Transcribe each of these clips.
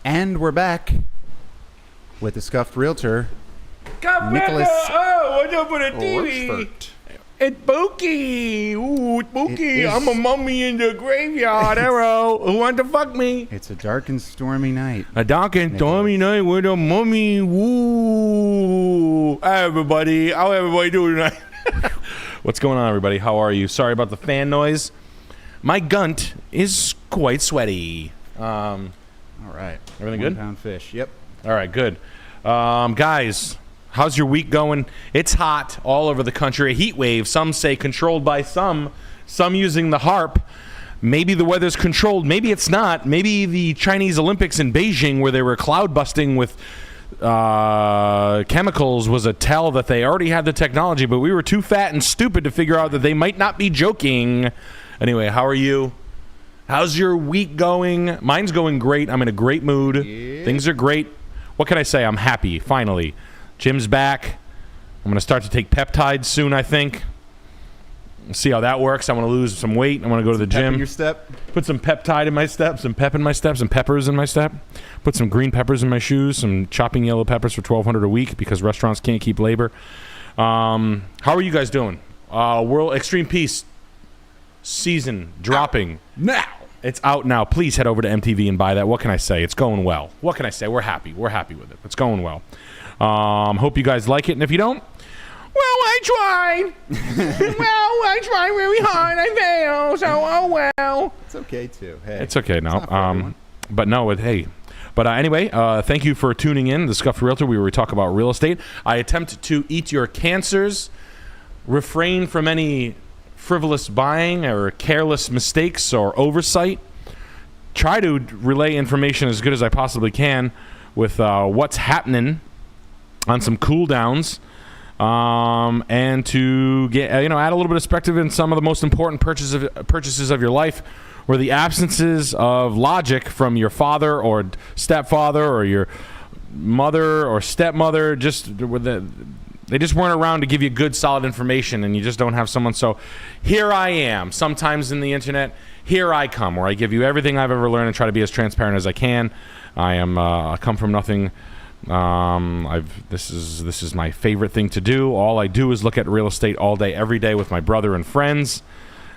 And we're back with the Scuffed Realtor, Nicholas. Oh, what's up with the TV? Rochefort. It's spooky. Ooh, it's spooky. I'm a mummy in the graveyard. Arrow. Who want to fuck me? It's a dark and stormy night. A dark and stormy night with a mummy. Woo. Hi, everybody. How everybody doing tonight? What's going on, everybody? How are you? Sorry about the fan noise. My gunt is quite sweaty. All right. Everything good? 1 pound fish. Yep. All right, good. Guys, how's your week going? It's hot all over the country. A heat wave, some say controlled by some using the HARP. Maybe the weather's controlled. Maybe it's not. Maybe the Chinese Olympics in Beijing, where they were cloud busting with chemicals, was a tell that they already had the technology, but we were too fat and stupid to figure out that they might not be joking. Anyway, how are you? How's your week going? Mine's going great. I'm in a great mood. Yeah. Things are great. What can I say? I'm happy, finally. Jim's back. I'm going to start to take peptides soon, I think. See how that works. I want to lose some weight. I want to go to the gym. In your step. Put some peptide in my step, some pep in my step, some peppers in my step. Put some green peppers in my shoes, some chopping yellow peppers for $1,200 a week because restaurants can't keep labor. How are you guys doing? World Extreme Peace season dropping now. It's out now. Please head over to MTV and buy that. What can I say? It's going well. What can I say? We're happy. We're happy with it. It's going well. Hope you guys like it. And if you don't, well, I tried. I tried very hard. I failed. So, oh well. It's okay too. Hey, it's okay now. But no, hey. But anyway, thank you for tuning in. The Scuffed Realtor, where we talk about real estate. I attempt to eat your cancers, refrain from any frivolous buying or careless mistakes or oversight. Try to relay information as good as I possibly can with what's happening on some cool downs, and to get add a little bit of perspective in some of the most important purchases of your life, where the absences of logic from your father or stepfather or your mother or stepmother they just weren't around to give you good, solid information, and you just don't have someone. So here I am, sometimes in the internet. Here I come, where I give you everything I've ever learned and try to be as transparent as I can. I come from nothing. This is my favorite thing to do. All I do is look at real estate all day, every day with my brother and friends,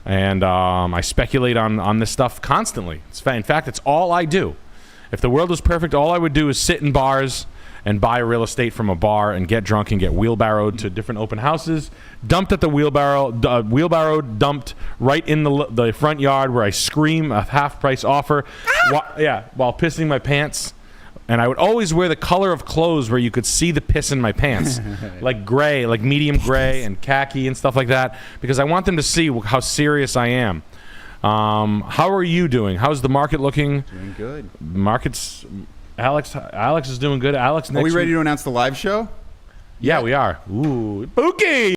and I speculate on this stuff constantly. In fact, it's all I do. If the world was perfect, all I would do is sit in bars and buy real estate from a bar and get drunk and get wheelbarrowed to different open houses, dumped at the wheelbarrow dumped right in the front yard, where I scream a half-price offer while pissing my pants. And I would always wear the color of clothes where you could see the piss in my pants, like gray, like medium gray and khaki and stuff like that, because I want them to see how serious I am. How are you doing? How's the market looking? Doing good. Market's... Alex is doing good. Alex, next Are we ready week. to announce the live show? Yeah, we are. Ooh, spooky!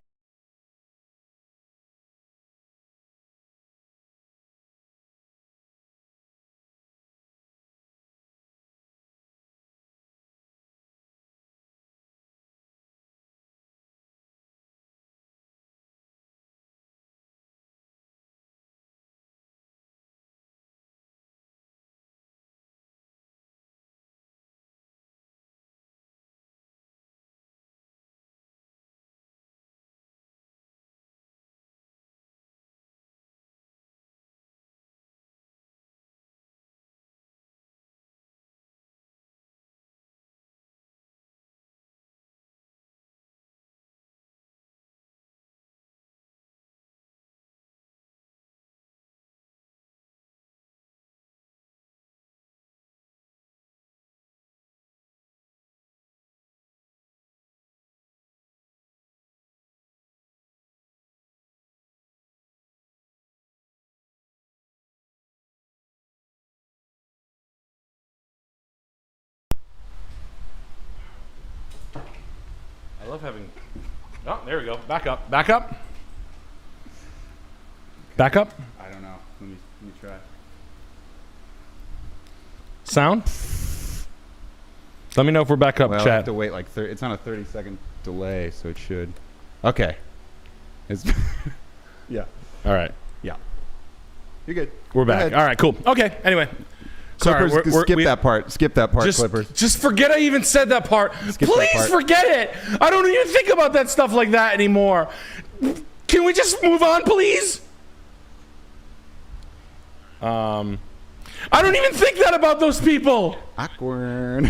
I love having... Oh, there we go. Back up. Back up. Back up. I don't know. Let me try. Sound? Let me know if we're back up, Well, I chat. have to wait like it's on a 30-second delay, so it should. Okay. It's yeah. All right. Yeah. You're good. We're Go back. ahead. All right, cool. Okay, anyway. sorry. Clippers, skip that part. Skip that part, Clippers. Just forget I even said that part. Skip Please that part. forget it. I don't even think about that stuff like that anymore. Can we just move on, please? I don't even think that about those people. Awkward.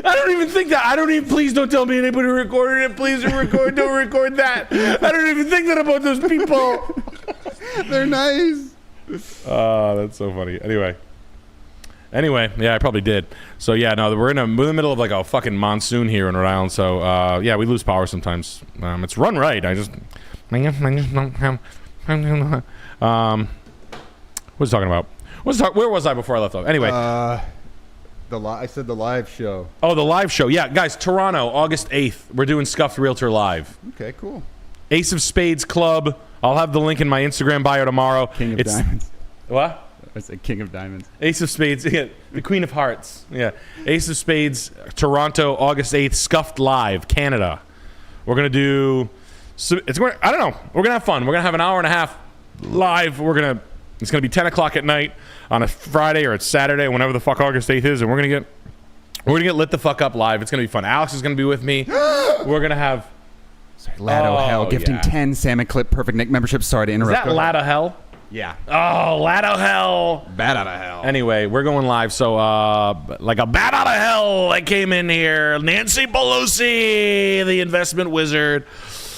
I don't even think that. Please don't tell me anybody recorded it. Please don't record that. I don't even think that about those people. They're nice. That's so funny. Anyway, yeah, I probably did. So yeah, no, we're in the middle of like a fucking monsoon here in Rhode Island. So yeah, we lose power sometimes. It's run right. I just what was I talking about? Where was I before I left off? Anyway, I said the live show. Oh, the live show. Yeah, guys, Toronto, August 8th. We're doing Scuffed Realtor live. Okay, cool. Ace of Spades Club. I'll have the link in my Instagram bio tomorrow. King of Diamonds. What? I said King of Diamonds. Ace of Spades. Yeah, the Queen of Hearts. Yeah. Ace of Spades, Toronto, August 8th. Scuffed Live, Canada. We're going to do... I don't know. We're going to have fun. We're going to have an hour and a half live. It's going to be 10 o'clock at night on a Friday or a Saturday, whenever the fuck August 8th is, and we're going to get lit the fuck up live. It's going to be fun. Alex is going to be with me. We're going to have... Lado Hell gifting 10 Salmon Clip Perfect Nick memberships. Sorry to interrupt. Is that Lado Hell? Yeah. Oh, Lado Hell. Bat out of hell. Anyway, we're going live. So, like a bat out of hell that came in here. Nancy Pelosi, the investment wizard.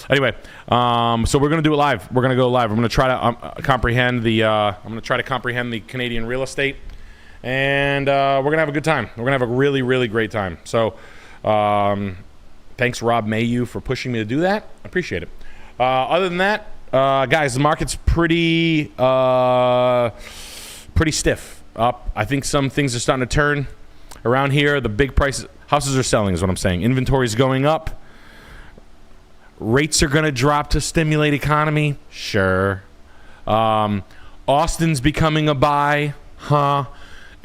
Anyway, so we're gonna do it live. We're gonna go live. I'm gonna try to comprehend the Canadian real estate, and we're gonna have a good time. We're gonna have a really, really great time. So, thanks Rob Mayu for pushing me to do that. I appreciate it. Other than that, guys, the market's pretty stiff up. I think some things are starting to turn around here. The big prices, houses are selling, is what I'm saying. Inventory's going up. Rates are going to drop to stimulate economy. Sure. Austin's becoming a buy. Huh.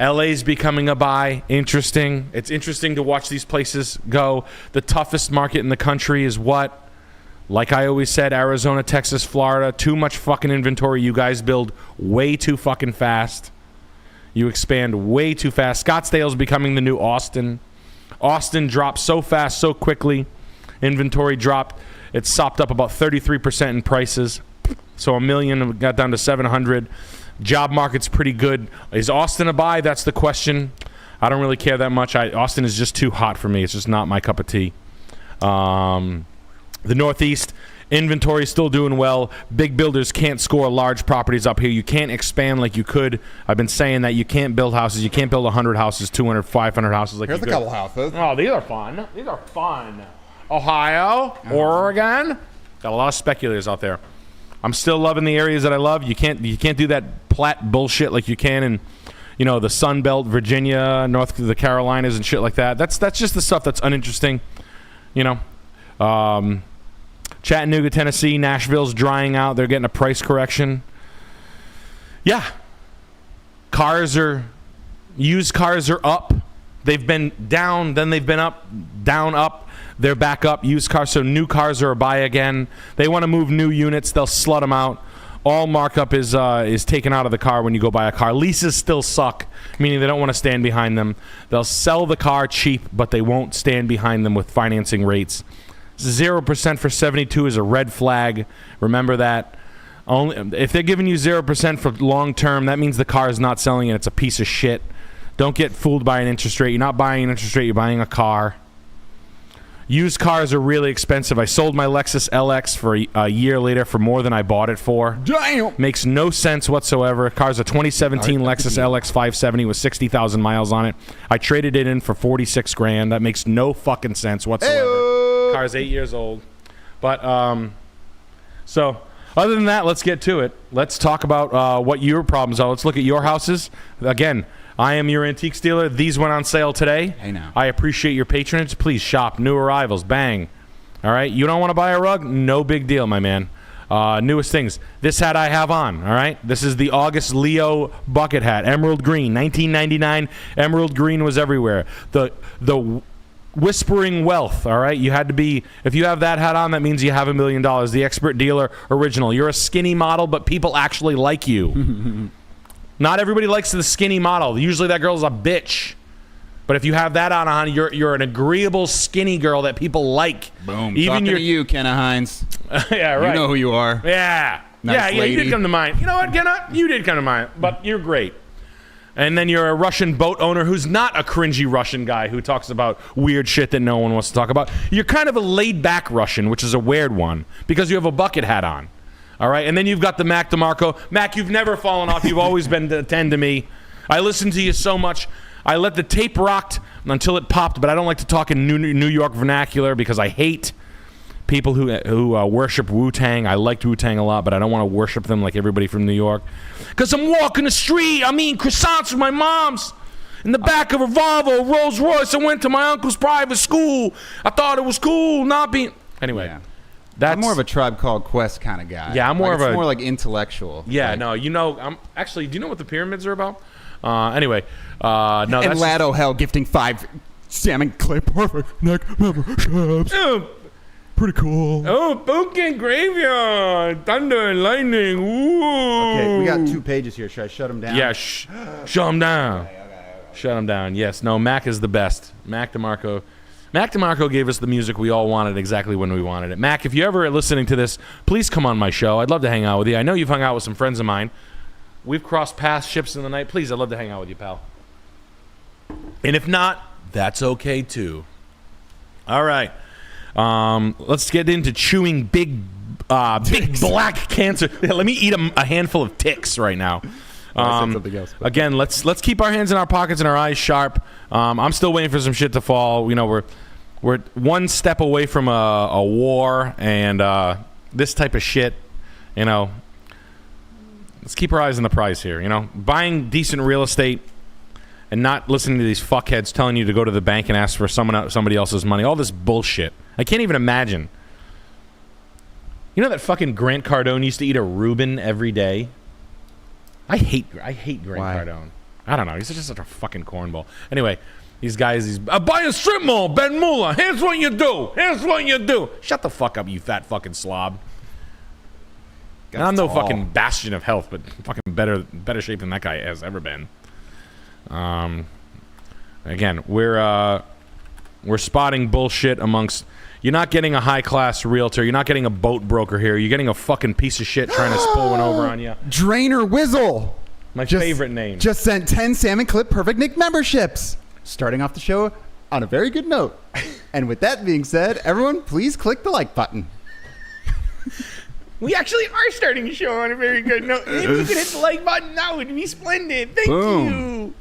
LA's becoming a buy. Interesting. It's interesting to watch these places go. The toughest market in the country is what? Like I always said, Arizona, Texas, Florida. Too much fucking inventory. You guys build way too fucking fast. You expand way too fast. Scottsdale's becoming the new Austin. Austin dropped so fast, so quickly. Inventory dropped. It sopped up about 33% in prices. So $1 million got down to 700. Job market's pretty good. Is Austin a buy? That's the question. I don't really care that much. Austin is just too hot for me. It's just not my cup of tea. The Northeast, inventory is still doing well. Big builders can't score large properties up here. You can't expand like you could. I've been saying that you can't build houses. You can't build 100 houses, 200, 500 houses like Here's you a could. couple houses. Oh, these are fun. These are fun. Ohio, Oregon. Got a lot of speculators out there. I'm still loving the areas that I love. You can't do that plat bullshit like you can in, the Sun Belt, Virginia, North the Carolinas and shit like that. That's just the stuff that's uninteresting. Chattanooga, Tennessee, Nashville's drying out. They're getting a price correction. Yeah. Used cars are up. They've been down, then they've been up, down, up. They're back up. Used cars, so new cars are a buy again. They want to move new units. They'll slut them out. All markup is taken out of the car when you go buy a car. Leases still suck, meaning they don't want to stand behind them. They'll sell the car cheap, but they won't stand behind them with financing rates. 0% for 72 is a red flag. Remember that. Only if they're giving you 0% for long term, that means the car is not selling and it's a piece of shit. Don't get fooled by an interest rate. You're not buying an interest rate. You're buying a car. Used cars are really expensive. I sold my Lexus LX for a year later for more than I bought it for. Damn. Makes no sense whatsoever. Car's a 2017 Lexus LX 570 with 60,000 miles on it. I traded it in for $46,000. That makes no fucking sense whatsoever. Ayo. Car's 8 years old. But so other than that, let's get to it. Let's talk about what your problems are. Let's look at your houses. Again, I am your antique dealer. These went on sale today. Hey now. I appreciate your patronage. Please shop. New arrivals. Bang. All right. You don't want to buy a rug? No big deal, my man. Newest things. This hat I have on. All right. This is the August Leo bucket hat. Emerald green. 1999. Emerald green was everywhere. The whispering wealth. All right. You had to be. If you have that hat on, that means you have $1 million. The expert dealer original. You're a skinny model, but people actually like you. Not everybody likes the skinny model. Usually that girl's a bitch. But if you have that on, you're an agreeable skinny girl that people like. Boom. Even talking to you, Kenna Hines. Yeah, right. You know who you are. Yeah. Nice yeah, lady. you did come to mind. You know what, Kenna? You did come to mind. But you're great. And then you're a Russian boat owner who's not a cringy Russian guy who talks about weird shit that no one wants to talk about. You're kind of a laid-back Russian, which is a weird one, because you have a bucket hat on. All right, and then you've got the Mac DeMarco. Mac, you've never fallen off. You've always been to tend to me. I listen to you so much. I let the tape rocked until it popped, but I don't like to talk in New York vernacular because I hate people who worship Wu-Tang. I liked Wu-Tang a lot, but I don't want to worship them like everybody from New York. Because I'm walking the street. I'm eating croissants with my mom's in the back of a Volvo, Rolls Royce. I went to my uncle's private school. I thought it was cool not being... Anyway. Yeah. I'm more of a Tribe Called Quest kind of guy. Yeah, I'm more of a... It's more like intellectual. Yeah, no, you know, I'm actually, do you know what the pyramids are about? Anyway, no, that's... And Lado Hell gifting 5 salmon clip perfect neck memberships. Pretty cool. Oh, Pumpkin Graveyard, Thunder and Lightning, ooh. Okay, we got 2 pages here. Should I shut them down? Yeah, shut them down. Okay. Shut them down, yes. No, Mac is the best. Mac DeMarco. Mac DeMarco gave us the music we all wanted exactly when we wanted it. Mac, if you're ever listening to this, please come on my show. I'd love to hang out with you. I know you've hung out with some friends of mine. We've crossed paths, ships in the night. Please, I'd love to hang out with you, pal. And if not, that's okay, too. All right. Let's get into chewing big black cancer. Let me eat a handful of ticks right now. Again, let's keep our hands in our pockets and our eyes sharp. I'm still waiting for some shit to fall. You know, we're one step away from a war and this type of shit. You know, let's keep our eyes on the prize here. You know, buying decent real estate and not listening to these fuckheads telling you to go to the bank and ask for somebody else's money. All this bullshit. I can't even imagine. You know that fucking Grant Cardone used to eat a Reuben every day? I hate Grant Cardone. I don't know. He's just such a fucking cornball. Anyway, these guys, buy a strip mall, Ben Mula. Here's what you do. Here's what you do. Shut the fuck up, you fat fucking slob. And I'm no fucking bastion of health, but fucking better shape than that guy has ever been. Again, we're spotting bullshit amongst... You're not getting a high-class realtor. You're not getting a boat broker here. You're getting a fucking piece of shit trying to pull one over on you. Drainer Whizzle. My favorite name. Just sent 10 Salmon Clip Perfect Nick memberships. Starting off the show on a very good note. And with that being said, everyone, please click the like button. We actually are starting the show on a very good note. If you could hit the like button, that would be splendid. Thank you.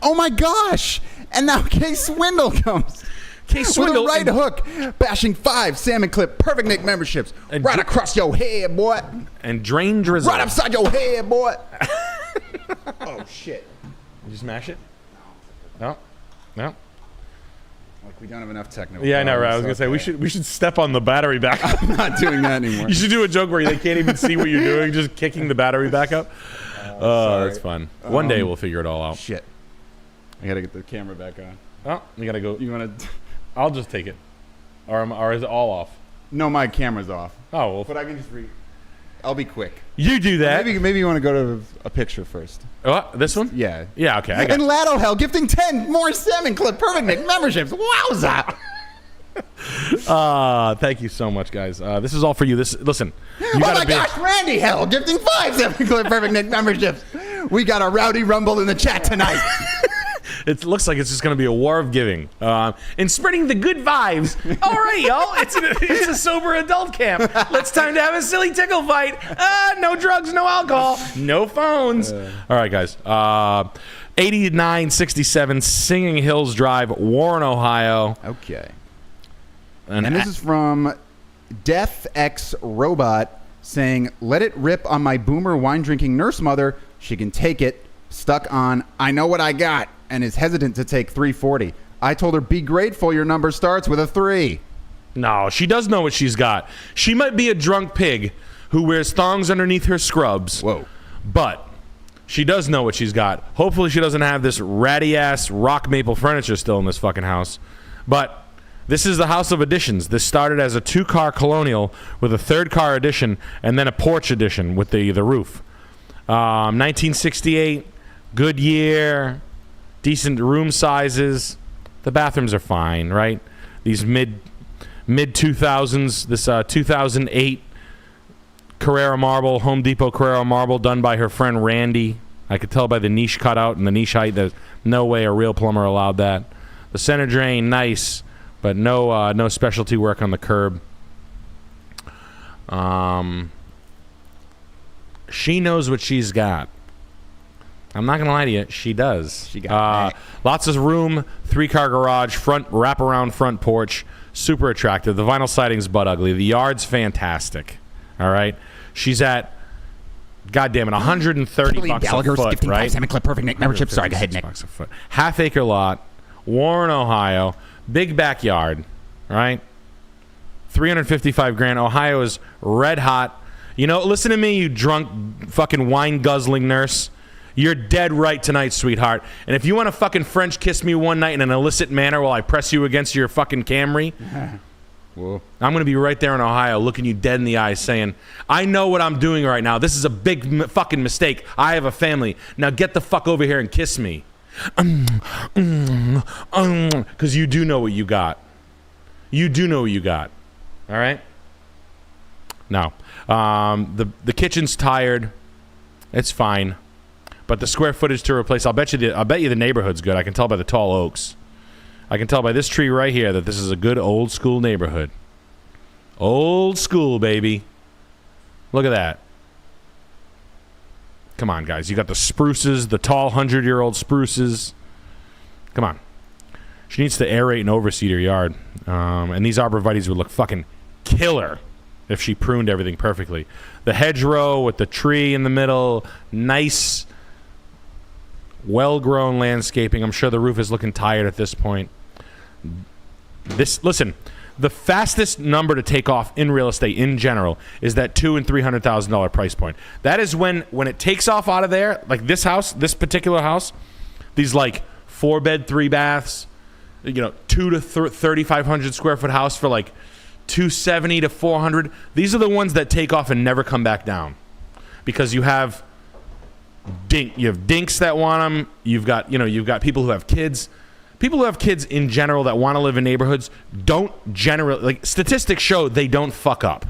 Oh my gosh! And now Case Swindle comes. Case Swindle with a right hook, bashing 5 Salmon Clip Perfect Nick memberships right across your head, boy. And Drain Drizzle. Right upside your head, boy. Oh shit! Did you smash it? No. Like we don't have enough technical. Yeah, I know, right? I was gonna say we should step on the battery back up. I'm not doing that anymore. You should do a joke where they can't even see what you're doing, just kicking the battery back up. That's fun. One day we'll figure it all out. Shit. I gotta get the camera back on. Oh, you gotta go. You wanna? I'll just take it. Or is it all off? No, my camera's off. Oh, well. But I can just read. I'll be quick. You do that. Maybe you want to go to a picture first. What? This one? Yeah. Yeah, okay. I got and Lado Hell gifting 10 more Salmon Clip Perfect Nick memberships. Wowza! Thank you so much, guys. This is all for you. Listen. Oh my gosh, Randy Hell gifting 5 Salmon Clip Perfect Nick memberships. We got a rowdy rumble in the chat tonight. It looks like it's just going to be a war of giving. And spreading the good vibes. All right, y'all. It's a sober adult camp. Let's time to have a silly tickle fight. No drugs, no alcohol, no phones. All right, guys. 8967 Singing Hills Drive, Warren, Ohio. Okay. And this is from Death X Robot saying, let it rip on my boomer wine-drinking nurse mother. She can take it. Stuck on, I know what I got. And is hesitant to take 340. I told her, be grateful your number starts with a 3. No, she does know what she's got. She might be a drunk pig who wears thongs underneath her scrubs. Whoa. But she does know what she's got. Hopefully she doesn't have this ratty-ass rock maple furniture still in this fucking house. But this is the house of additions. This started as a 2-car colonial with a 3rd car addition and then a porch addition with the roof. 1968, good year, decent room sizes. The bathrooms are fine, right? These mid 2000s, this 2008 Carrera marble, Home Depot Carrera marble done by her friend Randy. I could tell by the niche cutout and the niche height there's no way a real plumber allowed that. The center drain, nice, but no specialty work on the curb. She knows what she's got. I'm not gonna lie to you, she does. She got lots of room, 3-car garage, front wraparound front porch, super attractive. The vinyl siding's butt ugly. The yard's fantastic. All right, she's at, goddamn it, 130 bucks a foot, right? Clip perfect Nick membership. Sorry, go ahead, Nick. Bucks a foot. Half-acre lot, Warren, Ohio, big backyard, right? 355 grand. Ohio is red hot. You know, listen to me, you drunk fucking wine guzzling nurse. You're dead right tonight, sweetheart. And if you want to fucking French kiss me one night in an illicit manner while I press you against your fucking Camry, whoa, I'm going to be right there in Ohio looking you dead in the eyes saying, I know what I'm doing right now. This is a big fucking mistake. I have a family. Now get the fuck over here and kiss me. Because you do know what you got. You do know what you got. All right? No. The kitchen's tired. It's fine. But the square footage to replace, I'll bet you the neighborhood's good. I can tell by the tall oaks. I can tell by this tree right here that this is a good old school neighborhood. Old school, baby. Look at that. Come on, guys. You got the spruces, the tall 100-year-old spruces. Come on. She needs to aerate and overseed her yard. And these arborvitaes would look fucking killer if she pruned everything perfectly. The hedgerow with the tree in the middle. Nice, well-grown landscaping. I'm sure the roof is looking tired at this point. Listen, the fastest number to take off in real estate in general is that $200,000 and $300,000 price point. That is when it takes off out of there, like this house, this particular house, these like 4-bed, 3 baths, you know, 2 to 3,500 square foot house for like 270 to 400. These are the ones that take off and never come back down, because you have dinks that want them. You've got people who have kids. People who have kids in general that want to live in neighborhoods don't generally, like, statistics show they don't fuck up.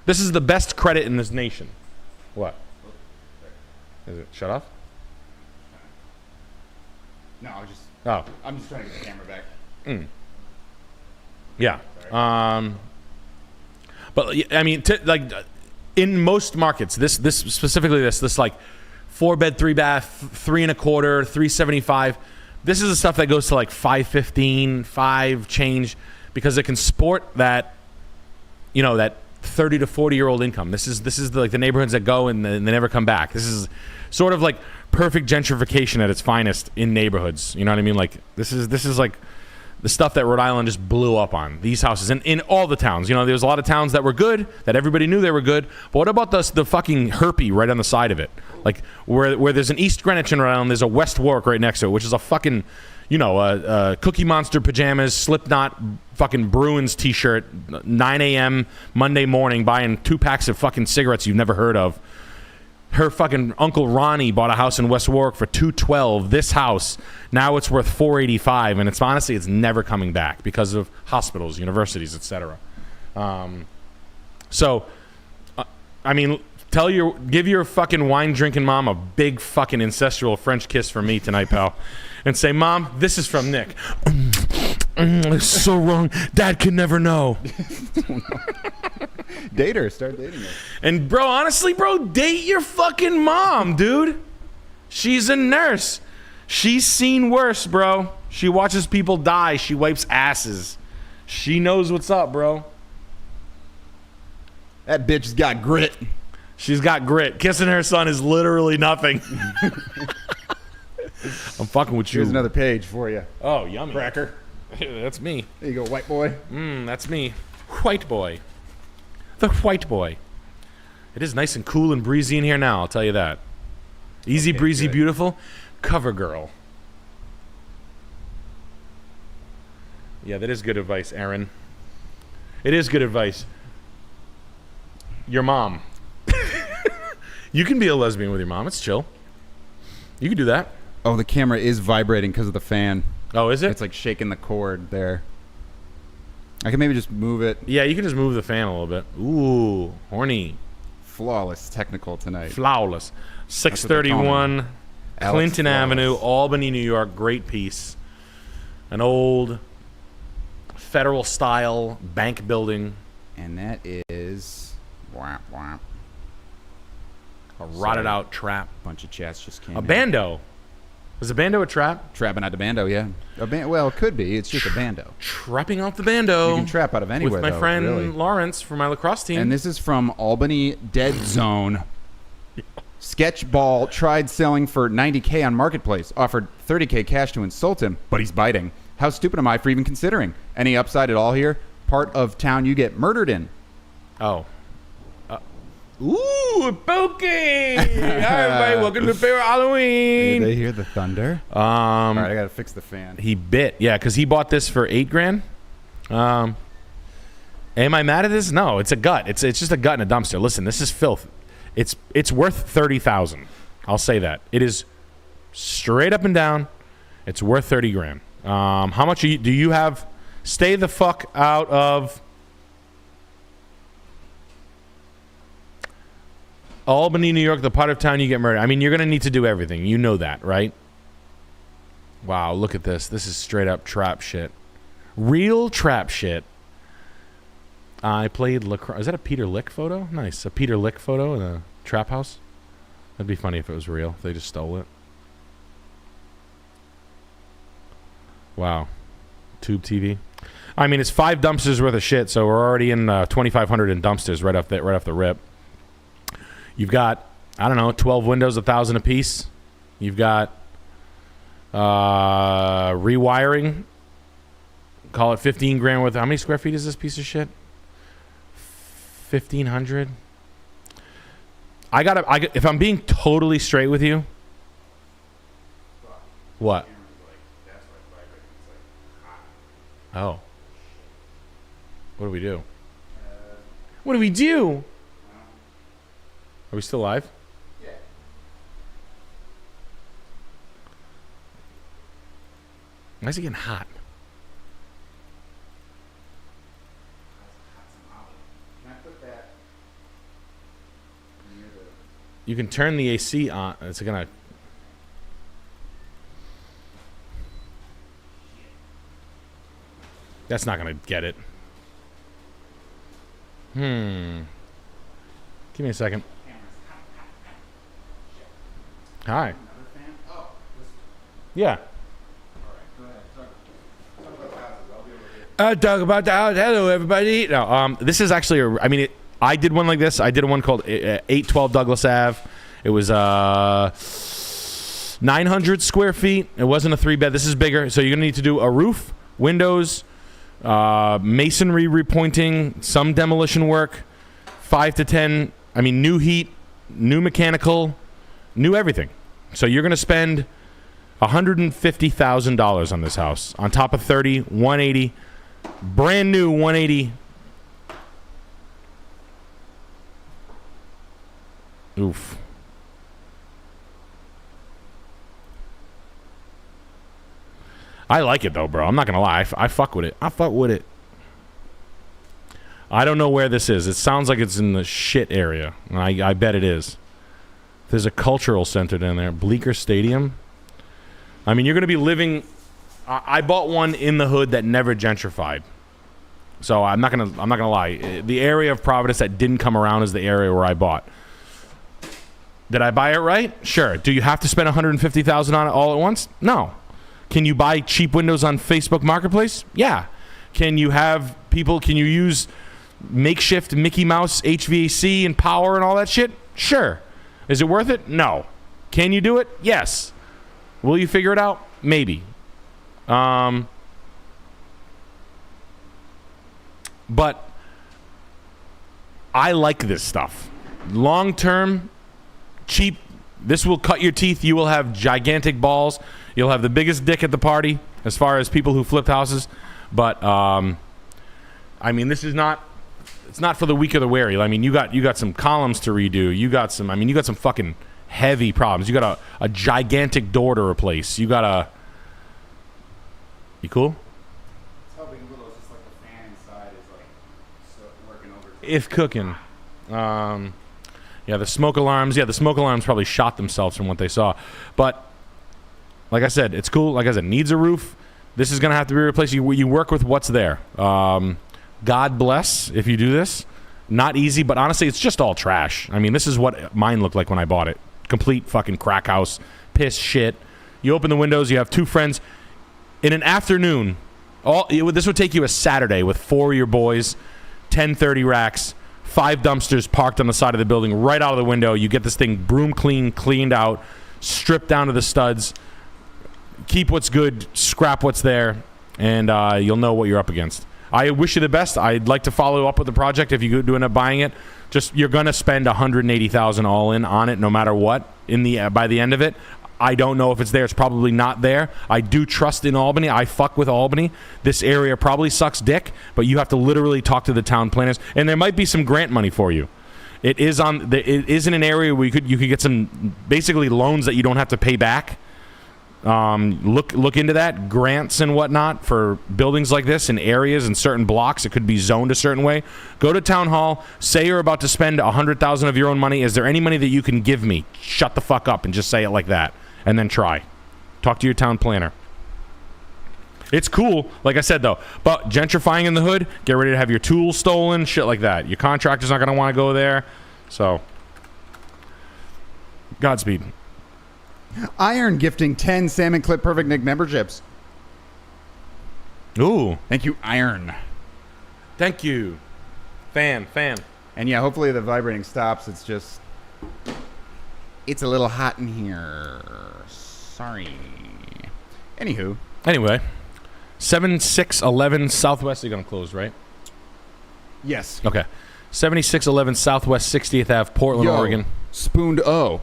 This is the best credit in this nation. What? Is it shut off? No, I was just. Oh. I'm just trying to get the camera back. Yeah. But I mean, like in most markets, this specifically this like 4-bed, 3-bath, 3 1/4, 375. This is the stuff that goes to like 515, 5 change, because it can sport that, you know, that 30 to 40-year-old income. This is like the neighborhoods that go and they never come back. This is sort of like perfect gentrification at its finest in neighborhoods. You know what I mean? Like this is like the stuff that Rhode Island just blew up on. These houses in all the towns. You know, there's a lot of towns that were good, that everybody knew they were good. But what about the fucking herpy right on the side of it? Like where there's an East Greenwich in Rhode Island, there's a West Warwick right next to it, which is a fucking, you know, Cookie Monster pajamas, Slipknot fucking Bruins t-shirt, 9 a.m. Monday morning, buying 2 packs of fucking cigarettes you've never heard of. Her fucking Uncle Ronnie bought a house in West Warwick for $212. This house, now it's worth $485, and it's honestly, it's never coming back because of hospitals, universities, etc. So, I mean, give your fucking wine drinking mom a big fucking incestual French kiss for me tonight, pal, and say, Mom, this is from Nick. It's so wrong. Dad could never know. Date her. Start dating her. And bro, honestly, bro, date your fucking mom, dude. She's a nurse. She's seen worse, bro. She watches people die. She wipes asses. She knows what's up, bro. That bitch's got grit. She's got grit. Kissing her son is literally nothing. I'm fucking with you. Here's another page for you. Oh, yummy. Cracker. That's me. There you go, white boy. That's me. White boy. The white boy. It is nice and cool and breezy in here now, I'll tell you that. Easy, breezy, good. Beautiful. Cover girl. Yeah, that is good advice, Aaron. It is good advice. Your mom. You can be a lesbian with your mom. It's chill. You can do that. Oh, the camera is vibrating because of the fan. Oh, is it? It's like shaking the cord there. I can maybe just move it. Yeah, you can just move the fan a little bit. Ooh, horny. Flawless technical tonight. Flawless. 631 Clinton Avenue, Albany, New York. Great piece. An old federal-style bank building. And that is... Whap, whap. A rotted-out trap. Bunch of chats just came A in. bando. Is a bando a trap? Trapping out the bando, yeah. Well, it could be. It's just a bando. Trapping out the bando. You can trap out of anywhere, with my friend really. Lawrence from my lacrosse team. And this is from Albany Dead Zone. Sketchball tried selling for $90K on Marketplace. Offered $30K cash to insult him, but he's biting. How stupid am I for even considering? Any upside at all here? Part of town you get murdered in. Oh. Ooh, Pokey! Hi, everybody. Welcome to favorite Halloween. Did they hear the thunder? All right, I got to fix the fan. He bit. Yeah, because he bought this for $8,000. Am I mad at this? No, it's a gut. It's just a gut in a dumpster. Listen, this is filth. It's worth $30,000. I'll say that. It is straight up and down. It's worth $30,000. How much do you have? Stay the fuck out of Albany, New York, the part of town you get murdered. I mean, you're going to need to do everything. You know that, right? Wow, look at this. This is straight up trap shit. Real trap shit. I played lacrosse. Is that a Peter Lick photo? Nice. A Peter Lick photo in a trap house? That'd be funny if it was real. If they just stole it. Wow. Tube TV. I mean, it's 5 dumpsters worth of shit, so we're already in 2,500 in dumpsters right off the rip. You've got, I don't know, 12 windows, 1,000 apiece. You've got rewiring. Call it $15,000 worth. How many square feet is this piece of shit? 1,500. If I'm being totally straight with you. What? Oh. What do we do? What do we do? Are we still live? Yeah. Why is it getting hot? Can I put that near the... You can turn the AC on. It's gonna. That's not gonna get it. Give me a second. Hi. Yeah. Talk about the house. Hello, everybody. No, this is actually I did one like this. I did one called 812 Douglas Ave. It was 900 square feet. It wasn't a 3-bed. This is bigger. So you're gonna need to do a roof, windows, masonry repointing, some demolition work, 5 to 10. I mean, new heat, new mechanical, new everything. So you're gonna spend $150,000 on this house. On top of 30, 180. Brand new 180. Oof. I like it though, bro. I'm not gonna lie. I fuck with it. I fuck with it. I don't know where this is. It sounds like it's in the shit area. I bet it is. There's a cultural center down there. Bleecker Stadium. I mean, you're gonna be living. I bought one in the hood that never gentrified. So I'm not gonna lie. The area of Providence that didn't come around is the area where I bought. Did I buy it right? Sure. Do you have to spend $150,000 on it all at once? No. Can you buy cheap windows on Facebook Marketplace? Yeah. Can you use makeshift Mickey Mouse HVAC and power and all that shit? Sure. Is it worth it? No. Can you do it? Yes. Will you figure it out? Maybe. But I like this stuff. Long term, cheap. This will cut your teeth. You will have gigantic balls. You'll have the biggest dick at the party as far as people who flipped houses. But, I mean, this is not it's not for the weak or the wary. I mean, you got some columns to redo. You got some fucking heavy problems. You got a gigantic door to replace. You cool? It's helping a little. It's just like the fan inside is like working over. If cooking. Yeah, the smoke alarms. Yeah, the smoke alarms probably shot themselves from what they saw. But like I said, it's cool. Like I said, needs a roof. This is going to have to be replaced. You work with what's there. God bless if you do this. Not easy, but honestly, it's just all trash. I mean, this is what mine looked like when I bought it. Complete fucking crack house. Piss shit. You open the windows. You have two friends. In an afternoon, this would take you a Saturday with 4 of your boys, 10-30 racks, 5 dumpsters parked on the side of the building, right out of the window. You get this thing broom cleaned out, stripped down to the studs, keep what's good, scrap what's there, and you'll know what you're up against. I wish you the best. I'd like to follow up with the project if you do end up buying it. Just you're gonna spend $180,000 all in on it, no matter what. By the end of it, I don't know if it's there. It's probably not there. I do trust in Albany. I fuck with Albany. This area probably sucks dick, but you have to literally talk to the town planners, and there might be some grant money for you. It is in an area where you could get some basically loans that you don't have to pay back. Look into that, grants and whatnot for buildings like this in areas and certain blocks. It could be zoned a certain way. Go to town hall, say you're about to spend $100,000 of your own money. Is there any money that you can give me? Shut the fuck up and just say it like that, and then try. Talk to your town planner. It's cool, like I said though, but gentrifying in the hood, get ready to have your tools stolen, shit like that. Your contractor's not gonna want to go there, so Godspeed. Iron gifting 10 Salmon Clip Perfect Nick memberships. Ooh. Thank you, Iron. Thank you. Fan. And yeah, hopefully the vibrating stops. It's a little hot in here. Sorry. Anyway, 7611 Southwest, you're going to close, right? Yes. Okay. 7611 Southwest 60th Ave, Portland, Oregon. Spooned O.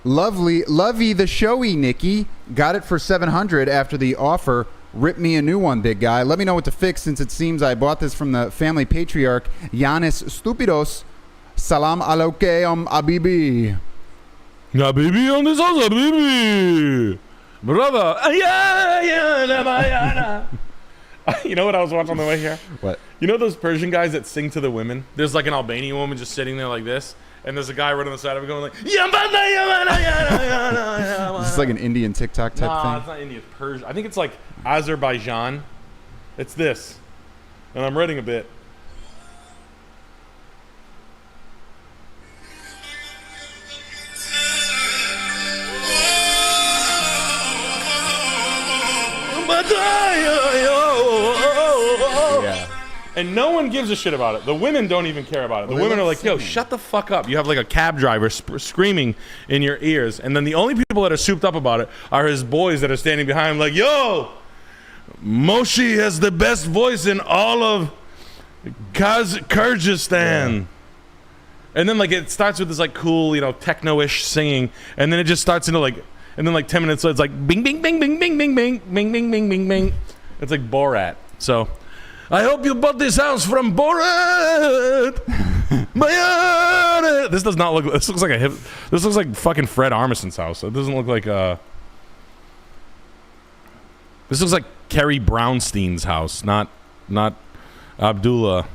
Lovey the showy Nikki. Got it for $700 after the offer. Rip me a new one, big guy. Let me know what to fix since it seems I bought this from the family patriarch, Yanis Stupidos. Salam alaikum, Abibi. Abibi on this house, Abibi. Brother. You know what I was watching on the way here? What? You know those Persian guys that sing to the women? There's like an Albanian woman just sitting there like this. And there's a guy right on the side of it going like, Is this like an Indian TikTok type thing? No, it's not Indian. It's Persian. I think it's like Azerbaijan. It's this. And I'm reading a bit. Yeah. And no one gives a shit about it. The women don't even care about it. The women are like, yo, shut the fuck up. You have like a cab driver screaming in your ears. And then the only people that are souped up about it are his boys that are standing behind him like, yo, Moshe has the best voice in all of Kyrgyzstan. Yeah. And then like it starts with this like cool, techno-ish singing. And then it just starts into like, and then like 10 minutes later, it's like bing, bing, bing, bing, bing, bing, bing, bing, bing, bing, bing, bing. It's like Borat. So I hope you bought this house from Borat. This does not look. This looks like This looks like fucking Fred Armisen's house. It doesn't look like This looks like Kerry Brownstein's house, not Abdullah,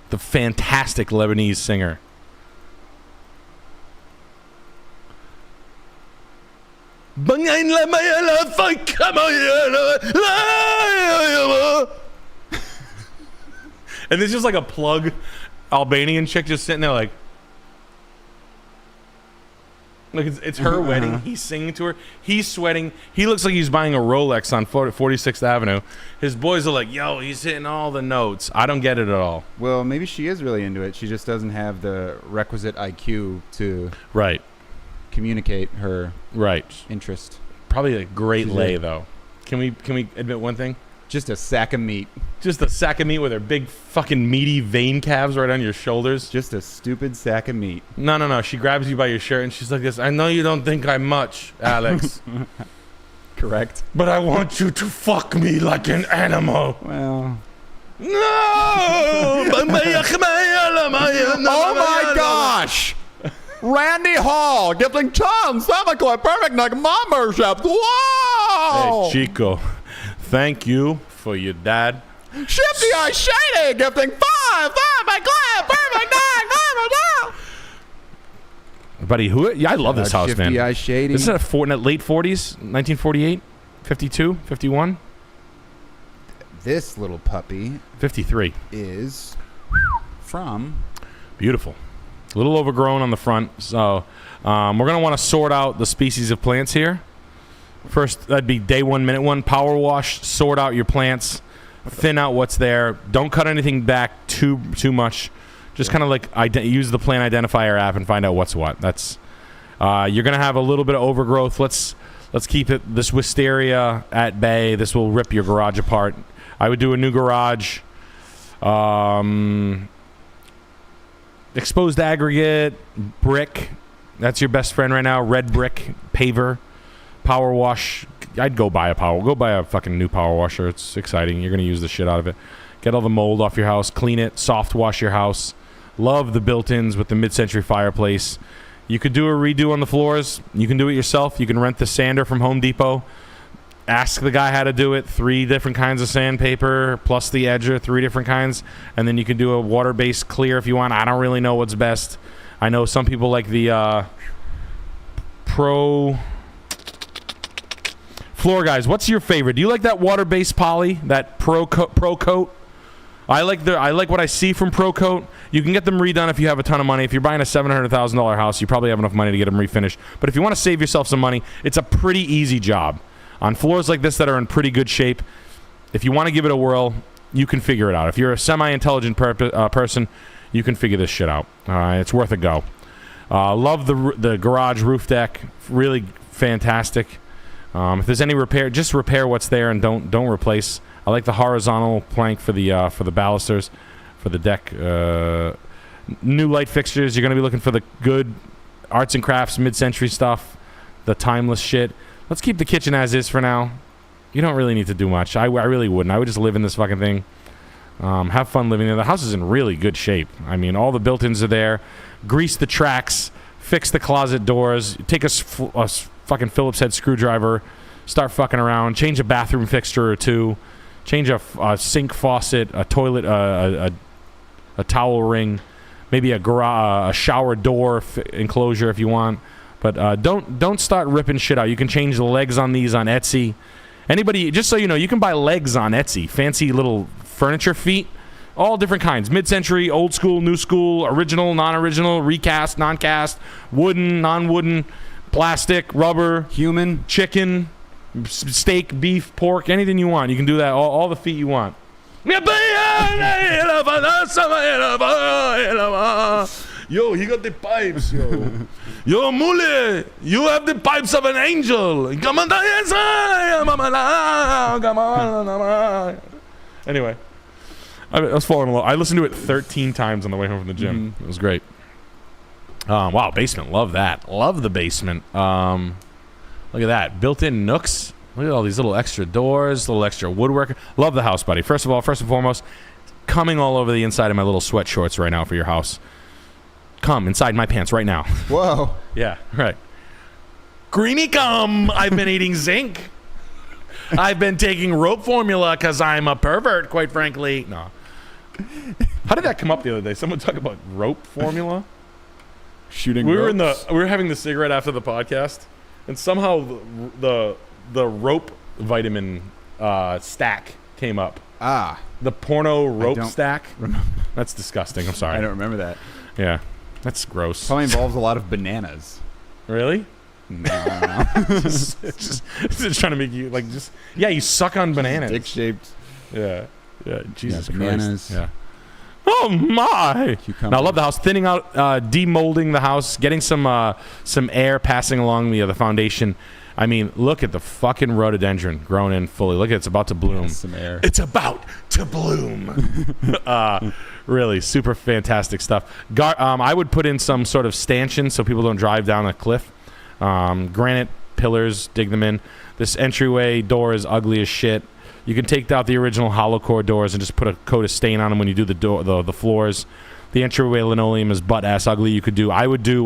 the fantastic Lebanese singer. And there's just like a plug Albanian chick just sitting there like it's her wedding. He's singing to her. He's sweating. He looks like he's buying a Rolex on 46th Avenue. His boys are like, yo, he's hitting all the notes. I don't get it at all. Well, maybe she is really into it. She just doesn't have the requisite IQ to communicate her interest. Probably a great lay, though. Can we admit one thing? Just a sack of meat. Just a sack of meat with her big fucking meaty vein calves right on your shoulders. Just a stupid sack of meat. No. She grabs you by your shirt and she's like this. I know you don't think I'm much, Alex. Correct. But I want you to fuck me like an animal. Well, No! Oh my gosh! Randy Hall gifting Tom Semicolon Perfect Nick membership. Whoa! Hey, Chico, thank you for your dad. Shifty Eye Shady gifting 5 my clip Perfect Nick membership. Buddy, who? Yeah, I love this house, Shifty man. Eye Shady. This is in the late 40s, 1948, 52, 51, This little puppy 53. is from... Beautiful. A little overgrown on the front, so we're going to want to sort out the species of plants here. First, that'd be day 1, minute 1. Power wash, sort out your plants, thin out what's there. Don't cut anything back too much. Just kind of like use the plant identifier app and find out what's what. That's you're going to have a little bit of overgrowth. Let's keep this wisteria at bay. This will rip your garage apart. I would do a new garage. Exposed aggregate, brick. That's your best friend right now. Red brick, paver, power wash. I'd go buy a fucking new power washer. It's exciting. You're going to use the shit out of it. Get all the mold off your house. Clean it. Soft wash your house. Love the built-ins with the mid-century fireplace. You could do a redo on the floors. You can do it yourself. You can rent the sander from Home Depot. Ask the guy how to do it. 3 different kinds of sandpaper plus the edger, 3 different kinds. And then you can do a water-based clear if you want. I don't really know what's best. I know some people like the Pro Floor Guys. What's your favorite? Do you like that water-based poly? That Pro Coat? I like what I see from Pro Coat. You can get them redone if you have a ton of money. If you're buying a $700,000 house, you probably have enough money to get them refinished. But if you want to save yourself some money, it's a pretty easy job. On floors like this that are in pretty good shape, if you want to give it a whirl, you can figure it out. If you're a semi-intelligent person, you can figure this shit out. It's worth a go. Love the garage roof deck. Really fantastic. If there's any repair, just repair what's there and don't replace. I like the horizontal plank for the balusters, for the deck. New light fixtures. You're going to be looking for the good arts and crafts, mid-century stuff, the timeless shit. Let's keep the kitchen as is for now. You don't really need to do much. I really wouldn't. I would just live in this fucking thing. Have fun living there. The house is in really good shape. I mean, all the built-ins are there. Grease the tracks. Fix the closet doors. Take a fucking Phillips head screwdriver. Start fucking around. Change a bathroom fixture or 2. Change a sink faucet, a toilet, a towel ring, maybe a shower door enclosure if you want. But don't start ripping shit out. You can change the legs on these on Etsy. Anybody, just so you know, you can buy legs on Etsy. Fancy little furniture feet. All different kinds. Mid-century, old school, new school, original, non-original, recast, non-cast, wooden, non-wooden, plastic, rubber, human, chicken, steak, beef, pork, anything you want. You can do that. All the feet you want. Yo, he got the pipes, yo. Yo, Mule, you have the pipes of an angel. Come on, come on. Anyway, I was falling in love. I listened to it 13 times on the way home from the gym. It was great. Wow, basement. Love that. Love the basement. Look at that. Built-in nooks. Look at all these little extra doors, little extra woodwork. Love the house, buddy. First and foremost, coming all over the inside of my little sweat shorts right now for your house. Come inside my pants right now. Whoa. Yeah, right. Greeny cum. I've been eating zinc. I've been taking rope formula because I'm a pervert, quite frankly. No. How did that come up the other day? Someone talk about rope formula? Shooting we ropes? We were having the cigarette after the podcast, and somehow the rope vitamin stack came up. Ah. The porno rope stack? That's disgusting. I'm sorry. I don't remember that. Yeah. That's gross. Probably involves a lot of bananas. Really? No, I don't know. just trying to make you like just you suck on bananas. Dick shaped. Yeah. Jesus bananas. Christ. Yeah. Oh my! Now I love the house. Thinning out, demolding the house, getting some air passing along the foundation. I mean, look at the fucking rhododendron grown in fully. Look at it's about to bloom. Yes, some air. It's about to bloom. Really super fantastic stuff. I would put in some sort of stanchion so people don't drive down a cliff. Granite pillars, dig them in. This entryway door is ugly as shit. You can take out the original hollow core doors and just put a coat of stain on them when you do the floors. The entryway linoleum is butt ass ugly. I would do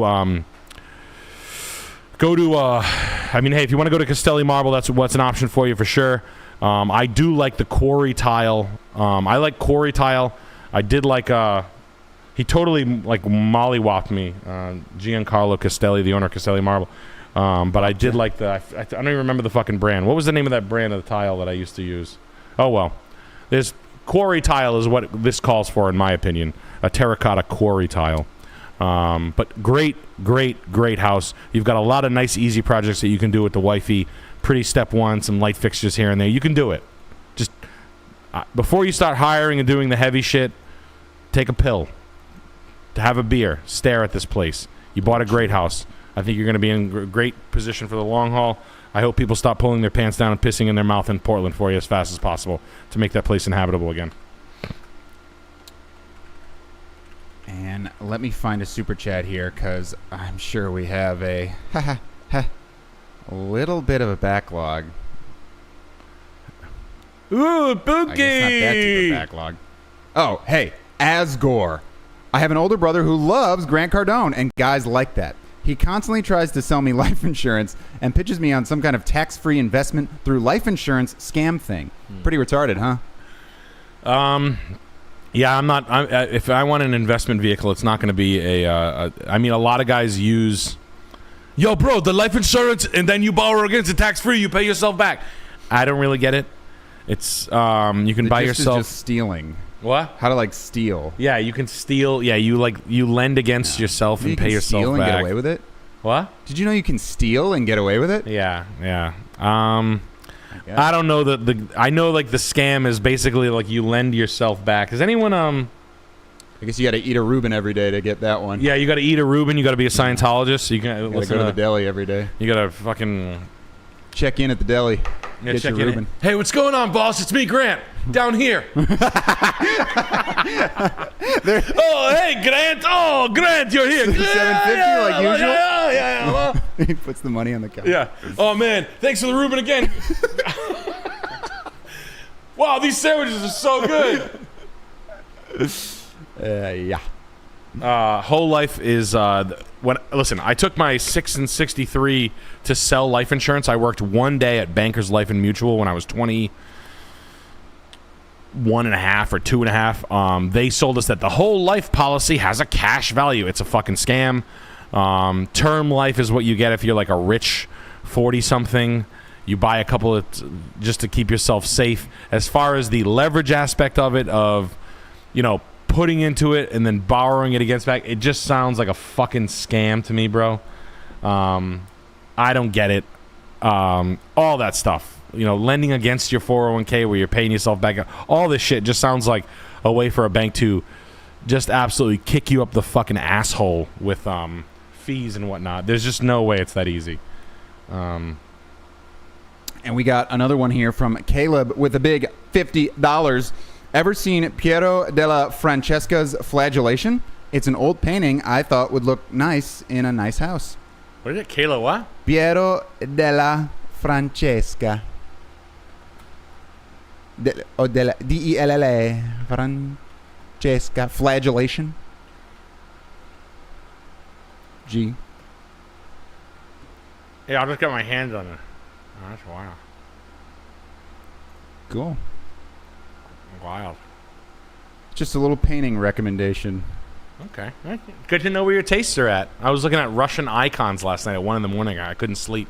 go to I mean, hey, if you want to go to Castelli marble, that's what's an option for you for sure. I do like the quarry tile. I like quarry tile. I did like he totally like mollywopped me, Giancarlo Castelli, the owner of Castelli marble. But I did like I don't even remember the fucking brand. What was the name of that brand of the tile that I used to use? Oh well, there's quarry tile is what this calls for in my opinion, a terracotta quarry tile. But great house. You've got a lot of nice easy projects that you can do with the wifey. Pretty step one, some light fixtures here and there. You can do it. Just before you start hiring and doing the heavy shit, take a pill, have a beer, stare at this place. You bought a great house. I think you're going to be in great position for the long haul. I hope people stop pulling their pants down and pissing in their mouth in Portland for you as fast as possible to make that place inhabitable again. And let me find a super chat here, because I'm sure we have a little bit of a backlog. Ooh, Pookie! I guess not that deep of a backlog. Oh, hey, Asgore. I have an older brother who loves Grant Cardone, and guys like that. He constantly tries to sell me life insurance and pitches me on some kind of tax-free investment through life insurance scam thing. Pretty retarded, huh? Yeah, I'm not. If I want an investment vehicle, it's not going to be I mean, a lot of guys use, yo, bro, the life insurance, and then you borrow against it tax-free. You pay yourself back. I don't really get it. It's you can buy yourself. Is just stealing. What? How to like steal? Yeah, you can steal. Yeah, you lend against yourself and pay yourself steal back. And get away with it? What? Did you know you can steal and get away with it? Yeah. I don't know I know like the scam is basically like you lend yourself back. Is anyone I guess you got to eat a Reuben every day to get that one. Yeah, you got to eat a Reuben. You got to be a Scientologist. So you can go to the deli every day. You got to fucking check in at the deli. Yeah, get check your in. Reuben. Hey, what's going on, boss? It's me, Grant, down here. Oh, hey, Grant. Oh, Grant, you're here. $7.50 like usual. Yeah. Well, he puts the money on the counter. yeah. Oh man, thanks for the Reuben again. Wow, these sandwiches are so good. Yeah. Whole life is listen, I took my 6 and 63 to sell life insurance. I worked one day at Bankers Life and Mutual when I was 21 and a half or 2.5. They sold us that the whole life policy has a cash value. It's a fucking scam. Term life is what you get if you're like a rich 40-something. You buy a couple of just to keep yourself safe. As far as the leverage aspect of it, of, you know, putting into it and then borrowing it against back, it just sounds like a fucking scam to me, bro. I don't get it. All that stuff, you know, lending against your 401k where you're paying yourself back, all this shit just sounds like a way for a bank to just absolutely kick you up the fucking asshole with fees and whatnot. There's just no way it's that easy. And we got another one here from Caleb with a big $50. Ever seen Piero della Francesca's Flagellation? It's an old painting I thought would look nice in a nice house. What is it? Caleb what? Piero della Francesca. D-E-L-L-A. Francesca. Flagellation. G. Yeah, I'll just get my hands on it. Oh, that's wild. Cool. Wild. Just a little painting recommendation. Okay. Good to know where your tastes are at. I was looking at Russian icons last night at 1 a.m. I couldn't sleep.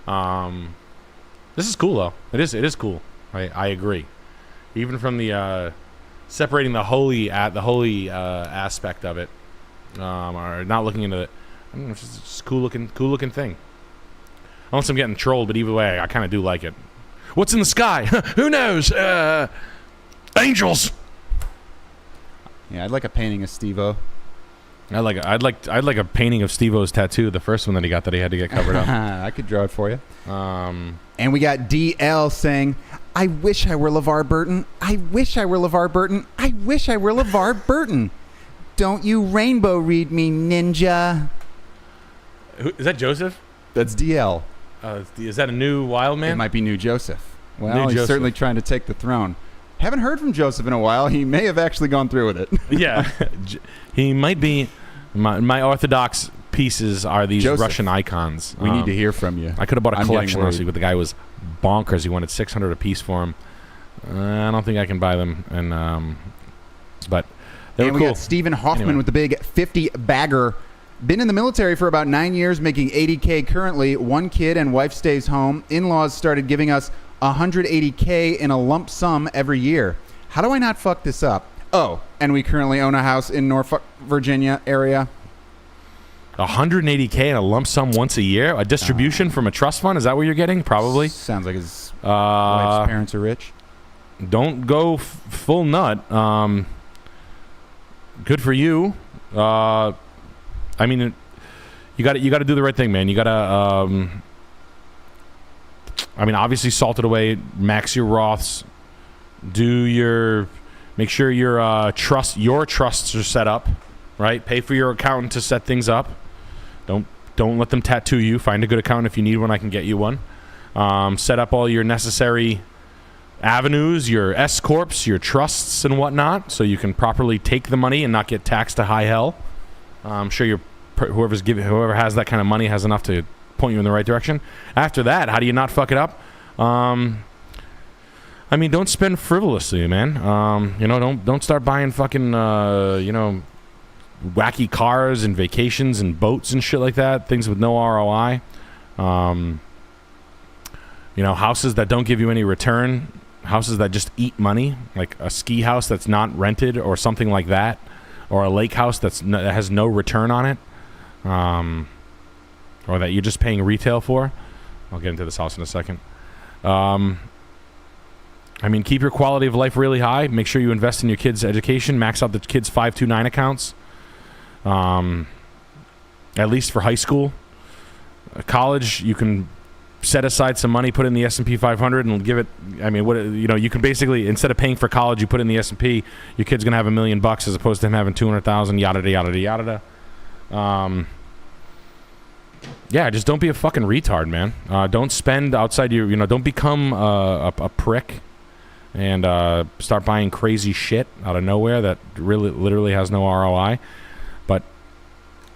This is cool though. It is cool. I agree. Even from the separating the holy aspect of it, or not looking into it. I don't know, it's just a cool looking thing. Unless I'm getting trolled, but either way, I kind of do like it. What's in the sky? Who knows? Angels. Yeah, I'd like a painting of Steve-O. I'd like a painting of Steve-O's tattoo, the first one that he got that he had to get covered up. I could draw it for you. And we got DL saying, I wish I were LeVar Burton. I wish I were LeVar Burton. I wish I were LeVar Burton. Don't you rainbow read me, ninja. Is that Joseph? That's DL. Is that a new wild man? It might be new Joseph. Well, he's certainly trying to take the throne. Haven't heard from Joseph in a while. He may have actually gone through with it. Yeah. He might be. My Orthodox pieces are these Joseph, Russian icons. We need to hear from you. I could have bought a collection last week, but the guy was bonkers. He wanted $600 a piece for them. I don't think I can buy them. But they were cool. We got Stephen Hoffman with the big 50 bagger. Been in the military for about 9 years, making $80K currently. 1 kid and wife stays home. In-laws started giving us $180K in a lump sum every year. How do I not fuck this up? Oh, and we currently own a house in Norfolk, Virginia area. $180K in a lump sum once a year? A distribution from a trust fund? Is that what you're getting? Probably. Sounds like his wife's parents are rich. Don't go full nut. Good for you. I mean, you got to do the right thing, man. You got to. I mean, obviously, salt it away. Max your Roths. Make sure your trusts are set up, right? Pay for your accountant to set things up. Don't let them tattoo you. Find a good accountant if you need one. I can get you one. Set up all your necessary avenues, your S corps, your trusts and whatnot, so you can properly take the money and not get taxed to high hell. I'm sure whoever has that kind of money has enough to point you in the right direction. After that, how do you not fuck it up? I mean, don't spend frivolously, man. Don't start buying fucking wacky cars and vacations and boats and shit like that. Things with no ROI. Houses that don't give you any return. Houses that just eat money, like a ski house that's not rented or something like that, or a lake house that has no return on it, or that you're just paying retail for. I'll get into this house in a second. I mean, keep your quality of life really high. Make sure you invest in your kids' education. Max out the kids' 529 accounts, at least for high school. College, you can set aside some money, put in the S&P 500, and give it. I mean, you can basically, instead of paying for college, you put in the S&P. Your kid's gonna have $1 million as opposed to him having 200,000. Yada yada yada yada. Yeah, just don't be a fucking retard, man. Don't spend outside your. Don't become a prick, and start buying crazy shit out of nowhere that really, literally has no ROI. But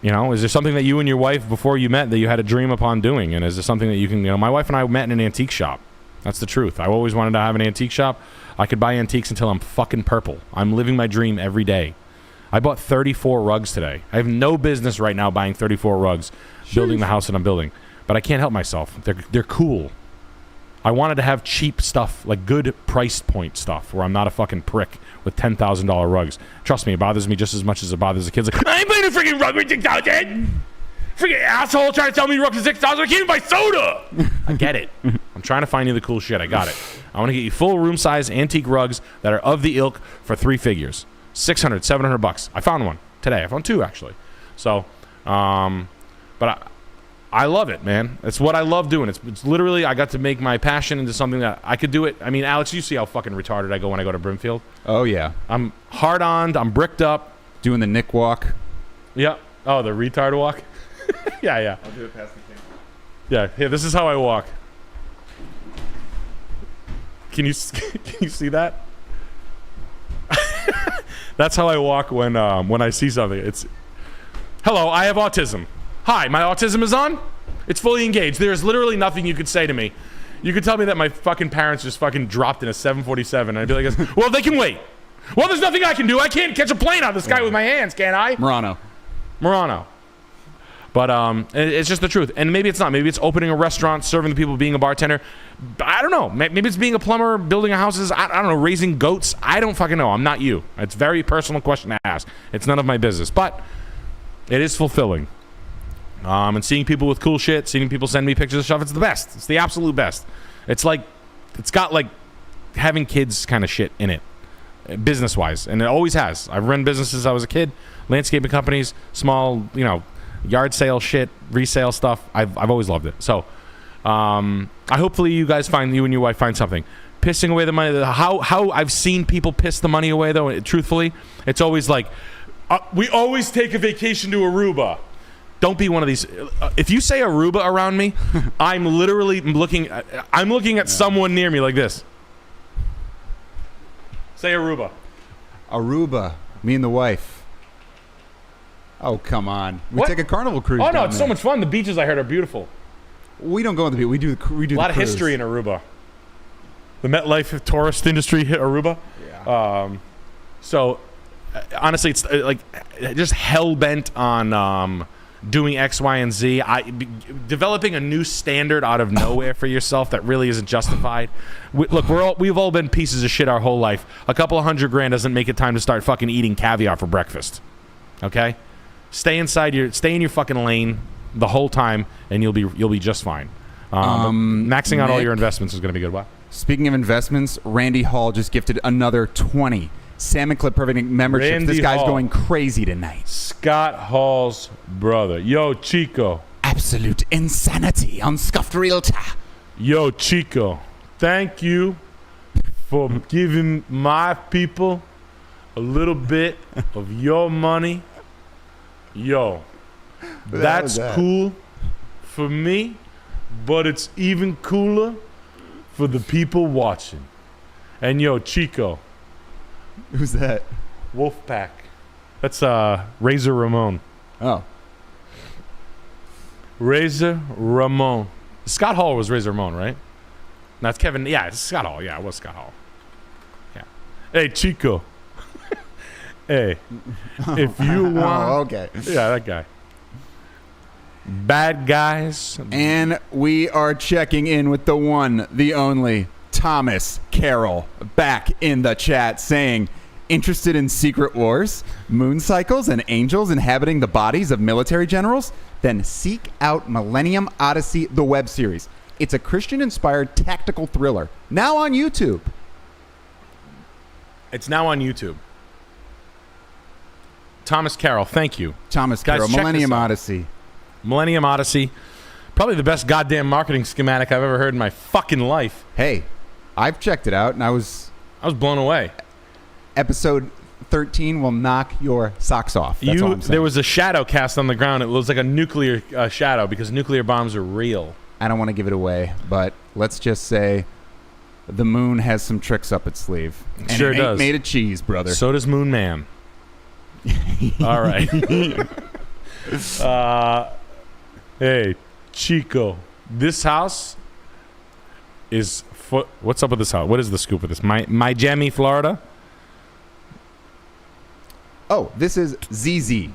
is there something that you and your wife, before you met, that you had a dream upon doing? And is there something that you can, my wife and I met in an antique shop. That's the truth. I always wanted to have an antique shop. I could buy antiques until I'm fucking purple. I'm living my dream every day. I bought 34 rugs today. I have no business right now buying 34 rugs, building the house that I'm building. But I can't help myself. They're cool. I wanted to have cheap stuff, like good price point stuff, where I'm not a fucking prick with $10,000 rugs. Trust me, it bothers me just as much as it bothers the kids. Like, I ain't buying a freaking rug for $6,000. Freaking asshole trying to tell me rugs for $6,000. I can't even buy soda. I get it. I'm trying to find you the cool shit. I got it. I want to get you full room size antique rugs that are of the ilk for 3 figures. $600, $700. I found one today. I found 2 actually. So, but I love it, man. It's what I love doing. It's literally, I got to make my passion into something that I could do it. I mean, Alex, you see how fucking retarded I go when I go to Brimfield. Oh, yeah. I'm hard-oned. I'm bricked up. Doing the Nick walk. Yeah. Oh, the retard walk? Yeah. I'll do it past the camera. Yeah. Here, this is how I walk. Can you see that? That's how I walk when I see something. It's, hello, I have autism. Hi, my autism is on. It's fully engaged. There's literally nothing you could say to me. You could tell me that my fucking parents just fucking dropped in a 747, and I'd be like, well, they can wait. Well, there's nothing I can do. I can't catch a plane out of the sky with my hands, can I? Murano. But it's just the truth. And maybe it's not. Maybe it's opening a restaurant, serving the people, being a bartender. I don't know. Maybe it's being a plumber, building houses. I don't know, raising goats. I don't fucking know. I'm not you. It's a very personal question to ask. It's none of my business. But it is fulfilling. And seeing people with cool shit, seeing people send me pictures of stuff, it's the best. It's the absolute best. It's got like having kids kind of shit in it, business-wise. And it always has. I've run businesses since I was a kid, landscaping companies, small, yard sale shit, resale stuff. I've always loved it. So hopefully you and your wife find something. Pissing away the money, how I've seen people piss the money away, though, truthfully, it's always like, we always take a vacation to Aruba. Don't be one of these. If you say Aruba around me, I'm literally looking. I'm looking at someone near me like this. Say Aruba. Aruba. Me and the wife. Oh, come on. We take a carnival cruise. Oh no, it's so much fun. The beaches I heard are beautiful. We don't go on the beach. We do a lot of history in Aruba. The MetLife tourist industry hit Aruba. Yeah. So honestly, it's like just hell bent on doing X, Y, and Z. Developing a new standard out of nowhere for yourself that really isn't justified. We've all been pieces of shit our whole life. A couple of $100,000 doesn't make it time to start fucking eating caviar for breakfast. Okay, stay in your fucking lane the whole time, and you'll be just fine. Maxing out all your investments is going to be good. What? Speaking of investments, Randy Hall just gifted another 20 Salmon Clip Perfect memberships. Randy this guy's Hall. going crazy tonight. Scott Hall's brother. Yo, Chico. Absolute insanity on Scuffed Realtor. Yo, Chico. Thank you for giving my people a little bit of your money. Yo, that's cool for me, but it's even cooler for the people watching. And yo, Chico. Who's that? Wolfpack. That's Razor Ramon. Oh. Razor Ramon. Scott Hall was Razor Ramon, right? That's Kevin. Yeah, it's Scott Hall. Yeah, it was Scott Hall. Yeah. Hey, Chico. Hey, if you want. Oh, okay. Yeah, that guy. Bad guys. And we are checking in with the one, the only, Thomas Carroll, back in the chat saying, interested in secret wars, moon cycles, and angels inhabiting the bodies of military generals? Then seek out Millennium Odyssey, the web series. It's a Christian-inspired tactical thriller, now on YouTube. It's now on YouTube. Thomas Carroll, thank you. Thomas Carroll, Guys, check Millennium this out. Odyssey. Millennium Odyssey. Probably the best goddamn marketing schematic I've ever heard in my fucking life. Hey, I've checked it out, and I was blown away. Episode 13 will knock your socks off. That's all I'm saying. There was a shadow cast on the ground. It was like a nuclear shadow because nuclear bombs are real. I don't want to give it away, but let's just say the moon has some tricks up its sleeve. And Sure it ain't does. made of cheese, brother. So does Moon Man. All right. Hey, Chico. This house is... What's up with this house? What is the scoop with this? Miami, Florida? Oh, this is ZZ.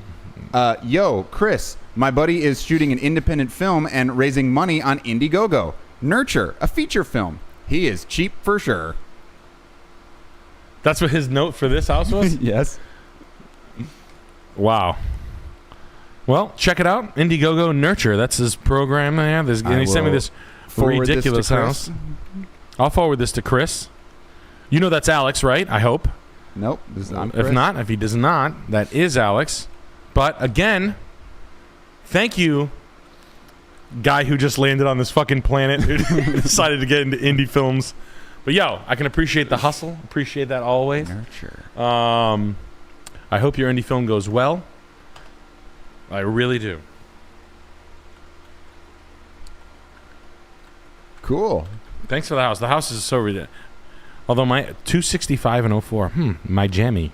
Yo, Chris, my buddy is shooting an independent film and raising money on Indiegogo. Nurture, a feature film. He is cheap for sure. That's what his note for this house was? Yes. Wow. Well, check it out. Indiegogo Nurture. That's his program there. And he sent me this ridiculous house. I'll forward this to Chris. You know that's Alex, right? I hope. Nope. This is not Chris. If he does not, that is Alex. But again, thank you, guy who just landed on this fucking planet who decided to get into indie films. But yo, I can appreciate the hustle. Appreciate that always. Nurture. I hope your indie film goes well. I really do. Cool. Thanks for the house. The house is so ridiculous. Although my 265 and 04, my jammy.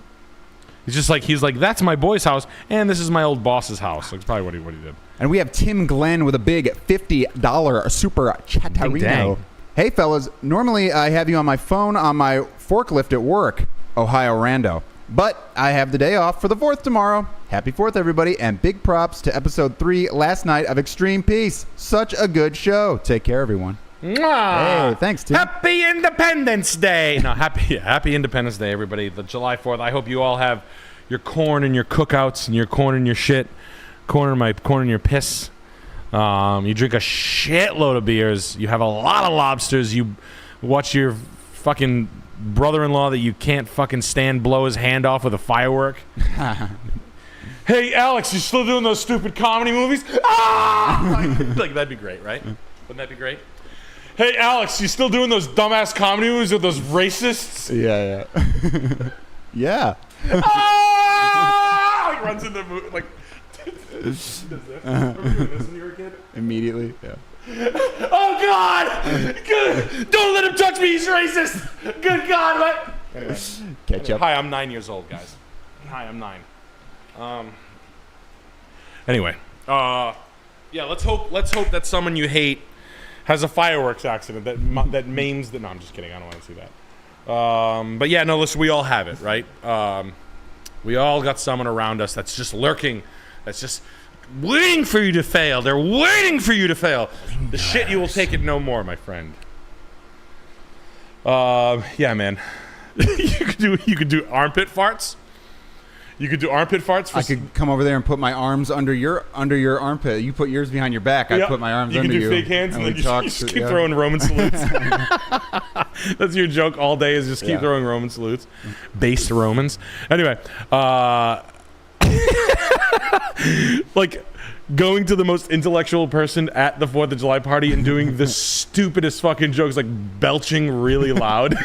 He's like, that's my boy's house, and this is my old boss's house. That's probably what he did. And we have Tim Glenn with a big $50 super chatterino. Hey, fellas, normally I have you on my phone on my forklift at work, Ohio Rando. But I have the day off for the 4th tomorrow. Happy 4th, everybody, and big props to episode 3 last night of Extreme Peace. Such a good show. Take care, everyone. Mwah! Hey, thanks, Tim. Happy Independence Day. No, happy Independence Day, everybody. The July 4th. I hope you all have your corn and your cookouts and your corn and your shit. Corn and your piss. You drink a shitload of beers. You have a lot of lobsters. You watch your fucking brother-in-law that you can't fucking stand blow his hand off with a firework. Hey, Alex, you still doing those stupid comedy movies? Ah! like that'd be great, right? Wouldn't that be great? Hey, Alex, you still doing those dumbass comedy movies with those racists? Yeah. Yeah. Ah! Like runs into the movie, like. Remember doing this when you were a kid? Immediately. Yeah. Oh God! Good. Don't let him touch me. He's racist. Good God! What? Anyway. Catch up. Hi, I'm 9 years old, guys. Hi, I'm 9. Anyway, yeah. Let's hope that someone you hate has a fireworks accident that maims the. No, I'm just kidding. I don't want to see that. But yeah, no. Listen, we all have it, right? We all got someone around us that's just lurking. That's just waiting for you to fail. They're waiting for you to fail. The shit you will take it no more, my friend. Yeah, man. you could do armpit farts. You could do armpit farts. I could come over there and put my arms under your armpit. You put yours behind your back. I put my arms under you. You can do fake hands and then you just keep throwing Roman salutes. That's your joke all day is just keep throwing Roman salutes. Based Romans. Anyway, like going to the most intellectual person at the 4th of July party and doing the stupidest fucking jokes, like belching really loud.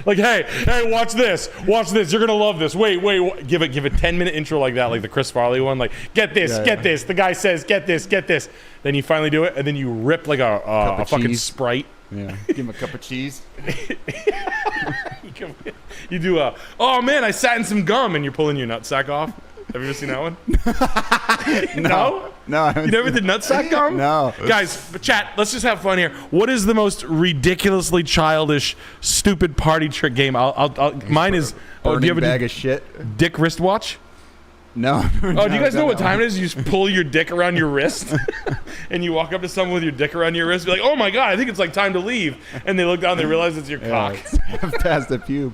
Like, hey, watch this. You're gonna love this. Wait. Give a 10-minute intro like that, like the Chris Farley one. Like, get this. The guy says, get this. Then you finally do it, and then you rip like a fucking Sprite. Yeah. Give him a cup of cheese. You do oh man, I sat in some gum, and you're pulling your nutsack off. Have you ever seen that one? No? No, I haven't. You never did nutsack gum? No. Guys, chat, let's just have fun here. What is the most ridiculously childish, stupid party trick game? Mine is... do you have a bag of shit? Dick wristwatch? No. Do you guys know what time it is? You just pull your dick around your wrist, and you walk up to someone with your dick around your wrist, and be like, oh my God, I think it's like time to leave. And they look down, and they realize it's your cock. It's past the pube.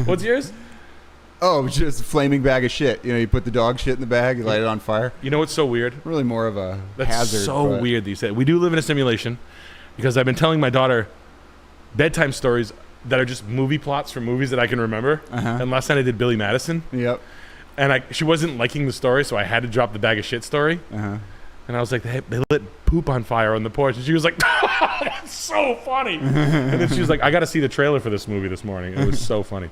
What's yours? Oh, just a flaming bag of shit. You know, you put the dog shit in the bag, you light it on fire. You know what's so weird? Really more of a That's hazard. So weird that you said. We do live in a simulation because I've been telling my daughter bedtime stories that are just movie plots from movies that I can remember. And last night I did Billy Madison. Yep. And she wasn't liking the story, so I had to drop the bag of shit story. And I was like, they lit poop on fire on the porch. And she was like, oh, that's so funny. And then she was like, I got to see the trailer for this movie this morning. It was so funny.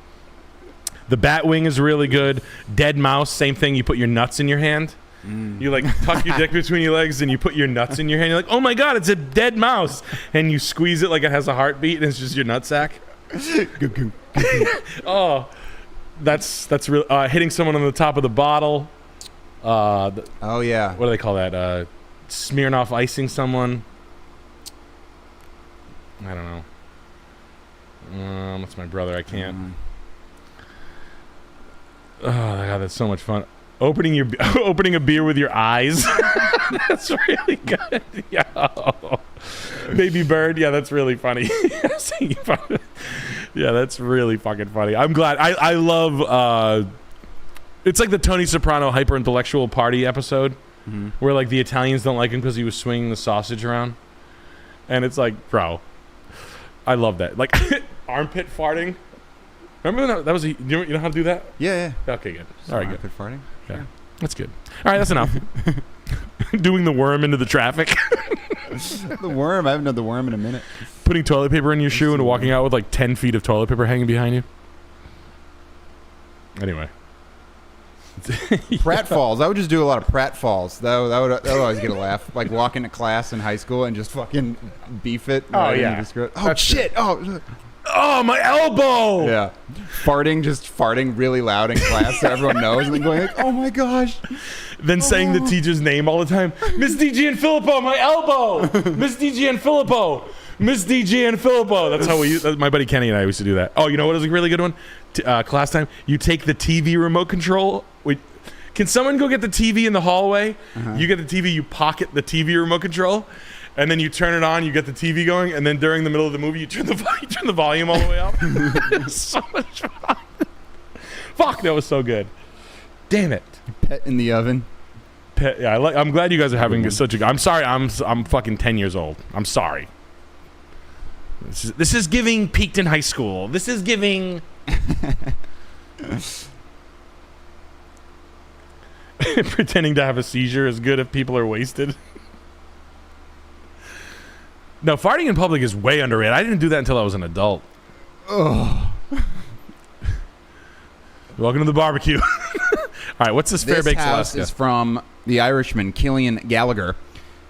The Batwing is really good. Dead Mouse, same thing. You put your nuts in your hand. You like tuck your dick between your legs and you put your nuts in your hand. You're like, oh my God, it's a dead mouse. And you squeeze it like it has a heartbeat and it's just your nutsack. Oh, that's real. Hitting someone on the top of the bottle. Oh yeah. What do they call that? Smirnoff icing someone. I don't know. That's my brother. I can't. Oh my God, that's so much fun. Opening a beer with your eyes. That's really good. Yo. Baby bird. Yeah, that's really funny. Yeah, that's really fucking funny. I'm glad. I love. It's like the Tony Soprano hyper intellectual party episode, where like the Italians don't like him because he was swinging the sausage around, and it's like, bro, I love that. Like armpit farting. Remember when that was you know how to do that? Yeah. Okay, good. All right, good. Farting? Yeah, sure. That's good. All right, that's enough. Doing the worm into the traffic. The worm? I haven't done the worm in a minute. Putting toilet paper in your shoe and walking out with like 10 feet of toilet paper hanging behind you. Anyway. Pratfalls. I would just do a lot of pratfalls. That would always get a laugh. Like walk into class in high school and just fucking beef it. Oh, yeah. Oh, shit. Oh, my elbow! Yeah. Farting really loud in class so everyone knows, and then going like, oh my gosh. Then saying the teacher's name all the time. Miss D.G. and Filippo, my elbow! Miss D.G. and Filippo! Miss D.G. and Filippo! That's how my buddy Kenny and I used to do that. Oh, you know what is a really good one? Class time, you take the TV remote control. Can someone go get the TV in the hallway? You get the TV, you pocket the TV remote control. And then you turn it on, you get the TV going, and then during the middle of the movie, you turn the volume all the way up. It's so much fun. Fuck, that was so good. Damn it. Pet in the oven. Yeah, I'm glad you guys are having such a good. I'm sorry, I'm fucking 10 years old. I'm sorry. This is giving peaked in high school. This is giving. Pretending to have a seizure is good if people are wasted. No, farting in public is way underrated. I didn't do that until I was an adult. Oh. Welcome to the barbecue. right, what's this This Fairbanks, house Alaska? is from the Irishman, Killian Gallagher.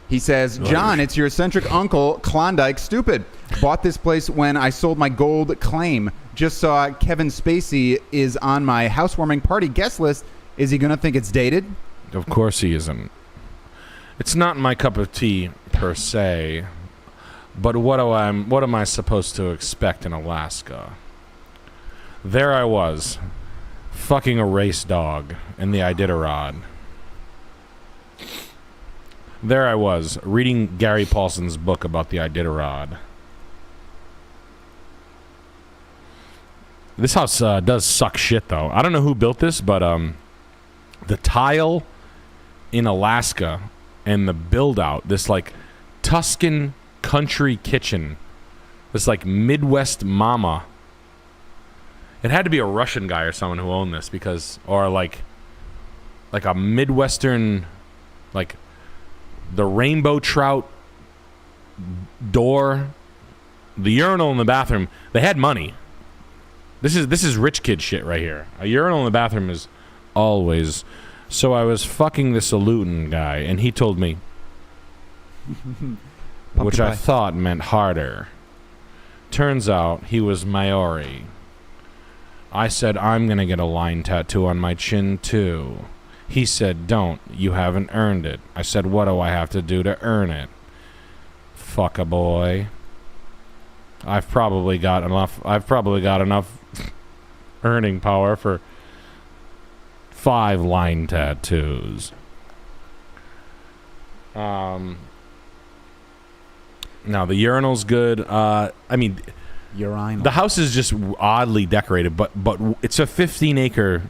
He says, John, it's your eccentric uncle, Klondike Stupid. Bought this place when I sold my gold claim. Just saw Kevin Spacey is on my housewarming party guest list. Is he going to think it's dated? Of course he isn't. It's not my cup of tea, per se. But what am I supposed to expect in Alaska? There I was, fucking a race dog in the Iditarod. There I was, reading Gary Paulson's book about the Iditarod. This house does suck shit, though. I don't know who built this, but the tile in Alaska and the build-out, this, like, Tuscan country kitchen, this, like, Midwest mama. It had to be a Russian guy or someone who owned this because, or, like a Midwestern, like, the rainbow trout door, the urinal in the bathroom. They had money. This is rich kid shit right here. A urinal in the bathroom is always. So I was fucking this Luton guy, and he told me, which I thought meant harder. Turns out he was Maori. I said, I'm going to get a line tattoo on my chin, too. He said, don't. You haven't earned it. I said, what do I have to do to earn it? Fuck a boy. I've probably got enough earning power for 5 line tattoos. Now the urinal's good. I mean, Urinal. the house is just oddly decorated, but it's a 15-acre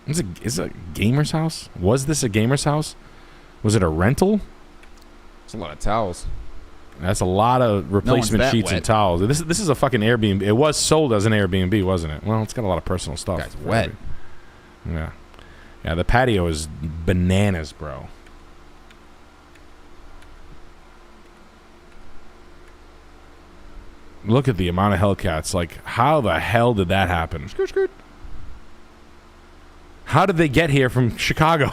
Is it a gamer's house? Was this a gamer's house? Was it a rental? It's a lot of towels. That's a lot of replacement sheets and towels. This is a fucking Airbnb. It was sold as an Airbnb, wasn't it? Well, it's got a lot of personal stuff. Guy's wet. Yeah. Yeah, the patio is bananas, bro. Look at the amount of Hellcats. Like, how the hell did that happen? Skirt, skirt. How did they get here from Chicago?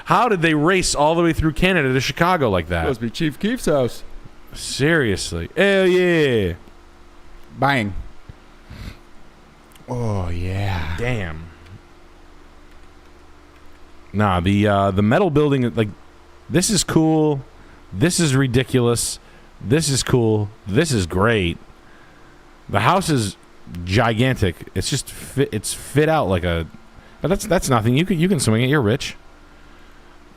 How did they race all the way through Canada to Chicago like that? Must be Chief Keef's house. Seriously. Hell yeah. Bang. Oh, yeah. Damn. Nah, the metal building, like, this is cool. This is ridiculous. This is cool. This is great. The house is gigantic. It's just it's fit out like a. But that's nothing. You can swing it. You're rich.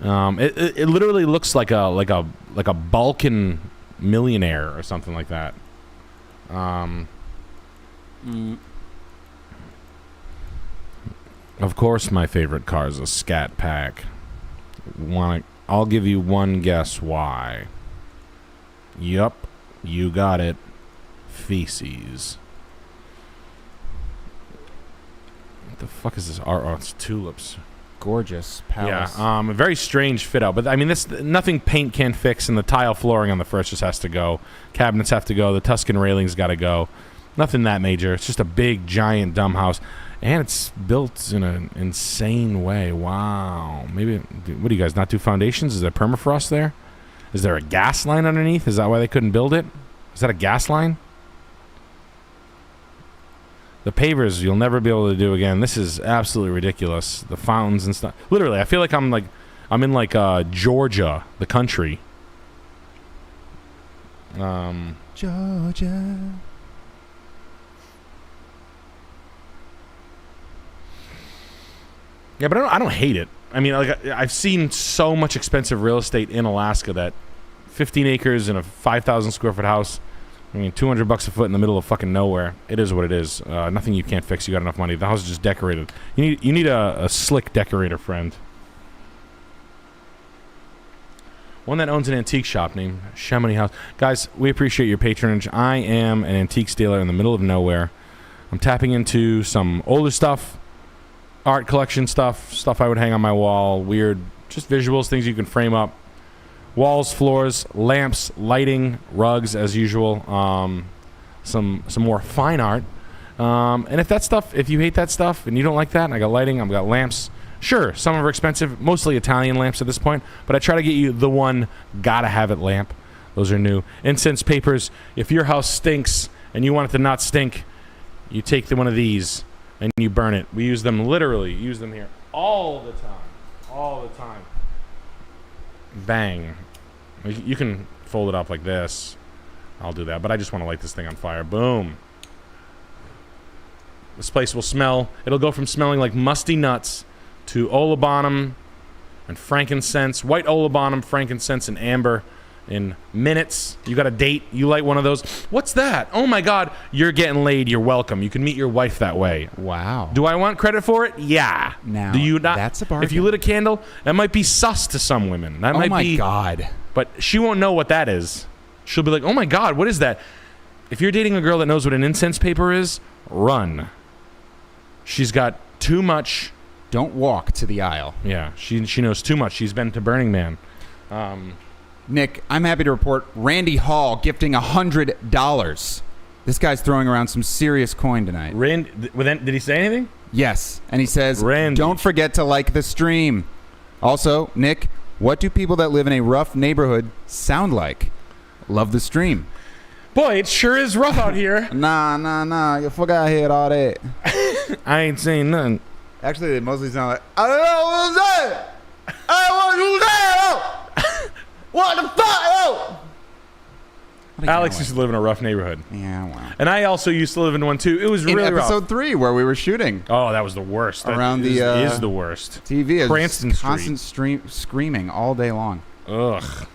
It literally looks like a Balkan millionaire or something like that. Of course, my favorite car is a Scat Pack. I'll give you one guess why. Yup, you got it. Feces. What the fuck is this? Oh, it's tulips. Gorgeous palace. Yeah, a very strange fit out. But I mean, this nothing paint can fix, and the tile flooring on the first just has to go. Cabinets have to go. The Tuscan railings got to go. Nothing that major. It's just a big, giant, dumb house. And it's built in an insane way. Wow. Maybe, what do you guys not do foundations? Is there permafrost there? Is there a gas line underneath? Is that why they couldn't build it? Is that a gas line? The pavers you'll never be able to do again. This is absolutely ridiculous. The fountains and stuff. Literally, I feel like I'm in Georgia, the country. Georgia. Yeah, but I don't hate it. I mean, like, I've seen so much expensive real estate in Alaska that 15 acres in a 5,000 square foot house, I mean, $200 a foot in the middle of fucking nowhere. It is what it is. Nothing you can't fix. You got enough money. The house is just decorated. You need a slick decorator friend. One that owns an antique shop named Chamonix House. Guys, we appreciate your patronage. I am an antique dealer in the middle of nowhere. I'm tapping into some older stuff, art collection stuff I would hang on my wall, weird, just visuals, things you can frame up. Walls, floors, lamps, lighting, rugs as usual. Some more fine art, And if you hate that stuff and you don't like that, and I got lighting, I've got lamps. Sure, some of them are expensive, mostly Italian lamps at this point, but I try to get you the one gotta have it lamp. Those are new. Incense papers, if your house stinks and you want it to not stink, you take one of these and you burn it. We use them literally, use them here all the time. Bang. You can fold it up like this. I'll do that, but I just want to light this thing on fire. Boom. This place will smell. It'll go from smelling like musty nuts to olibonum and frankincense. White olibonum, frankincense, and amber in minutes. You got a date. You light one of those. What's that? Oh, my God. You're getting laid. You're welcome. You can meet your wife that way. Wow. Do I want credit for it? Yeah. Now, do you not? That's a bargain. If you lit a candle, that might be sus to some women. That might be. Oh, my God. But she won't know what that is. She'll be like, oh, my God, what is that? If you're dating a girl that knows what an incense paper is, run. She's got too much. Don't walk to the aisle. Yeah, she knows too much. She's been to Burning Man. Nick, I'm happy to report Randy Hall gifting $100. This guy's throwing around some serious coin tonight. Did he say anything? Yes, and he says, Randy. Don't forget to like the stream. Also, Nick, what do people that live in a rough neighborhood sound like? Love the stream. Boy, it sure is rough out here. Nah. You forgot to hear all that. I ain't saying nothing. Actually, they mostly sound like, I don't know what I'm saying. I want you there. What the fuck? Alex used to live in a rough neighborhood. Yeah, well. And I also used to live in one, too. It was really rough. Episode 3, where we were shooting. Oh, that was the worst. Around that is the worst. TV is Cranston constant screaming all day long. Ugh.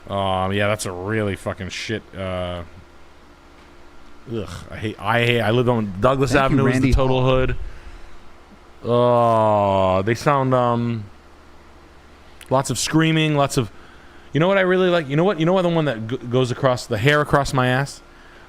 Yeah, that's a really fucking shit. Ugh. I lived on Douglas Avenue. Was the total hood. Oh, they sound lots of screaming, lots of. You know what I really like? You know what the one that goes across the hair across my ass?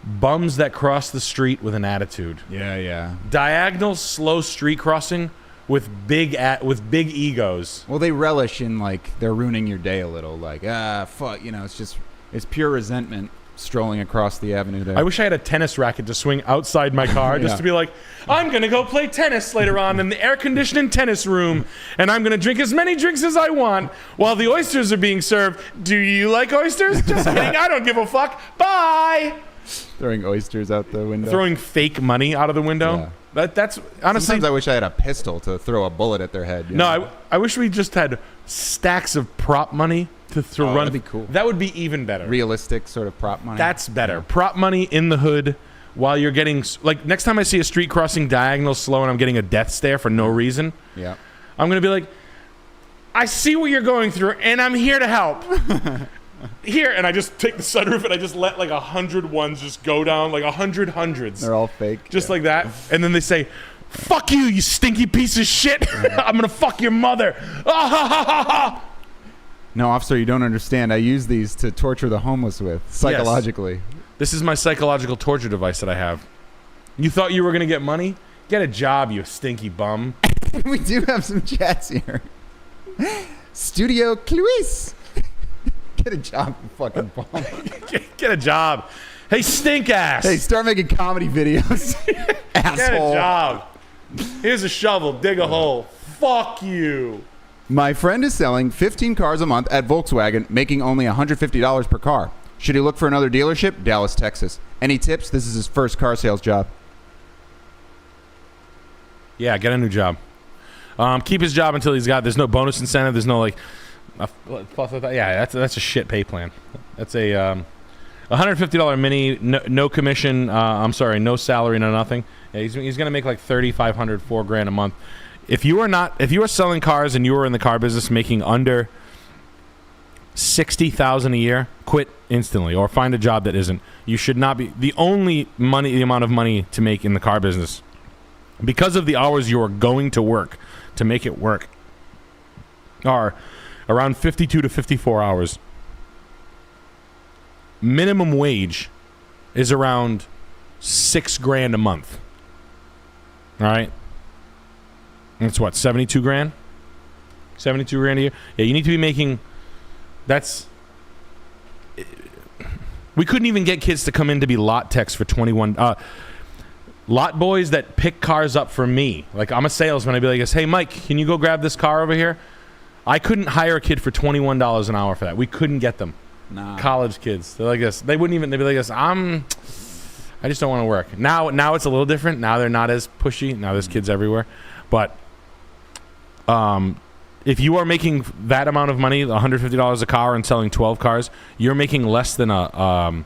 Bums that cross the street with an attitude. Yeah. Diagonal, slow street crossing with big egos. Well, they relish in like they're ruining your day a little. Like fuck, it's pure resentment strolling across the avenue there. I wish I had a tennis racket to swing outside my car just to be like, I'm gonna go play tennis later on in the air-conditioned tennis room, and I'm gonna drink as many drinks as I want while the oysters are being served. Do you like oysters? Just kidding. I don't give a fuck. Bye. Throwing oysters out the window. Throwing fake money out of the window. Yeah. That's honestly. Sometimes I wish I had a pistol to throw a bullet at their head. No, I wish we just had stacks of prop money to throw. That'd be cool. That would be even better. Realistic sort of prop money. That's better. Yeah. Prop money in the hood while you're getting like next time I see a street crossing diagonal slow and I'm getting a death stare for no reason. Yeah. I'm gonna be like, I see what you're going through and I'm here to help. Here, and I just take the sunroof and I just let like 100 ones just go down, like 100 hundreds. They're all fake. Just like that. And then they say, fuck you, you stinky piece of shit. I'm going to fuck your mother. No, officer, you don't understand. I use these to torture the homeless with, psychologically. Yes. This is my psychological torture device that I have. You thought you were going to get money? Get a job, you stinky bum. We do have some chats here. Studio Cluis. Get a job, you fucking bum. Get a job. Hey, stink ass. Hey, start making comedy videos. Asshole. Get a job. Here's a shovel. Dig a hole. Fuck you. My friend is selling 15 cars a month at Volkswagen, making only $150 per car. Should he look for another dealership? Dallas, Texas. Any tips? This is his first car sales job. Yeah, get a new job. Keep his job until there's no bonus incentive. There's no like. Yeah, that's a shit pay plan. That's a $150 mini, no commission. I'm sorry, no salary, no nothing. Yeah, he's gonna make like $3,500, $4,000 a month. If you are selling cars and you are in the car business making under $60,000 a year, quit instantly or find a job that isn't. You should not be the amount of money to make in the car business because of the hours you are going to work to make it work are around 52 to 54 hours. Minimum wage is around $6,000 a month. All right. That's what, 72 grand? 72 grand a year? Yeah, you need to be making. We couldn't even get kids to come in to be lot techs for 21. lot boys that pick cars up for me. Like, I'm a salesman. I'd be like, hey, Mike, can you go grab this car over here? I couldn't hire a kid for $21 an hour for that. We couldn't get them. Nah. College kids. They're like this. They wouldn't even, they'd be like this. I just don't want to work. Now it's a little different. Now they're not as pushy. Now there's kids everywhere. But if you are making that amount of money, $150 a car, and selling 12 cars, you're making less than a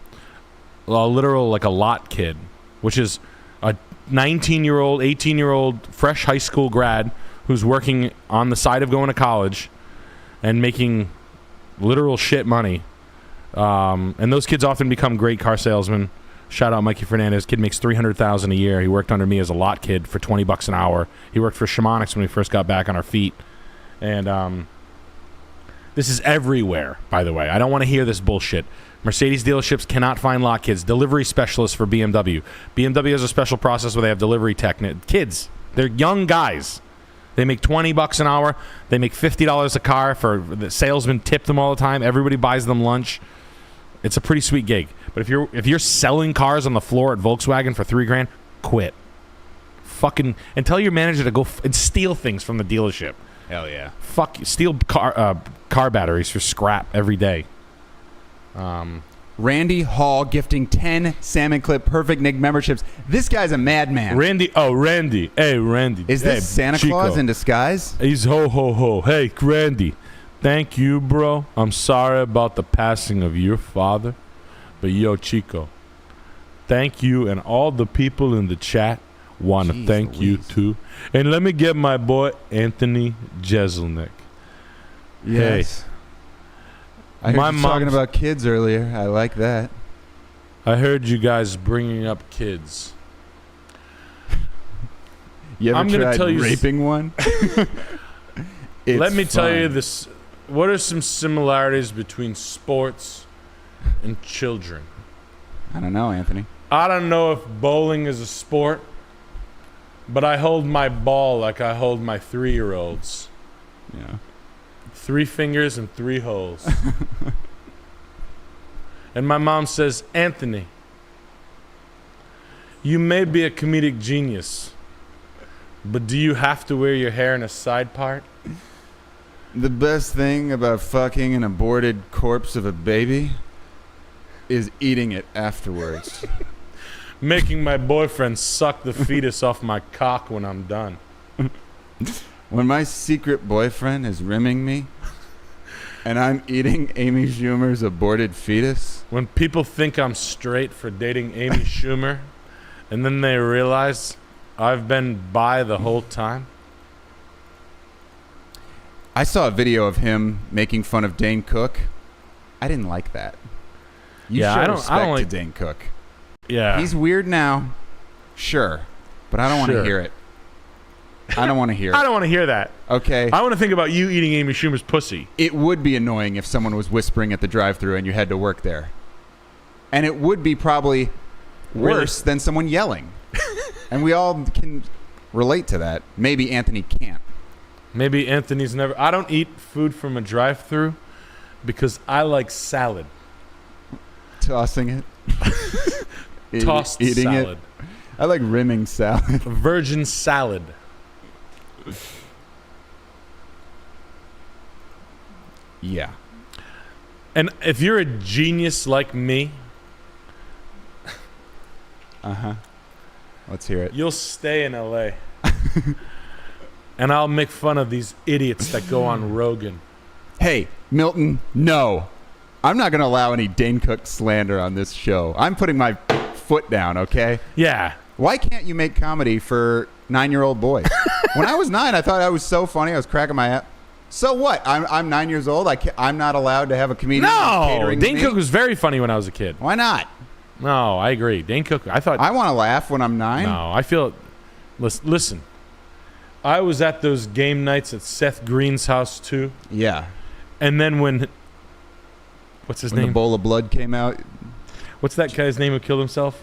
literal, like a lot kid, which is a 19-year-old, 18-year-old, fresh high school grad who's working on the side of going to college and making literal shit money. And those kids often become great car salesmen. Shout out Mikey Fernandez. Kid makes $300,000 a year. He worked under me as a lot kid for $20 an hour. He worked for Shamonics when we first got back on our feet. And this is everywhere, by the way. I don't want to hear this bullshit. Mercedes dealerships cannot find lot kids. Delivery specialists for BMW. BMW has a special process where they have delivery kids. They're young guys. They make $20 an hour. They make $50 a car. For the salesmen tip them all the time. Everybody buys them lunch. It's a pretty sweet gig. But if you're selling cars on the floor at Volkswagen for $3,000, quit. Fucking and tell your manager to go and steal things from the dealership. Hell yeah. Fuck you. Steal car batteries for scrap every day. Randy Hall gifting 10 Salmon Clip Perfect Nick memberships. This guy's a madman. Randy. Hey, Randy. Is this Santa Chico. Claus in disguise? He's ho, ho, ho. Hey, Randy. Thank you, bro. I'm sorry about the passing of your father. But yo, Chico, thank you, and all the people in the chat want to thank you, too. And let me get my boy, Anthony Jeselnik. Yes. Hey. I heard you talking about kids earlier. I like that. I heard you guys bringing up kids. You ever I'm gonna tried tell you raping one? Let me tell you this. What are some similarities between sports and children? I don't know, Anthony. I don't know if bowling is a sport, but I hold my ball like I hold my 3-year-olds. Yeah. 3 fingers and 3 holes. And my mom says, Anthony, you may be a comedic genius, but do you have to wear your hair in a side part? The best thing about fucking an aborted corpse of a baby is eating it afterwards. Making my boyfriend suck the fetus off my cock when I'm done. When my secret boyfriend is rimming me and I'm eating Amy Schumer's aborted fetus. When people think I'm straight for dating Amy Schumer and then they realize I've been bi the whole time. I saw a video of him making fun of Dane Cook. I didn't like that. You show respect to Dane Cook. Yeah. He's weird now. Sure. But I don't want to hear it. I don't want to hear it. I don't want to hear that. Okay. I want to think about you eating Amy Schumer's pussy. It would be annoying if someone was whispering at the drive-thru and you had to work there. And it would be probably worse than someone yelling. And we all can relate to that. Maybe Anthony can't. Maybe Anthony's never... I don't eat food from a drive-thru because I like salad. Tossing it. Tossed eating salad. It. I like rimming salad. Virgin salad. Yeah. And if you're a genius like me... Uh-huh. Let's hear it. You'll stay in L.A. And I'll make fun of these idiots that go on Rogan. Hey, Milton, no. I'm not going to allow any Dane Cook slander on this show. I'm putting my foot down, okay? Yeah. Why can't you make comedy for 9-year-old boys? When I was 9, I thought I was so funny. I was cracking my ass. So what? I'm 9 years old. I'm not allowed to have a comedian catering Dane me? Cook was very funny when I was a kid. Why not? No, I agree. Dane Cook, I thought... I want to laugh when I'm 9. No, I feel... Listen. I was at those game nights at Seth Green's house, too. Yeah. And then when... What's his name? The bowl of blood came out. What's that guy's name who killed himself?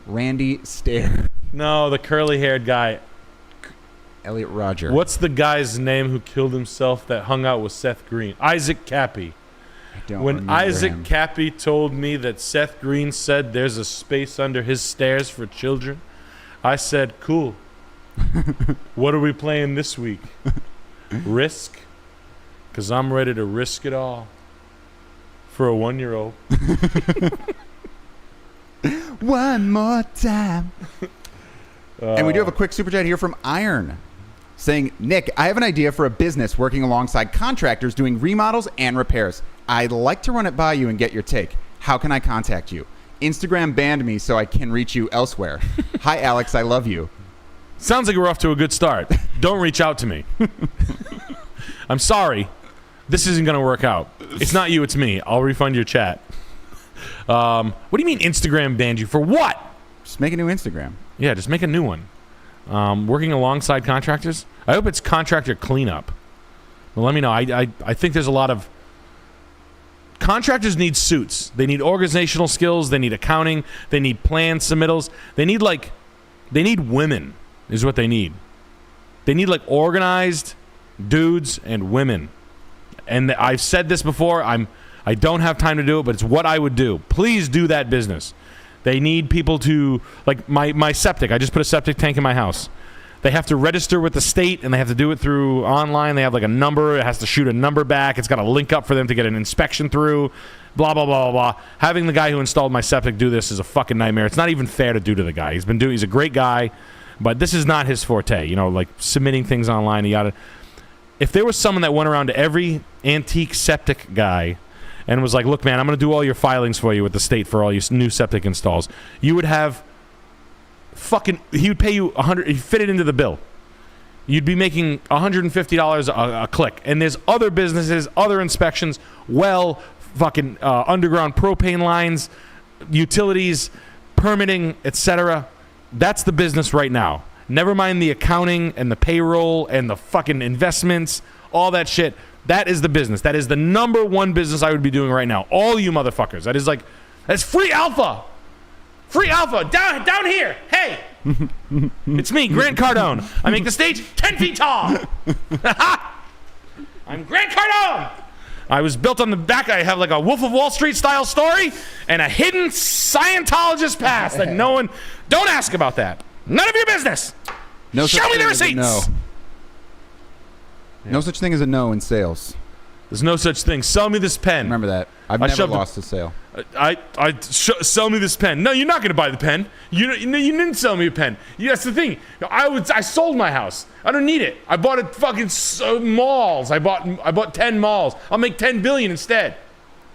Randy Stair. No, the curly-haired guy. Elliot Roger. What's the guy's name who killed himself that hung out with Seth Green? Isaac Cappy. When Isaac Cappy told me that Seth Green said there's a space under his stairs for children, I said, cool. What are we playing this week? Risk? Because I'm ready to risk it all for a 1-year-old. One more time. And we do have a quick super chat here from Iron saying, Nick, I have an idea for a business working alongside contractors doing remodels and repairs. I'd like to run it by you and get your take. How can I contact you? Instagram banned me so I can reach you elsewhere. Hi, Alex. I love you. Sounds like we're off to a good start. Don't reach out to me. I'm sorry. This isn't going to work out. It's not you, it's me. I'll refund your chat. What do you mean Instagram banned you? For what? Just make a new Instagram. Yeah, just make a new one. Working alongside contractors? I hope it's contractor cleanup. Well, let me know. I think there's a lot of... Contractors need suits. They need organizational skills. They need accounting. They need plan submittals. They need women is what they need. They need like organized dudes and women. And I've said this before. I don't have time to do it, but it's what I would do. Please do that business. They need people to, like my septic. I just put a septic tank in my house. They have to register with the state, and they have to do it through online. They have like a number. It has to shoot a number back. It's got a link up for them to get an inspection through. Blah, blah, blah, blah, blah. Having the guy who installed my septic do this is a fucking nightmare. It's not even fair to do to the guy. He's a great guy, but this is not his forte. You know, like submitting things online. If there was someone that went around to every antique septic guy and was like, look, man, I'm going to do all your filings for you with the state for all your new septic installs, you would have he would pay you $100, he'd fit it into the bill. You'd be making $150 a click. And there's other businesses, other inspections, underground propane lines, utilities, permitting, etc. That's the business right now. Never mind the accounting and the payroll and the fucking investments, all that shit. That is the business. That is the number one business I would be doing right now. All you motherfuckers. That's free alpha. Free alpha. Down here. Hey. It's me, Grant Cardone. I make the stage 10 feet tall. I'm Grant Cardone. I was built on the back. I have like a Wolf of Wall Street style story and a hidden Scientologist past that no one... Don't ask about that. None of your business. Show me the receipts. No such thing as a no in sales. There's no such thing. Sell me this pen. Remember that. I've never lost a sale. Sell me this pen. No, you're not going to buy the pen. You didn't sell me a pen. That's the thing. I sold my house. I don't need it. I bought a fucking malls. I bought 10 malls. I'll make $10 billion instead.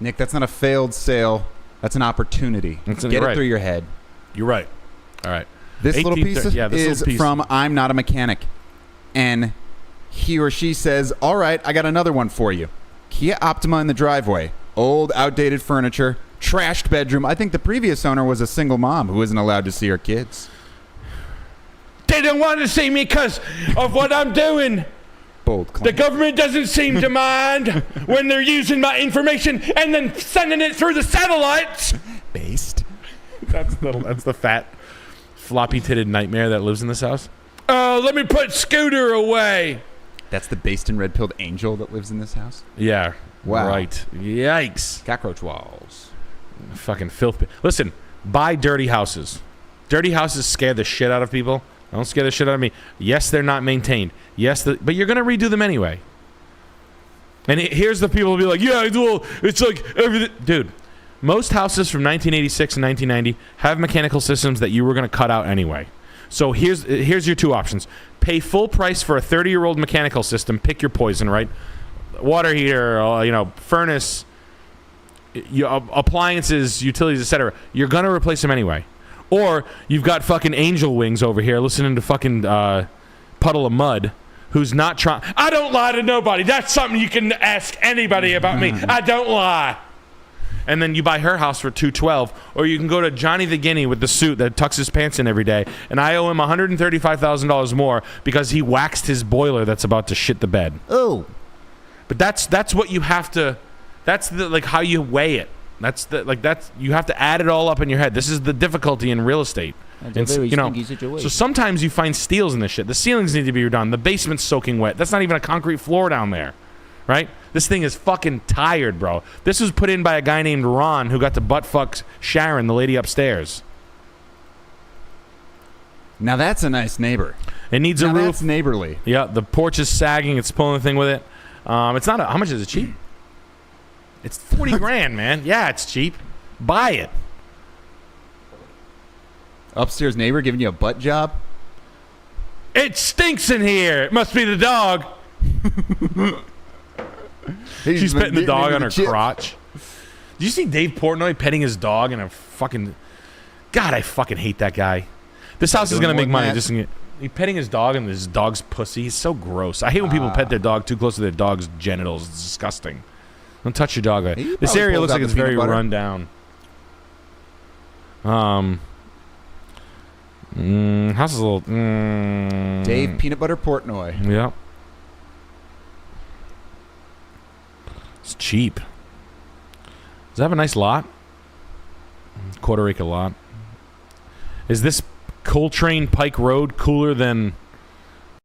Nick, that's not a failed sale. That's an opportunity. Get it through your head. You're right. All right. This little piece is from I'm Not a Mechanic. And he or she says, all right, I got another one for you. Kia Optima in the driveway. Old, outdated furniture. Trashed bedroom. I think the previous owner was a single mom who isn't allowed to see her kids. They don't want to see me because of what I'm doing. Bold claim. The government doesn't seem to mind when they're using my information and then sending it through the satellites. Based. That's the fat, floppy-titted nightmare that lives in this house. Oh, let me put Scooter away. That's the based and red-pilled angel that lives in this house? Yeah. Wow. Right. Yikes. Cockroach walls. Fucking filth. Listen, buy dirty houses. Dirty houses scare the shit out of people. Don't scare the shit out of me. Yes, they're not maintained. Yes, but you're going to redo them anyway. And here's the people who be like, yeah, well, it's like everything. Dude, most houses from 1986 and 1990 have mechanical systems that you were going to cut out anyway. So here's your two options. Pay full price for a 30-year-old mechanical system. Pick your poison, right? Water heater, furnace, appliances, utilities, etc. You're going to replace them anyway. Or you've got fucking Angel Wings over here listening to fucking Puddle of Mud who's not trying. I don't lie to nobody. That's something you can ask anybody about me. I don't lie. And then you buy her house for $212, or you can go to Johnny the Guinea with the suit that tucks his pants in every day, and I owe him $135,000 more because he waxed his boiler that's about to shit the bed. Oh. But that's what you have to. That's how you weigh it. You have to add it all up in your head. This is the difficulty in real estate. So sometimes you find steals in this shit. The ceilings need to be redone. The basement's soaking wet. That's not even a concrete floor down there, right? This thing is fucking tired, bro. This was put in by a guy named Ron who got to butt fuck Sharon, the lady upstairs. Now that's a nice neighbor. It needs a roof. That's neighborly. Yeah, the porch is sagging. It's pulling the thing with it. It's not. How much is it cheap? It's 40 grand, man. Yeah, it's cheap. Buy it. Upstairs neighbor giving you a butt job? It stinks in here. It must be the dog. She's petting the dog on her crotch. Did you see Dave Portnoy petting his dog in a fucking... God, I fucking hate that guy. This house is going to make money. Just he's petting his dog and his dog's pussy. He's so gross. I hate when people pet their dog too close to their dog's genitals. It's disgusting. Don't touch your dog. This area looks like it's very run down. House is a little... Dave Peanut Butter Portnoy. Yep. It's cheap. Does it have a nice lot? Quarter acre lot. Is this Coltrane Pike Road cooler than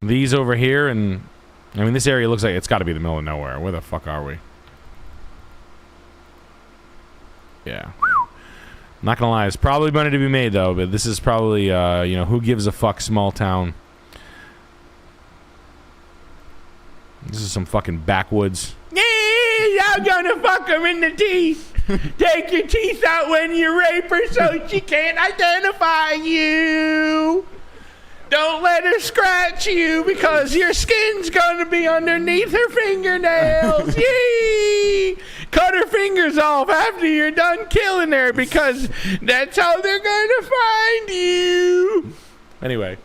these over here? And I mean, this area looks like it's got to be the middle of nowhere. Where the fuck are we? Yeah. Not gonna lie, it's probably money to be made though. But this is probably, who gives a fuck small town. This is some fucking backwoods. Yeah, y'all gonna fuck her in the teeth. Take your teeth out when you rape her so she can't identify you. Don't let her scratch you because your skin's gonna be underneath her fingernails. Yee! Cut her fingers off after you're done killing her because that's how they're gonna find you. Anyway,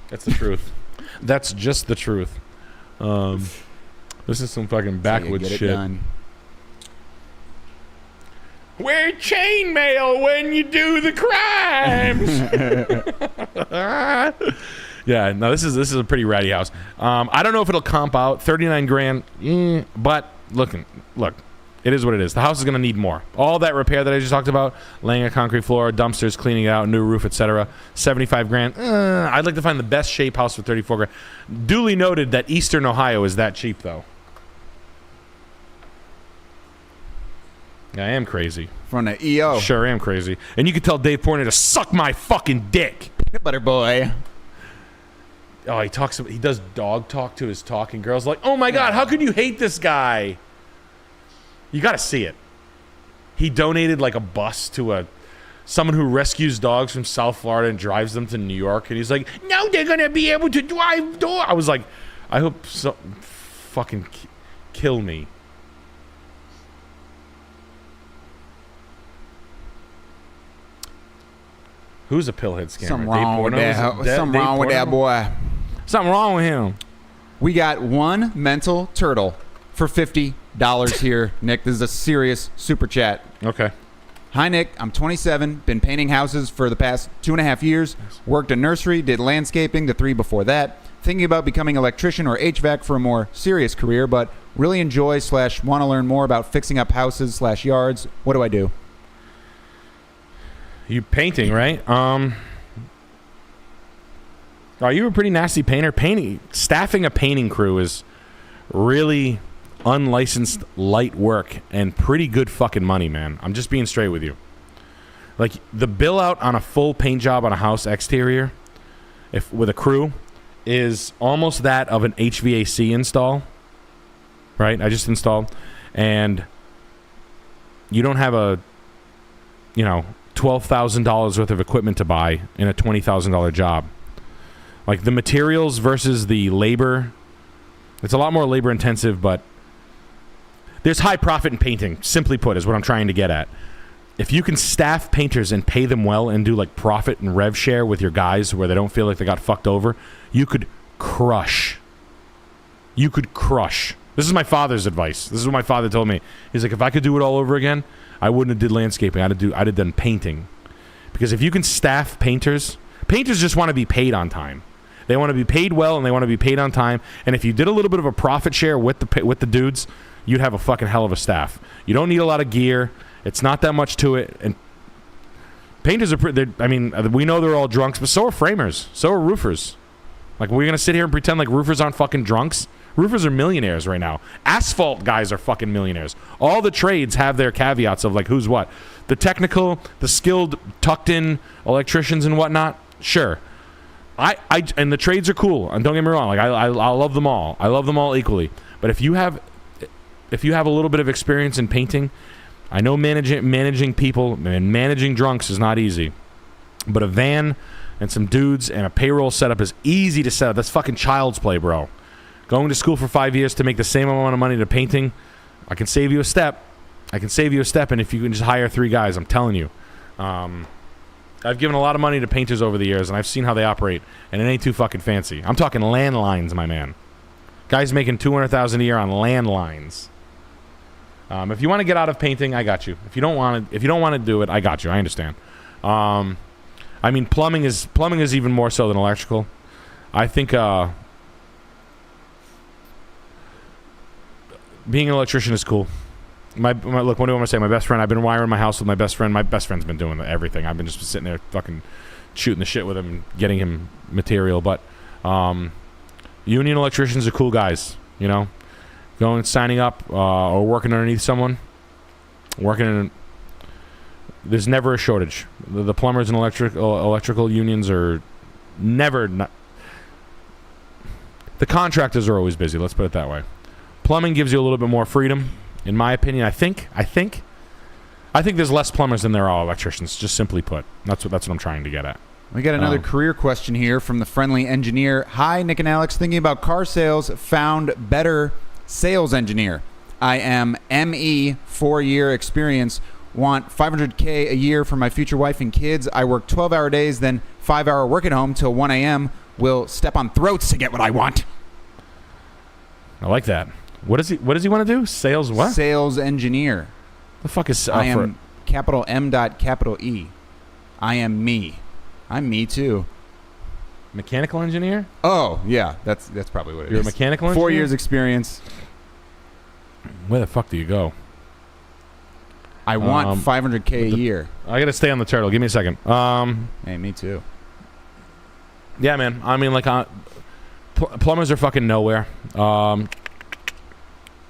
that's the truth. That's just the truth. This is some fucking backwoods shit. Done. Wear chainmail when you do the crimes. Yeah, no, this is a pretty ratty house. I don't know if it'll comp out 39 grand, but look, it is what it is. The house is going to need more. All that repair that I just talked about, laying a concrete floor, dumpsters, cleaning it out, new roof, etc. 75 grand. I'd like to find the best shape house for 34 grand. Duly noted that Eastern Ohio is that cheap, though. I am crazy. From the EO. Sure am crazy. And you can tell Dave Portnoy to suck my fucking dick. Peanut butter boy. Oh, he does dog talk to his talking girls. Like, oh my God, how could you hate this guy? You got to see it. He donated like a bus to someone who rescues dogs from South Florida and drives them to New York. And he's like, now they're going to be able to drive dogs. I was like, I hope so. Fucking kill me. Who's a pillhead scammer? Something wrong with that boy. Something wrong with him. We got one mental turtle for $50 here, Nick. This is a serious super chat. Okay. Hi, Nick. I'm 27. Been painting houses for the past 2.5 years. Worked a nursery. Did landscaping the 3 before that. Thinking about becoming electrician or HVAC for a more serious career, but really enjoy / want to learn more about fixing up houses / yards. What do I do? You painting, right? Are you a pretty nasty painter? Staffing a painting crew is really unlicensed light work and pretty good fucking money, man. I'm just being straight with you. Like, the bill out on a full paint job on a house exterior, if with a crew, is almost that of an HVAC install. Right? I just installed. And you don't have a, $12,000 worth of equipment to buy in a $20,000 job. Like, the materials versus the labor, it's a lot more labor intensive, but there's high profit in painting, simply put, is what I'm trying to get at. If you can staff painters and pay them well and do like profit and rev share with your guys where they don't feel like they got fucked over, you could crush. You could crush. This is my father's advice. This is what my father told me. He's like, if I could do it all over again, I wouldn't have did landscaping. I'd have done painting. Because if you can staff painters just want to be paid on time. They want to be paid well and they want to be paid on time. And if you did a little bit of a profit share with the dudes, you'd have a fucking hell of a staff. You don't need a lot of gear. It's not that much to it. And painters are we know they're all drunks, but so are framers. So are roofers. Like, we're going to sit here and pretend like roofers aren't fucking drunks? Roofers are millionaires right now. Asphalt guys are fucking millionaires. All the trades have their caveats of like who's what. The technical, the skilled, tucked in electricians and whatnot. Sure. And the trades are cool. And don't get me wrong. Like I love them all. I love them all equally. But if you have a little bit of experience in painting, I know managing people and managing drunks is not easy. But a van and some dudes and a payroll setup is easy to set up. That's fucking child's play, bro. Going to school for 5 years to make the same amount of money to painting, I can save you a step. And if you can just hire 3 guys, I'm telling you. I've given a lot of money to painters over the years, and I've seen how they operate, and it ain't too fucking fancy. I'm talking landlines, my man. Guys making $200,000 a year on landlines. If you want to get out of painting, I got you. If you don't want to do it, I got you. I understand. I mean, plumbing is even more so than electrical. I think being an electrician is cool. Look, what do I want to say? My best friend, I've been wiring my house with my best friend. My best friend's been doing everything. I've been just sitting there fucking shooting the shit with him and getting him material. But union electricians are cool guys, you know? Going and signing up or working underneath someone. There's never a shortage. The plumbers and electrical unions are never... The contractors are always busy, let's put it that way. Plumbing gives you a little bit more freedom. In my opinion, I think there's less plumbers than there are electricians, just simply put. That's what I'm trying to get at. We got another career question here from the friendly engineer. Hi, Nick and Alex. Thinking about car sales, found better sales engineer. I am ME, 4-year experience. Want $500K a year for my future wife and kids. I work 12-hour days, then 5-hour work at home till 1 a.m. Will step on throats to get what I want. I like that. What does he want to do? Sales what? Sales engineer. The fuck is... I am capital M dot capital E. I am me. I'm me too. Mechanical engineer? Oh, yeah. That's probably what it is. You're a mechanical engineer? 4 years experience. Where the fuck do you go? I want $500K a year. I gotta stay on the turtle. Give me a second. Hey, me too. Yeah, man. I mean, like, plumbers are fucking nowhere.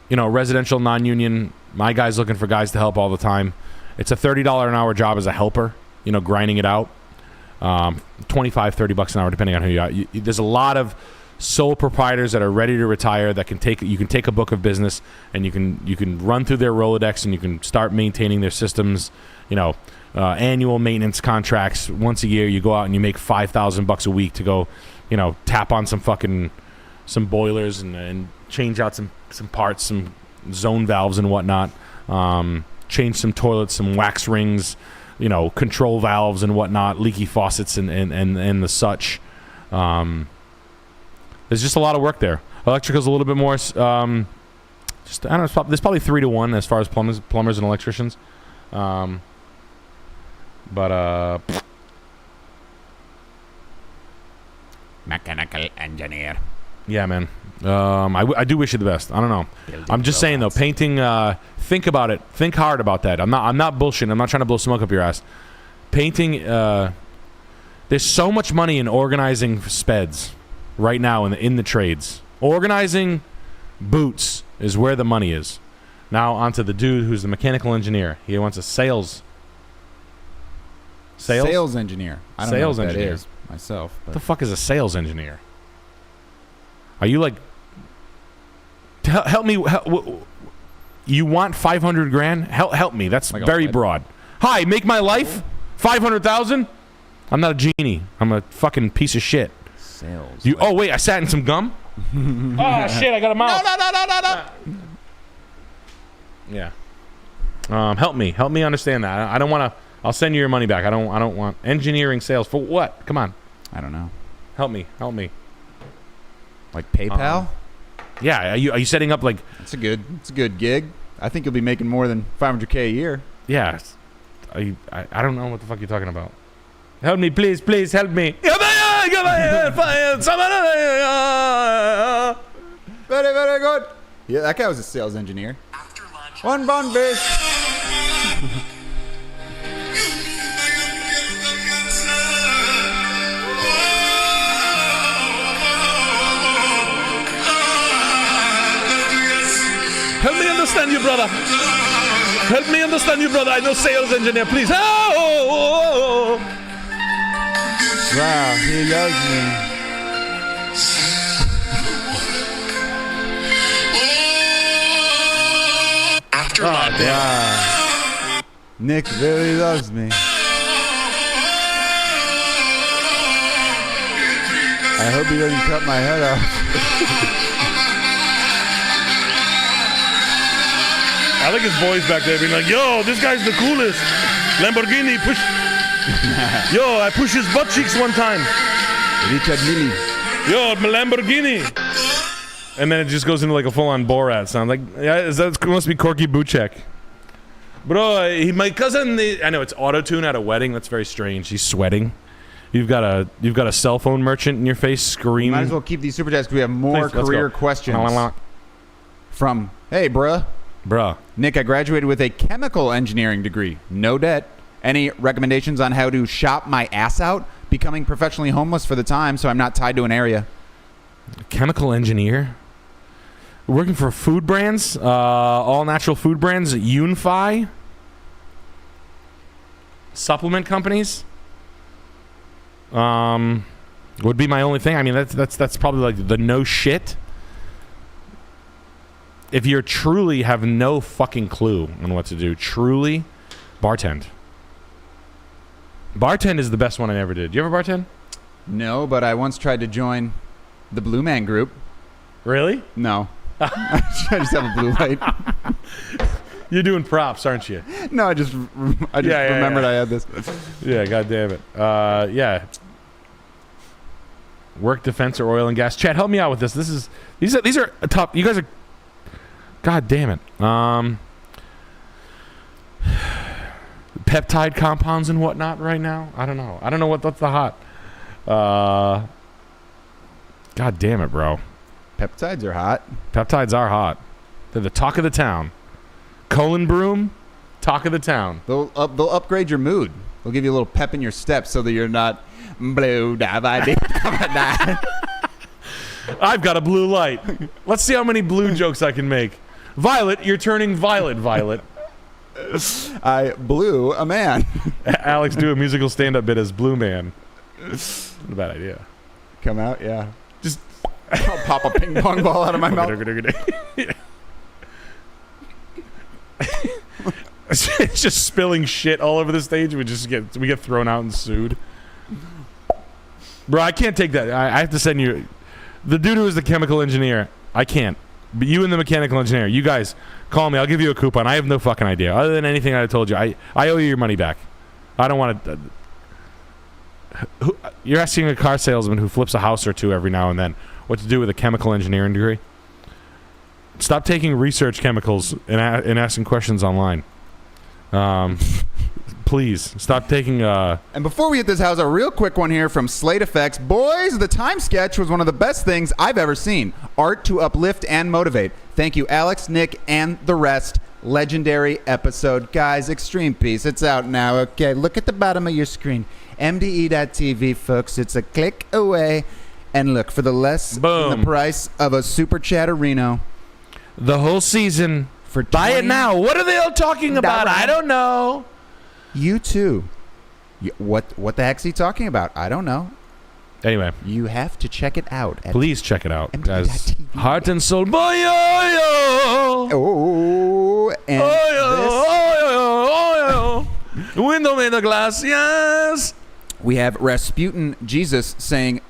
You know, residential, non-union. My guy's looking for guys to help all the time. It's a $30 an hour job as a helper. You know, grinding it out. $25-$30 an hour, depending on who you are. There's a lot of sole proprietors that are ready to retire that you can take a book of business and you can run through their Rolodex and you can start maintaining their systems. You know, annual maintenance contracts. Once a year, you go out and you make $5,000 a week to go, you know, tap on some boilers and change out some parts, some zone valves and whatnot. Change some toilets, some wax rings, you know, control valves and whatnot, leaky faucets and the such. There's just a lot of work there. Electrical's a little bit more. I don't know. There's probably 3 to 1 as far as plumbers and electricians. Mechanical engineer. Yeah, man. I do wish you the best. I don't know. I'm just saying though, painting. Think about it. Think hard about that. I'm not bullshitting. I'm not trying to blow smoke up your ass. Painting. There's so much money in organizing speds right now in the trades. Organizing boots is where the money is. Now onto the dude who's the mechanical engineer. He wants a sales engineer. I don't know what that is myself. What the fuck is a sales engineer? Are you like... Help me. You want 500 grand? Help me. That's like very broad. Hi, make my life 500,000? I'm not a genie. I'm a fucking piece of shit. Sales. Oh, wait. I sat in some gum? Oh, shit. I got a mouth. No. Yeah. Help me. Help me understand that. I don't want to... I'll send you your money back. I don't want... Engineering sales. For what? Come on. I don't know. Help me. Like PayPal? Yeah. Are you setting up like... It's a good gig. I think you'll be making more than $500K a year. Yeah. I don't know what the fuck you're talking about. Help me, please help me. Very, very good. Yeah, that guy was a sales engineer. After lunch. One bun fish. understand you, brother. Help me understand you, brother. I know sales engineer, please. Oh! Wow, he loves me. Wow. Nick really loves me. I hope he doesn't cut my head off. I like his voice back there being like, yo, this guy's the coolest. Lamborghini push. Yo, I pushed his butt cheeks one time. Richard Mille. Yo, my Lamborghini. And then it just goes into like a full-on Borat sound. Like, yeah, that must be Corky Buchek. Bro, my cousin. I know it's auto-tune at a wedding. That's very strange. He's sweating. You've got a cell phone merchant in your face screaming. Might as well keep these super chats because we have more career questions. From hey, bruh. Nick, I graduated with a chemical engineering degree. No debt. Any recommendations on how to shop my ass out? Becoming professionally homeless for the time, so I'm not tied to an area. Chemical engineer? Working for food brands? All natural food brands? Unify? Supplement companies? Would be my only thing. I mean, that's probably like the no shit. If you truly have no fucking clue on what to do, truly, bartend. Bartend is the best one I ever did. You ever bartend? No, but I once tried to join the Blue Man Group. Really? No. I just have a blue light. You're doing props, aren't you? No, I just remembered I had this. Yeah, god damn it. Yeah. Work defense or oil and gas. Chad, help me out with this. These are top. You guys are. God damn it. Peptide compounds and whatnot right now. I don't know what's the hot. God damn it, bro. Peptides are hot. Peptides are hot. They're the talk of the town. Colon broom, talk of the town. They'll upgrade your mood. They'll give you a little pep in your step so that you're not blue. I've got a blue light. Let's see how many blue jokes I can make. Violet, you're turning violet, Violet. I blew a man. Alex, do a musical stand-up bit as Blue Man. Not a bad idea. Come out, yeah. Just I'll pop a ping pong ball out of my mouth. It's just spilling shit all over the stage. We get thrown out and sued. Bro, I can't take that. I have to send you the dude who is the chemical engineer. I can't. But you and the mechanical engineer, you guys, call me. I'll give you a coupon. I have no fucking idea. Other than anything I told you, I owe you your money back. I don't want to. You're asking a car salesman who flips a house or two every now and then what to do with a chemical engineering degree. Stop taking research chemicals and asking questions online. Please stop taking. And before we hit this house, a real quick one here from Slate Effects. Boys, the time sketch was one of the best things I've ever seen. Art to uplift and motivate. Thank you, Alex, Nick, and the rest. Legendary episode. Guys, Extreme Piece. It's out now. Okay, look at the bottom of your screen. MDE.TV, folks. It's a click away. And look, for the less than the price of a Super Chatterino. The whole season. For buy it now. What are they all talking about? I don't know. You too. What the heck's he talking about? I don't know. Anyway. You have to check it out. Please check it out. Guys. Heart and soul. Boy, oh, oh, and this. Window made of glass, yes. We have Rasputin Jesus saying,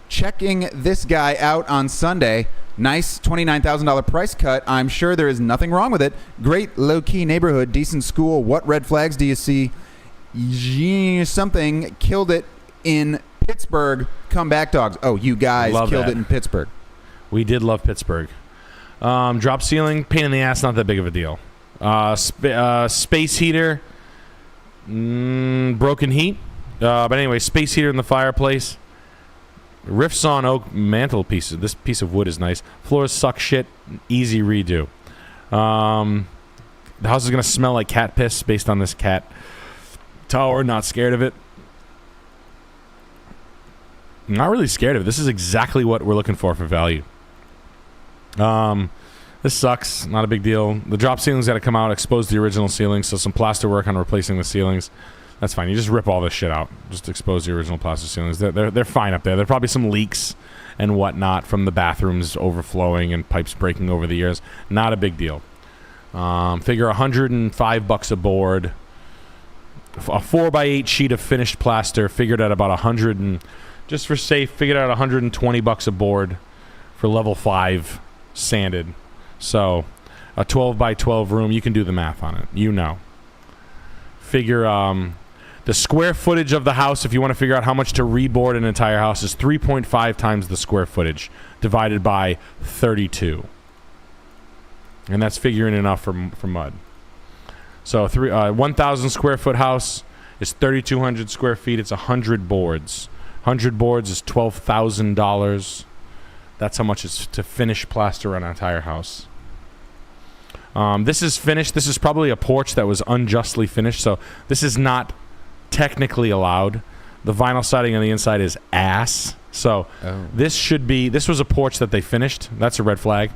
checking this guy out on Sunday. Nice $29,000 price cut. I'm sure there is nothing wrong with it. Great low-key neighborhood, decent school. What red flags do you see? Something killed it in Pittsburgh. Comeback dogs. Oh, you guys killed it in Pittsburgh. We did love Pittsburgh. Drop ceiling, pain in the ass, not that big of a deal. Space heater, broken heat. But anyway, space heater in the fireplace. Riffs on oak mantelpieces. This piece of wood is nice. Floors suck shit. Easy redo. The house is going to smell like cat piss based on this cat tower. Not scared of it. Not really scared of it. This is exactly what we're looking for value. This sucks. Not a big deal. The drop ceilings got to come out, expose the original ceilings, so some plaster work on replacing the ceilings. That's fine. You just rip all this shit out. Just expose the original plaster ceilings. They're fine up there. There are probably some leaks and whatnot from the bathrooms overflowing and pipes breaking over the years. Not a big deal. Figure $105 a board. A 4x8 sheet of finished plaster figured at about 100 and just for safe figured out $120 a board for level 5 sanded. So a 12x12 room, you can do the math on it. You know. Figure the square footage of the house, if you want to figure out how much to reboard an entire house, is 3.5 times the square footage divided by 32. And that's figuring enough for mud. So 1,000 square foot house is 3,200 square feet. It's 100 boards. 100 boards is $12,000. That's how much it's to finish plaster an entire house. This is finished. This is probably a porch that was unjustly finished. So this is not technically allowed. The vinyl siding on the inside is ass. So this was a porch that they finished. That's a red flag.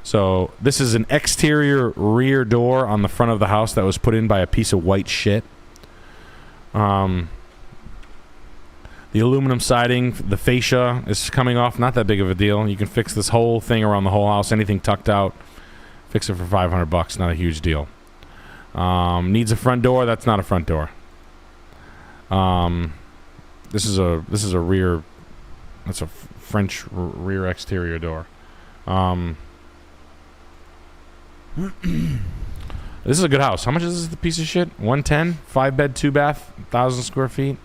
So this is an exterior rear door on the front of the house that was put in by a piece of white shit. The aluminum siding, the fascia is coming off. Not that big of a deal. You can fix this whole thing around the whole house. Anything tucked out, fix it for $500. Not a huge deal. Needs a front door. That's not a front door. This is a rear. That's a French rear exterior door. This is a good house. How much is this piece of shit? 110, 5-bed, 2-bath, 1,000 square feet.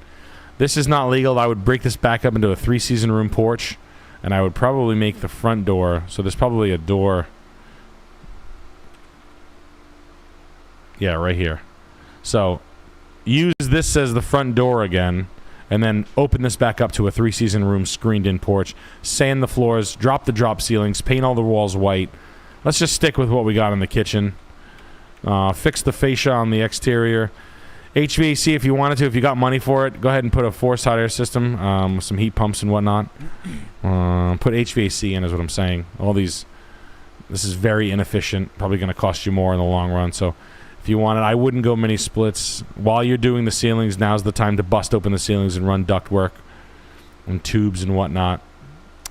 This is not legal. I would break this back up into a 3-season room porch, and I would probably make the front door. So there's probably a door. Yeah, right here. So use this as the front door again, and then open this back up to a 3-season room screened-in porch. Sand the floors, drop the drop ceilings, paint all the walls white. Let's just stick with what we got in the kitchen. Fix the fascia on the exterior. HVAC if you wanted to. If you got money for it, go ahead and put a forced hot air system with some heat pumps and whatnot. Put HVAC in is what I'm saying. This is very inefficient. Probably going to cost you more in the long run. So if you want it, I wouldn't go mini splits. While you're doing the ceilings, now's the time to bust open the ceilings and run ductwork and tubes and whatnot.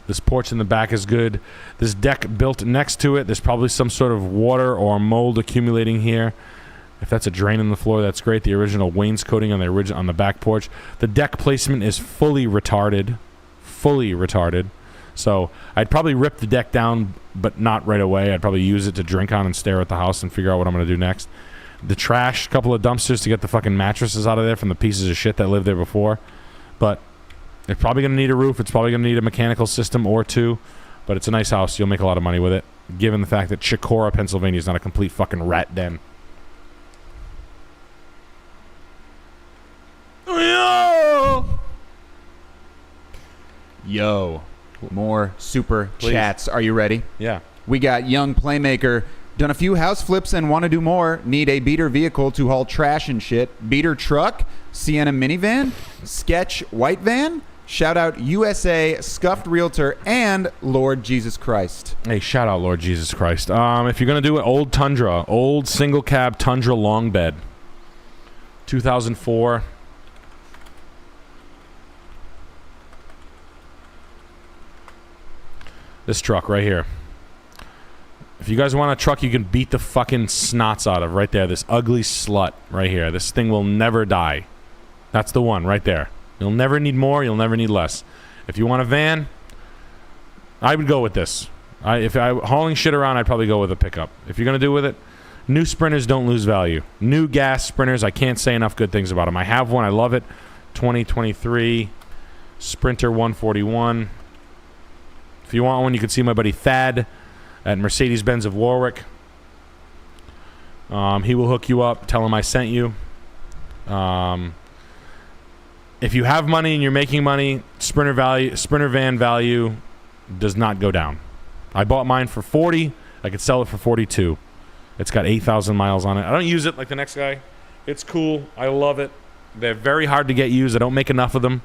This porch in the back is good. This deck built next to it, there's probably some sort of water or mold accumulating here. If that's a drain in the floor, that's great. The original wainscoting on the back porch. The deck placement is fully retarded. Fully retarded. So I'd probably rip the deck down, but not right away. I'd probably use it to drink on and stare at the house and figure out what I'm going to do next. The trash, couple of dumpsters to get the fucking mattresses out of there from the pieces of shit that lived there before. But it's probably going to need a roof. It's probably going to need a mechanical system or two. But it's a nice house. You'll make a lot of money with it, given the fact that Chicora, Pennsylvania is not a complete fucking rat den. Yo. More super Please. chats. Are you ready? Yeah. We got Young Playmaker. Done a few house flips and want to do more. Need a beater vehicle to haul trash and shit. Beater truck. Sienna minivan. Sketch white van. Shout out USA, Scuffed Realtor, and Lord Jesus Christ. Hey, shout out Lord Jesus Christ. If you're going to do an old Tundra, old single cab Tundra long bed. 2004. This truck right here. If you guys want a truck you can beat the fucking snots out of right there, this ugly slut right here. This thing will never die. That's the one right there. You'll never need more, you'll never need less. If you want a van, I would go with this. If I hauling shit around, I'd probably go with a pickup. If you're going to do with it, new Sprinters don't lose value. New gas Sprinters, I can't say enough good things about them. I have one, I love it. 2023 Sprinter 141. If you want one, you can see my buddy Thad at Mercedes-Benz of Warwick. He will hook you up. Tell him I sent you. If you have money and you're making money, Sprinter van value does not go down. I bought mine for $40. I could sell it for $42. It's got 8,000 miles on it. I don't use it like the next guy. It's cool. I love it. They're very hard to get used. I don't make enough of them.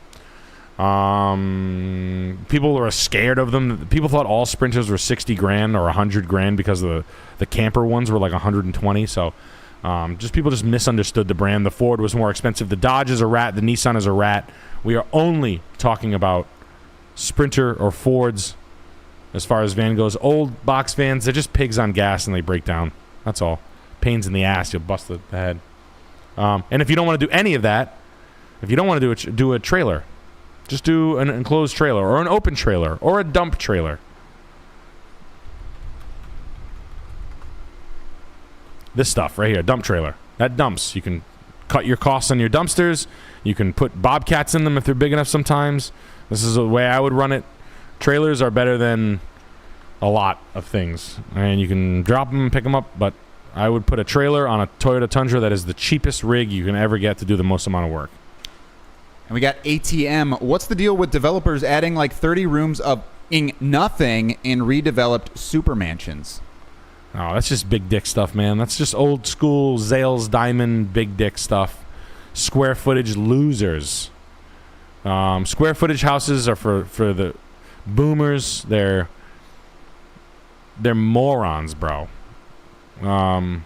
People were scared of them. People thought all Sprinters were 60 grand or 100 grand because the camper ones were like 120. So people just misunderstood the brand. The Ford was more expensive. The Dodge is a rat. The Nissan is a rat. We are only talking about Sprinter or Fords as far as van goes. Old box vans, they're just pigs on gas and they break down. That's all. Pains in the ass. You'll bust the head. And if you don't want to do any of that, if you don't want to do a trailer, just do an enclosed trailer or an open trailer or a dump trailer. This stuff right here, dump trailer. That dumps. You can cut your costs on your dumpsters. You can put bobcats in them if they're big enough sometimes. This is the way I would run it. Trailers are better than a lot of things. And you can drop them and pick them up, but I would put a trailer on a Toyota Tundra. That is the cheapest rig you can ever get to do the most amount of work. And we got ATM. What's the deal with developers adding like 30 rooms of nothing in redeveloped super mansions? Oh, that's just big dick stuff, man. That's just old school Zales Diamond big dick stuff. Square footage losers. Square footage houses are for the boomers. They're morons, bro. And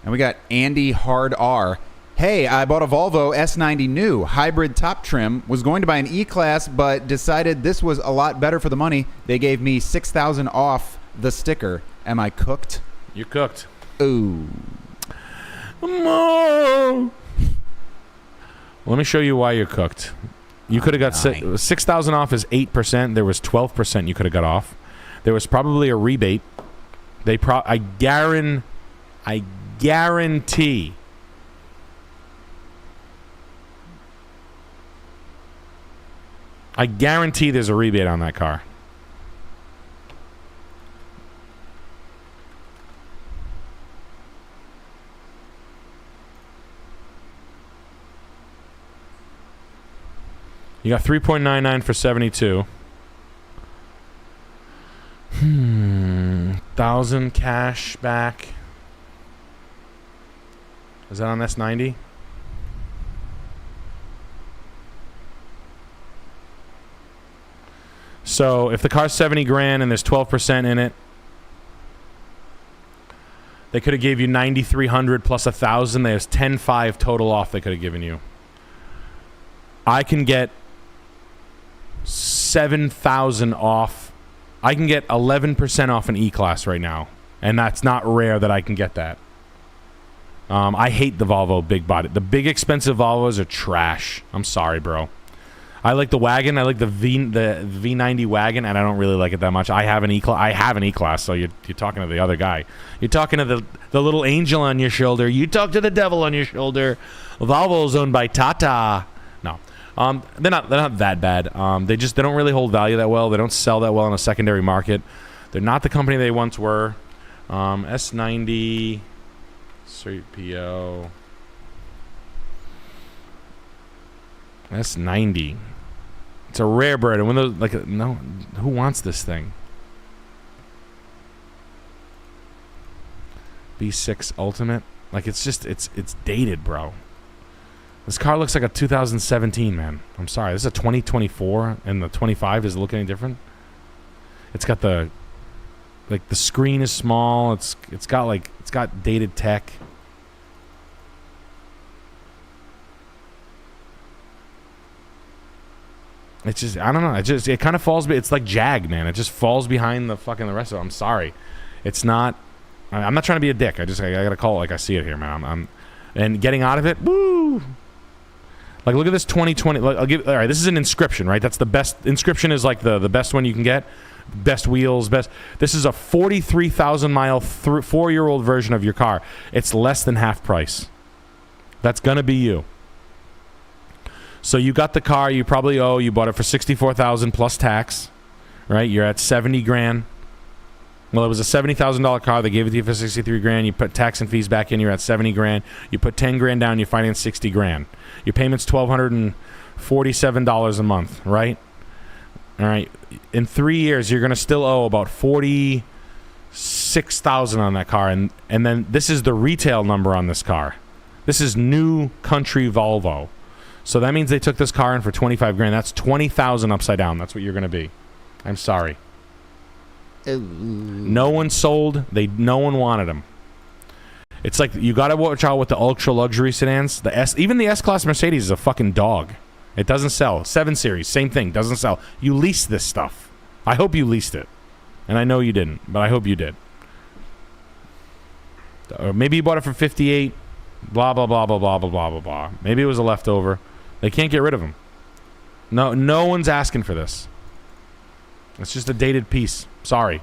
we got Andy Hard R. Hey, I bought a Volvo S90 new, hybrid top trim, was going to buy an E-Class, but decided this was a lot better for the money. They gave me $6,000 off the sticker. Am I cooked? You're cooked. Ooh. Let me show you why you're cooked. You could have got 6,000 off is 8%. There was 12% you could have got off. There was probably a rebate. I guarantee there's a rebate on that car. You got 3.99 for 72. 1,000 cash back. Is that on S90? So if the car's 70 grand and there's 12% in it, they could have gave you 9,300 plus 1,000. There's 10.5 total off they could have given you. I can get 7,000 off. I can get 11% off an E-Class right now, and that's not rare that I can get that. I hate the Volvo big body. The big expensive Volvos are trash. I'm sorry, bro. I like the wagon. I like the V90 wagon, and I don't really like it that much. I have an E-Class, so you're talking to the other guy. You're talking to the little angel on your shoulder. You talk to the devil on your shoulder. Volvo's owned by Tata. No. They're not that bad. They don't really hold value that well. They don't sell that well in a secondary market. They're not the company they once were. S90 Street PO S90. It's a rare bird. And when those no, who wants this thing? B6 Ultimate. Like it's dated, bro. This car looks like a 2017, man. I'm sorry. This is a 2024, and the 25 doesn't look any different. It's got the screen is small. It's got dated tech. It's just, I don't know. It kind of falls. It's like Jag, man. It just falls behind the rest of it. I'm sorry. It's not. I'm not trying to be a dick. I gotta call it like I see it here, man. And getting out of it, woo. Like, look at this 2020. All right, this is an Inscription, right? That's the best. Inscription is like the best one you can get. Best wheels, best. This is a 43,000 mile 4-year-old version of your car. It's less than half price. That's gonna be you. So you got the car. You probably owe. You bought it for 64,000 plus tax, right? You're at 70 grand. Well, it was a $70,000 car. They gave it to you for 63 grand. You put tax and fees back in. You're at 70 grand. You put 10 grand down. You finance 60 grand. Your payment's $1,247 a month, right? All right. In 3 years, you're going to still owe about $46,000 on that car. And then this is the retail number on this car. This is new country Volvo. So that means they took this car in for 25 grand. That's 20,000 upside down. That's what you're going to be. I'm sorry. No one sold. No one wanted them. It's like you got to watch out with the ultra luxury sedans. Even the S-Class Mercedes is a fucking dog. It doesn't sell. 7 Series, same thing, doesn't sell. You lease this stuff. I hope you leased it. And I know you didn't, but I hope you did. Or maybe you bought it for 58. Blah, blah, blah, blah, blah, blah, blah, blah, blah. Maybe it was a leftover. They can't get rid of them. No one's asking for this. It's just a dated piece. Sorry.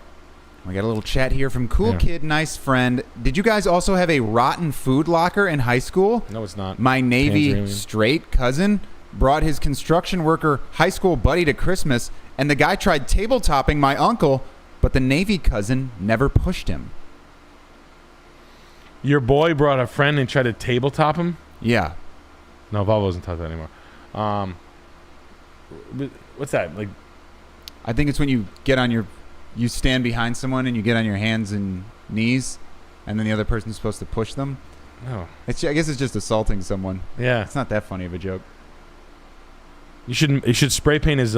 We got a little chat here from Cool Kid, nice friend. Did you guys also have a rotten food locker in high school? No, it's not. My Navy straight cousin brought his construction worker high school buddy to Christmas, and the guy tried tabletopping my uncle, but the Navy cousin never pushed him. Your boy brought a friend and tried to tabletop him? Yeah. No, Volvo doesn't touch that anymore. What's that? Like, I think it's when you get on you stand behind someone and you get on your hands and knees, and then the other person's supposed to push them. No. I guess it's just assaulting someone. Yeah. It's not that funny of a joke. You should spray paint his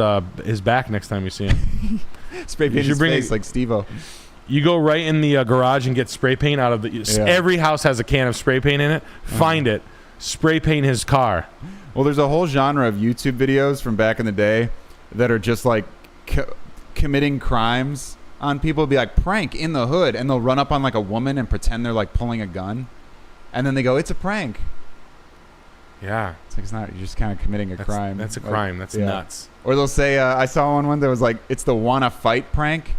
back next time you see him. Spray paint his face like Steve-O. You go right in the garage and get spray paint out of the... Yeah. Every house has a can of spray paint in it. Find it. Spray paint his car. Well, there's a whole genre of YouTube videos from back in the day that are just like committing crimes on people. It'll be like prank in the hood, and they'll run up on like a woman and pretend they're like pulling a gun, and then they go, "It's a prank." Yeah. It's like, it's not. You're just kind of committing a crime. That's a crime. That's nuts. Or they'll say, I saw one that was like, "It's the wanna fight prank."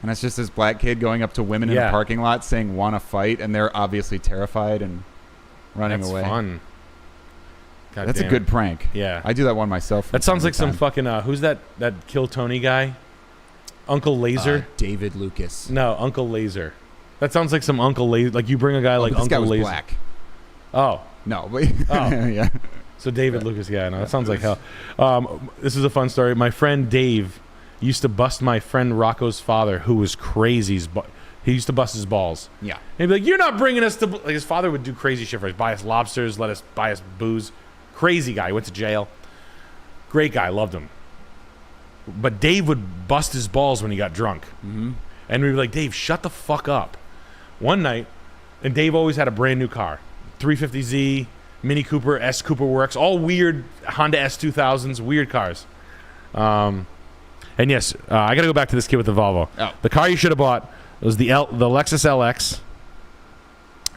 And it's just this black kid going up to women in a parking lot saying, "Wanna fight," and they're obviously terrified and running away. That's fun. God That's a good prank. Yeah. I do that one myself. That sounds like some fucking, who's that Kill Tony guy? Uncle Laser? David Lucas. No, Uncle Laser. That sounds like some Uncle Laser. Like you bring a guy like Uncle Laser. Laser. Black. Oh. No. But yeah. So David Lucas, no, that sounds like hell. This is a fun story. My friend Dave used to bust my friend Rocco's father, who was crazy. He used to bust his balls. Yeah. And he'd be like, "You're not bringing us to..." Like his father would do crazy shit for us. Buy us lobsters, let us buy us booze. Crazy guy. Went to jail. Great guy. Loved him. But Dave would bust his balls when he got drunk. Mm-hmm. And we'd be like, "Dave, shut the fuck up." One night, and Dave always had a brand new car. 350Z, Mini Cooper, S Cooper Works, all weird Honda S2000s, weird cars. And yes, I got to go back to this kid with the Volvo. Oh. The car you should have bought was the Lexus LX.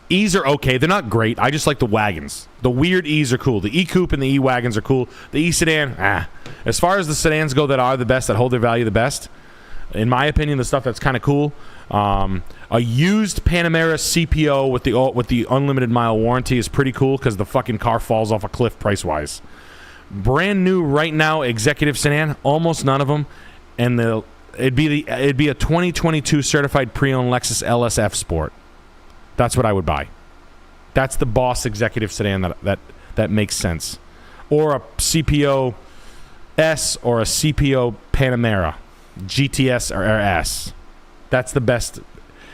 E's are okay. They're not great. I just like the wagons. The weird E's are cool. The E-Coupe and the E-Wagons are cool. The E-Sedan, As far as the sedans go that are the best, that hold their value the best, in my opinion, the stuff that's kind of cool, a used Panamera CPO with the unlimited mile warranty is pretty cool because the fucking car falls off a cliff price-wise. Brand new right now executive sedan, almost none of them, and it'd be a 2022 certified pre-owned Lexus LSF Sport. That's what I would buy. That's the boss executive sedan that makes sense. Or a CPO S or a CPO Panamera, GTS or S. That's the best.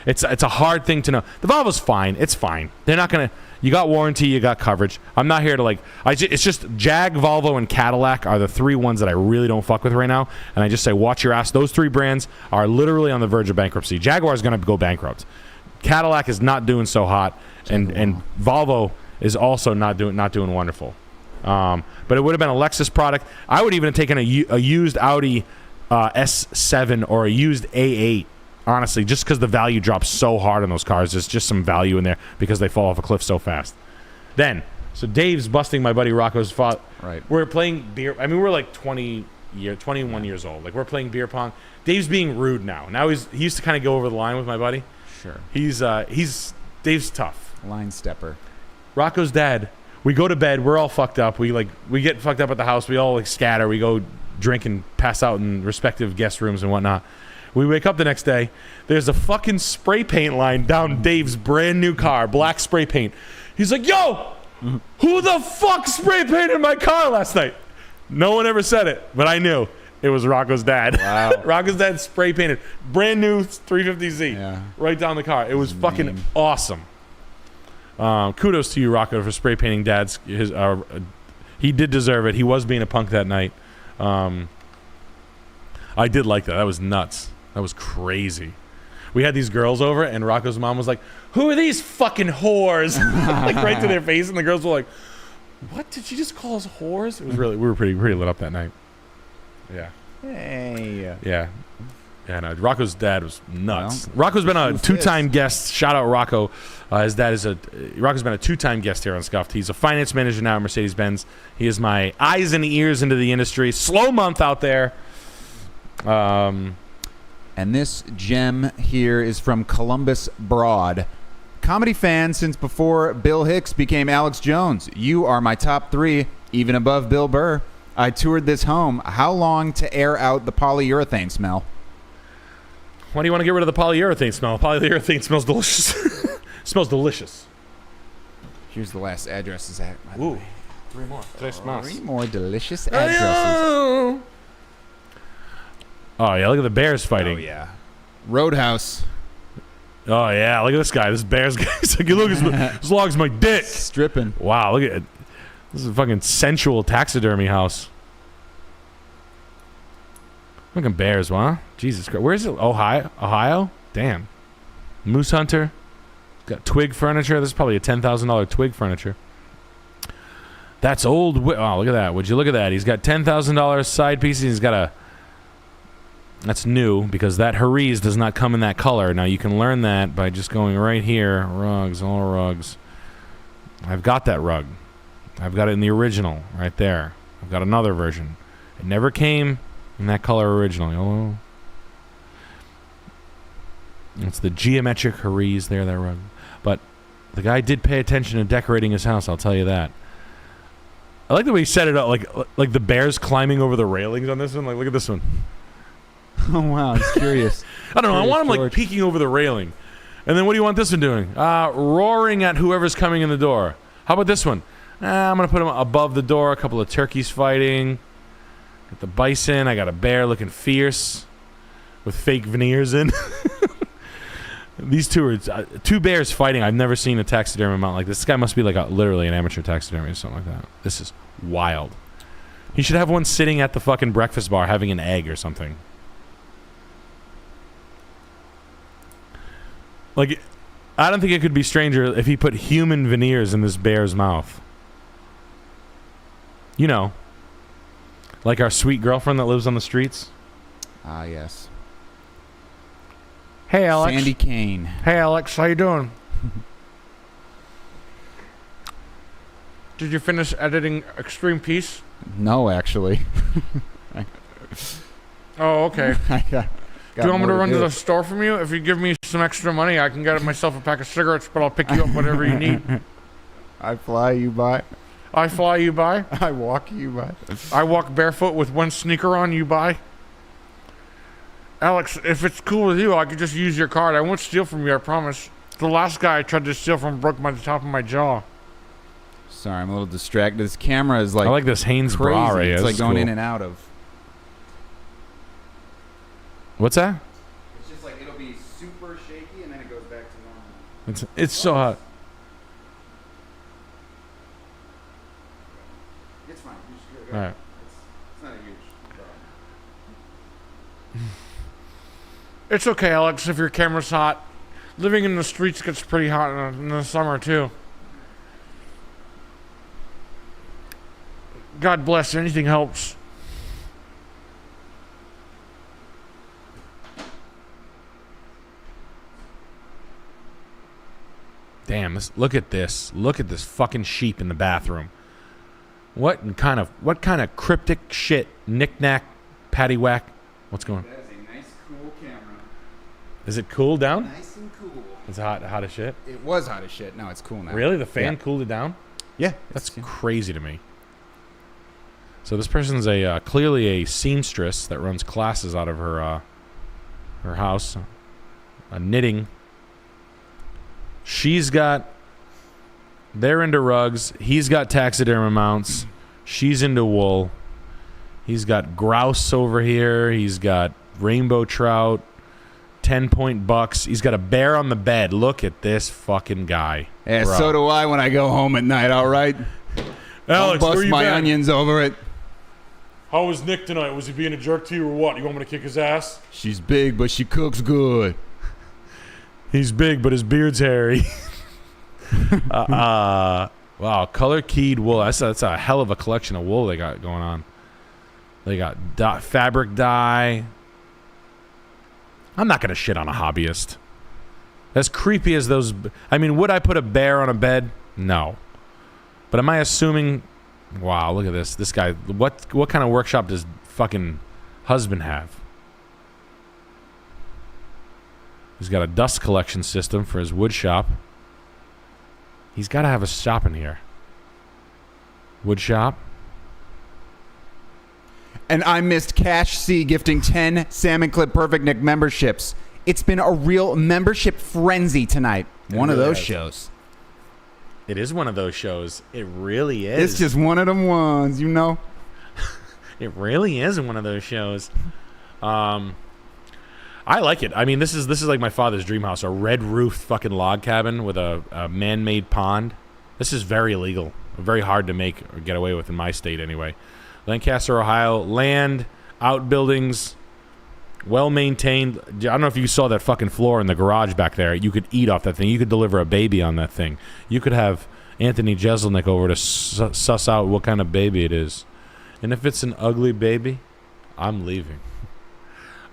It's a hard thing to know. The Volvo's fine. It's fine. They're not gonna. You got warranty. You got coverage. I'm not here to it's just Jag, Volvo, and Cadillac are the 3 ones that I really don't fuck with right now. And I just say, watch your ass. Those 3 brands are literally on the verge of bankruptcy. Jaguar's gonna go bankrupt. Cadillac is not doing so hot, and Volvo is also not doing wonderful. But it would have been a Lexus product. I would even have taken a used Audi S7 or a used A8. Honestly, just because the value drops so hard on those cars, there's just some value in there because they fall off a cliff so fast. So Dave's busting my buddy Rocco's father. Right. We're playing beer. I mean, we're like 21 years old. Like, we're playing beer pong. Dave's being rude now. Now he used to kind of go over the line with my buddy. Sure. Dave's tough. Line stepper. Rocco's dad. We go to bed. We're all fucked up. We get fucked up at the house. We all scatter. We go drink and pass out in respective guest rooms and whatnot. We wake up the next day. There's a fucking spray paint line down Dave's brand new car, black spray paint. He's like, "Yo, who the fuck spray painted my car last night?" No one ever said it, but I knew. It was Rocco's dad. Wow. Rocco's dad spray painted brand new 350Z right down the car. It was fucking awesome. Kudos to you, Rocco, for spray painting He did deserve it. He was being a punk that night. I did like that. That was nuts. That was crazy. We had these girls over, and Rocco's mom was like, "Who are these fucking whores?" Like right to their face, and the girls were like, "What? Did she just call us whores?" It was really, we were pretty lit up that night. Yeah. Hey. Yeah. Yeah, no, Rocco's dad was nuts. Well, Rocco's been a 2-time guest. Shout out Rocco. His dad is Rocco's been a 2-time guest here on Scuffed. He's a finance manager now at Mercedes-Benz. He is my eyes and ears into the industry. Slow month out there. And this gem here is from Columbus Broad. Comedy fan since before Bill Hicks became Alex Jones. You are my top 3, even above Bill Burr. I toured this home. How long to air out the polyurethane smell? Why do you want to get rid of the polyurethane smell? Polyurethane smells delicious. Smells delicious. Here's the last addresses at. Ooh, 3 more. 3 more delicious addresses. Oh yeah, look at the bears fighting. Oh yeah, Roadhouse. Oh yeah, look at this guy. This bear's guy. He's like, look, his log's my dick. Stripping. Wow, look at it. This is a fucking sensual taxidermy house. Fucking bears, huh? Jesus Christ. Where is it? Ohio? Damn. Moose Hunter. Got twig furniture. This is probably a $10,000 twig furniture. That's old. Oh, look at that. Would you look at that? He's got $10,000 side pieces. He's got a... That's new because that Harries does not come in that color. Now, you can learn that by just going right here. Rugs, all rugs. I've got that rug. I've got it in the original right there. I've got another version. It never came in that color originally. Oh, it's the geometric Harries there, that rug. But the guy did pay attention to decorating his house, I'll tell you that. I like the way he set it up, like the bears climbing over the railings on this one. Like, look at this one. Oh, wow. I'm curious. I don't know. I want him, like, peeking over the railing. And then what do you want this one doing? Roaring at whoever's coming in the door. How about this one? I'm going to put him above the door. A couple of turkeys fighting. Got the bison. I got a bear looking fierce with fake veneers in. These two are 2 bears fighting. I've never seen a taxidermy mount like this. This guy must be like literally an amateur taxidermy or something like that. This is wild. He should have one sitting at the fucking breakfast bar having an egg or something. Like, I don't think it could be stranger if he put human veneers in this bear's mouth. You know, like our sweet girlfriend that lives on the streets. Ah, yes. Hey, Alex. Sandy Kane. Hey, Alex. How you doing? Did you finish editing Extreme Peace? No, actually. Oh, okay. Do you want me to run to the store from you? If you give me some extra money, I can get myself a pack of cigarettes, but I'll pick you up whatever you need. I fly you by. I fly you by. I walk you by. I walk barefoot with one sneaker on, you by. Alex, if it's cool with you, I could just use your card. I won't steal from you, I promise. The last guy I tried to steal from broke the top of my jaw. Sorry, I'm a little distracted. This camera is like... I like this Hanes bra right here. It's like going cool. in and out of... What's that? It's just like it'll be super shaky and then it goes back to normal. It's so hot. It's fine. You just go. All right. It's not a huge problem. It's okay, Alex, if your camera's hot. Living in the streets gets pretty hot in the summer, too. God bless. Anything helps. Damn, look at this. Look at this fucking sheep in the bathroom. What kind of cryptic shit, knick-knack, paddywhack? What's going on? That is a nice, cool camera. Is it cooled down? Nice and cool. It's hot as shit? It was hot as shit. No, it's cool now. Really? The fan cooled it down? Yeah. That's crazy to me. So this person's clearly a seamstress that runs classes out of her house. Knitting. They're into rugs. He's got taxidermy mounts. She's into wool. He's got grouse over here. He's got rainbow trout, 10-point bucks. He's got a bear on the bed. Look at this fucking guy. Yeah, bro. so do I when I go home at night, all right? Alex, Don't where bust you my been? onions over it. How was Nick tonight? Was he being a jerk to you or what? You want me to kick his ass? She's big, but she cooks good. He's big, but his beard's hairy. Wow, color keyed wool. That's a hell of a collection of wool they got going on. They got fabric dye. I'm not gonna shit on a hobbyist. As creepy as those. I mean, would I put a bear on a bed? No. But am I assuming? Wow, look at this. This guy. What kind of workshop does fucking husband have? He's got a dust collection system for his wood shop. He's got to have a shop in here. Wood shop. And I missed Cash C gifting 10 Salmon Clip Perfect Nick memberships. It's been a real membership frenzy tonight. One of those shows. It is one of those shows. It really is. It's just one of them ones, you know? It really is one of those shows. I like it. I mean, this is like my father's dream house, a red roofed fucking log cabin with a man-made pond. This is very illegal, very hard to make or get away with in my state anyway. Lancaster, Ohio, land, outbuildings, well maintained. I don't know if you saw that fucking floor in the garage back there. You could eat off that thing. You could deliver a baby on that thing. You could have Anthony Jeselnik over to suss out what kind of baby it is. And if it's an ugly baby, I'm leaving.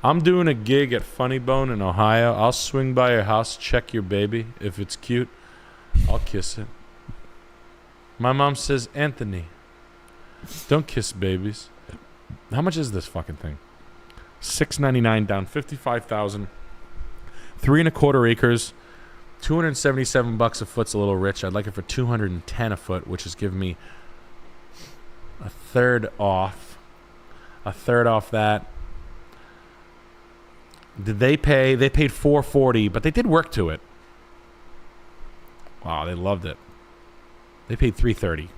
I'm doing a gig at Funny Bone in Ohio. I'll swing by your house, check your baby. If it's cute, I'll kiss it. My mom says, Anthony, don't kiss babies. How much is this fucking thing? $699 down, $55,000. 3 1/4 acres, $277 a foot's a little rich. I'd like it for $210 a foot, which is giving me a third off. A third off that. Did they pay? They paid $440, but they did work to it. Wow, they loved it. They paid $330.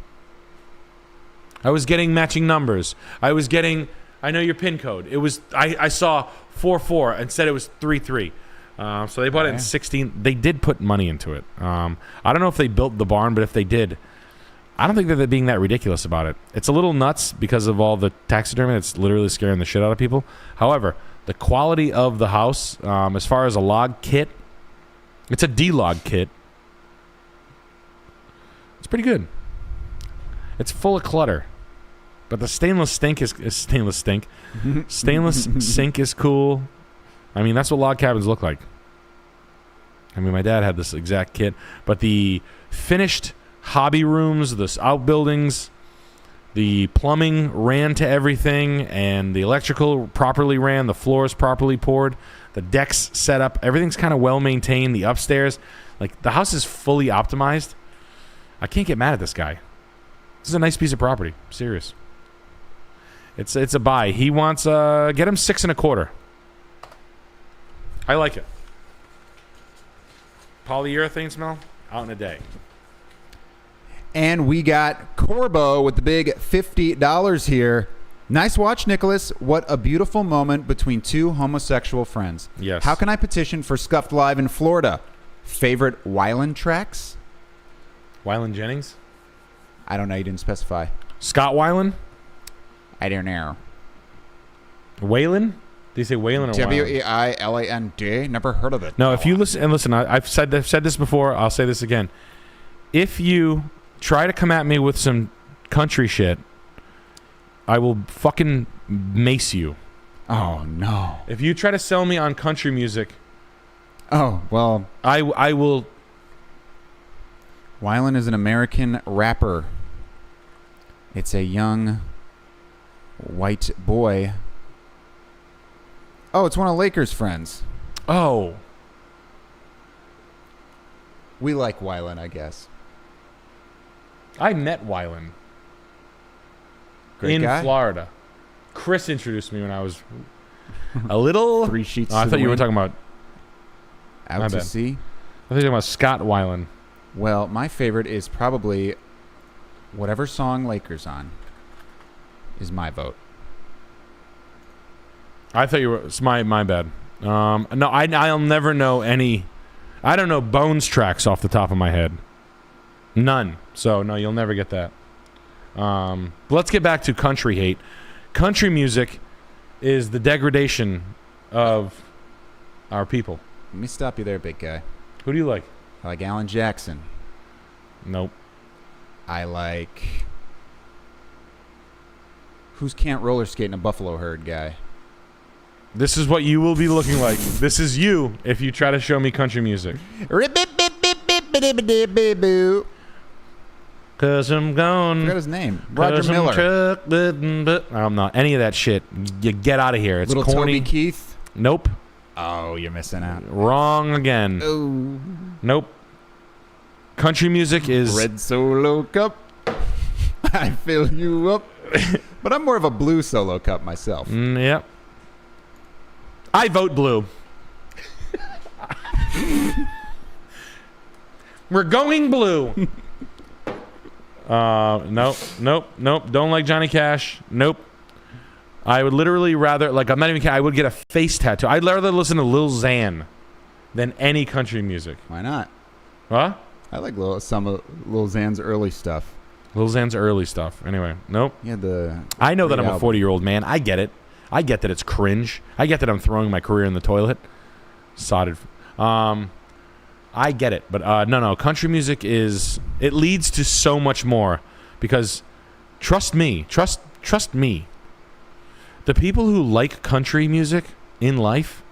I was getting matching numbers. I know your PIN code. It was I saw 44 and said it was 33. So they bought it in 16. They did put money into it. I don't know if they built the barn, but if they did, I don't think that they're being that ridiculous about it. It's a little nuts because of all the taxidermy. It's literally scaring the shit out of people. However, the quality of the house, as far as a log kit, it's a D-log kit. It's pretty good. It's full of clutter. But the stainless sink is stainless sink. Stainless sink is cool. I mean, that's what log cabins look like. I mean, my dad had this exact kit. But the finished hobby rooms, the outbuildings, the plumbing ran to everything, and the electrical properly ran, the floors properly poured, the decks set up, everything's kind of well maintained. The upstairs, like the house is fully optimized. I can't get mad at this guy. This is a nice piece of property. I'm serious. It's a buy. He wants get him 6 1/4. I like it. Polyurethane smell out in a day. And we got Corbo with the big $50 here. Nice watch, Nicholas. What a beautiful moment between two homosexual friends. Yes. How can I petition for Scuffed Live in Florida? Favorite Wyland tracks? Wyland Jennings? I don't know. You didn't specify. Scott Weiland? I don't know. Waylon? Did you say Waylon or Wyland? Weiland? Never heard of it. No, if you listen, I've said this before. I'll say this again. If you try to come at me with some country shit, I will fucking mace you. Oh, no. If you try to sell me on country music, oh, well. I will. Wyland is an American rapper. It's a young white boy. Oh, it's one of Lakers' friends. Oh. We like Wyland, I guess. I met Wyland. Great in guy. Florida. Chris introduced me when I was a little. 3 sheets. Oh, I thought you were talking about. Out my to bad. sea. I thought you were talking about Scott Weiland. Well, my favorite is probably whatever song Lakers on is my vote. I thought you were. It's my bad. No, I'll never know any. I don't know Bones tracks off the top of my head. None. So no, you'll never get that. Let's get back to country hate. Country music is the degradation of our people. Let me stop you there, big guy. Who do you like? I like Alan Jackson. Nope. I like... Who's can't roller skate in a buffalo herd guy? This is what you will be looking like. This is you if you try to show me country music. Cause I'm gone. I forgot his name. Roger Miller. I'm not any of that shit. You get out of here. It's Little corny. Toby Keith. Nope. Oh, you're missing out. Wrong again. Oh. Nope. Country music is Red Solo Cup. I fill you up. But I'm more of a blue Solo Cup myself. Yep. I vote blue. We're going blue. Nope. Don't like Johnny Cash. Nope. I would literally rather, like, I'm not even kidding, I would get a face tattoo. I'd rather listen to Lil Xan than any country music. Why not? What? I like some of Lil Xan's early stuff. Lil Xan's early stuff. Anyway, nope. Yeah, I know that I'm a 40-year-old man. I get it. I get that it's cringe. I get that I'm throwing my career in the toilet. Sodded. I get it. But no. Country music it leads to so much more. Because trust me. Trust me. The people who like country music in life,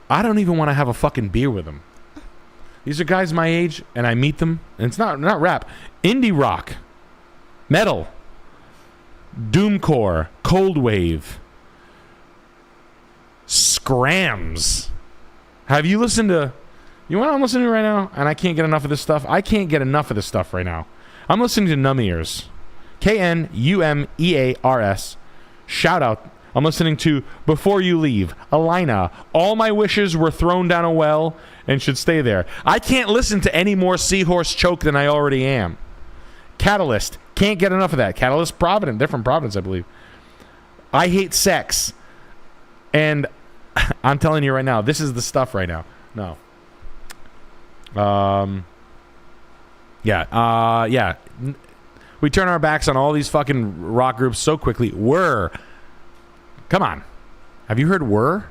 I don't even want to have a fucking beer with them. These are guys my age, and I meet them, and it's not rap. Indie rock, metal, doomcore, cold wave, scrams. Have you listened to... You know what I'm listening to right now? And I can't get enough of this stuff. I can't get enough of this stuff right now. I'm listening to Numb Ears. K-N-U-M-E-A-R-S. Shout out. I'm listening to Before You Leave, Alina. All my wishes were thrown down a well and should stay there. I can't listen to any more Seahorse Choke than I already am. Catalyst. Can't get enough of that. Catalyst Providence. Different Providence, I believe. I Hate Sex. And I'm telling you right now, this is the stuff right now. No. Yeah. We turn our backs on all these fucking rock groups so quickly. Come on. Have you heard Whir?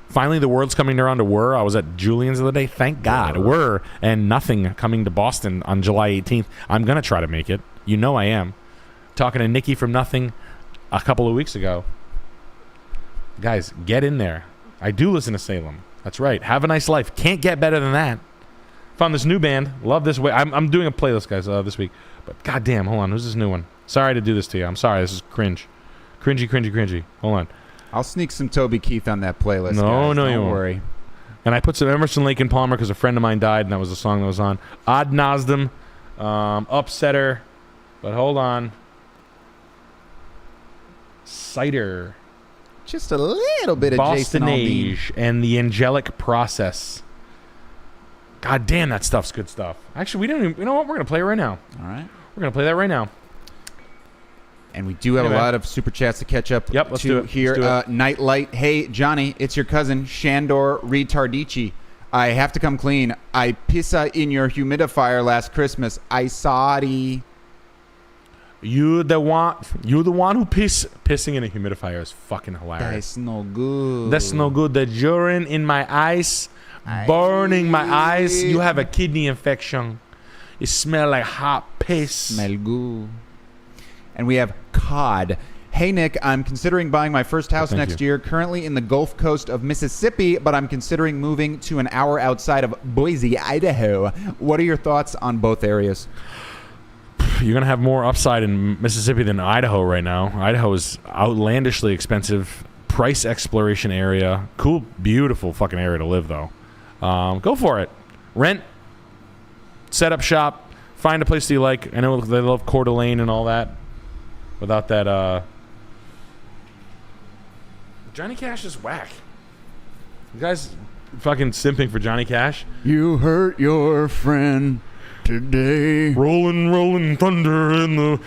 Finally, the world's coming around to Whir. I was at Julian's the other day. Thank God. Whir and Nothing coming to Boston on July 18th. I'm going to try to make it. You know I am. Talking to Nikki from Nothing a couple of weeks ago. Guys, get in there. I do listen to Salem. That's right. Have a Nice Life. Can't get better than that. Found this new band. Love this way. I'm doing a playlist, guys, this week. But goddamn, hold on. Who's this new one? Sorry to do this to you. I'm sorry. This is cringe. Cringy. Hold on. I'll sneak some Toby Keith on that playlist. No, guys. no, Don't you won't. worry. And I put some Emerson, Lake and Palmer because a friend of mine died, and that was the song that was on. Ad Nasdem, Upsetter. But hold on. Cider. Just a little bit of Jason Boston Aldean. Age and the Angelic Process. God damn, that stuff's good stuff. Actually, we don't even... You know what? We're going to play it right now. All right. We're going to play that right now. And we do have a lot of super chats to catch up Yep, let's to do it. here. Let's do it. Nightlight. Hey, Johnny, it's your cousin, Shandor Retardici. I have to come clean. I pissa in your humidifier last Christmas. I sorry. You the one who pissing in a humidifier is fucking hilarious. That's no good. That's no good. The urine in my eyes, burning my eyes. You have a kidney infection. You smell like hot piss. Smell good. And we have Cod. Hey, Nick, I'm considering buying my first house next year, currently in the Gulf Coast of Mississippi, but I'm considering moving to an hour outside of Boise, Idaho. What are your thoughts on both areas? You're going to have more upside in Mississippi than Idaho right now. Idaho is outlandishly expensive. Price exploration area. Cool, beautiful fucking area to live, though. Go for it. Rent. Set up shop. Find a place that you like. I know they love Coeur d'Alene and all that. Without that, Johnny Cash is whack. You guys fucking simping for Johnny Cash? You hurt your friend today. Rolling thunder in the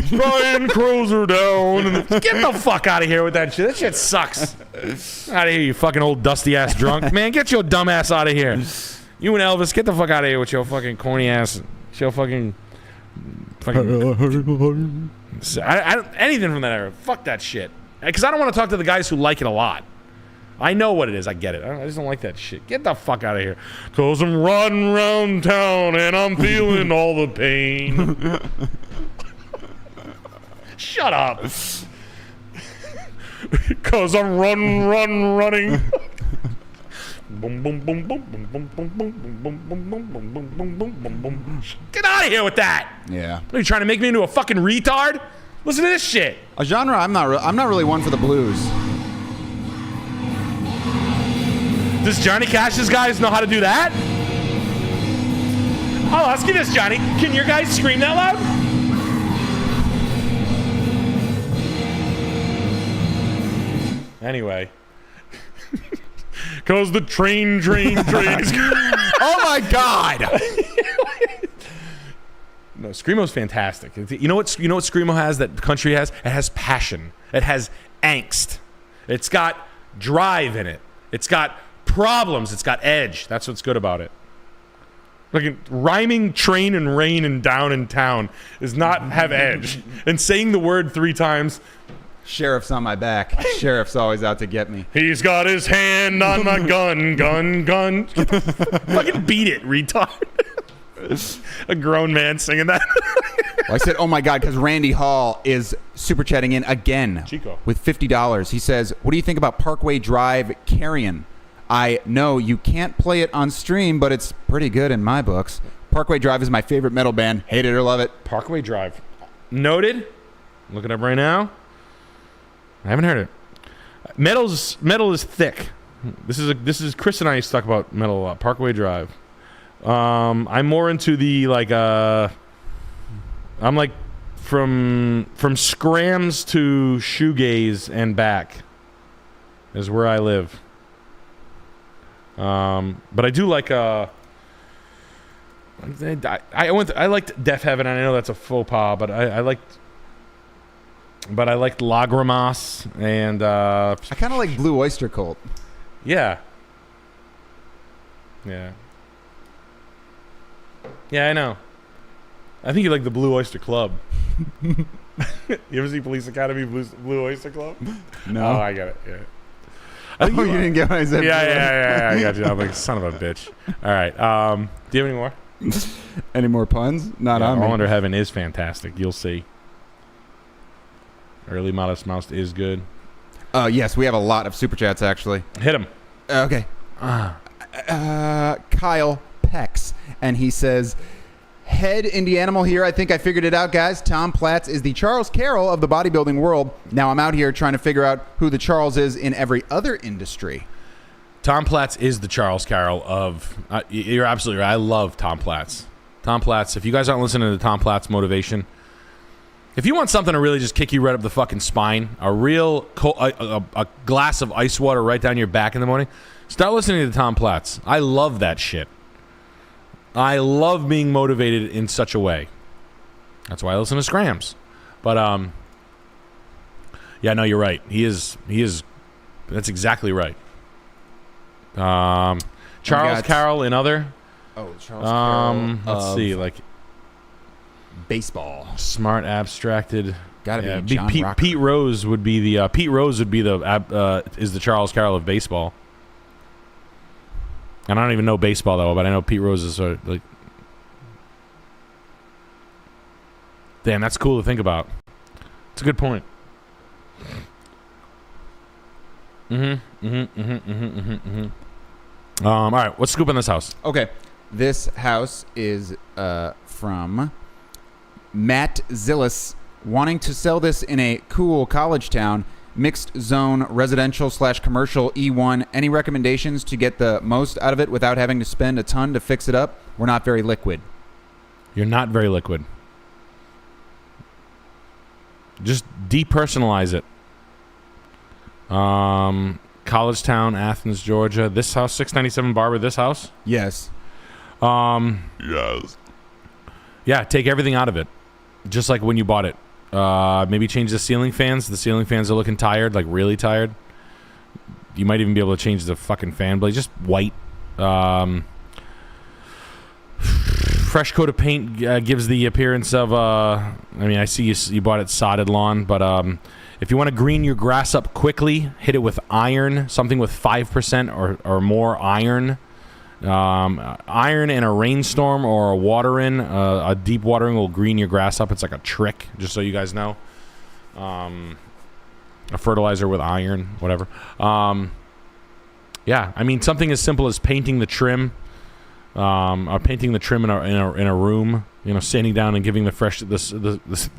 flying crows are down. And get the fuck out of here with that shit. That shit sucks. Out of here, you fucking old dusty ass drunk. Man, get your dumb ass out of here. You and Elvis, get the fuck out of here with your fucking corny ass. Your fucking Fucking, I don't, anything from that era. Fuck that shit. Because I don't want to talk to the guys who like it a lot. I know what it is. I get it. I just don't like that shit. Get the fuck out of here. Cause I'm riding around town and I'm feeling all the pain. Shut up. Cause I'm running. Get out of here with that. Yeah. Are you trying to make me into a fucking retard? Listen to this shit. A genre I'm not really one for the blues. Does Johnny Cash's guys know how to do that? I'll ask you this, Johnny. Can your guys scream that loud? Anyway. Cause the train is Oh my God! No, Screamo's fantastic. You know what Screamo has that country has? It has passion. It has angst. It's got drive in it. It's got problems. It's got edge. That's what's good about it. Like rhyming train and rain and down in town does not have edge. And saying the word 3 times. Sheriff's on my back. Sheriff's always out to get me. He's got his hand on my gun. Fucking beat it, retard. A grown man singing that. Well, I said, oh my God, because Randy Hall is super chatting in again Chico. with $50. He says, what do you think about Parkway Drive Carrion? I know you can't play it on stream, but it's pretty good in my books. Parkway Drive is my favorite metal band. Hate it or love it. Parkway Drive. Noted. Look it up right now. I haven't heard it. Metal is thick. This is Chris and I used to talk about metal a lot. Parkway Drive. I'm more into the I'm like from scrams to shoegaze and back is where I live. But I do like I liked Death Heaven, and I know that's a faux pas, but I liked Lagrimas and I kind of like Blue Oyster Cult. Yeah, I know. I think you like the Blue Oyster Club. You ever see Police Academy Blue Oyster Club? No. Oh, I get it. Yeah. Oh, you didn't get what I said. Yeah. I got you. I'm like, son of a bitch. All right. Do you have any more? Any more puns? Not on me. All Under Heaven is fantastic. You'll see. Early Modest Mouse is good. Yes, we have a lot of super chats actually. Hit him. Okay. Kyle Pex, and he says, Head Indie Animal here. I think I figured it out, guys. Tom Platz is the Charles Carroll of the bodybuilding world. Now I'm out here trying to figure out who the Charles is in every other industry. Tom Platz is the Charles Carroll of... you're absolutely right. I love Tom Platz. Tom Platz. If you guys aren't listening to Tom Platz Motivation, if you want something to really just kick you right up the fucking spine, a glass of ice water right down your back in the morning, start listening to Tom Platz. I love that shit. I love being motivated in such a way. That's why I listen to Scrams. But yeah, no, you're right. He is. That's exactly right. Charles Carroll in other. Oh, Charles Carroll. Let's see, like baseball. Smart, abstracted. Gotta be John Rocker. Pete Rose would be the is the Charles Carroll of baseball. And I don't even know baseball though, but I know Pete Rose is like. Damn, that's cool to think about. It's a good point. All right, what's the scoop in this house? Okay, this house is from Matt Zillis, wanting to sell this in a cool college town, mixed zone, residential/commercial E1. Any recommendations to get the most out of it without having to spend a ton to fix it up? We're not very liquid. You're not very liquid. Just depersonalize it. College Town, Athens, Georgia. This house, 697 Barber. This house. Yes. Yes. Yeah, take everything out of it, just like when you bought it. Maybe change the ceiling fans. The ceiling fans are looking tired, like really tired. You might even be able to change the fucking fan blade. Just white. fresh coat of paint gives the appearance of I mean, I see you bought it sodded lawn, but if you want to green your grass up quickly, hit it with iron, something with 5% or more iron. Iron in a rainstorm or a watering, a deep watering will green your grass up. It's like a trick, just so you guys know. A fertilizer with iron, whatever. Yeah, I mean, something as simple as painting the trim. Painting the trim in a room, you know, sanding down and giving the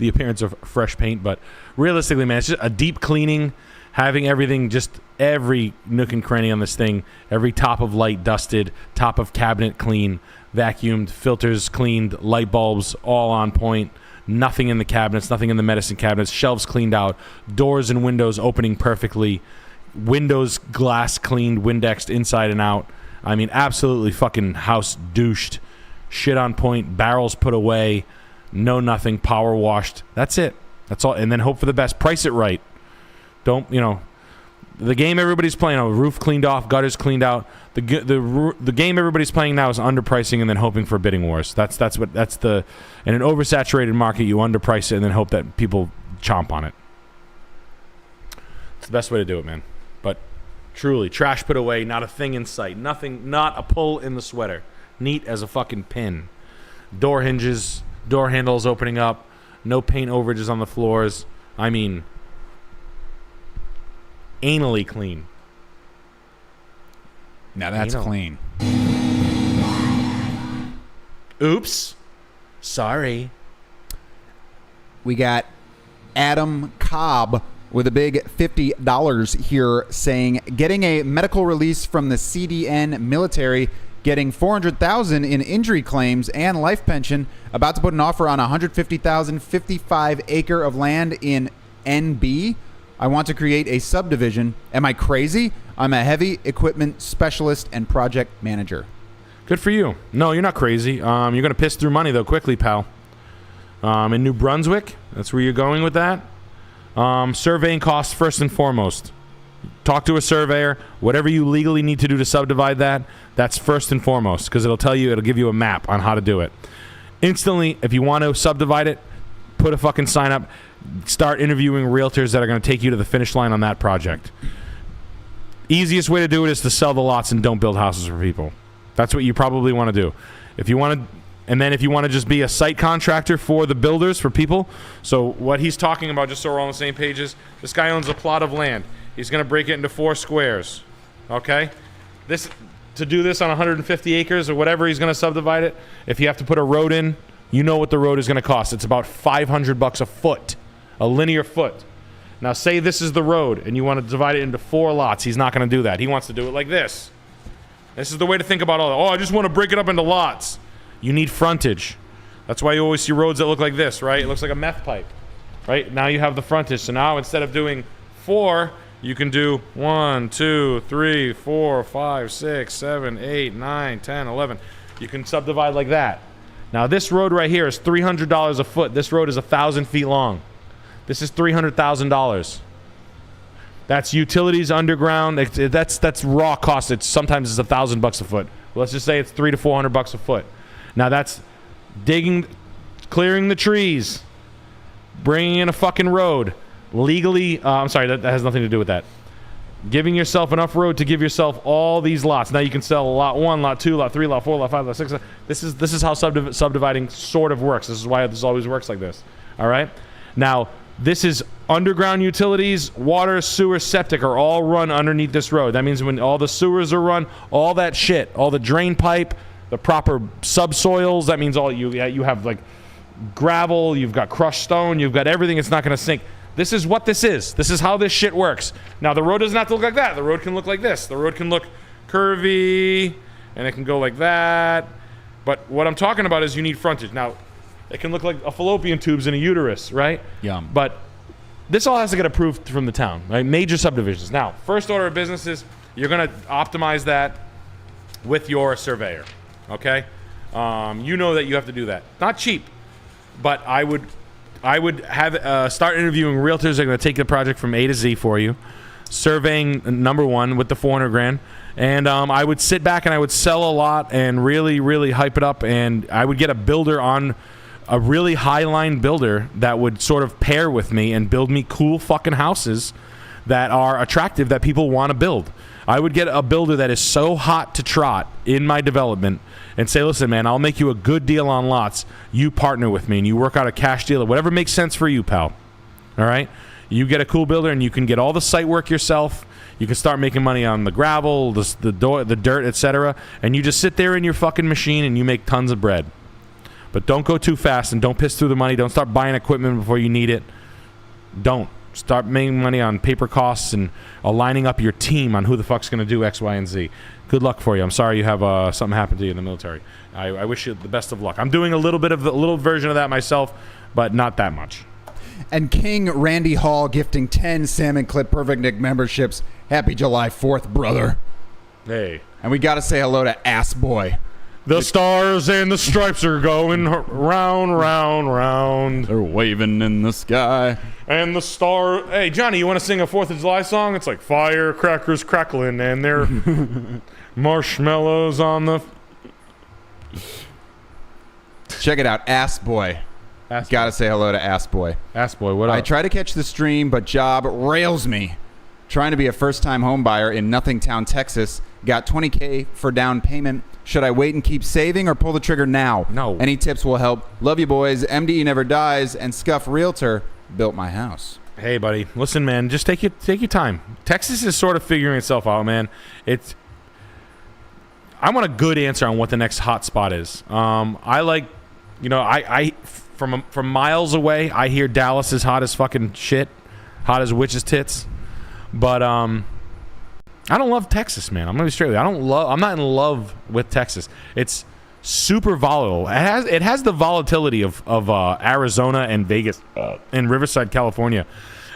appearance of fresh paint. But realistically, man, it's just a deep cleaning, having everything, just every nook and cranny on this thing, every top of light dusted, top of cabinet clean, vacuumed, filters cleaned, light bulbs all on point, nothing in the cabinets, nothing in the medicine cabinets, shelves cleaned out, doors and windows opening perfectly, windows glass cleaned, Windexed inside and out. I mean, absolutely fucking house douched, shit on point, barrels put away, no nothing, power washed. That's it. That's all. And then hope for the best. Price it right. Don't, you know, the game everybody's playing, roof cleaned off, gutters cleaned out. The game everybody's playing now is underpricing and then hoping for bidding wars. In an oversaturated market, you underprice it and then hope that people chomp on it. It's the best way to do it, man. But truly, trash put away, not a thing in sight, nothing, not a pull in the sweater. Neat as a fucking pin. Door hinges, door handles opening up, no paint overages on the floors. I mean, anally clean. Now that's clean. Oops. Sorry. We got Adam Cobb with a big $50 here saying, getting a medical release from the CDN military, getting $400,000 in injury claims and life pension, about to put an offer on 150,000 55 acre of land in NB. I want to create a subdivision. Am I crazy? I'm a heavy equipment specialist and project manager. Good for you. No, you're not crazy. You're going to piss through money, though, quickly, pal. In New Brunswick, that's where you're going with that. Surveying costs first and foremost. Talk to a surveyor. Whatever you legally need to do to subdivide that, that's first and foremost, because it'll give you a map on how to do it. Instantly, if you want to subdivide it, put a fucking sign up. Start interviewing realtors that are going to take you to the finish line on that project. Easiest way to do it is to sell the lots and don't build houses for people. That's what you probably want to do. If you want to just be a site contractor for the builders, for people. So what he's talking about, just so we're all on the same page, is this guy owns a plot of land. He's going to break it into 4 squares. Okay? To do this on 150 acres or whatever he's going to subdivide it, if you have to put a road in, you know what the road is going to cost. It's about $500 a foot, a linear foot. Now say this is the road and you want to divide it into 4 lots. He's not going to do that. He wants to do it like this. This is the way to think about all that. Oh, I just want to break it up into lots. You need frontage. That's why you always see roads that look like this, right? It looks like a meth pipe, right? Now you have the frontage. So now instead of doing 4, you can do 1, 2, 3, 4, 5, 6, 7, 8, 9, 10, 11. You can subdivide like that. Now this road right here is $300 a foot. This road is 1,000 feet long. This is $300,000. That's utilities underground. That's raw cost. Sometimes it's $1,000 a foot. Let's just say it's $300 to $400 a foot. Now that's digging, clearing the trees, bringing in a fucking road, legally. I'm sorry, that has nothing to do with that. Giving yourself enough road to give yourself all these lots. Now you can sell lot 1, lot 2, lot 3, lot 4, lot 5, lot 6. This is how subdividing sort of works. This is why this always works like this. All right. Now this is underground utilities, water, sewer, septic are all run underneath this road. That means when all the sewers are run, all that shit, all the drain pipe, the proper subsoils. That means all you have like gravel. You've got crushed stone. You've got everything. It's not going to sink. This is what this is. This is how this shit works. Now, the road doesn't have to look like that. The road can look like this. The road can look curvy, and it can go like that. But what I'm talking about is you need frontage. Now, it can look like a fallopian tubes in a uterus, right? Yum. But this all has to get approved from the town, right? Major subdivisions. Now, first order of business is you're going to optimize that with your surveyor, okay? You know that you have to do that. Not cheap, but I would have start interviewing realtors that are going to take the project from A to Z for you. surveying number one with the 400 grand. And I would sit back and I would sell a lot and really, really hype it up. And I would get a builder on a really high line builder that would sort of pair with me and build me cool fucking houses that are attractive that people want to build. I would get a builder that is so hot to trot in my development and say, listen, man, I'll make you a good deal on lots. You partner with me and you work out a cash deal or whatever makes sense for you, pal. All right? You get a cool builder and you can get all the site work yourself. You can start making money on the gravel, the dirt, etc. And you just sit there in your fucking machine and you make tons of bread. But don't go too fast and don't piss through the money. Don't start buying equipment before you need it. Don't. Start making money on paper costs and aligning up your team on who the fuck's going to do X, Y, and Z. Good luck for you. I'm sorry you have something happen to you in the military. I wish you the best of luck. I'm doing a little version of that myself, but not that much. And King Randy Hall gifting 10 Salmon Clip Perfect Nick memberships. Happy July 4th, brother. Hey. And we got to say hello to Ass Boy. The stars and the stripes are going round, round, round. They're waving in the sky. And the star... Hey, Johnny, you want to sing a 4th of July song? It's like firecrackers crackling and they're marshmallows on the... Check it out, Ass Boy. Gotta say hello to Ass Boy. Ass Boy, what up? I try to catch the stream, but job rails me. Trying to be a first-time home buyer in Nothingtown, Texas. Got $20K for down payment. Should I wait and keep saving or pull the trigger now? No. Any tips will help. Love you, boys. MDE never dies, and Scuffed Realtor built my house. Hey, buddy. Listen, man. Just take your time. Texas is sort of figuring itself out, man. I want a good answer on what the next hot spot is. I like, I from miles away, I hear Dallas is hot as fucking shit, hot as witch's tits. But I don't love Texas, man. I'm gonna be straight with you. I'm not in love with Texas. It's super volatile. It has the volatility of Arizona and Vegas and Riverside, California.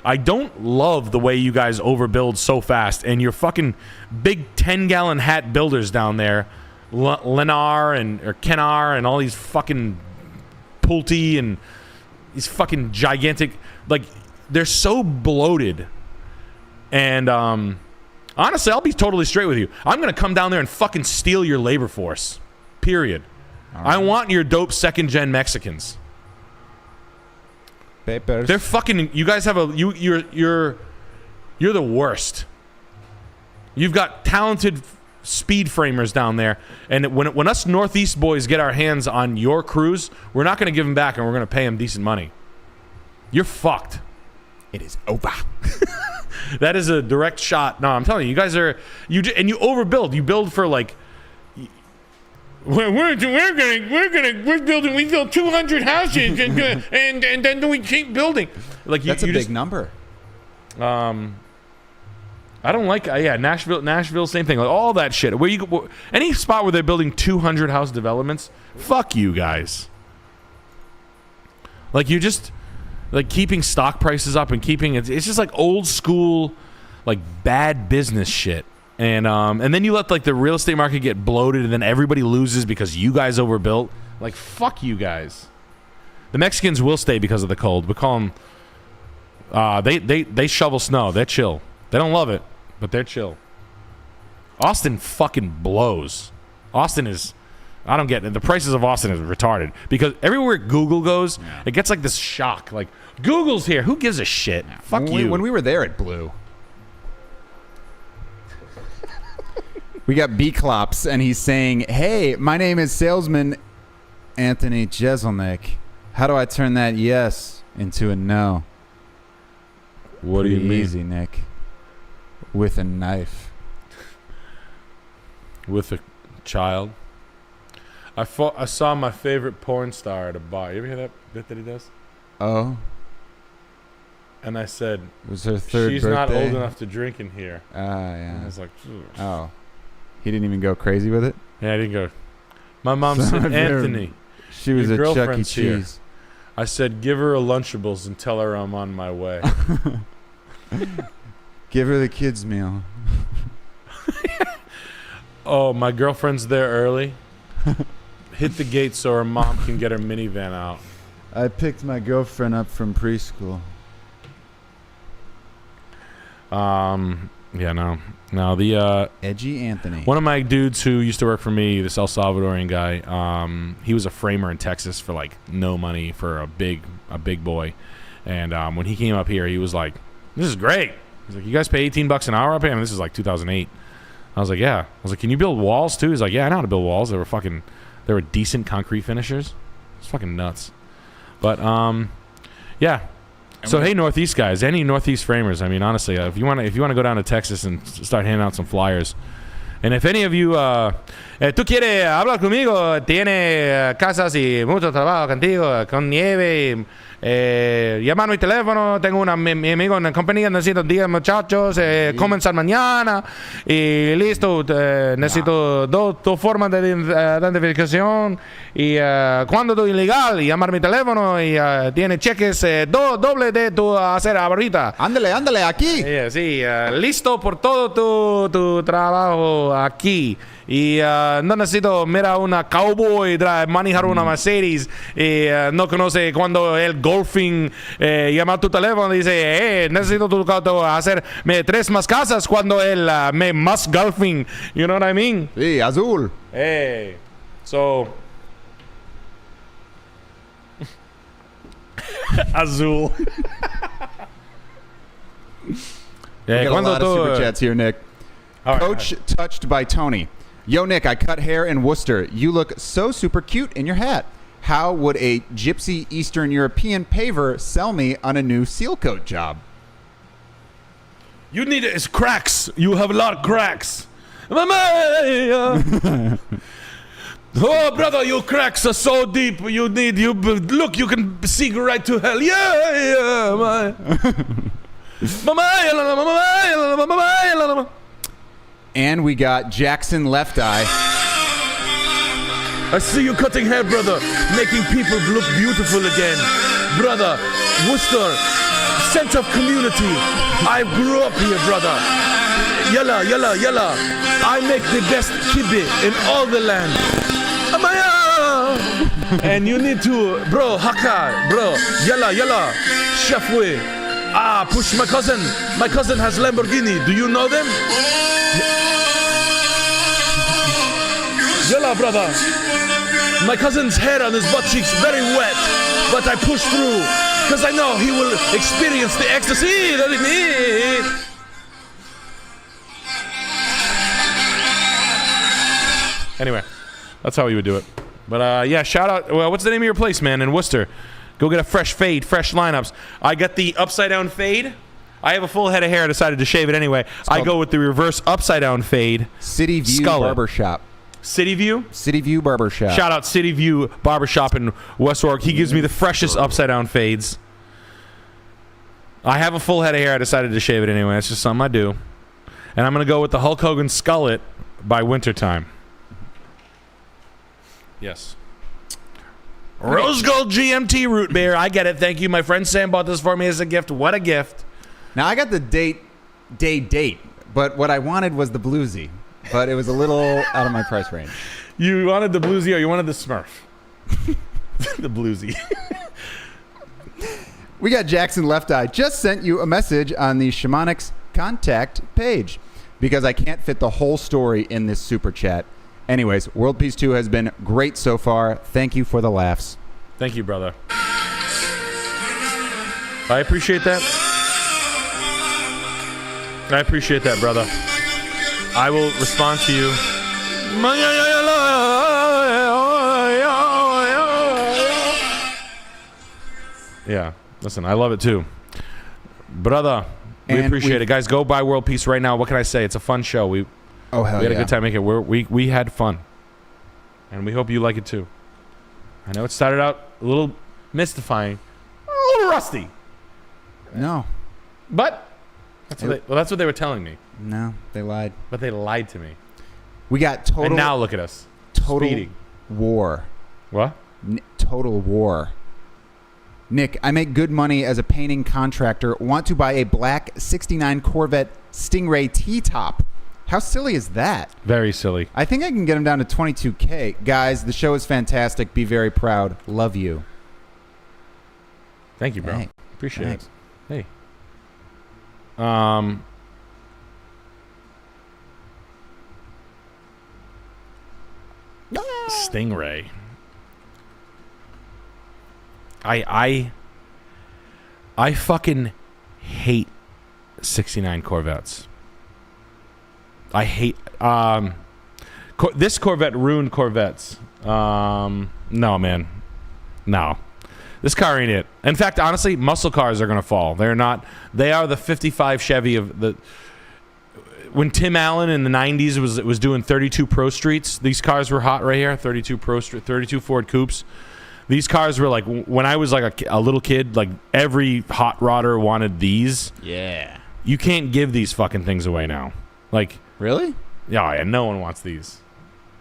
I don't love the way you guys overbuild so fast, and your fucking big 10-gallon hat builders down there, Lennar or Kennar and all these fucking Pulte and these fucking gigantic, like, they're so bloated. And honestly, I'll be totally straight with you. I'm going to come down there and fucking steal your labor force. Period. Right. I want your dope second-gen Mexicans. Papers. They're fucking... You guys have you're the worst. You've got talented speed framers down there. And when us Northeast boys get our hands on your crews, we're not going to give them back and we're going to pay them decent money. You're fucked. It is over. That is a direct shot. No, I'm telling you, you guys are you overbuild. You build for like. We're building. We build 200 houses and then we keep building. Like that's a big number. I don't like. Nashville, same thing. Like all that shit. Any spot where they're building 200 house developments, fuck you guys. Like you just. Like keeping stock prices up and keeping it's just like old school, like bad business shit. And then you let like the real estate market get bloated and then everybody loses because you guys overbuilt. Like fuck you guys. The Mexicans will stay because of the cold. We call them. They shovel snow. They're chill. They don't love it, but they're chill. Austin fucking blows. Austin is. I don't get it. The prices of Austin is retarded because everywhere Google goes, it gets like this shock. Like, Google's here. Who gives a shit? Fuck you. When we were there, it blew. We got B-Clops, and he's saying, hey, my name is salesman Anthony Jeselnik. How do I turn that yes into a no? What do you mean? Easy, Nick. With a knife. With a child? I saw my favorite porn star at a bar. You ever hear that bit that he does? Oh. And I said, it was her third she's birthday? not old enough to drink in here. Ah, yeah. And I was like, ugh. Oh. He didn't even go crazy with it? Yeah, I didn't go. My mom said, Anthony. She was a Chuck E. Cheese. Here. I said, give her a Lunchables and tell her I'm on my way. Give her the kids' meal. Oh, my girlfriend's there early. Hit the gate so her mom can get her minivan out. I picked my girlfriend up from preschool. Yeah, no. The Edgy Anthony. one of my dudes who used to work for me, this El Salvadorian guy, he was a framer in Texas for like no money for a big boy, and when he came up here, he was like, "This is great." He's like, "You guys pay $18 an hour up here?" And this is like 2008. I was like, "Yeah." I was like, "Can you build walls too?" He's like, "Yeah, I know how to build walls." They were decent concrete finishers. It's fucking nuts. But yeah. So hey, Northeast guys, any Northeast framers, I mean, honestly, if you want to go down to Texas and start handing out some flyers, and if any of you, tú quieres hablar conmigo, tiene casas y mucho trabajo contigo, con nieve, llamar mi teléfono, tengo mi amigo en la compañía, necesito 10 muchachos, comenzar mañana, y listo, necesito dos formas de identificación, y cuando estoy ilegal, llamar mi teléfono, y tiene cheques doble de tu hacer ahorita. Ándale, aquí. Sí, listo por todo tu trabajo aquí. Y no necesito, mira, una cowboy manejar una Mercedes y no conoce cuando el golfing llama a tu teléfono y dice, necesito tu auto hacerme 3 más casas cuando él me más golfing. You know what I mean? Sí, azul. Hey, so azul. We got a lot of super chats here, Nick. All right, Coach touched by Tony. Yo, Nick, I cut hair in Worcester. You look so super cute in your hat. How would a gypsy Eastern European paver sell me on a new seal coat job? You need is cracks. You have a lot of cracks. Oh, brother, your cracks are so deep. You look. You can sink right to hell. Yeah. And we got Jackson Left Eye. I see you cutting hair, brother, making people look beautiful again. Brother, Worcester, sense of community. I grew up here, brother. Yalla. I make the best kibbeh in all the land. Amaya! And you need to, bro, haka, bro. Yalla. Chefway. Push my cousin. My cousin has Lamborghini. Do you know them? Yalla, brother. My cousin's hair on his butt cheeks very wet, but I push through because I know he will experience the ecstasy. Anyway, that's how we would do it. But yeah, shout out. Well, what's the name of your place, man, in Worcester? Go get a fresh fade, fresh lineups. I got the upside down fade. I have a full head of hair. I decided to shave it anyway. I go with the reverse upside down fade. City View Barbershop. City View? City View Barbershop. Shout out City View Barbershop in West Warwick. He gives me the freshest upside down fades. I have a full head of hair. I decided to shave it anyway. It's just something I do. And I'm going to go with the Hulk Hogan Skullet by wintertime. Yes. Rose Gold GMT Root Beer. I get it. Thank you. My friend Sam bought this for me as a gift. What a gift. Now, I got the date, but what I wanted was the bluesy. But it was a little out of my price range. You wanted the bluesy or you wanted the Smurf? The bluesy. We got Jackson Left Eye. Just sent you a message on the Shamanics contact page because I can't fit the whole story in this super chat. Anyways, World Peace 2 has been great so far. Thank you for the laughs. Thank you, brother. I appreciate that. I appreciate that, brother. I will respond to you. Yeah, listen, I love it too. Brother, we appreciate it. Guys, go buy World Peace right now. What can I say? It's a fun show. We had a good time making it. We had fun. And we hope you like it too. I know it started out a little mystifying, a little rusty. No. But that's what they were telling me. No, they lied. But they lied to me. We got total. And now look at us. Total Speeding. war. What? Total war. Nick, I make good money as a painting contractor. Want to buy a black 69 Corvette Stingray T-top. How silly is that? Very silly. I think I can get him down to 22K. Guys, the show is fantastic. Be very proud. Love you. Thank you, bro. Hey. Appreciate Thanks. it. Hey. Stingray. I fucking hate 69 Corvettes. I hate this Corvette ruined Corvettes. No, man. No. This car ain't it. In fact, honestly, muscle cars are going to fall. They're not. They are the 55 Chevy of the... When Tim Allen in the 90s was doing 32 Pro Streets, these cars were hot right here, 32 Ford Coupes. These cars were like, when I was like a little kid, like every hot rodder wanted these. Yeah. You can't give these fucking things away now. Like... Really? Yeah, no one wants these.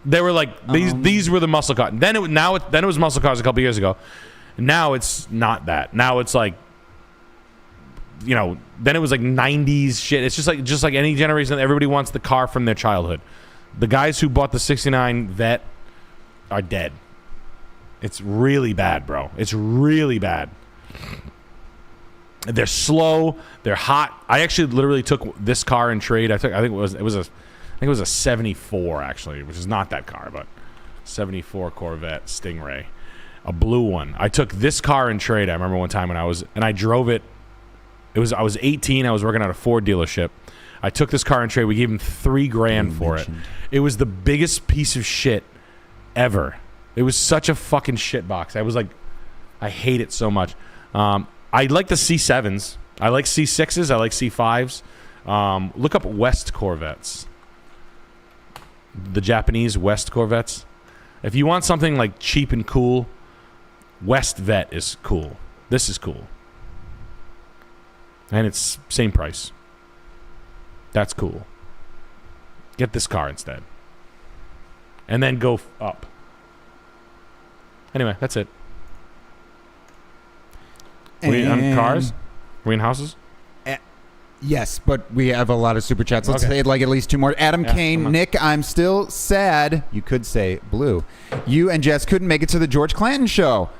They were like, these were the muscle cars. Then it was muscle cars a couple years ago. Now it's not that. Now it's like, you know, then it was like 90s shit. It's just like any generation. Everybody wants the car from their childhood. The guys who bought the 69 Vet are dead. It's really bad, bro. It's really bad. They're slow. They're hot. I actually literally took this car in trade. I think it was a 74 actually, which is not that car, but 74 Corvette Stingray, a blue one. I took this car in trade. I remember one time when I drove it. I was 18. I was working at a Ford dealership. I took this car in trade. We gave him $3,000 for it. It was the biggest piece of shit ever. It was such a fucking shit box. I was like, I hate it so much. I like the C7s. I like C6s. I like C5s. Look up West Corvettes. The Japanese West Corvettes. If you want something like cheap and cool, West Vet is cool. This is cool. And it's same price. That's cool. Get this car instead. And then go up. Anyway, that's it. Are we on cars? Are we in houses? Yes, but we have a lot of super chats. Let's say like at least two more. Adam Kane, Nick, I'm still sad. You could say blue. You and Jess couldn't make it to the George Clanton show.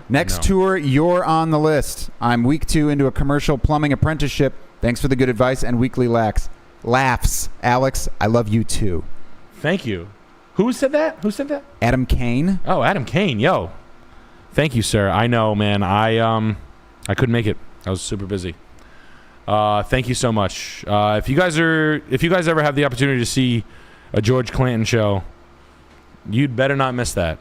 Next tour, you're on the list. I'm week 2 into a commercial plumbing apprenticeship. Thanks for the good advice and weekly laughs. Alex, I love you too. Thank you. Who said that? Adam Kane. Oh, Adam Kane. Yo. Thank you, sir. I know, man. I couldn't make it. I was super busy. Thank you so much. If you guys ever have the opportunity to see a George Clanton show, you'd better not miss that.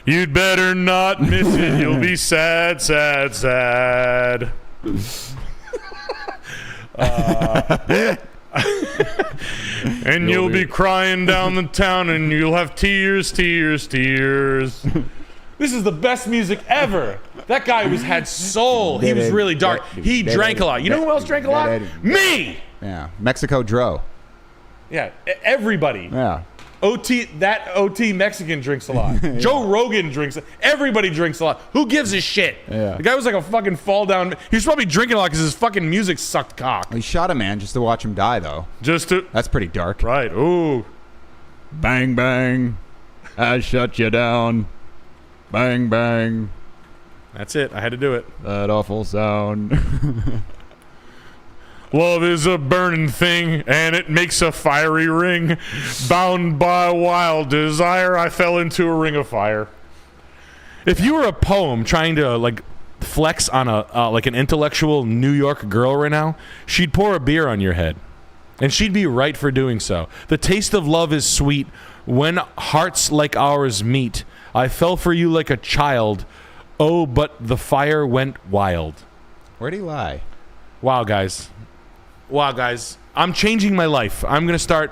You'd better not miss it. You'll be sad, sad, sad. And you'll be crying down the town, and you'll have tears, tears, tears. This is the best music ever. That guy had soul. He was really dark. He drank a lot. You know who else drank a lot? Me. Yeah, Mexico Dro. Yeah, everybody. Yeah. OT Mexican drinks a lot. Joe Rogan drinks. Everybody drinks a lot. Who gives a shit? Yeah. The guy was like a fucking fall down. He was probably drinking a lot because his fucking music sucked cock. Well, he shot a man just to watch him die, though. That's pretty dark. Right. Ooh. Bang, bang. I shut you down. Bang, bang. That's it. I had to do it. That awful sound. Love is a burning thing, and it makes a fiery ring. Bound by wild desire, I fell into a ring of fire. If you were a poem trying to like flex on a like an intellectual New York girl right now, she'd pour a beer on your head, and she'd be right for doing so. The taste of love is sweet when hearts like ours meet. I fell for you like a child. Oh, but the fire went wild. Where'd he lie? Wow, guys. I'm changing my life. I'm going to start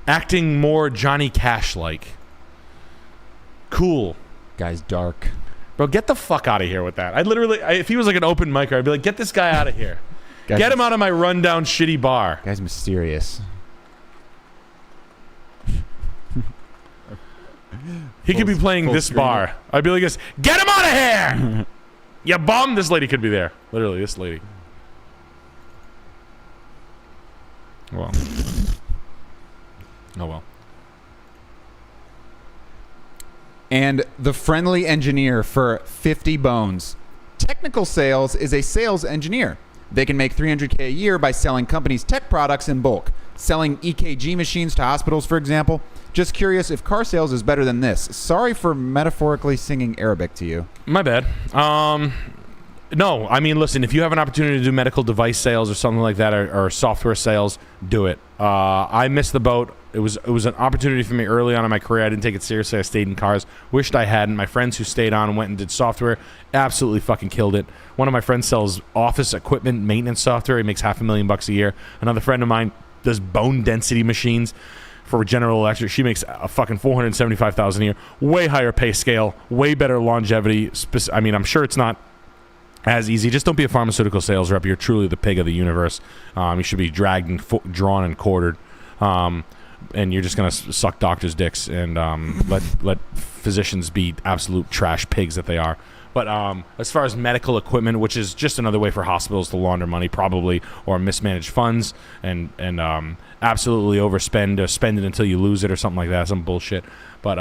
acting more Johnny Cash-like. Cool. Guy's dark. Bro, get the fuck out of here with that. If he was like an open micer, I'd be like, get this guy out of here. Get him out of my rundown shitty bar. Guy's mysterious. He could be playing this screen. bar. I'd be like, get him out of here! You bum! This lady could be there. Literally, this lady. Well. Oh, well. And the friendly engineer for 50 bones. Technical sales is a sales engineer. They can make $300K a year by selling companies' tech products in bulk. selling EKG machines to hospitals, for example. Just curious if car sales is better than this. Sorry for metaphorically singing Arabic to you. My bad. No, I mean, listen, if you have an opportunity to do medical device sales or something like that, or software sales, do it. I missed the boat. It was an opportunity for me early on in my career. I didn't take it seriously. I stayed in cars. Wished I hadn't. My friends who stayed on and went and did software absolutely fucking killed it. One of my friends sells office equipment maintenance software. He makes $500,000 a year. Another friend of mine does bone density machines for General Electric. She makes a fucking $475,000 a year. Way higher pay scale. Way better longevity. I mean, I'm sure it's not as easy. Just don't be a pharmaceutical sales rep. You're truly the pig of the universe. You should be dragged and drawn and quartered. And you're just going to suck doctors' dicks and let physicians be absolute trash pigs that they are. But as far as medical equipment, which is just another way for hospitals to launder money probably, or mismanage funds and absolutely overspend or spend it until you lose it or something like that, some bullshit. But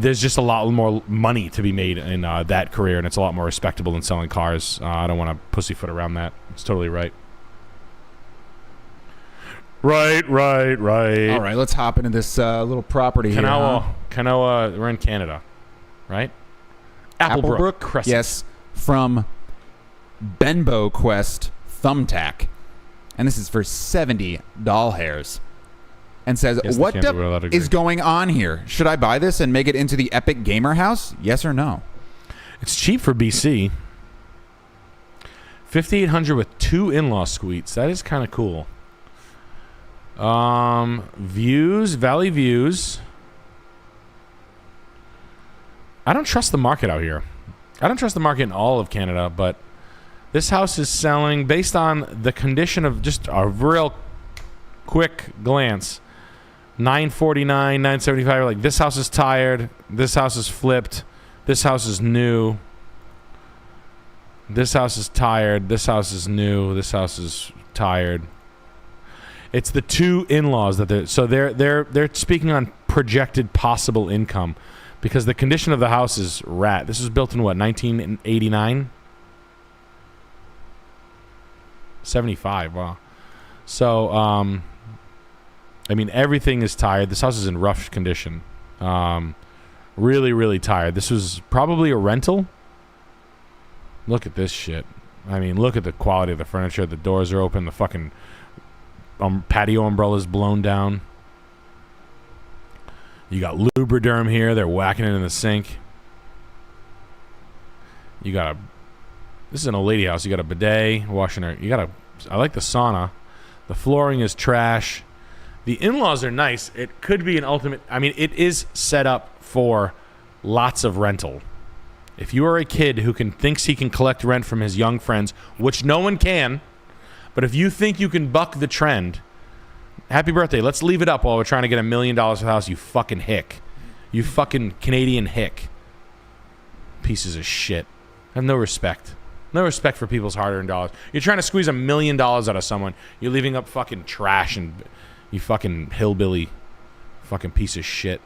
there's just a lot more money to be made in that career, and it's a lot more respectable than selling cars. I don't want to pussyfoot around that. It's totally right. Right. All right, let's hop into this little property here. Kanoa, we're in Canada, right? Applebrook Crescent. Yes, from Benbow Quest Thumbtack. And this is for 70 doll hairs. And says, what is going on here? Should I buy this and make it into the epic gamer house? Yes or no? It's cheap for BC. $5,800 with 2 in-law suites. That is kind of cool. Views, Valley Views. I don't trust the market out here. I don't trust the market in all of Canada, but this house is selling based on the condition of just a real quick glance. $949, $975. Like, this house is tired. This house is flipped. This house is new. This house is tired. This house is new. This house is tired. It's the 2 in-laws that they're speaking on projected possible income, because the condition of the house is rat. This was built in what, 1989? 75. Wow. So I mean, everything is tired. This house is in rough condition. Really, really tired. This was probably a rental. Look at this shit. I mean, look at the quality of the furniture. The doors are open. The fucking patio umbrella's blown down. You got Lubriderm here. They're whacking it in the sink. You got this is an old lady house. You got a bidet, washing her. I like the sauna. The flooring is trash. The in-laws are nice. It could be an ultimate. I mean, it is set up for lots of rental. If you are a kid who thinks he can collect rent from his young friends, which no one can, but if you think you can buck the trend, happy birthday. Let's leave it up while we're trying to get $1 million for the house, you fucking hick. You fucking Canadian hick. Pieces of shit. I have no respect. No respect for people's hard-earned dollars. You're trying to squeeze $1 million out of someone. You're leaving up fucking trash, and you fucking hillbilly fucking piece of shit.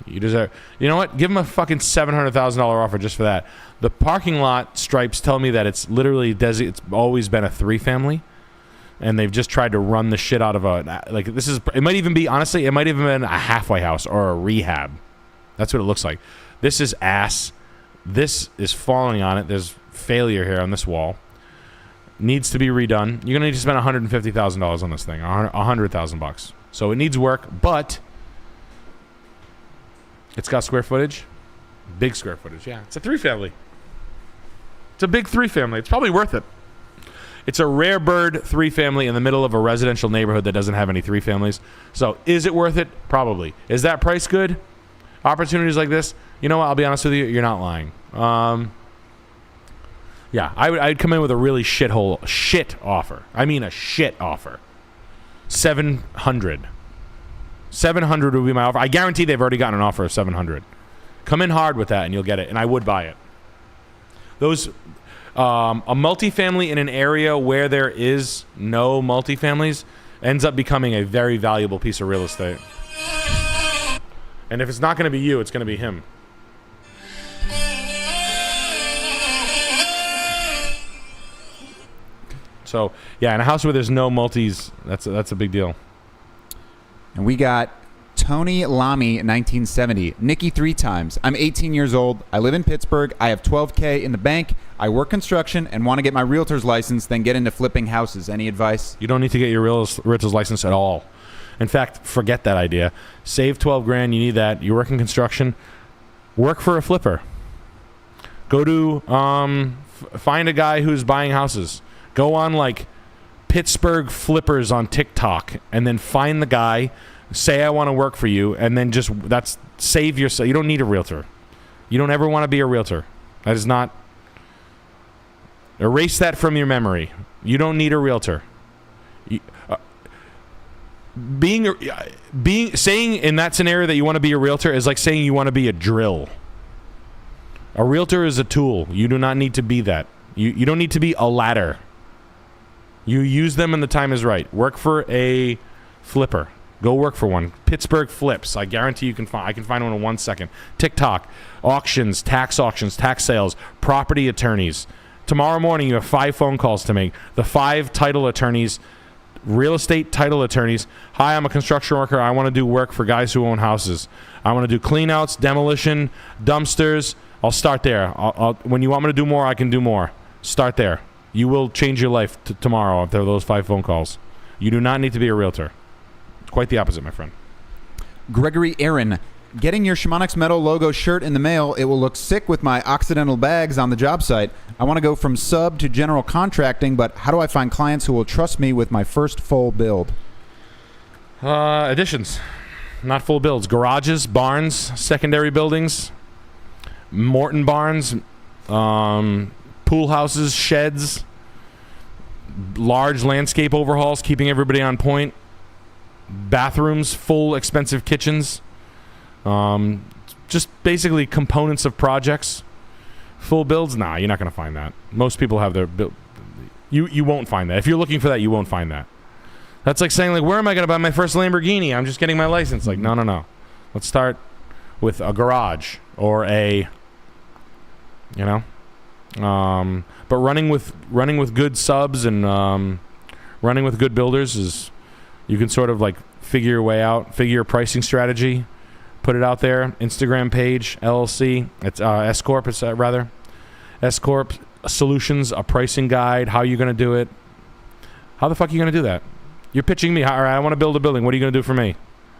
You deserve. You know what? Give them a fucking $700,000 offer just for that. The parking lot stripes tell me that it's literally it's always been a 3-family, and they've just tried to run the shit out of it might even be, honestly, it might even been a halfway house or a rehab. That's what it looks like. This is ass. This is falling on it. There's failure here on this wall. Needs to be redone. You're gonna need to spend $150,000 on this thing. $100,000. So it needs work, but it's got square footage. Big square footage. Yeah, it's a 3-family. It's a big 3-family. It's probably worth it. It's a rare bird 3-family in the middle of a residential neighborhood that doesn't have any 3-families. So is it worth it? Probably. Is that price good? Opportunities like this, you know what? I'll be honest with you. You're not lying. Yeah, I'd come in with a really shit offer. I mean, a shit offer. 700. 700 would be my offer. I guarantee they've already gotten an offer of 700. Come in hard with that, and you'll get it. And I would buy it. Those, a multifamily in an area where there is no multifamilies ends up becoming a very valuable piece of real estate. And if it's not going to be you, it's going to be him. So yeah, in a house where there's no multis, that's a big deal. And we got Tony Lamy, 1970. Nikki 3 times. I'm 18 years old. I live in Pittsburgh. I have $12K in the bank. I work construction and want to get my realtor's license, then get into flipping houses. Any advice? You don't need to get your realtor's license at all. In fact, forget that idea. Save 12 grand. You need that. You work in construction. Work for a flipper. Go to find a guy who's buying houses. Go on like Pittsburgh flippers on TikTok, and then find the guy. Say I want to work for you, and then save yourself. You don't need a realtor. You don't ever want to be a realtor. That is not. Erase that from your memory. You don't need a realtor. Saying in that scenario that you want to be a realtor is like saying you want to be a drill. A realtor is a tool. You do not need to be that. You don't need to be a ladder. You use them when the time is right. Work for a flipper. Go work for one. Pittsburgh flips. I guarantee you can find. I can find one in 1 second. TikTok, auctions, tax sales, property attorneys. Tomorrow morning you have 5 phone calls to make. The 5 title attorneys, real estate title attorneys. Hi, I'm a construction worker. I want to do work for guys who own houses. I want to do cleanouts, demolition, dumpsters. I'll start there. When you want me to do more, I can do more. Start there. You will change your life tomorrow after those 5 phone calls. You do not need to be a realtor. Quite the opposite, my friend. Gregory Aaron, getting your Shimonics Metal logo shirt in the mail. It will look sick with my Occidental bags on the job site. I want to go from sub to general contracting, but how do I find clients who will trust me with my first full build? Additions, not full builds. Garages, barns, secondary buildings, Morton barns, pool houses, sheds, large landscape overhauls, keeping everybody on point. Bathrooms, full expensive kitchens, just basically components of projects. Full builds, nah, you're not going to find that. Most people have their build. You won't find that. If you're looking for that, you won't find that. That's like saying, like, where am I going to buy my first Lamborghini? I'm just getting my license. Like, no. Let's start with a garage or a, but running with good subs and running with good builders is. You can sort of like figure your way out, figure your pricing strategy, put it out there. Instagram page, LLC, it's S-Corp, S-Corp Solutions, a pricing guide, how you're going to do it. How the fuck are you going to do that? You're pitching me, all right, I want to build a building. What are you going to do for me?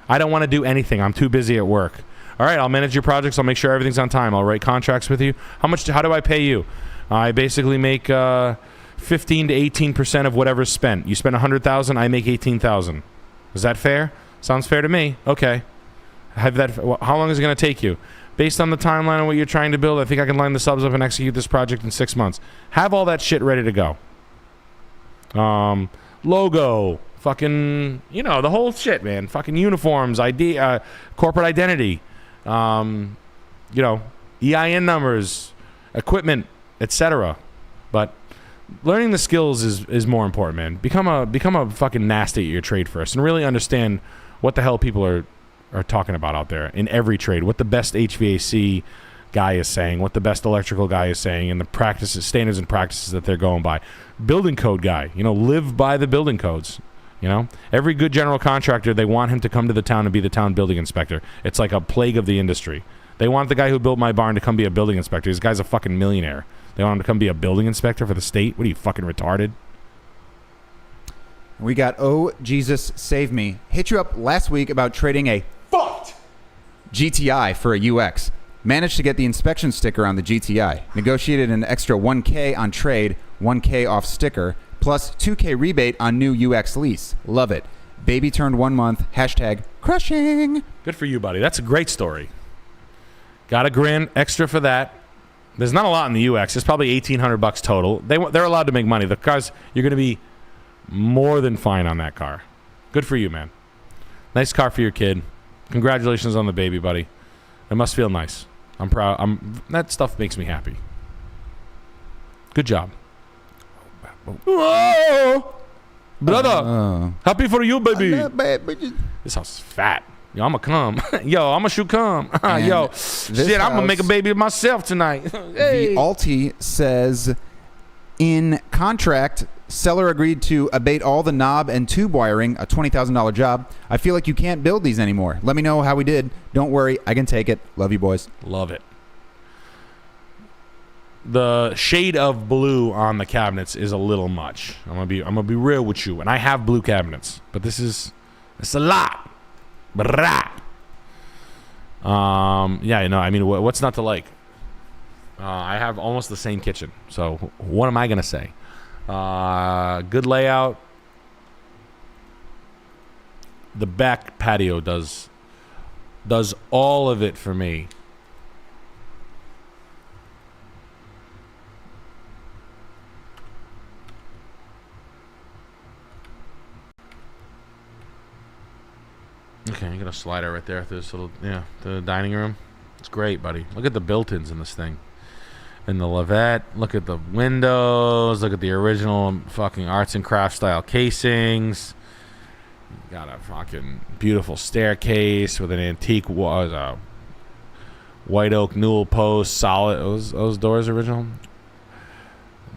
I don't want to do anything. I'm too busy at work. All right, I'll manage your projects. I'll make sure everything's on time. I'll write contracts with you. How do I pay you? I basically make 15 to 18% of whatever's spent. You spend $100,000, I make $18,000. Is that fair? Sounds fair to me. Okay. How long is it going to take you? Based on the timeline of what you're trying to build, I think I can line the subs up and execute this project in 6 months. Have all that shit ready to go. Logo, fucking, the whole shit, man. Fucking uniforms, ID, corporate identity, EIN numbers, equipment, etc. But learning the skills is more important, man. Become a fucking nasty at your trade first, and really understand what the hell people are talking about out there in every trade. What the best HVAC guy is saying, what the best electrical guy is saying, and the practices, standards and practices that they're going by. Building code guy, live by the building codes. Every good general contractor, they want him to come to the town and be the town building inspector. It's like a plague of the industry. They want the guy who built my barn to come be a building inspector. This guy's a fucking millionaire. They want him to come be a building inspector for the state? What are you, fucking retarded? We got Oh Jesus Save Me. Hit you up last week about trading a fucked GTI for a UX. Managed to get the inspection sticker on the GTI. Negotiated an extra $1K on trade, $1K off sticker, plus $2K rebate on new UX lease. Love it. Baby turned 1 month. #crushing. Good for you, buddy. That's a great story. Got a grand extra for that. There's not a lot in the UX. It's probably $1,800 total. They're allowed to make money. The cars, you're going to be more than fine on that car. Good for you, man. Nice car for your kid. Congratulations on the baby, buddy. It must feel nice. I'm proud. That stuff makes me happy. Good job. Whoa! Brother, happy for you, baby. This house is fat. Yo, I'ma come. Yo, I'ma shoot come. Yo, shit, I'm gonna make a baby myself tonight. Hey. The Alti says, In contract, seller agreed to abate all the knob and tube wiring, a $20,000 job. I feel like you can't build these anymore. Let me know how we did. Don't worry, I can take it. Love you, boys. Love it. The shade of blue on the cabinets is a little much. I'm gonna be real with you, and I have blue cabinets, but it's a lot. Yeah, you know, I mean, what's not to like? I have almost the same kitchen, so what am I gonna say? Good layout. The back patio does all of it for me. Okay, you got a slider right there through this little, the dining room. It's great, buddy. Look at the built-ins in this thing. And the lavette. Look at the windows. Look at the original fucking arts and crafts style casings. You got a fucking beautiful staircase with an antique white oak newel post. Solid. Those doors original.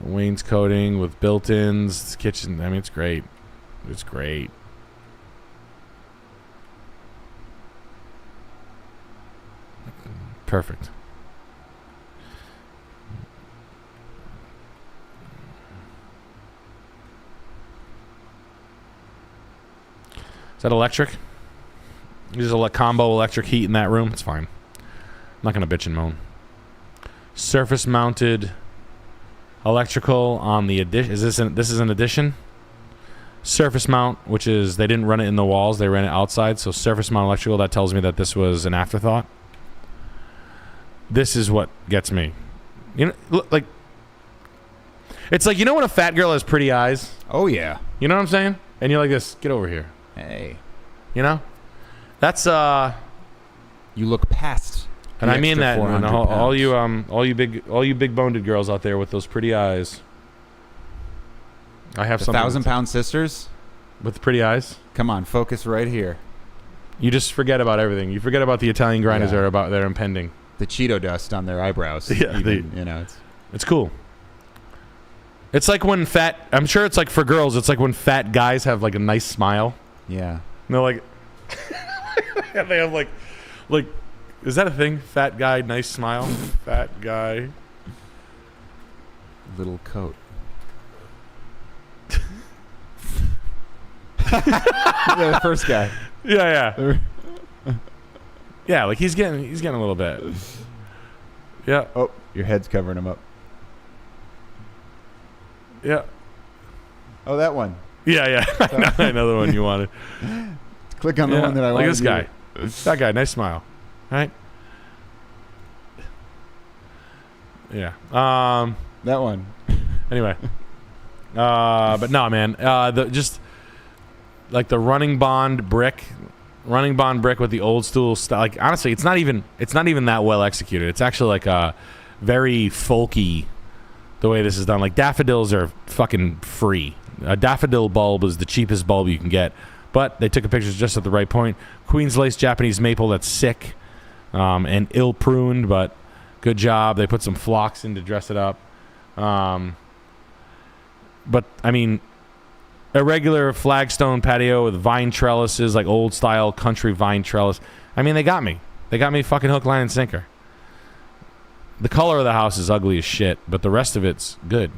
Wainscoting with built-ins. Kitchen. I mean, it's great. It's great. Perfect. Is that electric? There's a combo electric heat in that room. It's fine. I'm not gonna bitch and moan. Surface mounted electrical on the addition. This is an addition? Surface mount, which is they didn't run it in the walls, they ran it outside. So surface mount electrical, that tells me that this was an afterthought. This is what gets me. You know, like, it's like, you know when a fat girl has pretty eyes? Oh, yeah. You know what I'm saying? And you're like this, get over here. Hey. You know? That's, You look past. And I mean that, man, all you big boned girls out there with those pretty eyes. I have some 1,000-pound sisters? with pretty eyes. Come on, focus right here. You just forget about everything. You forget about the Italian grinders that are impending. The Cheeto dust on their eyebrows. Yeah, even, you know, it's cool. It's like when I'm sure it's like for girls, it's like when fat guys have like a nice smile. Yeah. And they're like, they have like, is that a thing? Fat guy, nice smile? Fat guy. Little coat. The first guy. Yeah. Yeah, like he's getting a little bit. Yeah. Oh, your head's covering him up. Yeah. Oh, that one. Yeah. I know the one you wanted. Click on the one that I wanted. Like this guy. That guy, nice smile. Right? Yeah. That one. Anyway. But no, man. Just like the running bond brick with the old school style. Like honestly, it's not even that well executed. It's actually like a very folky the way this is done. Like daffodils are fucking free. A daffodil bulb is the cheapest bulb you can get, but they took a picture just at the right point. Queen's lace Japanese maple, that's sick and ill pruned, but good job. They put some phlox in to dress it up. But I mean, a regular flagstone patio with vine trellises, like old style country vine trellis. I mean, they got me fucking hook, line, and sinker. The color of the house is ugly as shit, but the rest of it's good.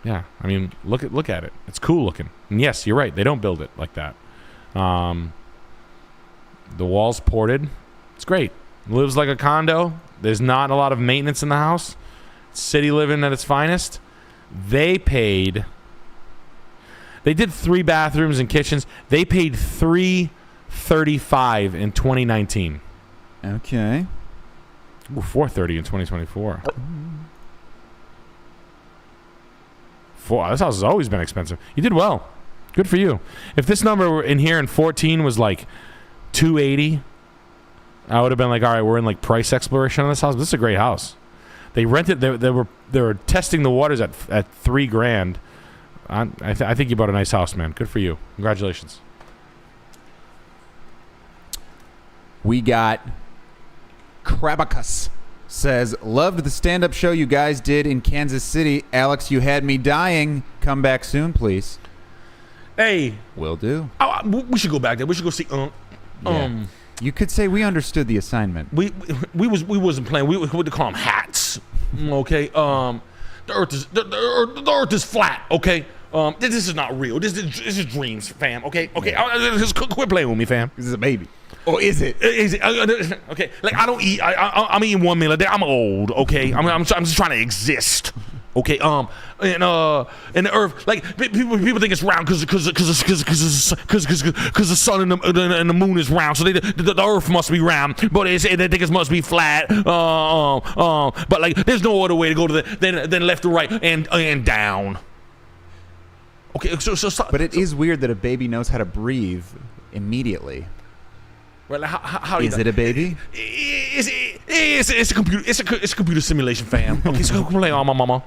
Yeah, I mean, look at it. It's cool looking. And yes, you're right. They don't build it like that. The walls ported. It's great. It lives like a condo. There's not a lot of maintenance in the house. It's city living at its finest. They did 3 bathrooms and kitchens. They paid $335 in 2019. Okay. Ooh, $430 in 2024. This house has always been expensive. You did well. Good for you. If this number were in here in 14 was like $280, I would have been like, all right, we're in like price exploration on this house. This is a great house. They rented. They were testing the waters at $3,000. I think you bought a nice house, man. Good for you. Congratulations. We got Krabacus says, loved the stand-up show you guys did in Kansas City. Alex, you had me dying. Come back soon, please. Hey. Will do. We should go back there. We should go see. You could say we understood the assignment. We wasn't playing. We what they call them hats. Okay. The earth is flat. Okay. This is not real. This is dreams, fam. Okay. Okay. Just quit playing with me, fam. This is a baby. Or is it? Is it? Okay. Like I don't eat. I'm eating 1 meal a day. I'm old. Okay. I'm just trying to exist. Okay. And the earth, like people think it's round because the sun and the moon is round, so the earth must be round, but they think it must be flat. But like there's no other way to go to than left to right and down. Okay. But it is weird that a baby knows how to breathe immediately. Well, how is it a baby? It's a computer. It's a computer simulation, fam. Okay, so come play on my mama.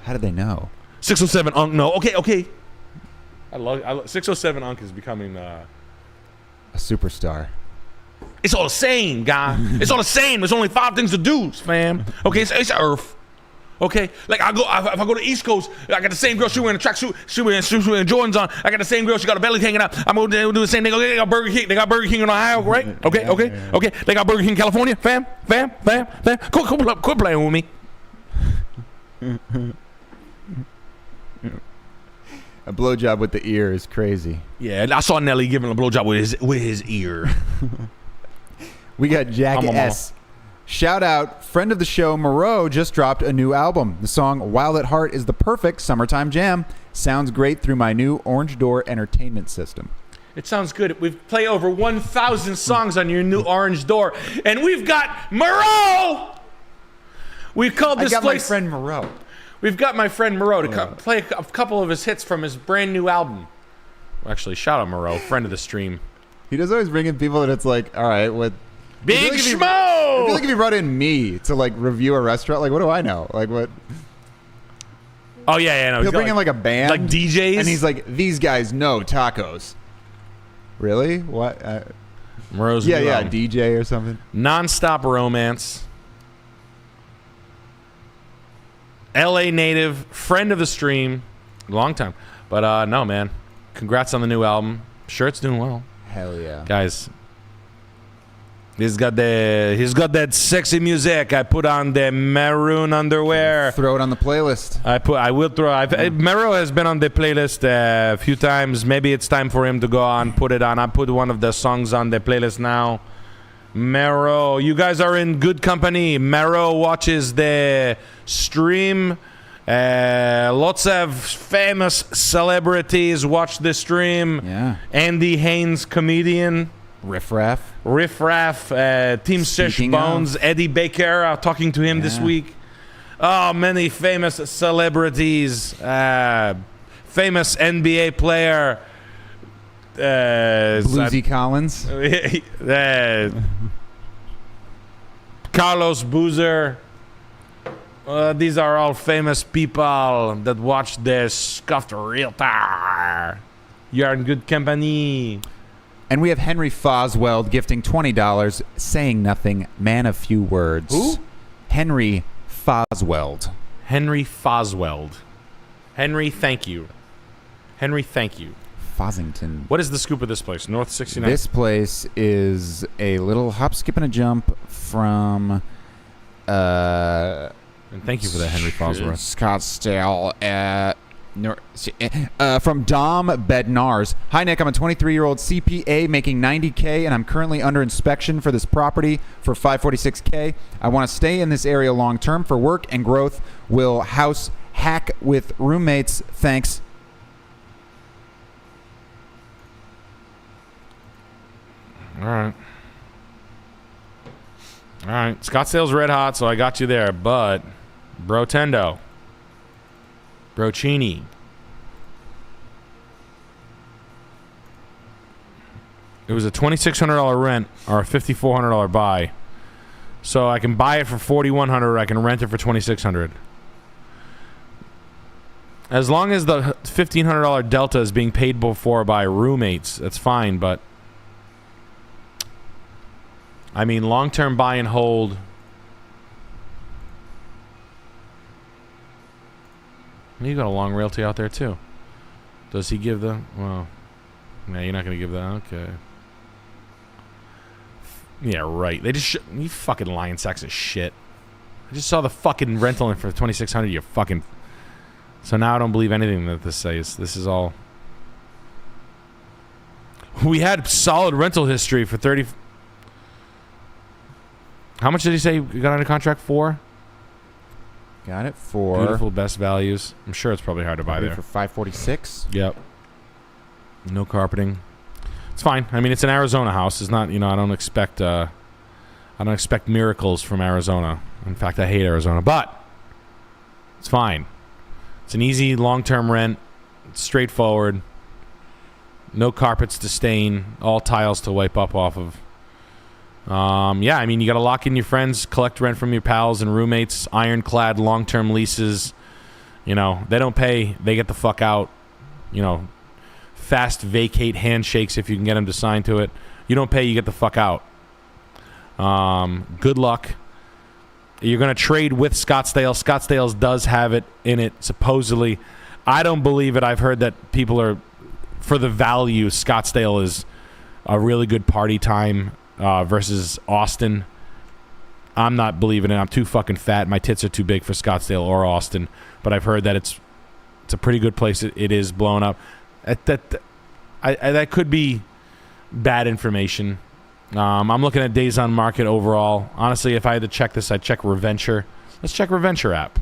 How did they know? 607 Unk. No. Okay. I love 607 Unk is becoming a superstar. It's all the same, guy. It's all the same. There's only 5 things to do, fam. Okay, it's Earth. Okay, like if I go to East Coast, I got the same girl. She wearing a tracksuit. She wearing Jordans on. I got the same girl. She got her belly hanging out. I'm gonna do the same thing. Okay, they got Burger King. They got Burger King in Ohio, right? Okay. They got Burger King in California, fam. Quit playing with me. A blowjob with the ear is crazy. Yeah, I saw Nelly giving a blowjob with his ear. We got Jack S. Shout out, friend of the show, Moreau just dropped a new album. The song Wild at Heart is the perfect summertime jam. Sounds great through my new Orange Door entertainment system. It sounds good. We've played over 1,000 songs on your new Orange Door, and we've got Moreau. We've called this place. My friend Moreau. We've got my friend Moreau to play a couple of his hits from his brand new album. Actually, shout out Moreau, friend of the stream. He does always bring in people that it's like, all right, what? Big Schmo! I feel like if you brought in me to like review a restaurant, like what do I know? Like what? Oh yeah, no. He'll bring in like a band, like DJs, and he's like, these guys know tacos. Really? What? Moreau's yeah, DJ or something. Non-stop romance. LA native, friend of the stream, long time. But no, man. Congrats on the new album. Sure, it's doing well. Hell yeah, guys. He's got that sexy music. I put on the maroon underwear. Throw it on the playlist. I will throw. Mero has been on the playlist a few times. Maybe it's time for him to go on, put it on. I put one of the songs on the playlist now. Mero, you guys are in good company. Mero watches the stream. Lots of famous celebrities watch the stream. Yeah. Andy Haynes, comedian. Riff Raff, Team Sish Bones, Eddie Baker, talking to him this week. Oh, many famous celebrities. Famous NBA player. Bluesy Collins. Carlos Boozer. These are all famous people that watch the Scuffed Realtor. You're in good company. And we have Henry Foswell gifting $20, saying nothing, man of few words. Who? Henry Foswell. Henry Foswell. Henry, thank you. Henry, thank you. Fosington. What is the scoop of this place? North 69? This place is a little hop, skip, and a jump from... and thank you for that, Henry Foswell. Scottsdale, from Dom Bednars. Hi, Nick. I'm a 23-year-old CPA making $90K, and I'm currently under inspection for this property for $546K. I want to stay in this area long term for work and growth. Will house hack with roommates? Thanks. All right. Scottsdale's red hot, so I got you there. But Brotendo. Brochini. It was a $2,600 rent or a $5,400 buy. So I can buy it for $4,100. I can rent it for $2,600. As long as the $1,500 delta is being paid for by roommates, that's fine. But I mean, long-term buy and hold. You got a long realty out there too. Does he give the? Well, no, you're not gonna give that. Okay. Yeah, right. They just you fucking lying sacks of shit. I just saw the fucking rental in for $2,600. You fucking. So now I don't believe anything that this says. This is all. We had solid rental history for 30. How much did he say you got under contract for? Got it for Beautiful, best values. I'm sure it's probably hard to buy there. For $546. Yep. No carpeting. It's fine. I mean, it's an Arizona house. It's not. I don't expect miracles from Arizona. In fact, I hate Arizona, but it's fine. It's an easy long-term rent. It's straightforward. No carpets to stain. All tiles to wipe up off of. Yeah, I mean, you got to lock in your friends, collect rent from your pals and roommates, ironclad long-term leases. They don't pay. They get the fuck out. Fast vacate handshakes if you can get them to sign to it. You don't pay, you get the fuck out. Good luck. You're going to trade with Scottsdale. Scottsdale does have it in it, supposedly. I don't believe it. I've heard that people are, for the value, Scottsdale is a really good party time versus Austin. I'm not believing it. I'm too fucking fat. My tits are too big for Scottsdale or Austin. But I've heard that it's a pretty good place. It is blown up. That could be bad information. I'm looking at days on market overall. Honestly, if I had to check this, I'd check Reventure. Let's check Reventure app.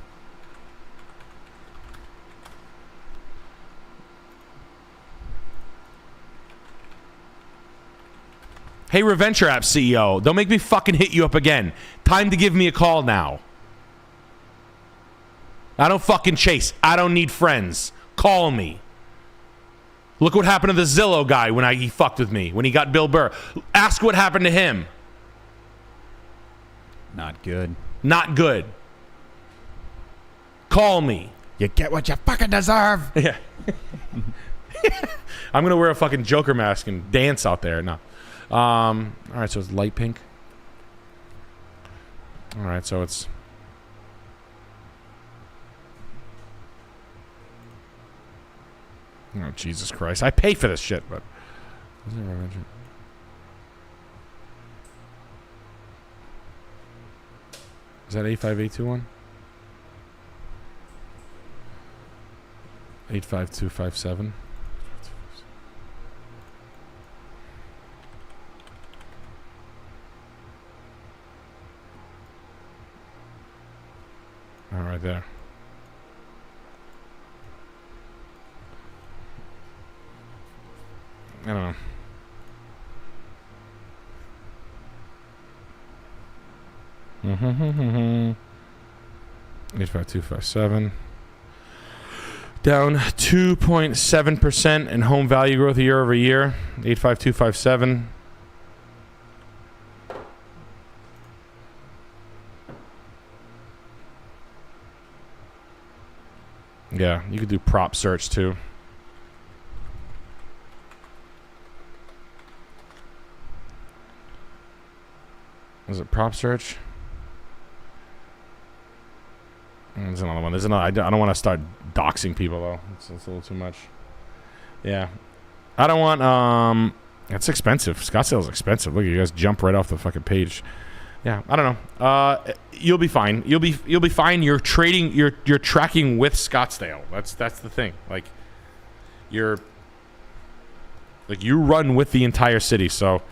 Hey, Reventure app CEO, don't make me fucking hit you up again. Time to give me a call now. I don't fucking chase. I don't need friends. Call me. Look what happened to the Zeelow guy when he fucked with me, when he got Bill Burr. Ask what happened to him. Not good. Not good. Call me. You get what you fucking deserve. Yeah. I'm going to wear a fucking Joker mask and dance out there. No. All right, so it's light pink. All right, so it's... Oh, Jesus Christ. I pay for this shit, but... Is that 85821? 85257. All right, there. I don't know. Mm-hmm. 85257. Down 2.7% in home value growth year over year. 85257. Yeah, you could do prop search too. Is it prop search? There's another one. There's another. I don't want to start doxing people though. It's a little too much. Yeah, I don't want. It's expensive. Scottsdale's expensive. Look, you guys jump right off the fucking page. Yeah, I don't know. You'll be fine. You'll be fine. You're trading. You're tracking with Scottsdale. That's the thing. You run with the entire city. So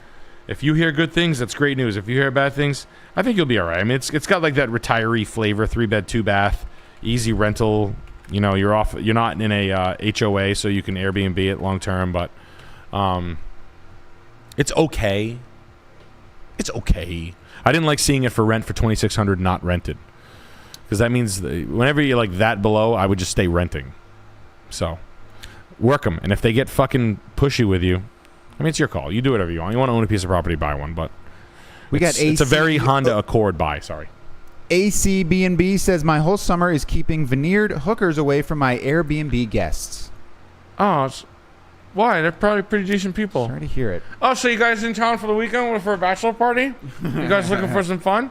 if you hear good things, that's great news. If you hear bad things, I think you'll be all right. I mean, it's got like that retiree flavor, 3-bed, 2-bath, easy rental. You're not in a HOA, so you can Airbnb it long term. But it's okay. It's okay. I didn't like seeing it for rent for $2,600 not rented, because that means whenever you're like that below, I would just stay renting. So work them, and if they get fucking pushy with you, I mean, it's your call. You do whatever you want. You want to own a piece of property, buy one. But it's a very Honda Accord buy. Sorry. ACB&B says my whole summer is keeping veneered hookers away from my Airbnb guests. Oh, why? They're probably pretty decent people. Sorry to hear it. Oh, so you guys in town for the weekend for a bachelor party? You guys looking for some fun?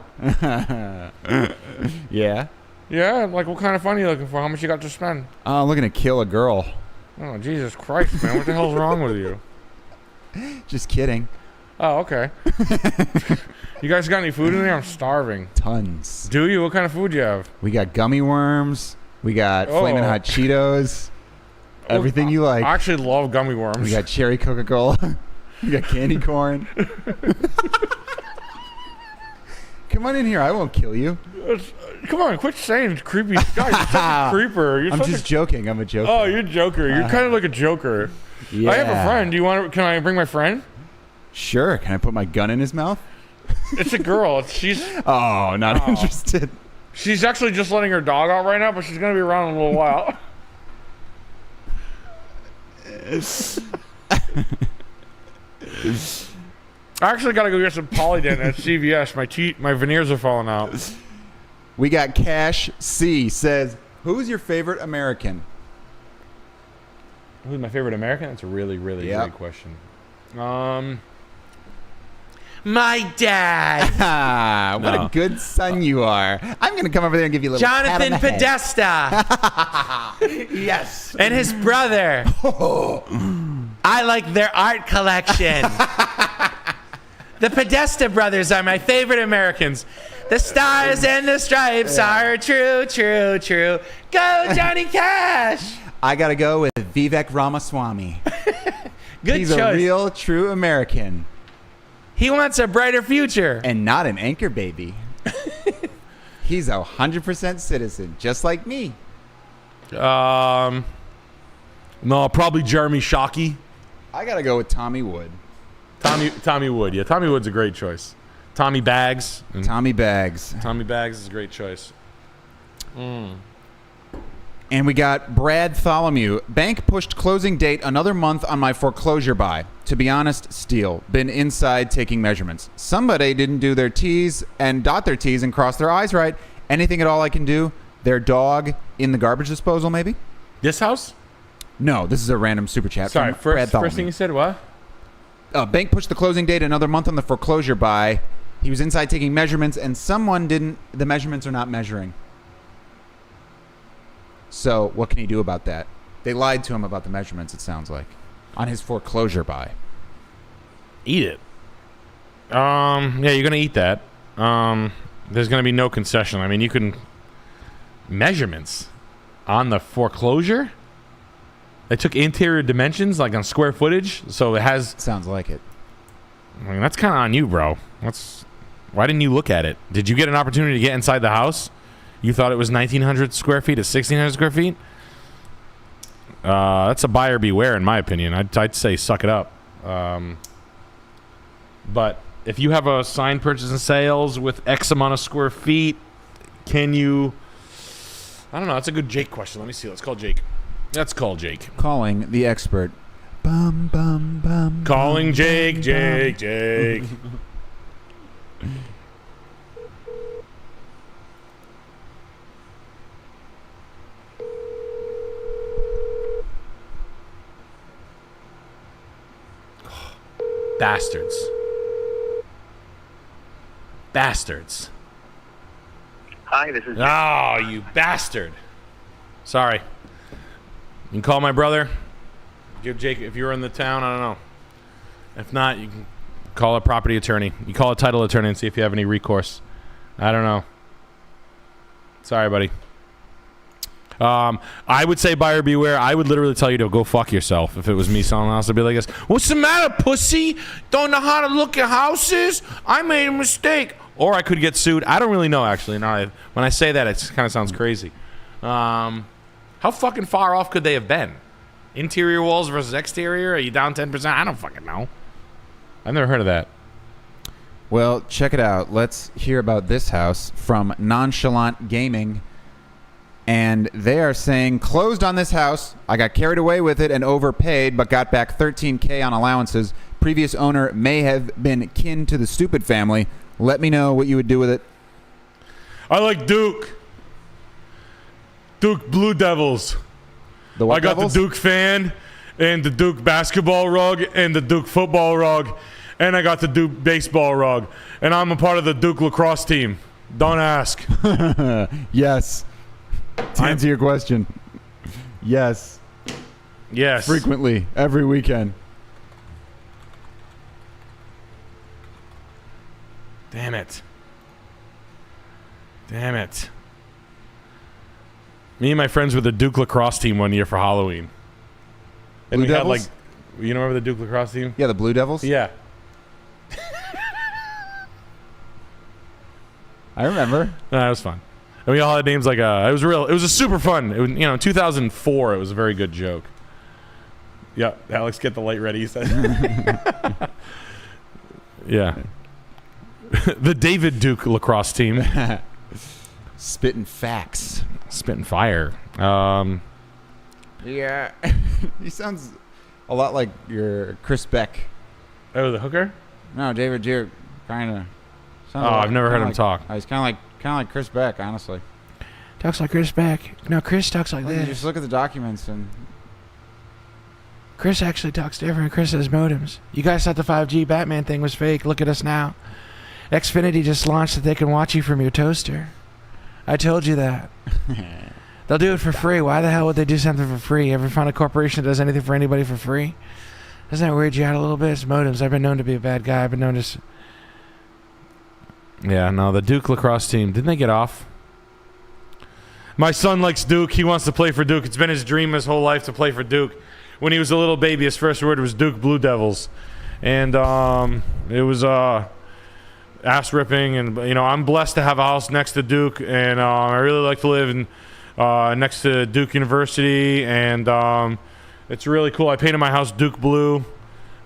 Yeah. Yeah, like what kind of fun are you looking for? How much you got to spend? I'm looking to kill a girl. Oh, Jesus Christ, man. What the hell's wrong with you? Just kidding. Oh, okay. You guys got any food in there? I'm starving. Tons. Do you? What kind of food do you have? We got gummy worms. We got Flamin' Hot Cheetos. Everything you like. I actually love gummy worms. We got cherry Coca-Cola. We got candy corn. Come on in here. I won't kill you. Come on, quit saying creepy. God, you're such a creeper. I'm just joking. I'm a joker. Oh, you're a joker. You're kind of like a joker. Yeah. I have a friend. Do you want to? Can I bring my friend? Sure. Can I put my gun in his mouth? It's a girl. She's. Oh, not interested. She's actually just letting her dog out right now, but she's gonna be around in a little while. I actually gotta go get some Polydent at CVS. My veneers are falling out. We got Cash C says, "Who's your favorite American?" Who's my favorite American? That's a really, really great question. My dad. What a good son you are. I'm going to come over there and give you a little Jonathan pat on the head. Podesta. Yes. And his brother. I like their art collection. The Podesta brothers are my favorite Americans. The stars and the stripes are true, true, true. Go, Johnny Cash. I got to go with Vivek Ramaswamy. Good He's choice. a real, true American. He wants a brighter future. And not an anchor baby. He's 100% citizen, just like me. No, probably Jeremy Shockey. I got to go with Tommy Wood. Tommy Wood. Yeah, Tommy Wood's a great choice. Tommy Bags. Tommy Bags. Tommy Bags is a great choice. And we got Brad Tholomew. Bank pushed closing date another month on my foreclosure buy. To be honest, steal. Been inside taking measurements. Somebody didn't do their T's and dot their T's and cross their I's right. Anything at all I can do? Their dog in the garbage disposal, maybe? This house? No, this is a random super chat. Sorry, from Brad first thing you said, what? Bank pushed the closing date another month on the foreclosure buy. He was inside taking measurements, and someone didn't. The measurements are not measuring. So what can he do about that? They lied to him about the measurements, it sounds like, on his foreclosure buy. Eat it. Yeah, you're gonna eat that. There's gonna be no concession. I mean, you can measurements on the foreclosure. They took interior dimensions, like on square footage, so it has. Sounds like it. I mean, that's kind of on you, bro. Why didn't you look at it? Did you get an opportunity to get inside the house? You thought it was 1,900 square feet to 1,600 square feet? That's a buyer beware, in my opinion. I'd say suck it up. But if you have a signed purchase and sales with X amount of square feet, can you... I don't know. That's a good Jake question. Let me see. Let's call Jake. Let's call Jake. Calling the expert. Bum, bum, bum. Calling bum, Jake, bum, Jake, bum. Jake. Bastards. Hi, this is. Oh, you bastard. Sorry. You can call my brother. Give Jake, if you're in the town, I don't know. If not, you can call a property attorney. You call a title attorney and see if you have any recourse. I don't know. Sorry, buddy. I would say buyer beware. I would literally tell you to go fuck yourself if it was me selling a house. I'd be like this. What's the matter, pussy? Don't know how to look at houses? I made a mistake. Or I could get sued. I don't really know, actually. No, when I say that, it kind of sounds crazy. How fucking far off could they have been? Interior walls versus exterior? Are you down 10%? I don't fucking know. I've never heard of that. Well, check it out. Let's hear about this house from Nonchalant Gaming. And they are saying, closed on this house. I got carried away with it and overpaid, but got back $13K on allowances. Previous owner may have been kin to the stupid family. Let me know what you would do with it. I like Duke. Duke Blue Devils. The what I got Devils? the Duke fan and the Duke basketball rug and the Duke football rug. And I got the Duke baseball rug. And I'm a part of the Duke lacrosse team. Don't ask. Yes. To answer your question, yes. Yes. Frequently, every weekend. Damn it. Damn it. Me and my friends were the Duke lacrosse team one year for Halloween. And Blue we Devils? had you remember the Duke lacrosse team? Yeah, the Blue Devils? Yeah. I remember. It was fun. And we all had names like it was a super fun. It was, in 2004 it was a very good joke. Yeah, Alex, get the light ready. He said. Yeah. The David Duke lacrosse team. Spitting facts. Spitting fire. Yeah. He sounds a lot like your Chris Beck. Oh, the hooker? No, David Duke kind of. Oh, I've never heard him talk. He's kind of like Chris Beck, honestly. Talks like Chris Beck. No, Chris talks like this. Just look at the documents and. Chris actually talks different. Chris has modems. You guys thought the 5G Batman thing was fake. Look at us now. Xfinity just launched that they can watch you from your toaster. I told you that. They'll do it for free. Why the hell would they do something for free? Ever found a corporation that does anything for anybody for free? Doesn't that weird you out a little bit? It's modems. I've been known to be a bad guy. I've been known to... Yeah, no, the Duke lacrosse team. Didn't they get off? My son likes Duke. He wants to play for Duke. It's been his dream his whole life to play for Duke. When he was a little baby, his first word was Duke Blue Devils. And it was ass ripping. And, I'm blessed to have a house next to Duke. And I really like to live in, next to Duke University. And it's really cool. I painted my house Duke Blue.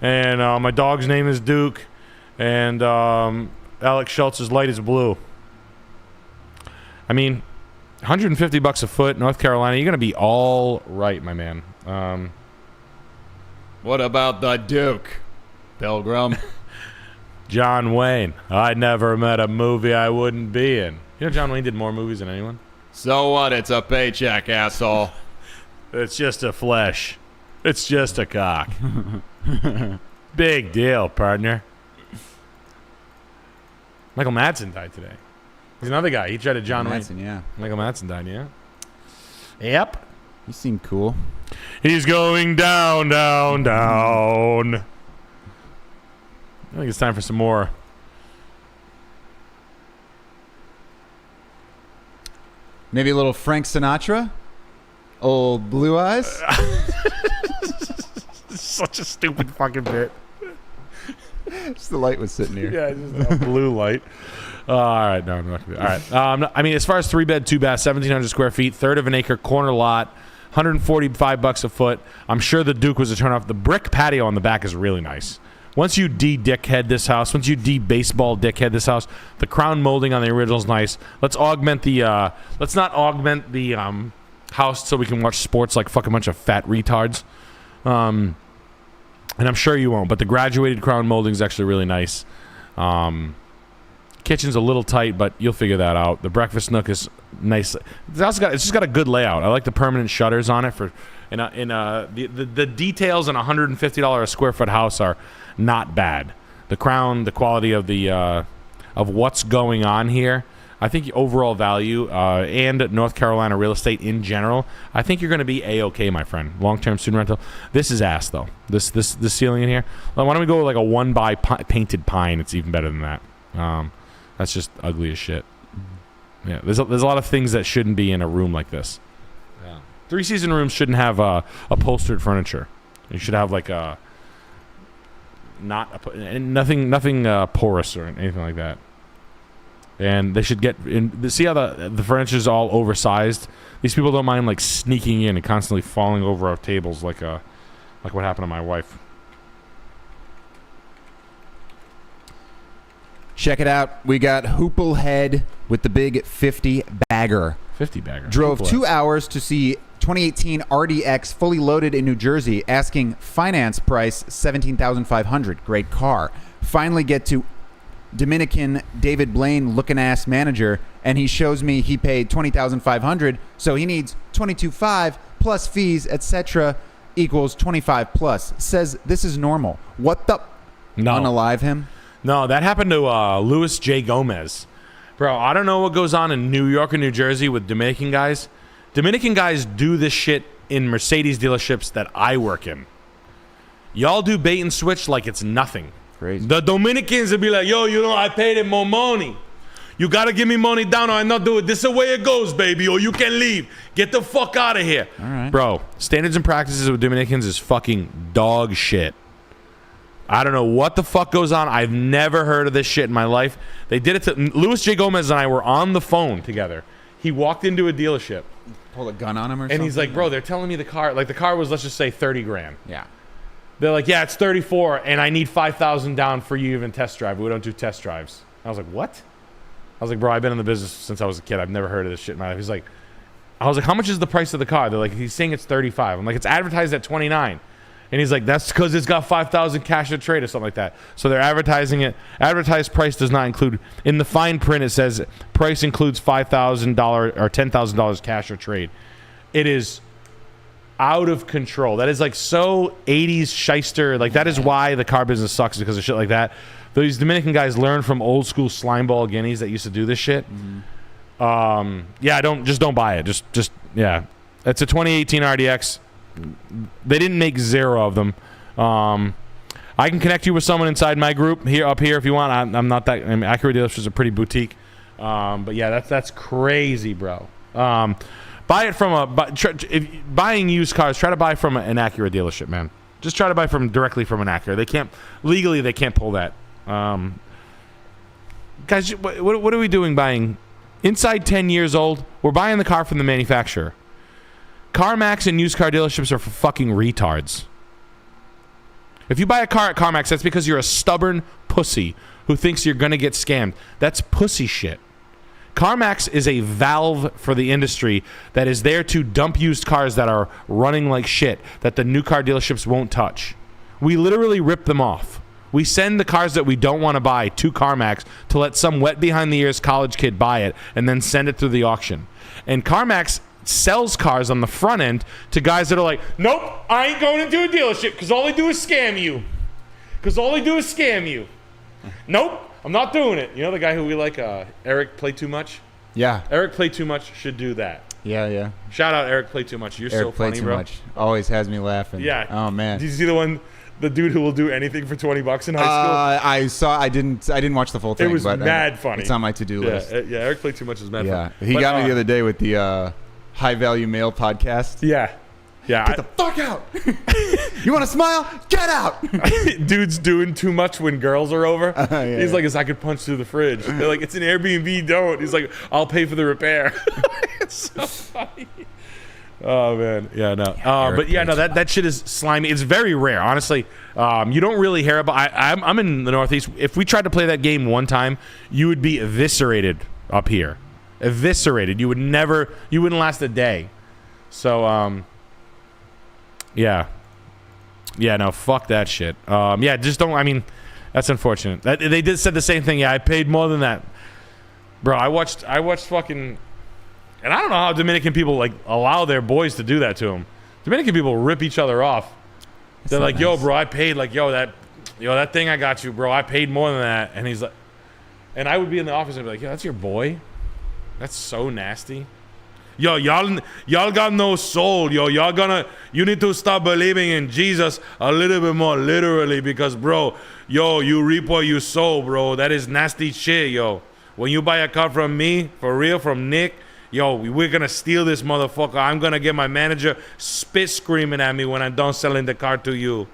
And my dog's name is Duke. And Alex Schultz's light is blue. I mean, $150 a foot, North Carolina. You're going to be all right, my man. What about the Duke, Pilgrim? John Wayne. I never met a movie I wouldn't be in. John Wayne did more movies than anyone. So what? It's a paycheck, asshole. It's just a flesh. It's just a cock. Big deal, partner. Michael Madsen died today. He's another guy. He tried to John Wayne. Yeah. Michael Madsen died, yeah. Yep. He seemed cool. He's going down, down, down. I think it's time for some more. Maybe a little Frank Sinatra? Old Blue Eyes? Such a stupid fucking bit. Just the light was sitting here. Yeah, just a blue light. All right, no, I'm not gonna do it. All right. I mean, as far as 3-bed, 2-bath, 1,700 square feet, third of an acre, corner lot, $145 a foot. I'm sure the Duke was a turn off. The brick patio on the back is really nice. Once you de-dickhead this house, once you de-baseball dickhead this house, the crown molding on the original is nice. Let's augment the. Let's not augment the house so we can watch sports like fucking bunch of fat retards. And I'm sure you won't. But the graduated crown molding is actually really nice. Kitchen's a little tight, but you'll figure that out. The breakfast nook is nice. It's just got a good layout. I like the permanent shutters on it. The details in a $150 a square foot house are not bad. The crown, the quality of the of what's going on here, I think overall value and North Carolina real estate in general, I think you're going to be a-okay, my friend. Long-term student rental. This is ass though. This ceiling in here. Well, why don't we go with like a 1 by painted pine? It's even better than that. That's just ugly as shit. Yeah, there's a lot of things that shouldn't be in a room like this. Yeah. 3-season rooms shouldn't have upholstered furniture. You should have like nothing porous or anything like that. And they should get in. See how the furniture is all oversized. These people don't mind like sneaking in and constantly falling over our tables like what happened to my wife. Check it out. We got Hooplehead with the big 50 bagger. 50 bagger. Drove 2 hours to see 2018 RDX fully loaded in New Jersey, asking finance price $17,500. Great car. Finally get to Dominican David Blaine looking ass manager, and he shows me he paid $20,500, so he needs $22,500 plus fees, etc. equals $25,000 plus. Says this is normal. What the? No. Unalive him. No, that happened to Louis J. Gomez. Bro, I don't know what goes on in New York and New Jersey with Dominican guys. Dominican guys do this shit in Mercedes dealerships that I work in. Y'all do bait and switch like it's nothing. Crazy. The Dominicans will be like, yo, you know, I paid him more money. You got to give me money down or I not do it. This is the way it goes, baby, or you can leave. Get the fuck out of here. All right. Bro, standards and practices with Dominicans is fucking dog shit. I don't know what the fuck goes on. I've never heard of this shit in my life. They did it to... Luis J. Gomez and I were on the phone together. He walked into a dealership. Pull a gun on him or something? And he's like, bro, they're telling me the car... Like, the car was, let's just say, 30 grand. Yeah. They're like, yeah, it's 34, and I need 5,000 down for you to even test drive. We don't do test drives. I was like, what? I was like, bro, I've been in the business since I was a kid. I've never heard of this shit in my life. He's like... I was like, how much is the price of the car? They're like, he's saying it's 35. I'm like, it's advertised at 29. And he's like, that's because it's got 5,000 cash at trade or something like that. So they're advertising it. Advertised price does not include... In the fine print, it says price includes $5,000 or $10,000 cash or trade. It is out of control. That is like so 80s shyster. Like, that is why the car business sucks, because of shit like that. These Dominican guys learn from old school slimeball guineas that used to do this shit. Yeah, don't buy it. Yeah. It's a 2018 RDX. They didn't make 0 of them. I can connect you with someone inside my group up here if you want. I'm not that... I mean, Acura dealerships are pretty boutique. But yeah, that's crazy, bro. Buy it from buying used cars, try to buy from an Acura dealership, man. Just try to buy directly from an Acura. They can't pull that. Guys, what are we doing buying? Inside 10 years old, we're buying the car from the manufacturer. CarMax and used car dealerships are for fucking retards. If you buy a car at CarMax, that's because you're a stubborn pussy who thinks you're going to get scammed. That's pussy shit. CarMax is a valve for the industry that is there to dump used cars that are running like shit, that the new car dealerships won't touch. We literally rip them off. We send the cars that we don't want to buy to CarMax to let some wet behind the ears college kid buy it and then send it through the auction. And CarMax sells cars on the front end to guys that are like, nope, I ain't going to do a dealership because all they do is scam you. Nope, I'm not doing it. You know the guy who we like, Eric Play Too Much? Yeah. Eric Play Too Much should do that. Yeah. Shout out Eric Play Too Much. You're so funny, bro. Eric Play Too Much. Always has me laughing. Yeah. Oh, man. Did you see the dude who will do anything for $20 in high school? I didn't watch the full thing. It was but mad funny. It's on my to-do list. Yeah, Eric Play Too Much is mad funny. He got me the other day with the High Value Mail podcast. Yeah. Get the fuck out. You want to smile? Get out. Dude's doing too much when girls are over. He's like, I could punch through the fridge. They're like, it's an Airbnb, don't. He's like, I'll pay for the repair. It's so funny. Oh, man. Yeah, no. But yeah, no, that shit is slimy. It's very rare, honestly. You don't really hear about... I'm in the Northeast. If we tried to play that game one time, you would be eviscerated up here. Eviscerated. You wouldn't last a day. So, yeah. Yeah, no, fuck that shit. Yeah, just don't... I mean, that's unfortunate. They said the same thing. Yeah, I paid more than that. Bro, I watched fucking... And I don't know how Dominican people like allow their boys to do that to them. Dominican people rip each other off. They're like, nice. Yo, bro, I paid like, that thing I got you, bro. I paid more than that. And he's like, and I would be in the office and be like, yo, that's your boy? That's so nasty. Yo, y'all got no soul, yo. You need to stop believing in Jesus a little bit more literally because, bro, yo, you reap what you sow, bro. That is nasty shit, yo. When you buy a car from me, for real, from Nick, yo, we're going to steal this motherfucker. I'm going to get my manager spit screaming at me when I'm done selling the car to you.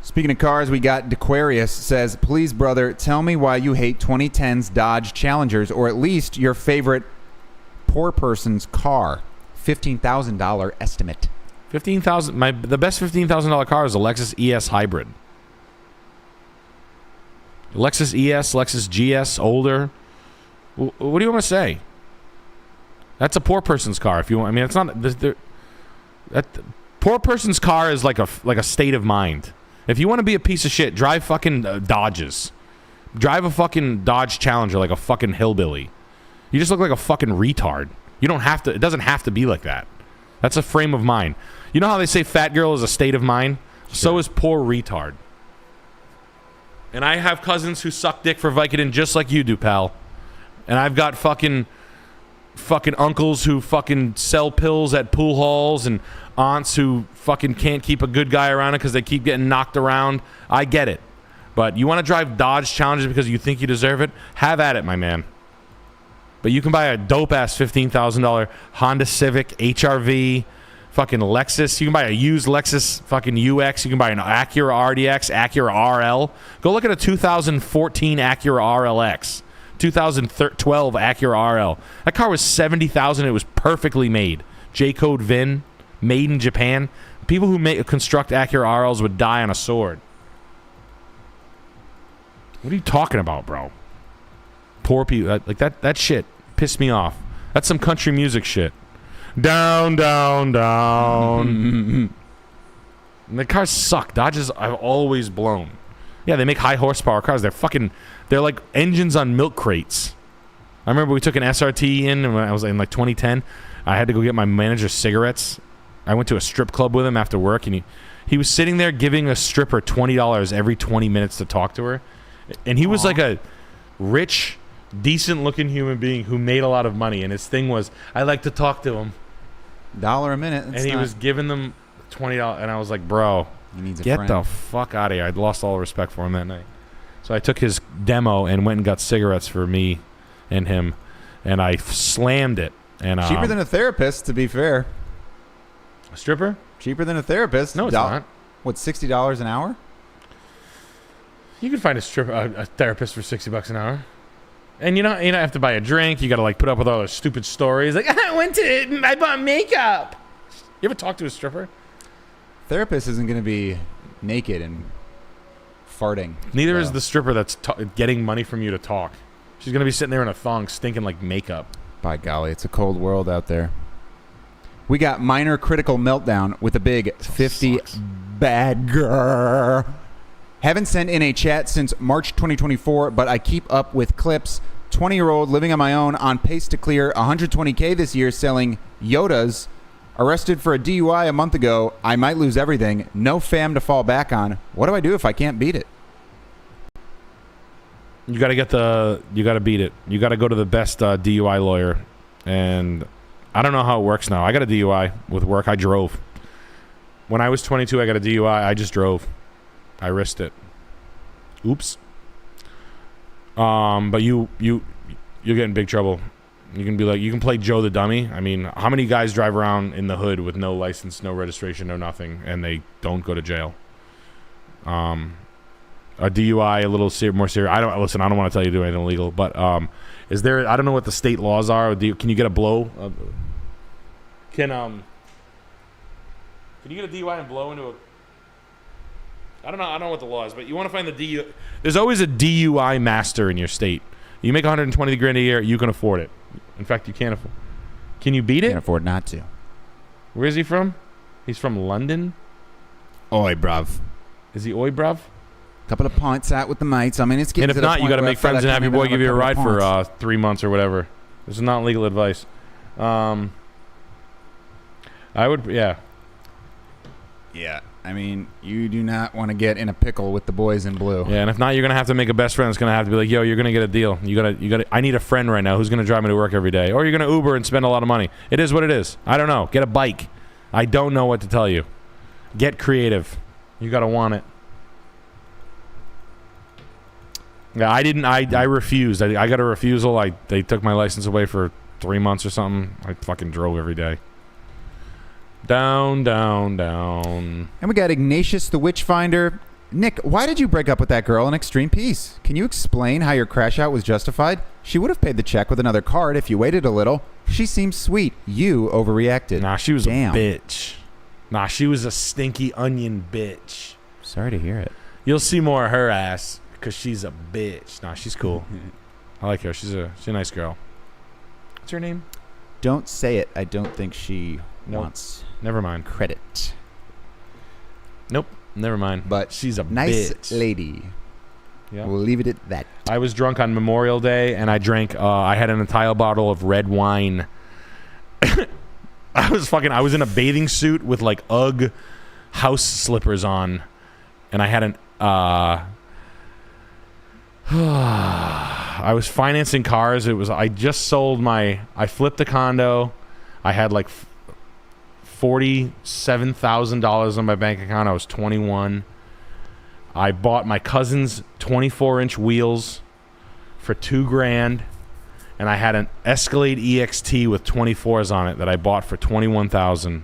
Speaking of cars, we got Dequarius says, please, brother, tell me why you hate 2010's Dodge Challengers, or at least your favorite poor person's car. $15,000 estimate. The best $15,000 car is a Lexus ES Hybrid. Lexus ES, Lexus GS, older. What do you want to say? That's a poor person's car. If you want, I mean, it's not. That poor person's car is like a state of mind. If you want to be a piece of shit, drive fucking Dodges. Drive a fucking Dodge Challenger like a fucking hillbilly. You just look like a fucking retard. You don't have to. It doesn't have to be like that. That's a frame of mind. You know how they say fat girl is a state of mind? Sure. So is poor retard. And I have cousins who suck dick for Vicodin just like you do, pal. And I've got fucking fucking uncles who fucking sell pills at pool halls and aunts who fucking can't keep a good guy around it because they keep getting knocked around. I get it. But you want to drive Dodge Challengers because you think you deserve it? Have at it, my man. But you can buy a dope-ass $15,000 Honda Civic, HRV, fucking Lexus. You can buy a used Lexus fucking UX. You can buy an Acura RDX, Acura RL. Go look at a 2014 Acura RLX. 2012 Acura RL. That car was $70,000. It was perfectly made. J-code VIN, made in Japan. People who construct Acura RLs would die on a sword. What are you talking about, bro? Poor people. Like that shit pissed me off. That's some country music shit. Down, down, down. And the cars suck. Dodges I've always blown. Yeah, they make high horsepower cars. They're like engines on milk crates. I remember we took an SRT in when I was in like 2010. I had to go get my manager cigarettes. I went to a strip club with him after work, and he was sitting there giving a stripper $20 every 20 minutes to talk to her. And he was like a rich, decent-looking human being who made a lot of money. And his thing was, I like to talk to him. $1 a minute. And he was giving them $20. And I was like, bro, get the fuck out of here. I'd lost all respect for him that night. So I took his demo and went and got cigarettes for me and him. And I slammed it. And cheaper than a therapist, to be fair. A stripper? Cheaper than a therapist. No, it's not. What, $60 an hour? You can find a therapist for $60 an hour. And you don't have to buy a drink. You got to like put up with all those stupid stories. Like, I bought makeup. You ever talk to a stripper? Therapist isn't going to be naked and farting. Neither is the stripper that's getting money from you to talk. She's going to be sitting there in a thong stinking like makeup. By golly, it's a cold world out there. We got minor critical meltdown with a big 50 bagger. Haven't sent in a chat since March 2024, but I keep up with clips. 20-year-old living on my own, on pace to clear 120K this year selling Yodas. Arrested for a DUI a month ago. I might lose everything. No fam to fall back on. What do I do if I can't beat it? You got to beat it. You got to go to the best DUI lawyer. And I don't know how it works now. I got a DUI with work. I drove. When I was 22, I got a DUI. I just drove. I risked it. Oops. But you'll get in big trouble. You can be like, you can play Joe the dummy. I mean, how many guys drive around in the hood with no license, no registration, no nothing, and they don't go to jail? A DUI, a little more serious. I don't want to tell you to do anything illegal, but is there? I don't know what the state laws are. Can you get a blow? Can you get a DUI and blow into a? I don't know what the law is, but you want to find the DUI. There's always a DUI master in your state. You make 120 grand a year, you can afford it. In fact, you can't afford. Can you beat it? Can't afford not to. Where is he from? He's from London. Oi, bruv. Is he oi, bruv? Couple of pints out with the mates. I mean, it's getting. And if not, you got to make friends and have your boy give you a ride for 3 months or whatever. This is not legal advice. I would, yeah. Yeah. I mean, you do not want to get in a pickle with the boys in blue. Yeah, and if not, you're gonna have to make a best friend. It's gonna have to be like, yo, you're gonna get a deal. You gotta. I need a friend right now who's gonna drive me to work every day, or you're gonna Uber and spend a lot of money. It is what it is. I don't know. Get a bike. I don't know what to tell you. Get creative. You gotta want it. Yeah, I didn't. I refused. I got a refusal. They took my license away for 3 months or something. I fucking drove every day. Down, down, down. And we got Ignatius the Witchfinder. Nick, why did you break up with that girl in Extreme Peace? Can you explain how your crash out was justified? She would have paid the check with another card if you waited a little. She seems sweet. You overreacted. Nah, she was a bitch. Nah, she was a stinky onion bitch. Sorry to hear it. You'll see more of her ass because she's a bitch. Nah, she's cool. I like her. She's a nice girl. What's her name? Don't say it. I don't think she wants... Never mind. Credit. Nope. Never mind. But she's a nice bitch. lady. Yeah. We'll leave it at that. I was drunk on Memorial Day, and I drank. I had an entire bottle of red wine. I was in a bathing suit with like UGG house slippers on, and I had an. I was financing cars. I just sold I flipped a condo. I had like $47,000 on my bank account. I was 21. I bought my cousin's 24-inch wheels for $2,000, and I had an Escalade EXT with 24s on it that I bought for $21,000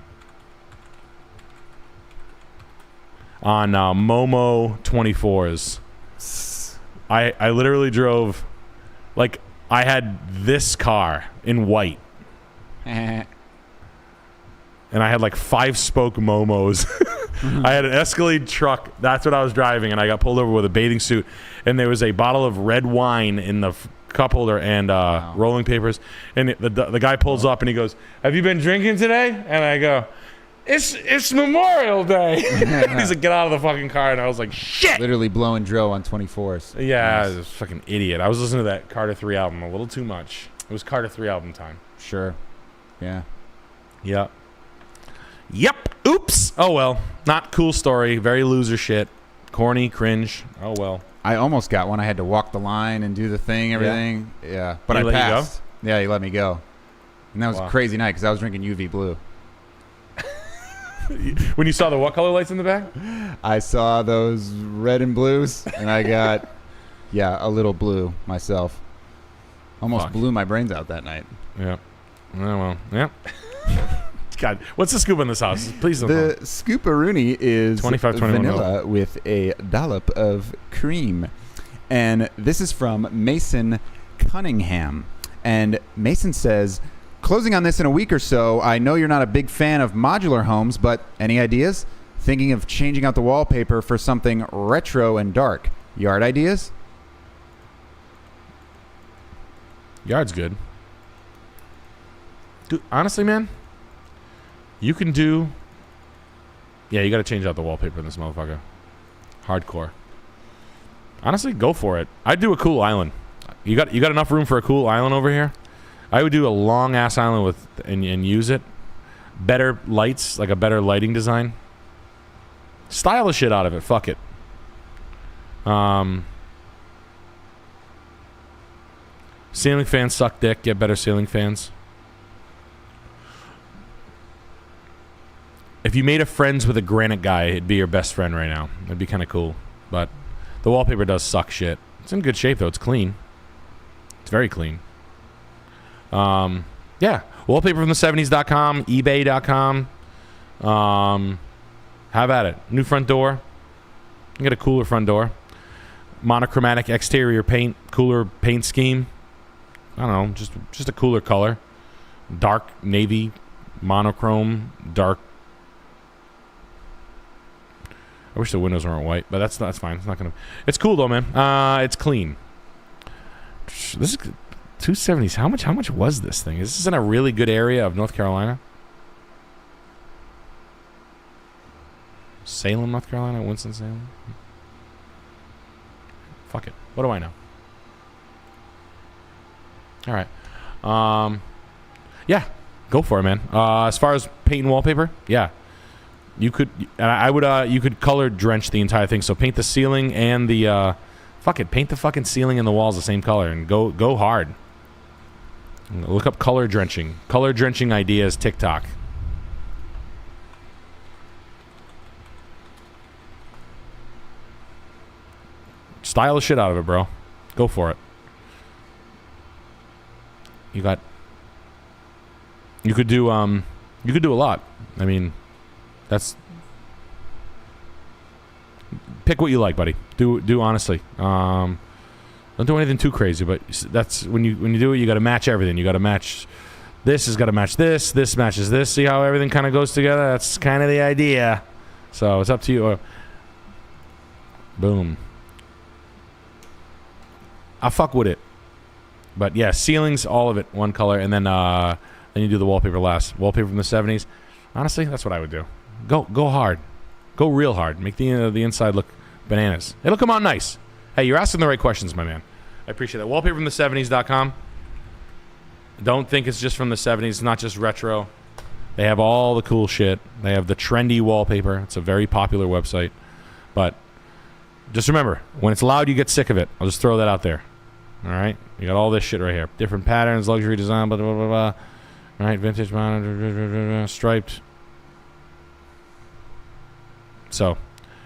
on Momo 24s. I literally drove, like, I had this car in white. And I had like 5-spoke Momos. I had an Escalade truck. That's what I was driving, and I got pulled over with a bathing suit. And there was a bottle of red wine in the cup holder and rolling papers. And the guy pulls up and he goes, "Have you been drinking today?" And I go, It's Memorial Day. He's like, "Get out of the fucking car." And I was like, shit. Literally blowing dro on 24s. Yeah, Nice. I was a fucking idiot. I was listening to that Carter 3 album a little too much. It was Carter 3 album time. Sure. Yeah. Yep. Oops. Oh well. Not cool story. Very loser shit. Corny, cringe. Oh well. I almost got one. I had to walk the line and do the thing, everything. Yeah. But He I let you go? passed. Yeah, he let me go. And that was Wow. a crazy night because I was drinking UV blue. When you saw the what color lights in the back? I saw those red and blues, and I got, a little blue myself. Almost Fuck. blew my brains out that night. Yeah. Oh well. Yeah. God, what's the scoop in this house? Please don't. The Scooparoonie is 25, 21 vanilla with a dollop of cream. And this is from Mason Cunningham. And Mason says, "Closing on this in a week or so. I know you're not a big fan of modular homes, but any ideas? Thinking of changing out the wallpaper for something retro and dark. Yard ideas?" Yard's good. Dude, honestly, man, you can do. Yeah, you got to change out the wallpaper in this motherfucker. Hardcore. Honestly, go for it. I'd do a cool island. You got enough room for a cool island over here? I would do a long ass island with and use it. Better lights, like a better lighting design. Style the shit out of it. Fuck it. Ceiling fans suck dick. Get better ceiling fans. If you made a friends with a granite guy, it'd be your best friend right now. It'd be kind of cool. But the wallpaper does suck shit. It's in good shape though. It's clean. It's very clean. Yeah. Wallpaper from the 70s.com, ebay.com. Have at it. New front door. You get a cooler front door. Monochromatic exterior paint, cooler paint scheme. I don't know, just a cooler color. Dark navy, monochrome, dark. I wish the windows weren't white, but that's fine. It's not gonna. It's cool though, man. It's clean. This is 270s. How much was this thing? Is this in a really good area of North Carolina? Salem, North Carolina, Winston-Salem. Fuck it. What do I know? All right. Yeah, go for it, man. As far as paint and wallpaper, yeah, you could. And I would. You could color drench the entire thing. So paint the ceiling and the. Fuck it. Paint the fucking ceiling and the walls the same color and go hard. Look up color drenching. Color drenching ideas TikTok. Style the shit out of it, bro. Go for it. You could do a lot. I mean, that's pick what you like, buddy. Do honestly. Don't do anything too crazy, but that's when you do it, you got to match everything. You got to match this has got to match this. This matches this. See how everything kind of goes together? That's kind of the idea. So it's up to you. Boom. I fuck with it. But yeah, ceilings, all of it, one color, and then you do the wallpaper last. Wallpaper from the 70s. Honestly, that's what I would do. Go hard. Go real hard. Make the inside look bananas. It'll come out nice. Hey, you're asking the right questions, my man. I appreciate that. Wallpaper from the 70s.com. Don't think it's just from the 70s. It's not just retro. They have all the cool shit. They have the trendy wallpaper. It's a very popular website. But just remember, when it's loud, you get sick of it. I'll just throw that out there. All right, you got all this shit right here. Different patterns, luxury design, blah blah blah blah. All right, vintage monitor, striped. So,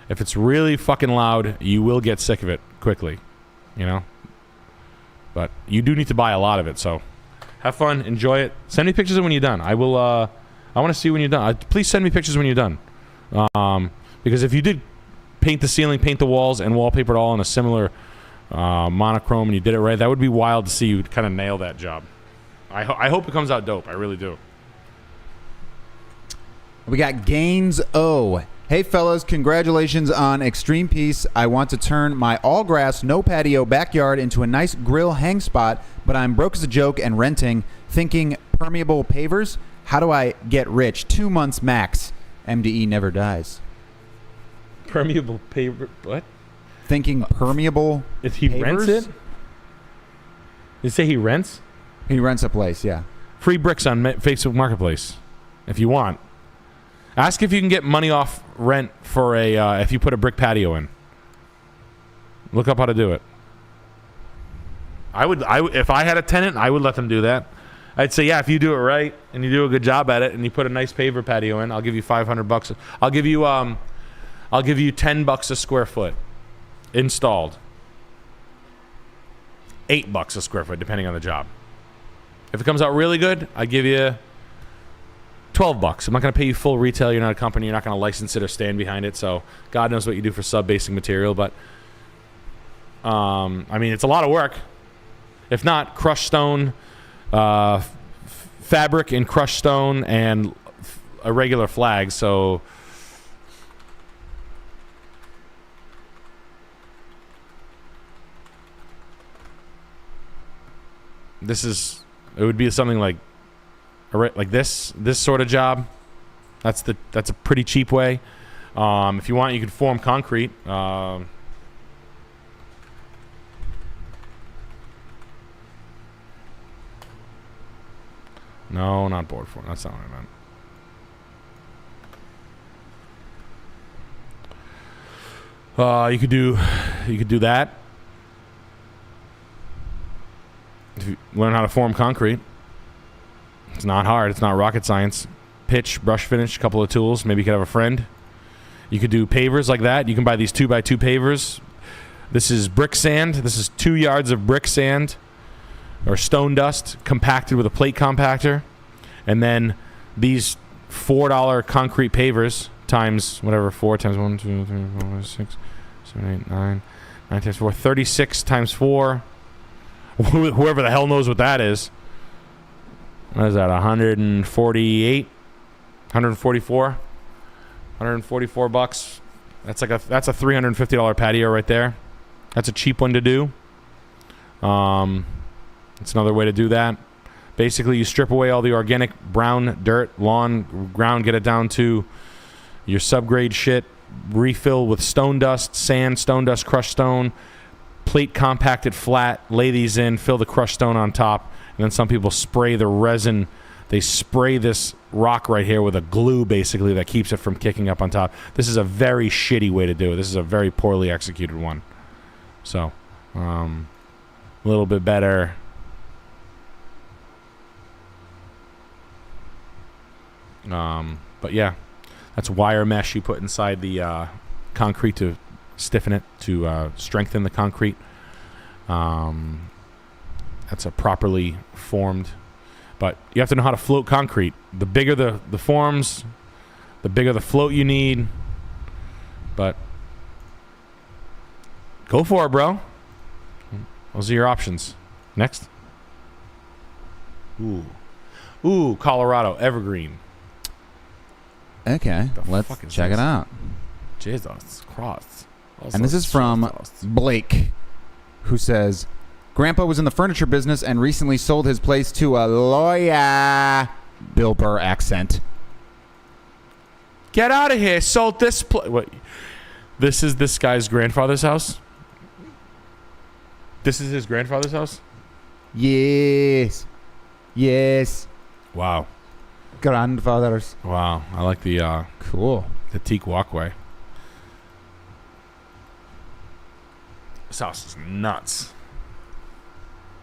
if it's really fucking loud, you will get sick of it quickly, you know. But you do need to buy a lot of it. So, have fun, enjoy it. Send me pictures of when you're done. I will. I want to see when you're done. Please send me pictures when you're done. Because if you did paint the ceiling, paint the walls, and wallpaper it all in a similar monochrome, and you did it right, that would be wild to see you kind of nail that job. I hope it comes out dope. I really do. We got Gaines O. Hey fellas, congratulations on Extreme Peace. I want to turn my all grass, no patio backyard into a nice grill hang spot, but I'm broke as a joke and renting, thinking permeable pavers. How do I get rich? 2 months max. MDE never dies. Permeable paver, what? Thinking permeable If he pavers? rents it? You say he rents? He rents a place, yeah. Free bricks on Facebook Marketplace, if you want. Ask if you can get money off rent for a if you put a brick patio in. Look up how to do it. If I had a tenant, I would let them do that. I'd say, yeah, if you do it right and you do a good job at it and you put a nice paver patio in, I'll give you $500. I'll give you $10 a square foot installed. $8 a square foot, depending on the job. If it comes out really good, I give you $12. I'm not going to pay you full retail. You're not a company. You're not going to license it or stand behind it. So God knows what you do for sub-basing material. But, I mean, it's a lot of work. If not, crushed stone, fabric and crushed stone and a regular flag. So it would be something like this sort of job. That's a pretty cheap way. If you want, you can form concrete. No, not board form. That's not what I meant. You could do that. If you learn how to form concrete. It's not hard. It's not rocket science. Pitch, brush finish, a couple of tools. Maybe you could have a friend. You could do pavers like that. You can buy these 2x2 pavers. This is brick sand. This is 2 yards of brick sand or stone dust compacted with a plate compactor. And then these $4 concrete pavers times whatever, 4 times 1, 2, 3, 4, 5, 6, 7, 8, 9. 9 times 4. 36 times 4. Whoever the hell knows what that is. What is that? 148, 144, 144 bucks. That's a $350 patio right there. That's a cheap one to do. It's another way to do that. Basically, you strip away all the organic brown dirt, lawn, ground, get it down to your subgrade shit. Refill with stone dust, sand, stone dust, crushed stone, plate compacted flat. Lay these in, fill the crushed stone on top. And then some people spray the resin. They spray this rock right here with a glue, basically, that keeps it from kicking up on top. This is a very shitty way to do it. This is a very poorly executed one. So, a little bit better. But yeah, that's wire mesh you put inside the concrete to stiffen it, to strengthen the concrete. That's a properly formed, but you have to know how to float concrete. The bigger the forms, the bigger the float you need. But go for it, bro. Those are your options. Next. Ooh, Colorado Evergreen. Okay, let's check it out. Jesus Christ. And this is from Blake, who says, Grandpa was in the furniture business and recently sold his place to a lawyer. Bill Burr accent. Get out of here. Sold this place. What? This is this guy's grandfather's house? This is his grandfather's house? Yes. Yes. Wow. Grandfathers. Wow. I like the cool. The teak walkway. This house is nuts.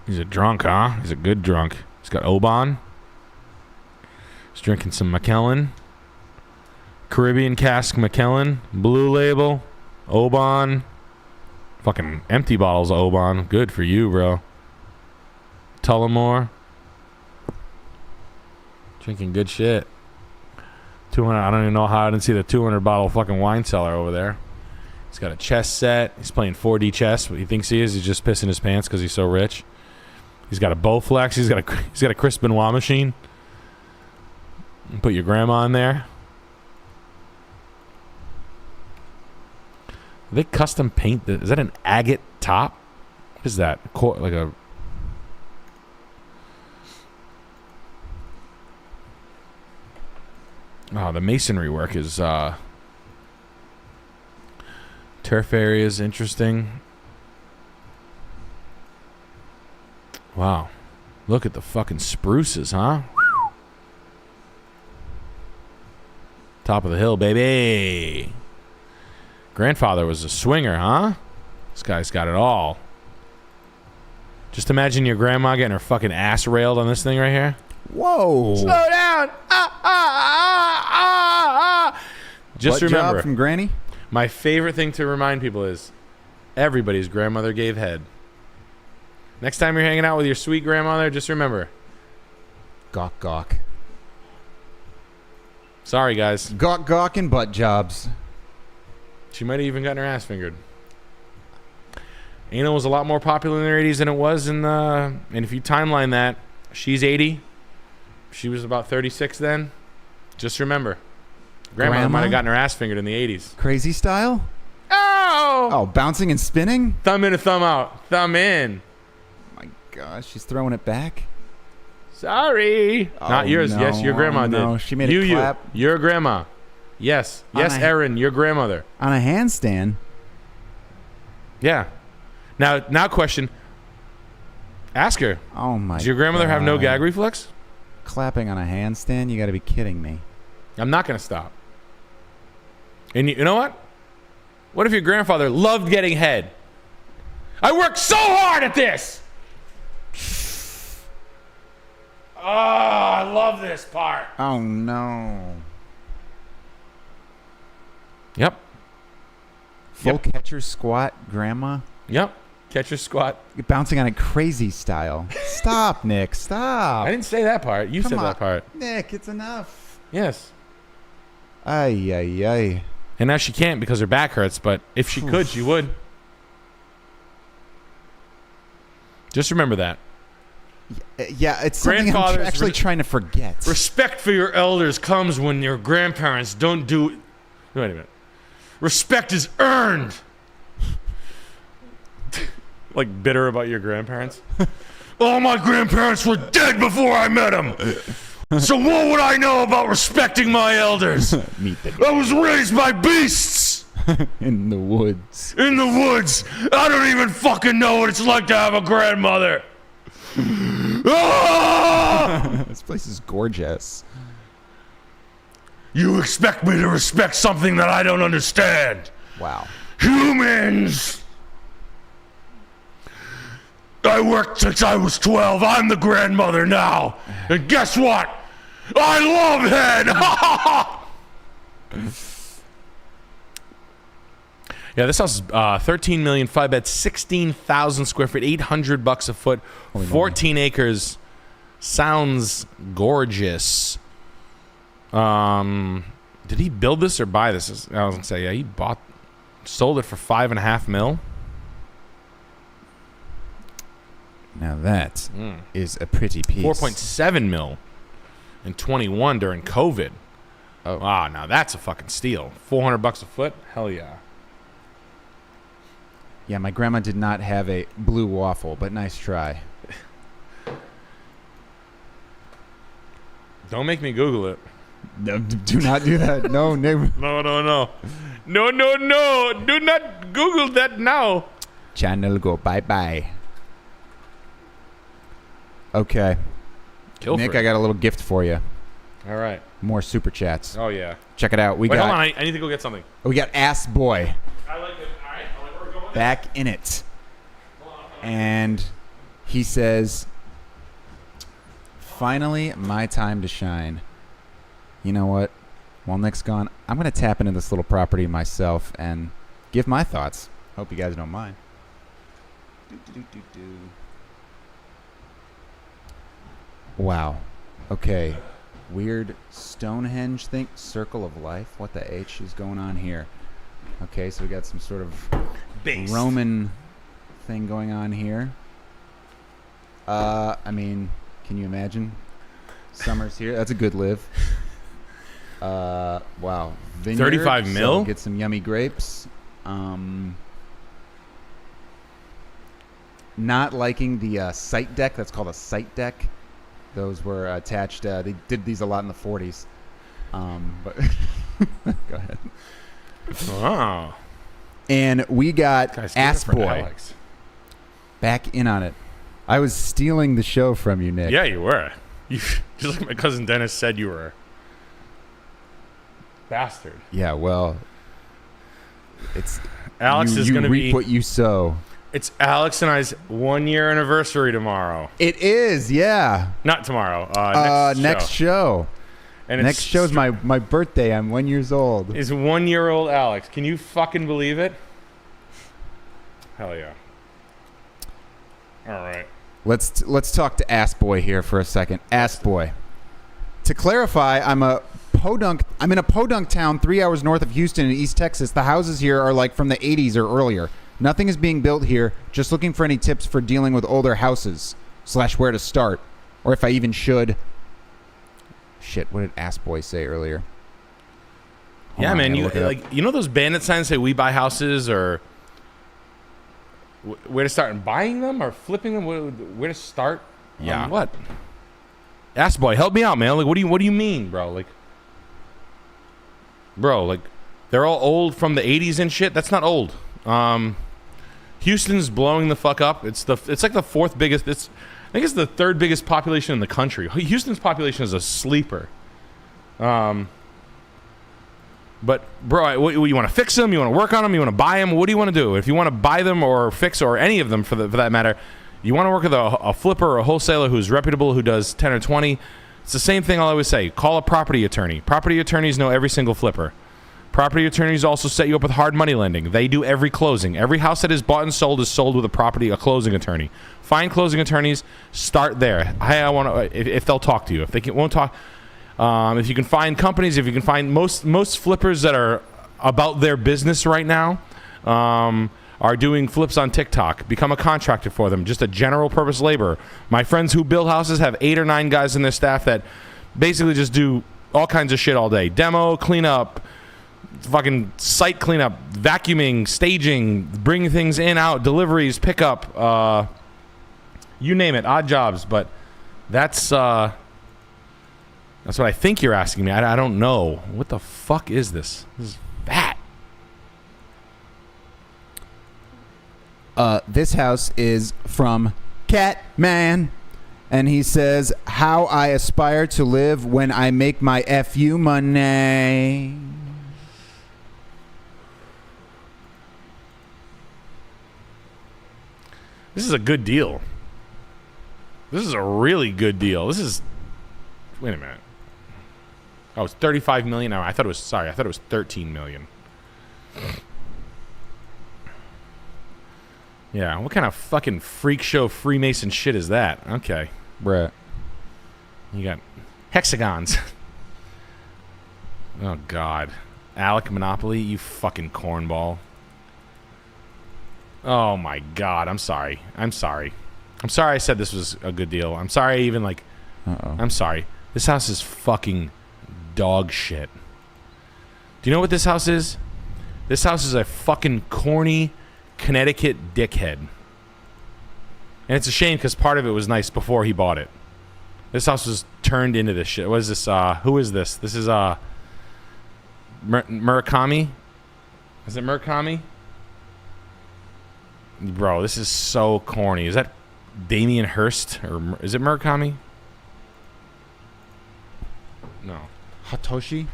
He's a drunk, huh? He's a good drunk. He's got Oban. He's drinking some Macallan. Caribbean cask Macallan. Blue Label. Oban. Fucking empty bottles of Oban. Good for you, bro. Tullamore. Drinking good shit. 200. I don't even know how I didn't see the 200 bottle fucking wine cellar over there. He's got a chess set. He's playing 4D chess. What he thinks he is, he's just pissing his pants because he's so rich. He's got a Bowflex. He's got a Chris Benoit machine. Put your grandma in there. They custom paint is that an agate top? What is that? Like a oh, the masonry work is turf area is interesting. Wow. Look at the fucking spruces, huh? Top of the hill, baby. Grandfather was a swinger, huh? This guy's got it all. Just imagine your grandma getting her fucking ass railed on this thing right here. Whoa. Slow down. Just Butt remember, job from Granny? my favorite thing to remind people is everybody's grandmother gave head. Next time you're hanging out with your sweet grandmother, just remember. Gawk gawk. Sorry, guys. Gawk gawk and butt jobs. She might have even gotten her ass fingered. Anal was a lot more popular in the 80s than it was in the... And if you timeline that, she's 80. She was about 36 then. Just remember. Grandma might have gotten her ass fingered in the 80s. Crazy style? Oh! Oh, bouncing and spinning? Thumb in and thumb out. Thumb in. My gosh, she's throwing it back. Sorry. Oh, Not yours. no. Yes, your grandma Oh, did. no. She made a clap. Your grandma. Yes. Yes, Erin, your grandmother. On a handstand? Yeah. Now question. Ask her. Oh, my Does your grandmother have no God. gag reflex? Clapping on a handstand? You got to be kidding me. I'm not going to stop. And you know what? What if your grandfather loved getting head? I worked so hard at this! Oh, I love this part. Oh, no. Yep. Full catcher squat, grandma? Yep. Catcher squat. You're bouncing on a crazy style. Stop, Nick. Stop. I didn't say that part. You Come said on. that part. Nick, it's enough. Yes. Ay, ay, ay. And now she can't because her back hurts, but if she could, she would. Just remember that. Yeah, it's something I'm Grandfathers actually trying to forget. Respect for your elders comes when your grandparents don't do it. Wait a minute. Respect is earned. Like bitter about your grandparents? All my grandparents were dead before I met them. So what would I know about respecting my elders? I was raised by beasts. In the woods. In the woods. I don't even fucking know what it's like to have a grandmother. Ah! This place is gorgeous. You expect me to respect something that I don't understand. Wow. Humans! I worked since I was 12. I'm the grandmother now. And guess what? I love head! Yeah, this house is 13 million, 5 beds, 16,000 square feet, $800 a foot, 14 acres. Sounds gorgeous. Did he build this or buy this? I was gonna say, yeah, he sold it for $5.5 million. Now that is a pretty piece. 4.7 mil in 21 during COVID. Oh, wow, now that's a fucking steal. $400 a foot? Hell yeah. Yeah, my grandma did not have a blue waffle, but nice try. Don't make me Google it. No, do not do that. No, never. No. No. Do not Google that now. Channel go bye-bye. Okay. Nick, I got a little gift for you. All right. More super chats. Oh, yeah. Check it out. Wait, hold on. I need to go get something. We got Ass Boy I like it. All right. I like where we're going. back in it. And He says, finally, my time to shine. You know what? While Nick's gone, I'm going to tap into this little property myself and give my thoughts. Hope you guys don't mind. Wow. Okay. Weird Stonehenge thing. Circle of life. What the H is going on here? Okay, so we got some sort of Roman thing going on here. I mean, can you imagine? Summer's here. That's a good live. Wow. Vineyard, 35 mil? So get some yummy grapes. Not liking the sight deck. That's called a sight deck. Those were attached. They did these a lot in the 40s. But go ahead. Wow. And we got Ass Boy Alex. back in on it. I was stealing the show from you, Nick. Yeah, you were. You, just like my cousin Dennis said you were. Bastard. Yeah, well, it's Alex is going to reap be what you sow. It's Alex and I's 1 year anniversary tomorrow. It is, yeah. Not tomorrow. Next show. And next show's my birthday. I'm 1 year old. Is 1 year old Alex. Can you fucking believe it? Hell yeah. All right. Let's talk to Ass Boy here for a second. Ass Boy. To clarify, I'm in a podunk town 3 hours north of Houston in East Texas. The houses here are like from the 80s or earlier. Nothing is being built here. Just looking for any tips for dealing with older houses / where to start, or if I even should. Shit, what did Ass Boy say earlier? Yeah, man. You know those bandit signs say we buy houses or where to start and buying them or flipping them? Where to start? Yeah. What? Ass Boy, help me out, man. Like, what do you mean, bro? Like, they're all old from the 80s and shit. That's not old. Houston's blowing the fuck up. It's like the fourth biggest. I think it's the third biggest population in the country. Houston's population is a sleeper. But bro, you want to fix them? You want to work on them? You want to buy them? What do you want to do? If you want to buy them or fix or any of them for that matter, you want to work with a flipper or a wholesaler who's reputable, who does 10 or 20. It's the same thing I'll always say. Call a property attorney. Property attorneys know every single flipper. Property attorneys also set you up with hard money lending. They do every closing. Every house that is bought and sold is sold with a closing attorney. Find closing attorneys. Start there. Hey, if they'll talk to you. If they won't talk, if you can find companies, if you can find most flippers that are about their business right now, are doing flips on TikTok. Become a contractor for them. Just a general purpose labor. My friends who build houses have 8 or 9 guys in their staff that basically just do all kinds of shit all day. Demo, cleanup, fucking site cleanup, vacuuming, staging, bringing things in, out, deliveries, pickup, you name it, odd jobs. But that's what I think you're asking me. I don't know. What the fuck is this? This is fat. This house is from Catman, and he says, how I aspire to live when I make my FU money. This is a good deal. This is a really good deal. Wait a minute. Oh, it's $35 million. No, I thought it was 13 million. Yeah, what kind of fucking freak show Freemason shit is that? Okay. Bruh. You got hexagons. Oh, God. Alec Monopoly, you fucking cornball. Oh, my God. I'm sorry I said this was a good deal. I'm sorry I even, I'm sorry. This house is fucking dog shit. Do you know what this house is? This house is a fucking corny Connecticut dickhead. And it's a shame because part of it was nice before he bought it. This house was turned into this shit. What is this? Who is this? This is Murakami? Is it Murakami? Bro, this is so corny. Is that Damien Hirst? Or is it Murakami? No. Hatoshi?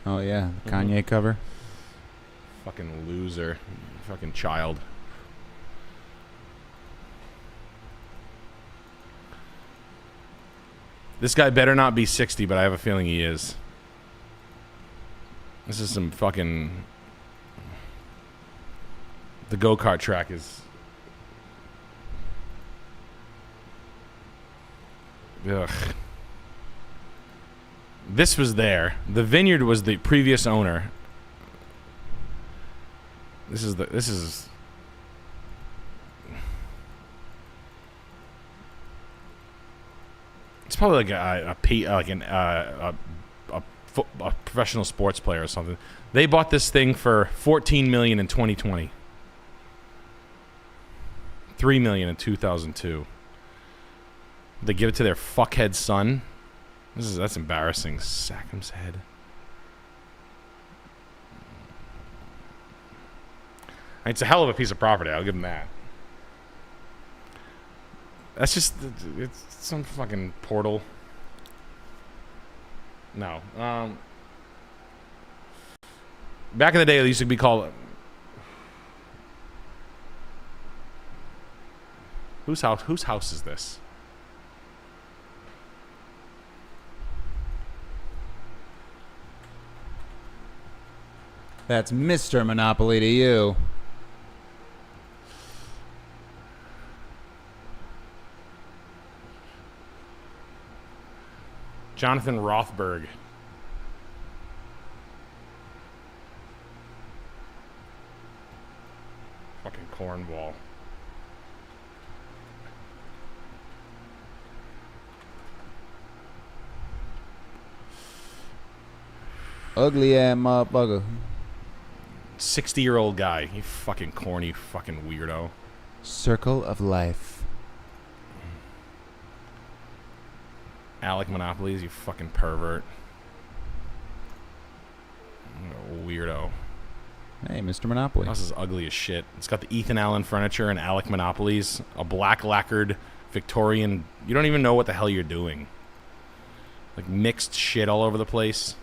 Oh, yeah. The Kanye cover. Fucking loser. Fucking child. This guy better not be 60, but I have a feeling he is. This is some fucking... The go-kart track is... Ugh. This was there. The vineyard was the previous owner. This is... It's probably like a professional sports player or something. They bought this thing for $14 million in 2020. $3 million in 2002. They give it to their fuckhead son. That's embarrassing. Sackham's head. It's a hell of a piece of property. I'll give him that. That's just... It's some fucking portal. No. Back in the day, it used to be called... Whose house is this? That's Mr. Monopoly to you. Jonathan Rothberg. Fucking cornball. Ugly ass motherfucker. 60-year-old guy. You fucking corny fucking weirdo. Circle of life. Alec Monopolies, you fucking pervert. Weirdo. Hey, Mr. Monopoly. This is ugly as shit. It's got the Ethan Allen furniture and Alec Monopolies. A black lacquered Victorian. You don't even know what the hell you're doing. Like mixed shit all over the place.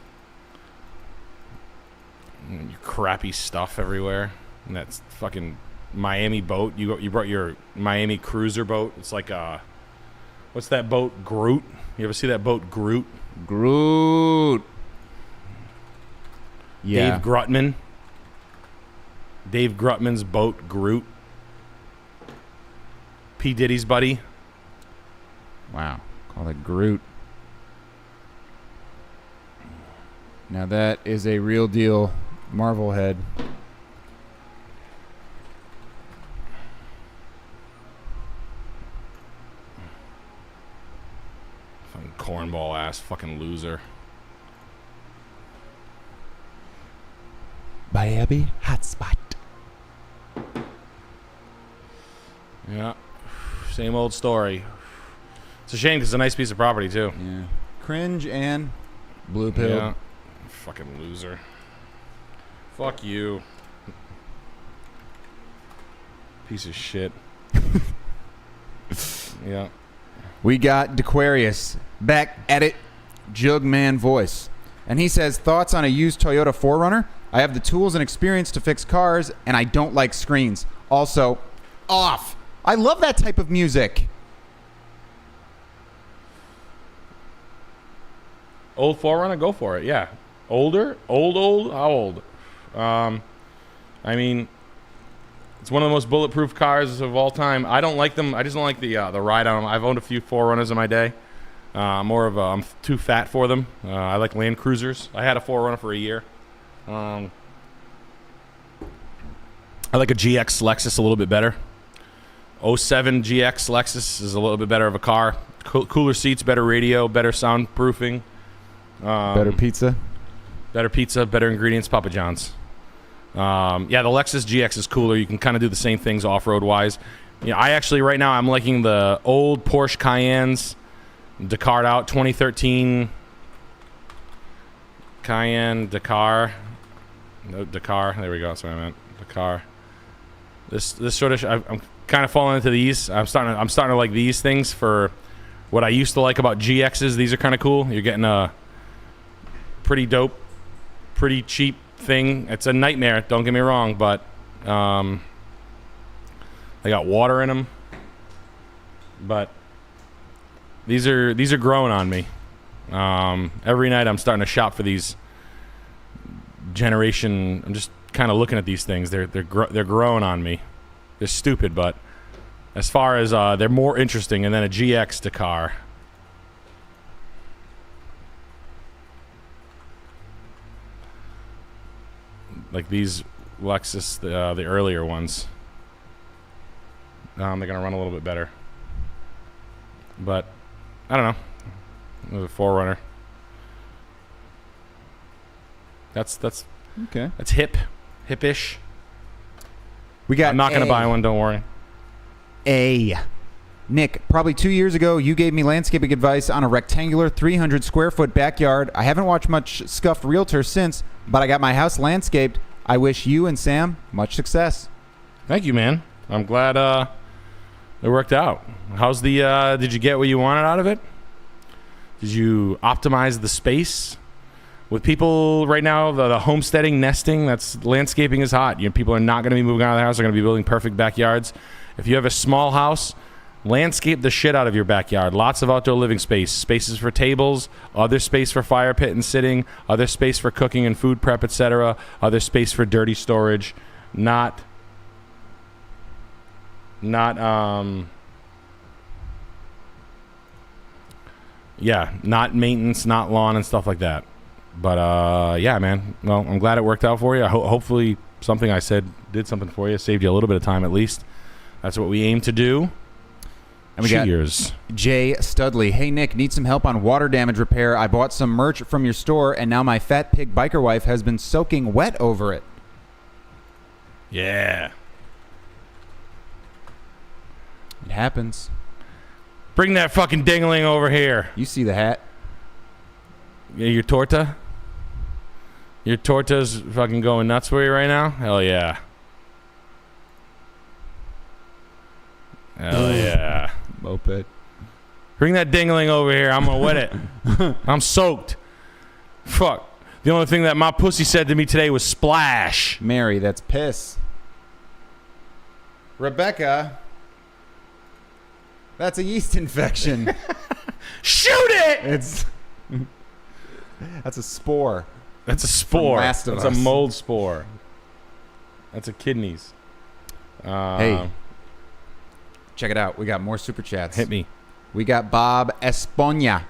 And your crappy stuff everywhere. And that's fucking Miami boat. You brought your Miami cruiser boat. It's like a... What's that boat? Groot? You ever see that boat, Groot? Groot. Yeah. Dave Grutman. Dave Grutman's boat, Groot. P. Diddy's buddy. Wow. Call it Groot. Now that is a real deal Marvel head. Fucking cornball ass fucking loser. Miami hotspot. Yeah. Same old story. It's a shame because it's a nice piece of property too. Yeah. Cringe and blue pill. Yeah. Fucking loser. Fuck you. Piece of shit. Yeah. We got Dequarius back at it, Jugman voice. And he says, thoughts on a used Toyota 4Runner? I have the tools and experience to fix cars, and I don't like screens. Also, off. I love that type of music. Old 4Runner, go for it. Yeah. Older? Old? How old? I mean, it's one of the most bulletproof cars of all time. I don't like them. I just don't like the ride on them. I've owned a few 4Runners in my day. I'm too fat for them. I like Land Cruisers. I had a 4Runner for a year. I like a GX Lexus a little bit better. 07 GX Lexus is a little bit better of a car. Cooler seats, better radio, better soundproofing. Better pizza. Better pizza, better ingredients, Papa John's. Yeah, the Lexus GX is cooler. You can kind of do the same things off-road wise. Yeah, I actually right now I'm liking the old Porsche Cayennes, Dakar out 2013 Cayenne Dakar. No, Dakar. There we go. That's what I meant. Dakar. This sort of I'm kind of falling into these. I'm starting to like these things for what I used to like about GXs. These are kind of cool. You're getting a pretty dope pretty cheap thing. It's a nightmare, don't get me wrong, but they got water in them. But these are growing on me. Every night I'm starting to shop for these generation. I'm just kind of looking at these things. They're growing on me. They're stupid, but as far as they're more interesting. And then a GX to car. Like these Lexus, the earlier ones. They're gonna run a little bit better. But I don't know. It was a 4Runner. That's okay. That's hip-ish. We got. I'm not gonna buy one. Don't worry. Nick, probably 2 years ago, you gave me landscaping advice on a rectangular 300 square foot backyard. I haven't watched much Scuffed Realtor since, but I got my house landscaped. I wish you and Sam much success. Thank you, man. I'm glad it worked out. How's the? Did you get what you wanted out of it? Did you optimize the space? With people right now, the homesteading, nesting, that's landscaping is hot. People are not going to be moving out of the house. They're going to be building perfect backyards. If you have a small house, landscape the shit out of your backyard. Lots of outdoor living space. Spaces for tables, other space for fire pit and sitting, other space for cooking and food prep, etc. Other space for dirty storage. Not maintenance, not lawn and stuff like that. But yeah, man. Well, I'm glad it worked out for you. Hopefully something I said did something for you. Saved you a little bit of time at least. That's what we aim to do. And we Cheers. got Jay Studley. Hey, Nick, need some help on water damage repair. I bought some merch from your store, and now my fat pig biker wife has been soaking wet over it. Yeah. It happens. Bring that fucking dingling over here. You see the hat. Yeah, your torta? Your torta's fucking going nuts for you right now? Hell yeah. Hell yeah. Moped. Bring that dingling over here. I'm gonna wet it. I'm soaked. Fuck. The only thing that my pussy said to me today was splash. Mary, that's piss. Rebecca, that's a yeast infection. Shoot it! It's that's a spore. That's a spore. Last of That's Us. a mold spore. That's a kidneys. Hey, check it out. We got more super chats. Hit me. We got Bob Esponia.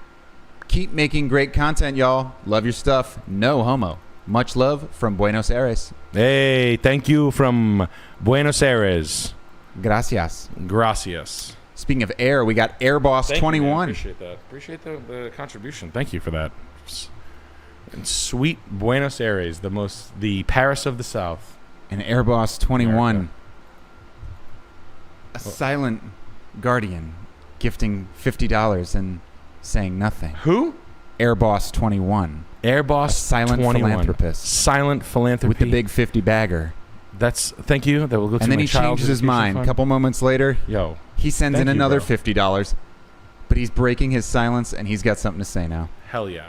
Keep making great content, y'all. Love your stuff. No homo. Much love from Buenos Aires. Hey, thank you from Buenos Aires. Gracias. Gracias. Speaking of air, we got Airboss 21. Appreciate that. Appreciate the contribution. Thank you for that. And sweet Buenos Aires, the Paris of the South. And Airboss 21. America. A silent guardian gifting $50 and saying nothing. Who? Airboss 21. Airboss A silent 21. philanthropist. Silent philanthropy. With the big 50 bagger. That's thank you. That will go to And then my he child's changes his education mind. A fund. couple moments later, Yo, he sends Thank in you, another bro. $50. But he's breaking his silence, and he's got something to say now. hell yeah.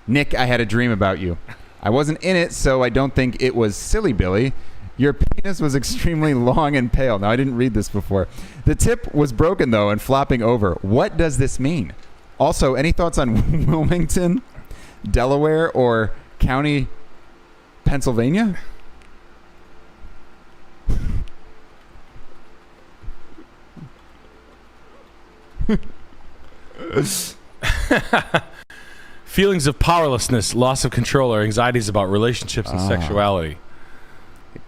Nick, I had a dream about you. I wasn't in it, so I don't think it was silly, Billy. Your penis was extremely long and pale. Now, I didn't read this before. The tip was broken, though, and flopping over. What does this mean? Also, any thoughts on Wilmington, Delaware, or County, Pennsylvania? Feelings of powerlessness, loss of control, or anxieties about relationships and sexuality.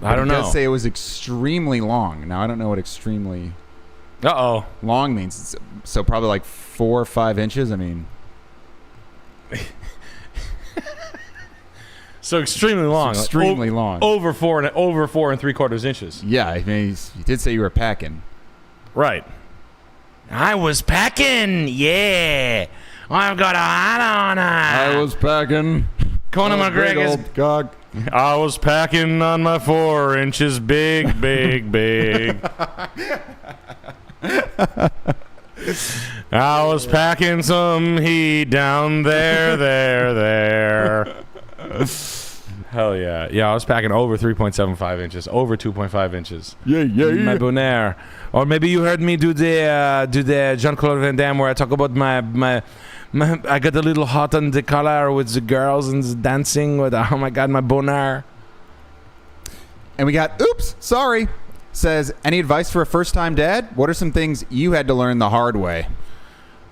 I don't know. It does say it was extremely long. Now, I don't know what extremely long means. So probably like 4 or 5 inches. I mean, so extremely long. It's extremely long. Over 4 3/4 inches. Yeah, I mean, he did say you were packing. Right. I was packing. Yeah. I've got a hat on. I was packing. Conor McGregor's. Cock. I was packing on my 4 inches. Big, big, big. I was packing some heat down there. Hell yeah. Yeah, I was packing over 3.75 inches, over 2.5 inches. Yeah. My bonaire. Or maybe you heard me do the Jean-Claude Van Damme where I talk about my I got a little hot on the collar with the girls and dancing with, oh my God, my bonaire. And we got, oops, sorry. Says, any advice for a first-time dad? What are some things you had to learn the hard way?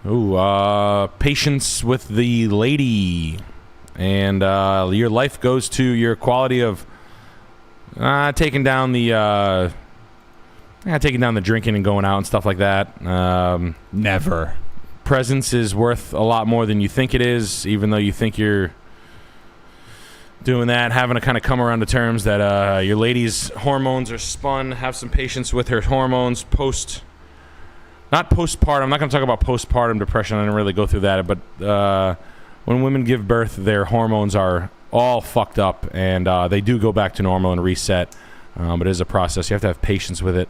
Ooh, patience with the lady. And your life goes to your quality of taking down the drinking and going out and stuff like that. Never. Presence is worth a lot more than you think it is, even though you think you're doing that. Having to kind of come around to terms that your lady's hormones are spun. Have some patience with her hormones not postpartum. I'm not going to talk about postpartum depression. I didn't really go through that, but when women give birth, their hormones are all fucked up, and they do go back to normal and reset. But it is a process. You have to have patience with it,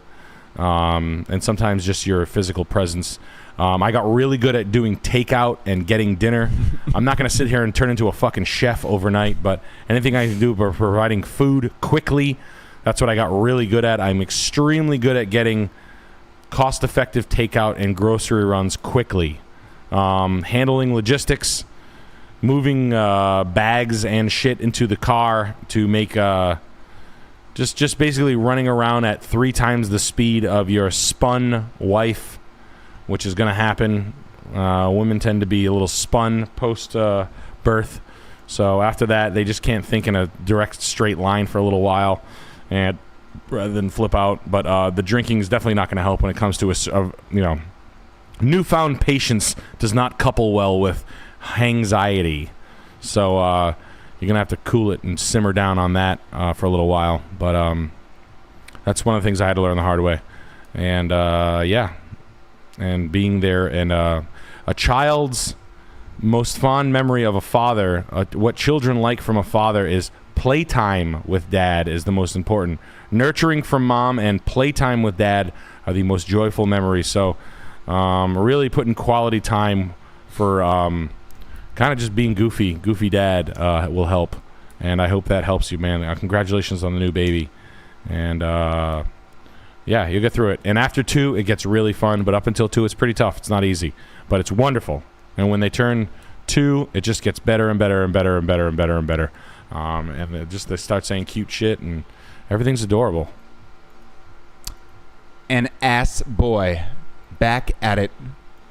and sometimes just your physical presence. I got really good at doing takeout and getting dinner. I'm not going to sit here and turn into a fucking chef overnight, but anything I can do for providing food quickly, that's what I got really good at. I'm extremely good at getting cost-effective takeout and grocery runs quickly. Handling logistics, moving bags and shit into the car to make just basically running around at 3 times the speed of your spun wife, which is going to happen. Women tend to be a little spun post birth, so after that they just can't think in a direct straight line for a little while, and rather than flip out. But the drinking is definitely not going to help when it comes to newfound patience does not couple well with anxiety. So you're going to have to cool it and simmer down on that for a little while. But that's one of the things I had to learn the hard way. And yeah, and being there, and a child's most fond memory of a father, what children like from a father is playtime with dad is the most important. Nurturing from mom and playtime with dad are the most joyful memories. So really putting quality time for kind of just being goofy dad will help. And I hope that helps you, man. Congratulations on the new baby. And yeah, you'll get through it. And after 2, it gets really fun. But up until 2, it's pretty tough. It's not easy. But it's wonderful. And when they turn 2, it just gets better and better and better and better and better and better. And they start saying cute shit, and everything's adorable. An ass boy, back at it,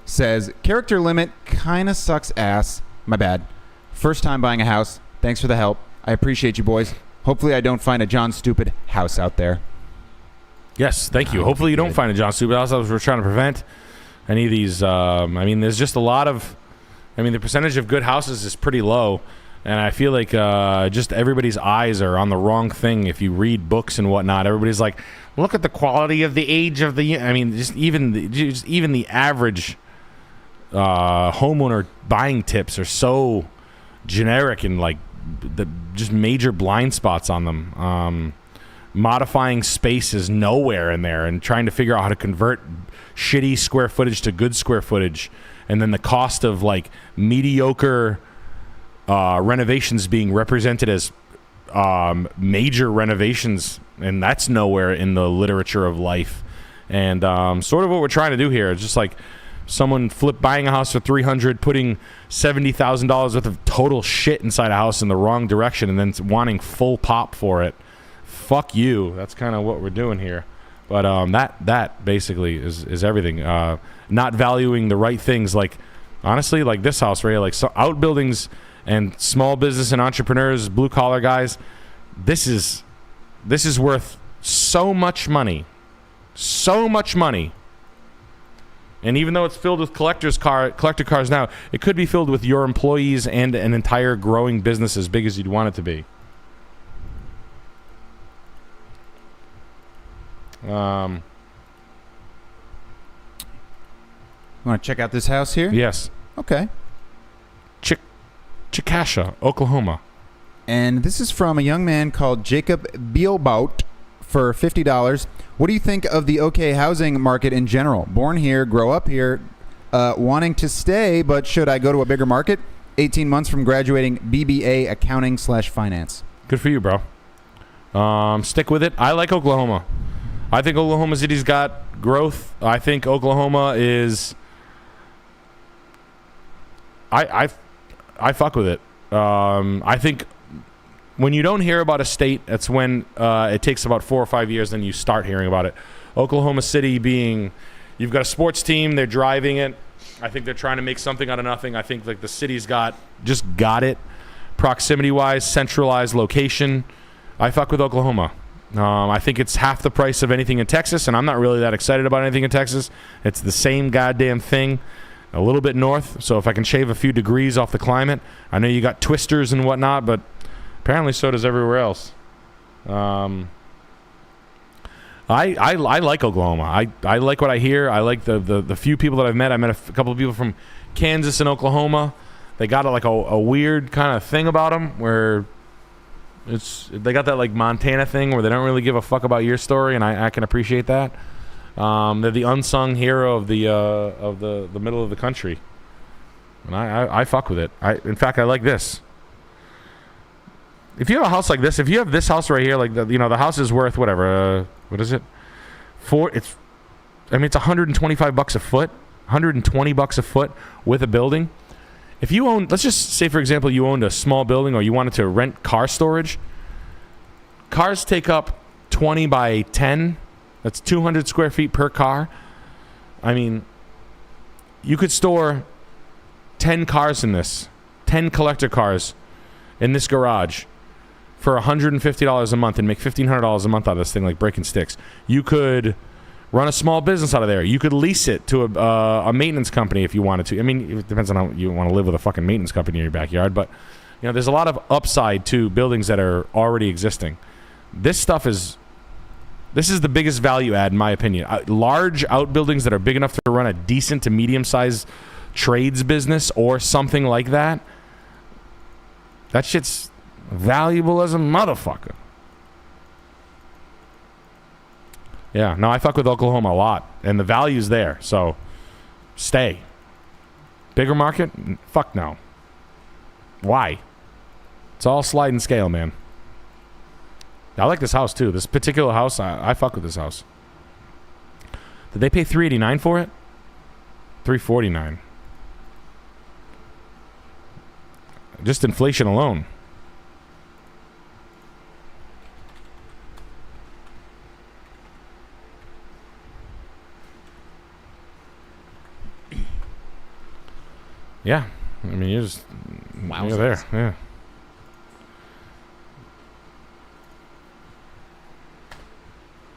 says, character limit kind of sucks ass. My bad. First time buying a house. Thanks for the help. I appreciate you, boys. Hopefully I don't find a John Stupid house out there. Yes, thank you. Hopefully you don't find a John Stupid house. We're trying to prevent any of these. I mean, there's just a lot of... I mean, the percentage of good houses is pretty low. And I feel like just everybody's eyes are on the wrong thing. If you read books and whatnot, everybody's like, look at the quality of the age of the... I mean, just even the average homeowner buying tips are so generic and like just major blind spots on them. Modifying space is nowhere in there, and trying to figure out how to convert shitty square footage to good square footage, and then the cost of like mediocre renovations being represented as major renovations, and that's nowhere in the literature of life. And sort of what we're trying to do here is just like someone buying a house for $300, putting $70,000 worth of total shit inside a house in the wrong direction, and then wanting full pop for it. Fuck you. That's kind of what we're doing here. But that basically is everything. Not valuing the right things, like honestly, like this house right here, like so outbuildings and small business and entrepreneurs, blue collar guys. This is worth so much money. So much money. And even though it's filled with collector cars now, it could be filled with your employees and an entire growing business as big as you'd want it to be. You want to check out this house here? Yes. Okay. Chickasha, Oklahoma. And this is from a young man called Jacob Bielbaut for $50. What do you think of the OK housing market in general? Born here, grow up here, wanting to stay, but should I go to a bigger market? 18 months from graduating BBA accounting/finance. Good for you, bro. Stick with it. I like Oklahoma. I think Oklahoma City's got growth. I think Oklahoma is... I fuck with it. I think when you don't hear about a state, that's when it takes about 4 or 5 years, then you start hearing about it. Oklahoma City being... You've got a sports team. They're driving it. I think they're trying to make something out of nothing. I think like the city's got it. Proximity-wise, centralized location. I fuck with Oklahoma. I think it's half the price of anything in Texas, and I'm not really that excited about anything in Texas. It's the same goddamn thing, a little bit north. So if I can shave a few degrees off the climate, I know you got twisters and whatnot, but apparently so does everywhere else. I like Oklahoma. I like what I hear. I like the few people that I've met. I met a couple of people from Kansas and Oklahoma. They got a weird kind of thing about them where they got that like Montana thing where they don't really give a fuck about your story, and I can appreciate that. They're the unsung hero of the middle of the country, and I fuck with it. In fact, I like this. If you have a house like this, if you have this house right here, like the house is worth whatever. What is it? It's $125 a foot, $120 a foot with a building. If you own, let's just say for example, you owned a small building or you wanted to rent car storage. Cars take up 20 by 10. That's 200 square feet per car. I mean, you could store 10 cars in this, 10 collector cars in this garage for $150 a month and make $1,500 a month out of this thing, like breaking sticks. You could run a small business out of there. You could lease it to a maintenance company if you wanted to. I mean, it depends on how you want to live with a fucking maintenance company in your backyard, but there's a lot of upside to buildings that are already existing. This is the biggest value add in my opinion. Large outbuildings that are big enough to run a decent to medium-sized trades business or something like that. That shit's valuable as a motherfucker. Yeah, no, I fuck with Oklahoma a lot, and the value's there, so stay. Bigger market? Fuck no. Why? It's all slide and scale, man. I like this house, too. This particular house, I fuck with this house. Did they pay $389 for it? $349. Just inflation alone. Yeah, I mean, you're there. Yeah.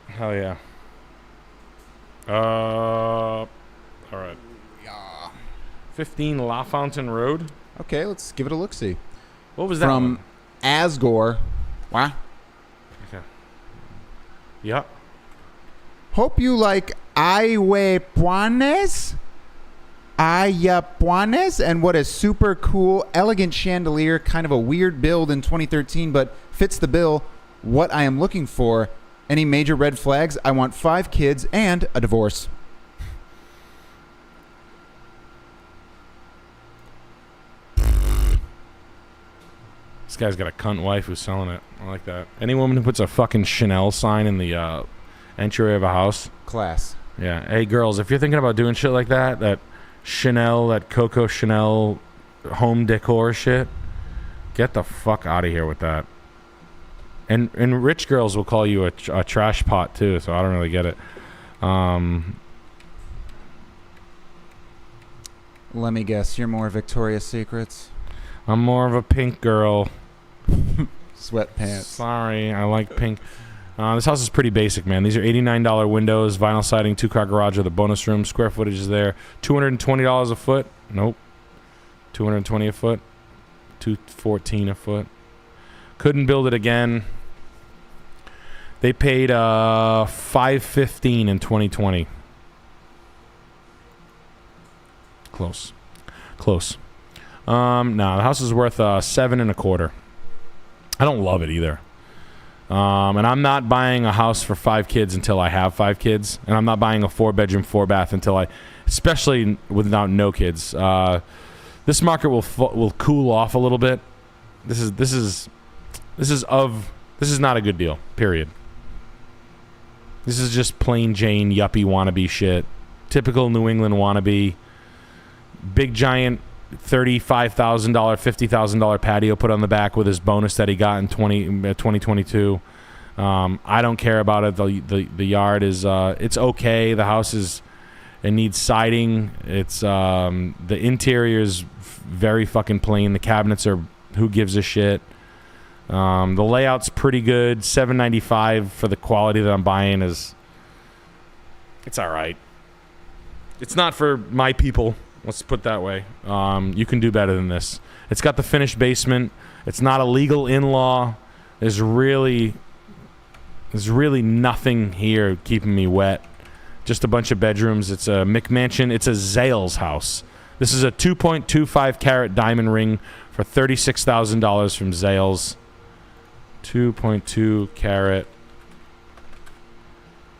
Hell yeah. All right. Yeah. 15 La Fountain Road. Okay, let's give it a look-see. What was that From one? Asgore. Wow. Okay. Yeah. Hope you like Ayapuanes. And what a super cool, elegant chandelier. Kind of a weird build in 2013, but fits the bill. What I am looking for. Any major red flags? I want 5 kids and a divorce. This guy's got a cunt wife who's selling it. I like that. Any woman who puts a fucking Chanel sign in the entryway of a house. Class. Yeah. Hey, girls, if you're thinking about doing shit like that, that Chanel, that Coco Chanel home decor shit, get the fuck out of here with that. And rich girls will call you a trash pot, too, so I don't really get it. Let me guess. You're more Victoria's Secrets? I'm more of a pink girl. Sweatpants. Sorry, I like pink. This house is pretty basic, man. These are $89 windows, vinyl siding, 2-car garage with a bonus room. Square footage is there. $220 a foot. Nope. $220 a foot. $214 a foot. Couldn't build it again. They paid $515 in 2020. Close. No, the house is worth $7.25. I don't love it either. And I'm not buying a house for 5 kids until I have 5 kids, and I'm not buying a 4-bedroom, 4-bath until especially without no kids. This market will cool off a little bit. This is This is not a good deal, period. This is just plain Jane yuppie wannabe shit. Typical New England wannabe. Big giant $35,000, $50,000 patio put on the back with his bonus that he got in 2022. I don't care about it. The yard is it's okay. The house it needs siding. It's the interior is very fucking plain. The cabinets are who gives a shit. The layout's pretty good. $795 for the quality that I'm buying it's all right. It's not for my people. Let's put it that way. You can do better than this. It's got the finished basement. It's not a legal in-law. There's really nothing here keeping me wet. Just a bunch of bedrooms. It's a McMansion. It's a Zeelow house. This is a 2.25 carat diamond ring for $36,000 from Zeelow. 2.2 carat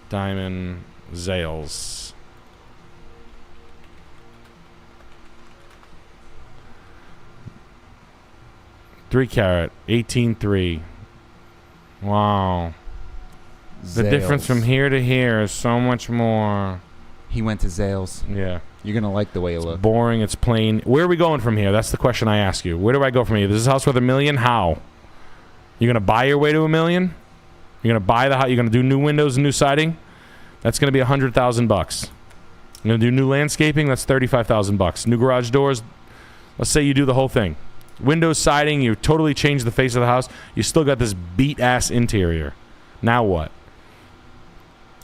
diamond Zeelow. Three carat, 18.3. Wow. The difference from here to here is so much more. He went to Zales. Yeah. You're going to like the way it looks. Boring. It's plain. Where are we going from here? That's the question I ask you. Where do I go from here? This is a house worth $1 million? How? You're going to buy your way to $1 million? You're going to buy the house? You're going to do new windows and new siding? That's going to be $100,000. You're going to do new landscaping? That's $35,000. New garage doors? Let's say you do the whole thing. Windows, siding, you totally change the face of the house. You still got this beat-ass interior. Now what?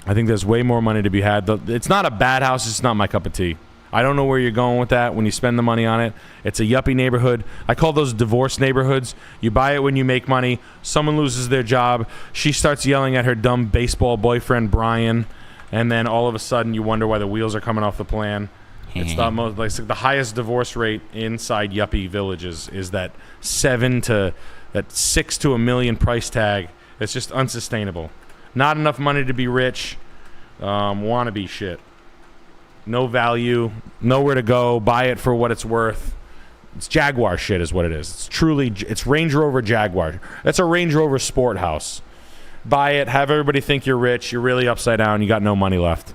I think there's way more money to be had. It's not a bad house. It's not my cup of tea. I don't know where you're going with that when you spend the money on it. It's a yuppie neighborhood. I call those divorce neighborhoods. You buy it when you make money. Someone loses their job. She starts yelling at her dumb baseball boyfriend, Brian. And then all of a sudden you wonder why the wheels are coming off the plan. It's the highest divorce rate inside yuppie villages is that 6 to $1 million price tag. It's just unsustainable. Not enough money to be rich. Wannabe shit. No value. Nowhere to go. Buy it for what it's worth. It's Jaguar shit is what it is. It's Range Rover Jaguar. That's a Range Rover sport house. Buy it. Have everybody think you're rich. You're really upside down. You got no money left.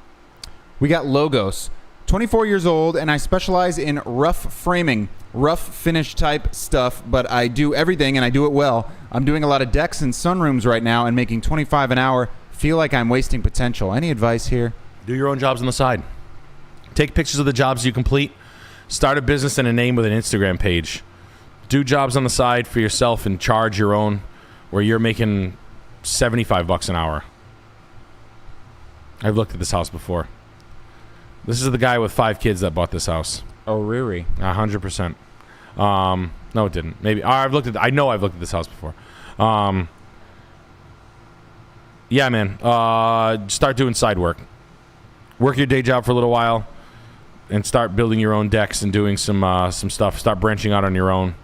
We got Logos. 24 years old, and I specialize in rough framing, rough finish type stuff, but I do everything, and I do it well. I'm doing a lot of decks and sunrooms right now and making $25 an hour. Feel like I'm wasting potential. Any advice here? Do your own jobs on the side. Take pictures of the jobs you complete. Start a business and a name with an Instagram page. Do jobs on the side for yourself and charge your own, where you're making $75 an hour. I've looked at this house before. This is the guy with 5 kids that bought this house. Oh, Riri. 100%. No, it didn't. Maybe. I know I've looked at this house before. Yeah, man. Start doing side work. Work your day job for a little while, and start building your own decks and doing some stuff. Start branching out on your own.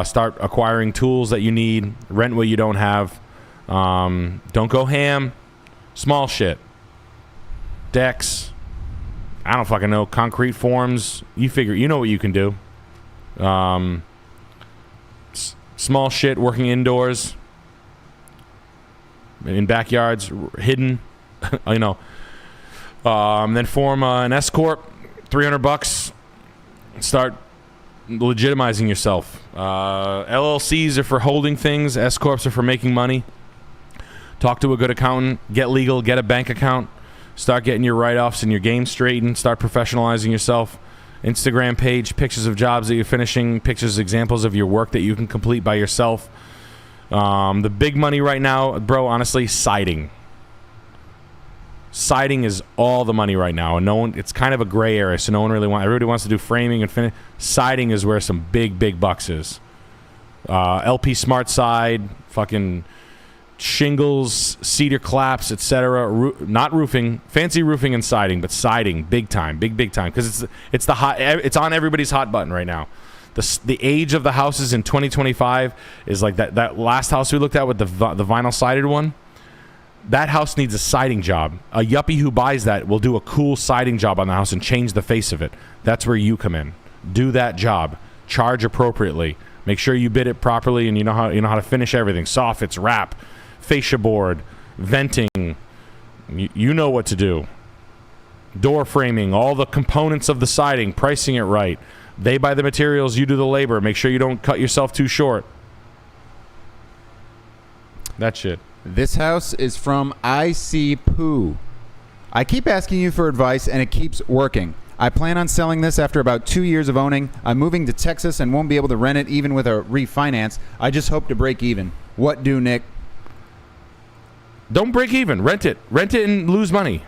Start acquiring tools that you need. Rent what you don't have. Don't go ham. Small shit. Decks. I don't fucking know. Concrete forms. You know what you can do. Small shit, working indoors. In backyards, hidden. You know. Then form an S Corp. $300. Start legitimizing yourself. LLCs are for holding things. S Corps are for making money. Talk to a good accountant. Get legal. Get a bank account. Start getting your write-offs and your game straightened. Start professionalizing yourself. Instagram page, pictures of jobs that you're finishing, pictures, examples of your work that you can complete by yourself. The big money right now, bro, honestly, siding. Siding is all the money right now, and it's kind of a gray area, so everybody wants to do framing and finish. Siding is where some big bucks is. LP Smart Side, fucking shingles, cedar claps, etc. Not roofing, fancy roofing and siding, but siding, big time, big time, because it's on everybody's hot button right now. The age of the houses in 2025 is like that last house we looked at with the vinyl sided one. That house needs a siding job. A yuppie who buys that will do a cool siding job on the house and change the face of it. That's where you come in. Do that job. Charge appropriately. Make sure you bid it properly, and you know how to finish everything. Soffits, wrap, fascia board, venting. You know what to do. Door framing, all the components of the siding, pricing it right. They buy the materials, you do the labor. Make sure you don't cut yourself too short. That shit. This house is from IC Poo. I keep asking you for advice, and it keeps working. I plan on selling this after about 2 years of owning. I'm moving to Texas and won't be able to rent it even with a refinance. I just hope to break even. What do, Nick? Don't break even. Rent it. Rent it and lose money.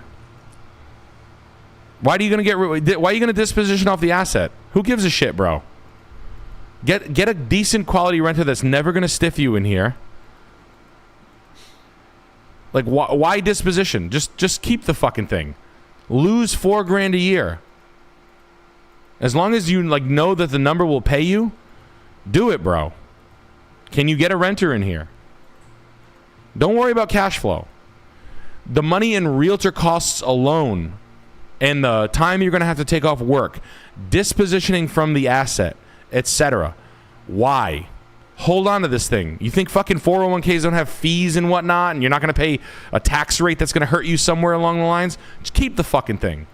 Why are you gonna disposition off the asset? Who gives a shit, bro? Get a decent quality renter that's never gonna stiff you in here. Like, why disposition? Just keep the fucking thing. Lose $4,000 a year. As long as you like know that the number will pay you, do it, bro. Can you get a renter in here? Don't worry about cash flow. The money in realtor costs alone and the time you're going to have to take off work, dispositioning from the asset, etc. Why? Hold on to this thing. You think fucking 401ks don't have fees and whatnot, and you're not going to pay a tax rate that's going to hurt you somewhere along the lines? Just keep the fucking thing.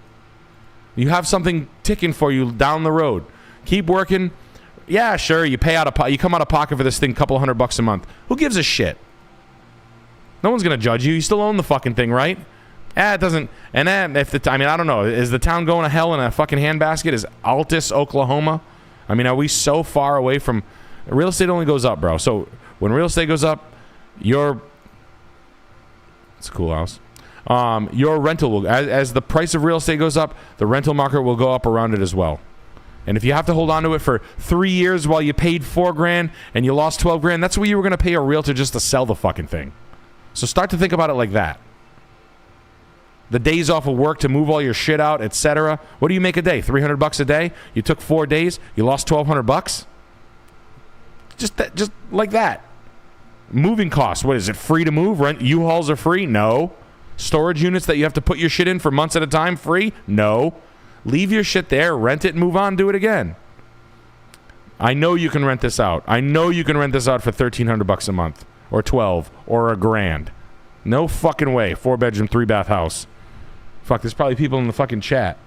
You have something ticking for you down the road. Keep working. Yeah, sure, you come out of pocket for this thing, couple $100 a month. Who gives a shit? No one's going to judge you. You still own the fucking thing, right? It doesn't. And then I don't know. Is the town going to hell in a fucking handbasket? Is Altus, Oklahoma? I mean, are we so far away from... Real estate only goes up, bro. So when real estate goes up, it's a cool house. Your rental will, as the price of real estate goes up, the rental market will go up around it as well. And if you have to hold on to it for 3 years while you paid $4,000 and you lost $12,000, that's what you were going to pay a realtor just to sell the fucking thing. So start to think about it like that. The days off of work to move all your shit out, etc. What do you make a day? $300 a day? You took 4 days, you lost $1,200. Just like that. Moving costs. What is it? Free to move? Rent U-Hauls are free? No. Storage units that you have to put your shit in for months at a time? Free? No. Leave your shit there, rent it, and move on, do it again. I know you can rent this out. I know you can rent this out for $1,300 a month, or $12,000, or $1,000. No fucking way. 4-bedroom, 3-bath house. Fuck, there's probably people in the fucking chat.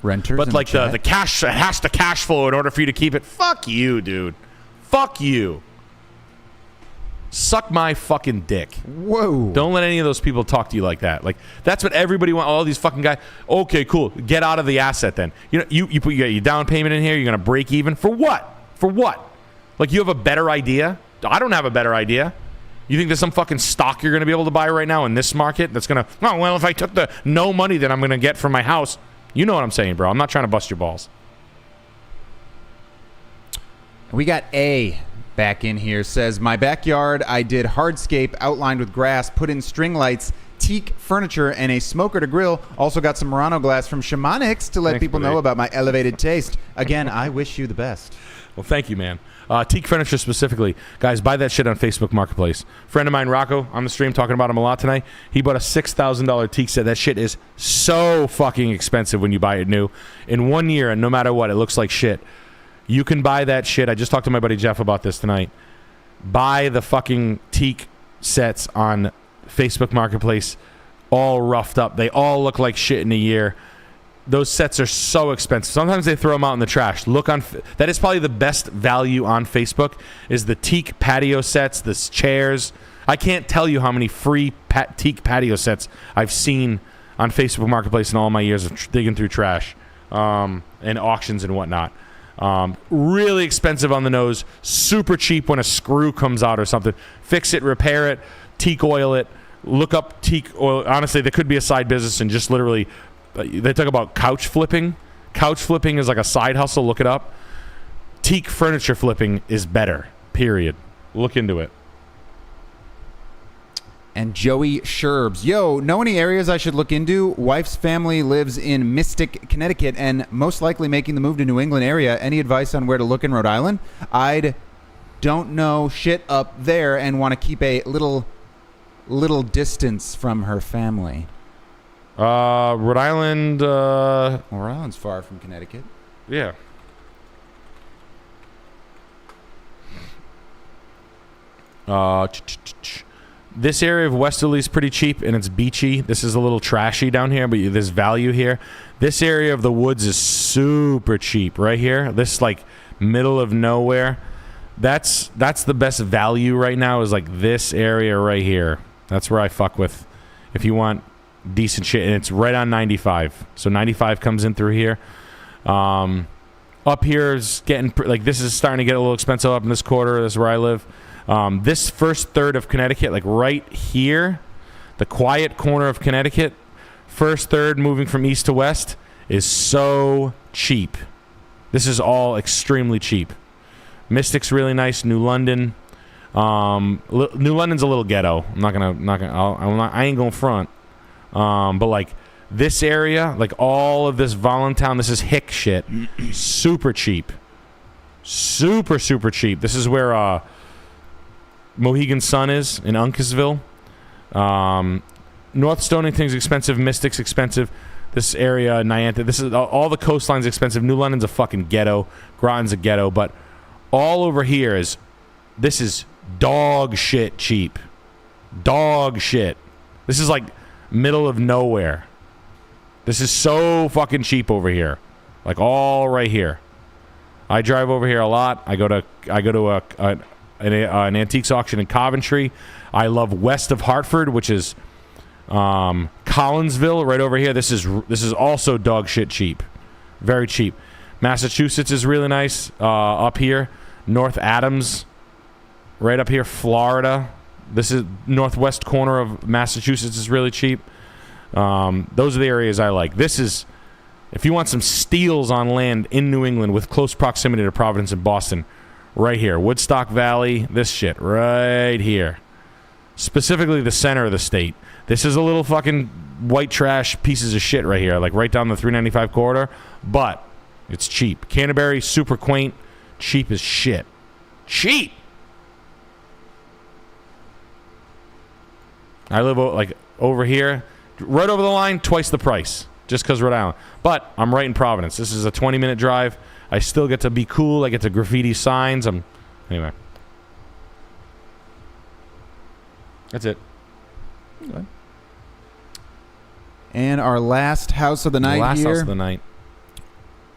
Renters, but like the cash, it has to cash flow in order for you to keep it. Fuck you, dude. Fuck you. Suck my fucking dick. Whoa. Don't let any of those people talk to you like that. Like, that's what everybody wants. All these fucking guys. Okay, cool. Get out of the asset then. You know, you put your down payment in here. You're going to break even. For what? For what? Like, you have a better idea? I don't have a better idea. You think there's some fucking stock you're going to be able to buy right now in this market that's going to, oh, well, if I took the no money that I'm going to get from my house. You know what I'm saying, bro. I'm not trying to bust your balls. We got A back in here. Says, my backyard, I did hardscape outlined with grass, put in string lights, teak furniture, and a smoker to grill. Also got some Murano glass from Shamanics to let people know about my elevated taste. Again, I wish you the best. Well, thank you, man. Teak furniture specifically. Guys, buy that shit on Facebook Marketplace. Friend of mine, Rocco, on the stream talking about him a lot tonight. He bought a $6,000 teak set. That shit is so fucking expensive when you buy it new. In 1 year, and no matter what, it looks like shit. You can buy that shit. I just talked to my buddy Jeff about this tonight. Buy the fucking teak sets on Facebook Marketplace, all roughed up. They all look like shit in a year. Those sets are so expensive. Sometimes they throw them out in the trash. Look on that is probably the best value on Facebook is the teak patio sets, the chairs. I can't tell you how many free teak patio sets I've seen on Facebook Marketplace in all my years of digging through trash and auctions and whatnot. Really expensive on the nose, super cheap when a screw comes out or something. Fix it, repair it, teak oil it, look up teak oil. Honestly, there could be a side business and just literally, they talk about couch flipping. Couch flipping is like a side hustle, look it up. Teak furniture flipping is better, period. Look into it. And Joey Sherbs. Yo, know any areas I should look into? Wife's family lives in Mystic, Connecticut, and most likely making the move to New England area. Any advice on where to look in Rhode Island? I don't know shit up there and want to keep a little distance from her family. Rhode Island. Rhode Island's far from Connecticut. Yeah. This area of Westerly is pretty cheap and it's beachy. This is a little trashy down here, but there's value here. This area of the woods is super cheap right here. This like middle of nowhere. That's the best value right now is like this area right here. That's where I fuck with if you want decent shit, and it's right on 95. So 95 comes in through here. Up here is getting like this is starting to get a little expensive up in this quarter. This is where I live. This first third of Connecticut, like right here, the quiet corner of Connecticut, first third moving from east to west is so cheap. This is all extremely cheap. Mystic's really nice. New London. New London's a little ghetto. I ain't gonna front. But like this area, like all of this Voluntown, this is hick shit. Super cheap. Super cheap. This is where Mohegan Sun is in Uncasville. North Stonington's expensive. Mystic's expensive. This area, Niantic, this is all the coastline's expensive. New London's a fucking ghetto. Groton's a ghetto, but all over here this is dog shit cheap. Dog shit. This is like middle of nowhere. This is so fucking cheap over here. Like all right here. I drive over here a lot. I go to an antiques auction in Coventry. I love west of Hartford, which is Collinsville right over here. This is also dog shit cheap. Very cheap. Massachusetts is really nice. Up here, North Adams, right up here, Florida. This is northwest corner of Massachusetts is really cheap. Those are the areas I like. This is, if you want some steals on land in New England with close proximity to Providence and Boston, right here. Woodstock Valley, this shit right here. Specifically the center of the state. This is a little fucking white trash pieces of shit right here, like right down the 395 corridor, but it's cheap. Canterbury, super quaint, cheap as shit. Cheap! I live like over here, right over the line, twice the price, just because Rhode Island. But I'm right in Providence. This is a 20-minute drive. I still get to be cool. I get to graffiti signs. Anyway. That's it. Okay. And our last house of the night Last here. house of the night.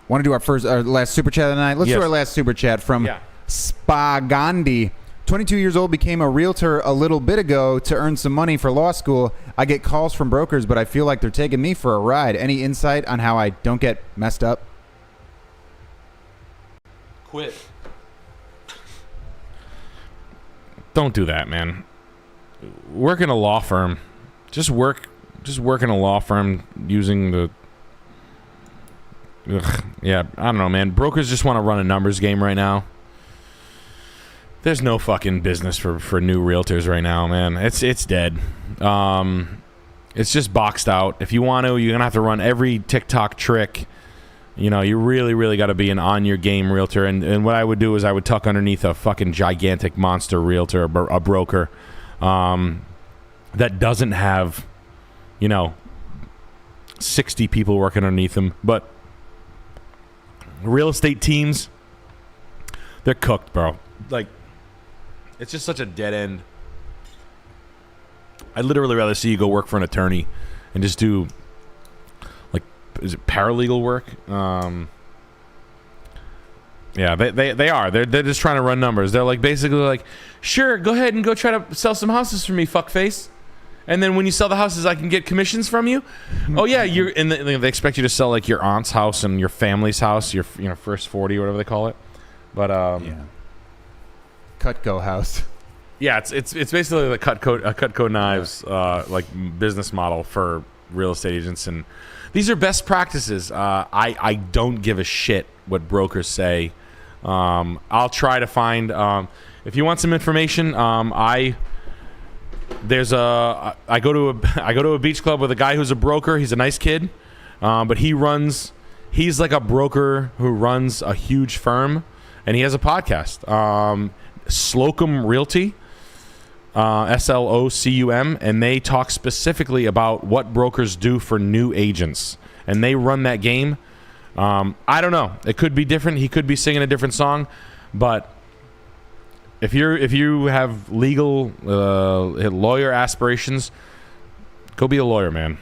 Want to do our last super chat of the night? Let's do our last super chat from Spagandi. 22 years old, became a realtor a little bit ago to earn some money for law school. I get calls from brokers, but I feel like they're taking me for a ride. Any insight on how I don't get messed up? Quit. Don't do that, man. Work in a law firm. Just work in a law firm using the... Yeah, I don't know, man. Brokers just want to run a numbers game right now. There's no fucking business for new realtors right now, man. It's dead. It's just boxed out. If you want to, you're gonna have to run every TikTok trick. You know, you really got to be an on your game realtor. And what I would do is I would tuck underneath a fucking gigantic monster realtor, a broker, that doesn't have, 60 people working underneath them. But real estate teams, they're cooked, bro. Like, it's just such a dead end. I'd literally rather see you go work for an attorney and just do, like, is it paralegal work? Yeah, they are. They're just trying to run numbers. They're like basically like, sure, go ahead and go try to sell some houses for me, fuckface. And then when you sell the houses, I can get commissions from you. Oh yeah, they expect you to sell like your aunt's house and your family's house, your first 40 or whatever they call it. But yeah. Cutco house. Yeah, it's basically the Cutco knives like business model for real estate agents, and these are best practices. I don't give a shit what brokers say. I'll try to find if you want some information. I go to a beach club with a guy who's a broker. He's a nice kid, but he's like a broker who runs a huge firm, and he has a podcast. Slocum Realty, SLOCUM, and they talk specifically about what brokers do for new agents, and they run that game. I don't know. It could be different. He could be singing a different song, but if you have legal lawyer aspirations, go be a lawyer, man.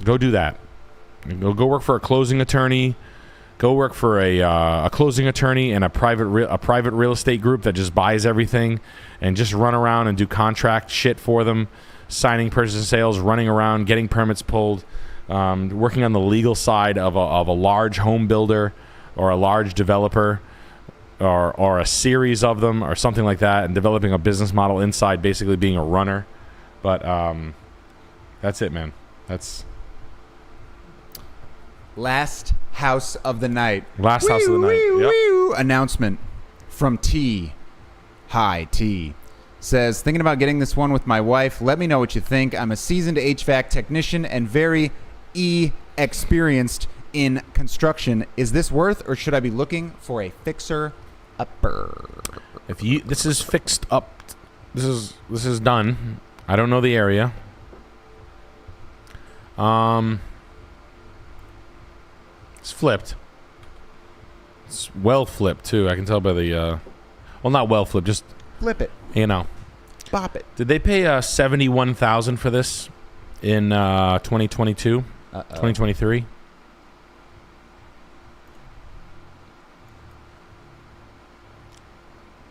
Go do that. Go work for a closing attorney. Go work for a closing attorney and a private real estate group that just buys everything, and just run around and do contract shit for them, signing purchase and sales, running around, getting permits pulled, working on the legal side of a large home builder or a large developer, or a series of them or something like that, and developing a business model inside, basically being a runner. But that's it, man. That's last house of the night. Last house of the night. Yep. Announcement from T. Hi, T. Says, thinking about getting this one with my wife. Let me know what you think. I'm a seasoned HVAC technician and very experienced in construction. Is this worth, or should I be looking for a fixer-upper? This is fixed up. This is done. I don't know the area. It's flipped. It's well flipped too. I can tell by the well, not well flipped, just flip it. You know. Bop it. Did they pay $71,000 for this in 2022? 2023?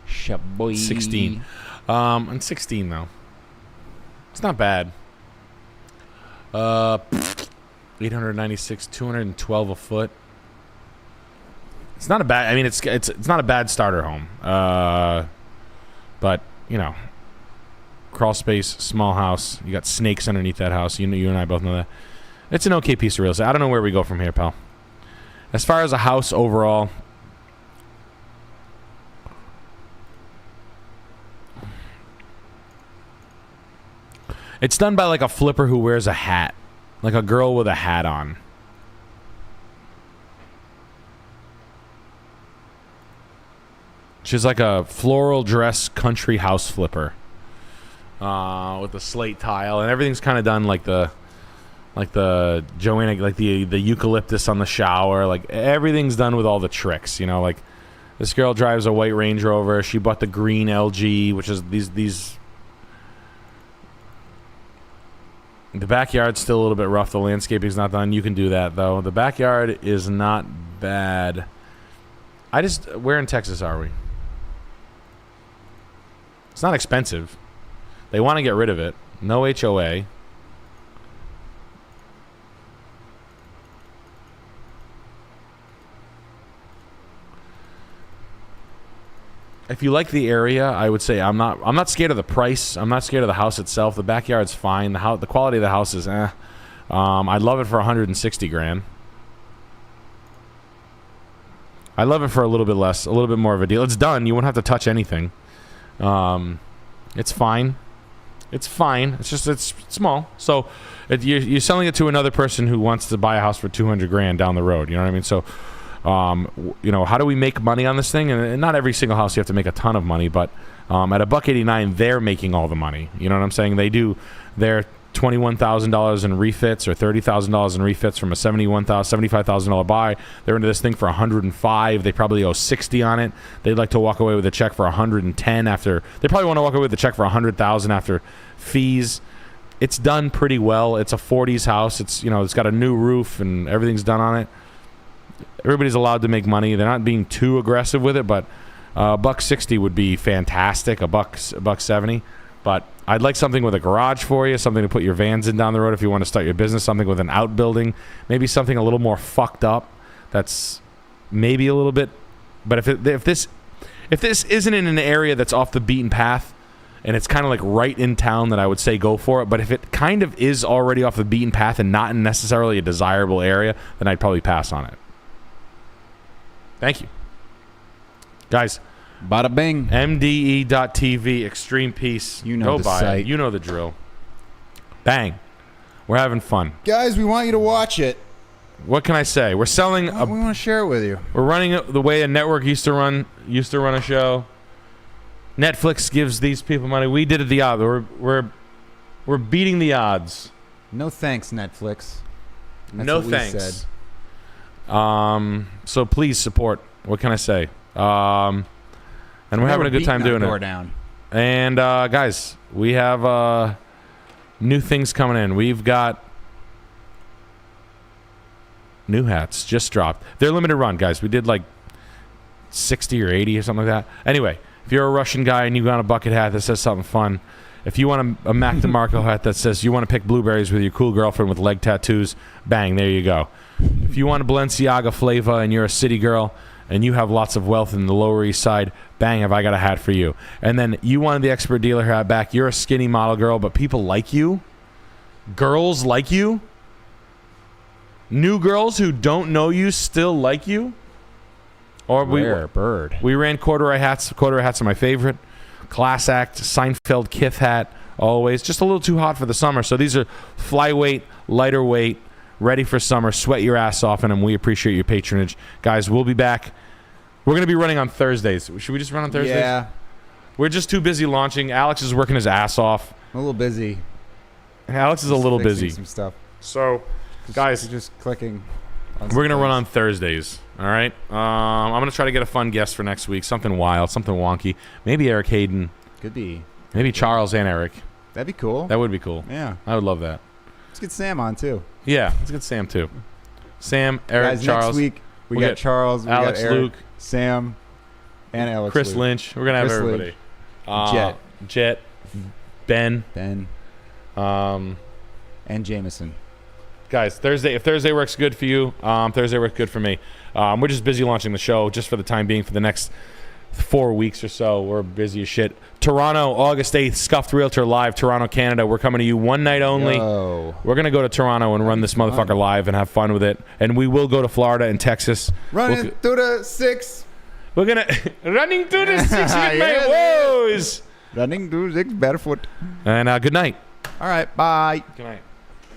Shaboy. 16. And 16 though. It's not bad. 896, 212 a foot. It's not a bad. I mean, it's not a bad starter home. But you know, crawl space, small house. You got snakes underneath that house. You and I both know that. It's an okay piece of real estate. I don't know where we go from here, pal. As far as a house overall, it's done by like a flipper who wears a hat. Like a girl with a hat on. She's like a floral dress country house flipper. With the slate tile, and everything's kind of done like the Joanna, like the eucalyptus on the shower. Like everything's done with all the tricks, you know. Like this girl drives a white Range Rover. She bought the green LG, which is these. The backyard's still a little bit rough. The landscaping's not done. You can do that though. The backyard is not bad. Where in Texas are we? It's not expensive. They want to get rid of it. No HOA. If you like the area, I would say I'm not scared of the price. I'm not scared of the house itself. The backyard's fine. The quality of the house is I'd love it for 160 grand. I'd love it for a little bit less, a little bit more of a deal. It's done. You won't have to touch anything. It's fine. It's fine. It's just it's small. So you're selling it to another person who wants to buy a house for 200 grand down the road. You know what I mean? So. You know, how do we make money on this thing? And not every single house you have to make a ton of money, but at $189, they're making all the money. You know what I'm saying? They do their $21,000 in refits or $30,000 in refits from a $75,000 buy. They're into this thing for $105. They probably owe $60 on it. They'd like to walk away with a check for $110 after. They probably want to walk away with a check for $100,000 after fees. It's done pretty well. It's a 40s house. It's got a new roof and everything's done on it. Everybody's allowed to make money. They're not being too aggressive with it, but $160 would be fantastic. $170, but I'd like something with a garage for you, something to put your vans in down the road if you want to start your business. Something with an outbuilding, maybe something a little more fucked up. That's maybe a little bit. But if this isn't in an area that's off the beaten path, and it's kind of like right in town, that I would say go for it. But if it kind of is already off the beaten path and not in necessarily a desirable area, then I'd probably pass on it. Thank you. Guys. Bada bing. MDE.TV, Extreme Peace. You know the site. It. You know the drill. Bang. We're having fun. Guys, we want you to watch it. What can I say? We're selling... we want to share it with you. We're running it the way a network used to run a show. Netflix gives these people money. We did it the odds. We're beating the odds. No thanks, Netflix. That's no what thanks. We said. So please support. What can I say? And we're having a good time doing door it. Down. And guys, we have new things coming in. We've got new hats just dropped. They're limited run, guys. We did like 60 or 80 or something like that. Anyway, if you're a Russian guy and you got a bucket hat that says something fun, if you want a Mac DeMarco hat that says you want to pick blueberries with your cool girlfriend with leg tattoos, bang, there you go. If you want a Balenciaga flavor and you're a city girl and you have lots of wealth in the Lower East Side, bang, have I got a hat for you. And then you wanted the expert dealer hat back. You're a skinny model girl, but people like you. Girls like you. New girls who don't know you still like you. Or Rare bird. We ran corduroy hats. Corduroy hats are my favorite. Class act, Seinfeld Kith hat, always. Just a little too hot for the summer. So these are flyweight, lighter weight, ready for summer. Sweat your ass off in them. We appreciate your patronage. Guys, we'll be back. We're going to be running on Thursdays. Should we just run on Thursdays? Yeah. We're just too busy launching. Alex is working his ass off. I'm a little busy. Alex is a little busy. Some stuff. So, guys, just clicking. We're going to run on Thursdays. All right? I'm going to try to get a fun guest for next week. Something wild, something wonky. Maybe Eric Hayden. Could be. Maybe Charles and Eric. That'd be cool. That would be cool. Yeah. I would love that. Let's get Sam on, too. Yeah, let's get Sam, too. Sam, Eric, Guys, Charles. next week, we We'll got get Charles, we Alex, got Eric, Luke, Sam, and Alex. Chris Luke. Lynch. We're going to have Chris everybody. Jet, Ben. And Jameson. Guys, if Thursday works good for you, Thursday works good for me. We're just busy launching the show just for the time being for the next 4 weeks or so. We're busy as shit. Toronto, August 8th, Scuffed Realtor live, Toronto, Canada. We're coming to you one night only. Yo. We're going to go to Toronto and run this motherfucker live and have fun with it. And we will go to Florida and Texas. Running through the 6. We're going to... running through the 6 with my Yeah, woes. Running through 6 barefoot. And good night. All right, bye. Good night.